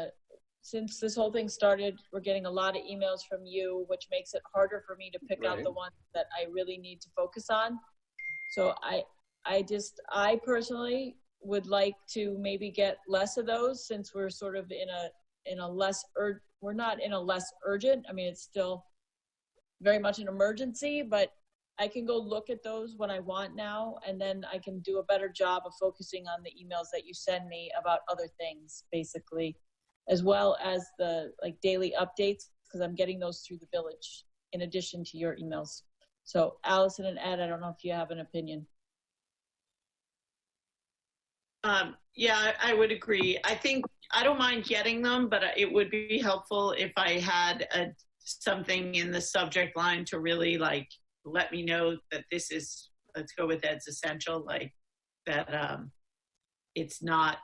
since this whole thing started, we're getting a lot of emails from you, which makes it harder for me to pick out the ones that I really need to focus on. So I personally would like to maybe get less of those, since we're sort of in a less we're not in a less urgent. I mean, it's still very much an emergency, but I can go look at those when I want now, and then I can do a better job of focusing on the emails that you send me about other things, basically, as well as the daily updates, because I'm getting those through the village in addition to your emails. So Allison and Ed, I don't know if you have an opinion. Yeah, I would agree. I think I don't mind getting them, but it would be helpful if I had something in the subject line to really let me know that this is, let's go with Ed's essential, that it's not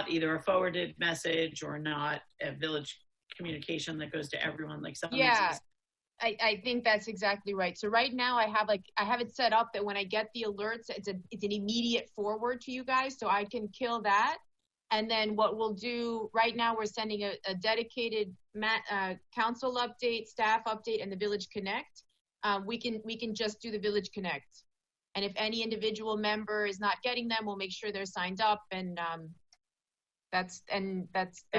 either a forwarded message or not a village communication that goes to everyone, Yeah, I think that's exactly right. So right now I have it set up that when I get the alerts, it's an immediate forward to you guys, so I can kill that. And then what we'll do right now, we're sending a dedicated council update, staff update, and the Village Connect. We can just do the Village Connect, and if any individual member is not getting them, we'll make sure they're signed up, and I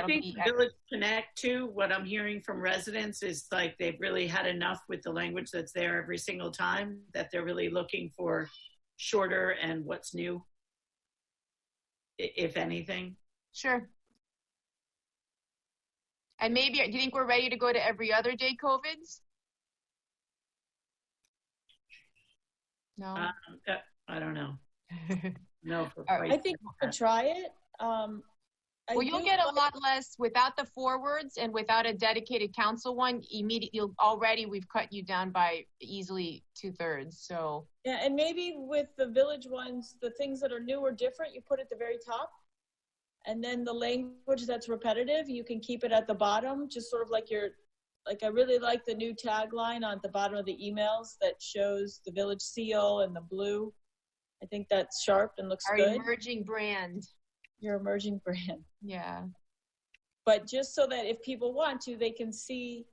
think Village Connect too, what I'm hearing from residents is they've really had enough with the language that's there every single time, that they're really looking for shorter and what's new, if anything. Sure. And maybe, do you think we're ready to go to every other day COVIDs? No. I don't know. No. I think we could try it. Well, you'll get a lot less without the forwards and without a dedicated council one. Immediately, already we've cut you down by easily 2/3. So yeah, and maybe with the village ones, the things that are new or different, you put at the very top. And then the language that's repetitive, you can keep it at the bottom, just sort of like I really like the new tagline on the bottom of the emails that shows the village seal and the blue. I think that's sharp and looks good. Our emerging brand. Your emerging brand. Yeah. But just so that if people want to, they can see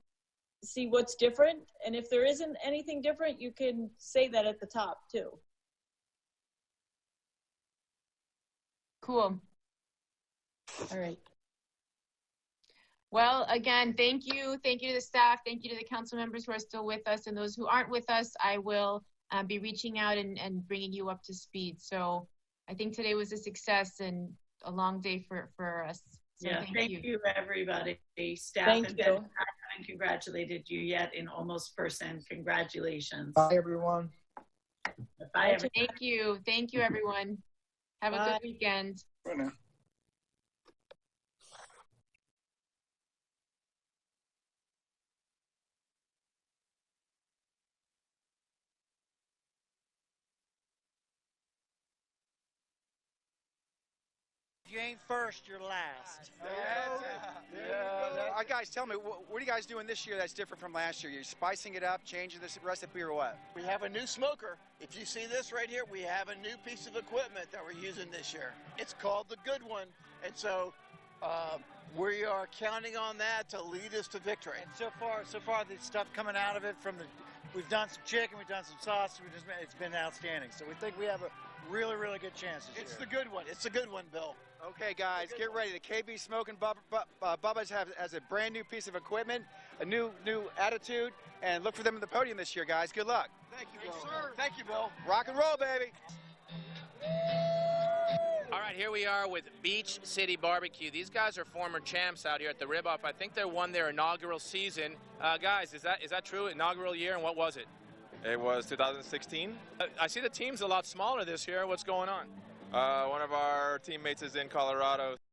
what's different. And if there isn't anything different, you can say that at the top too. Cool. All right. Well, again, thank you. Thank you to the staff. Thank you to the council members who are still with us, and those who aren't with us, I will be reaching out and bringing you up to speed. So I think today was a success and a long day for us. So yeah, thank you everybody. Staff thank and you. Ben, I haven't congratulated you yet in almost person. Congratulations. Bye, everyone. Bye, everyone. Thank you. Thank you, everyone. Have a good weekend. Bye now. If you ain't first, you're last. Guys, tell me, what are you guys doing this year that's different from last year? You're spicing it up, changing this recipe, or what? We have a new smoker. If you see this right here, we have a new piece of equipment that we're using this year. It's called the Good One. And so we are counting on that to lead us to victory. And so far, the stuff coming out of it we've done some chicken, we've done some sausage, it's been outstanding. So we think we have a really, really good chance this year. It's the good one. It's a good one, Bill. Okay, guys, get ready. The KB Smoking Bubba's has a brand new piece of equipment, a new attitude, and look for them in the podium this year, guys. Good luck. Thank you, Bill. Sir. Thank you, Bill. Rock and roll, baby. All right, here we are with Beach City Barbecue. These guys are former champs out here at the Rib Off. I think they won their inaugural season. Guys, is that true? Inaugural year, and what was it? It was 2016. I see the team's a lot smaller this year. What's going on? One of our teammates is in Colorado.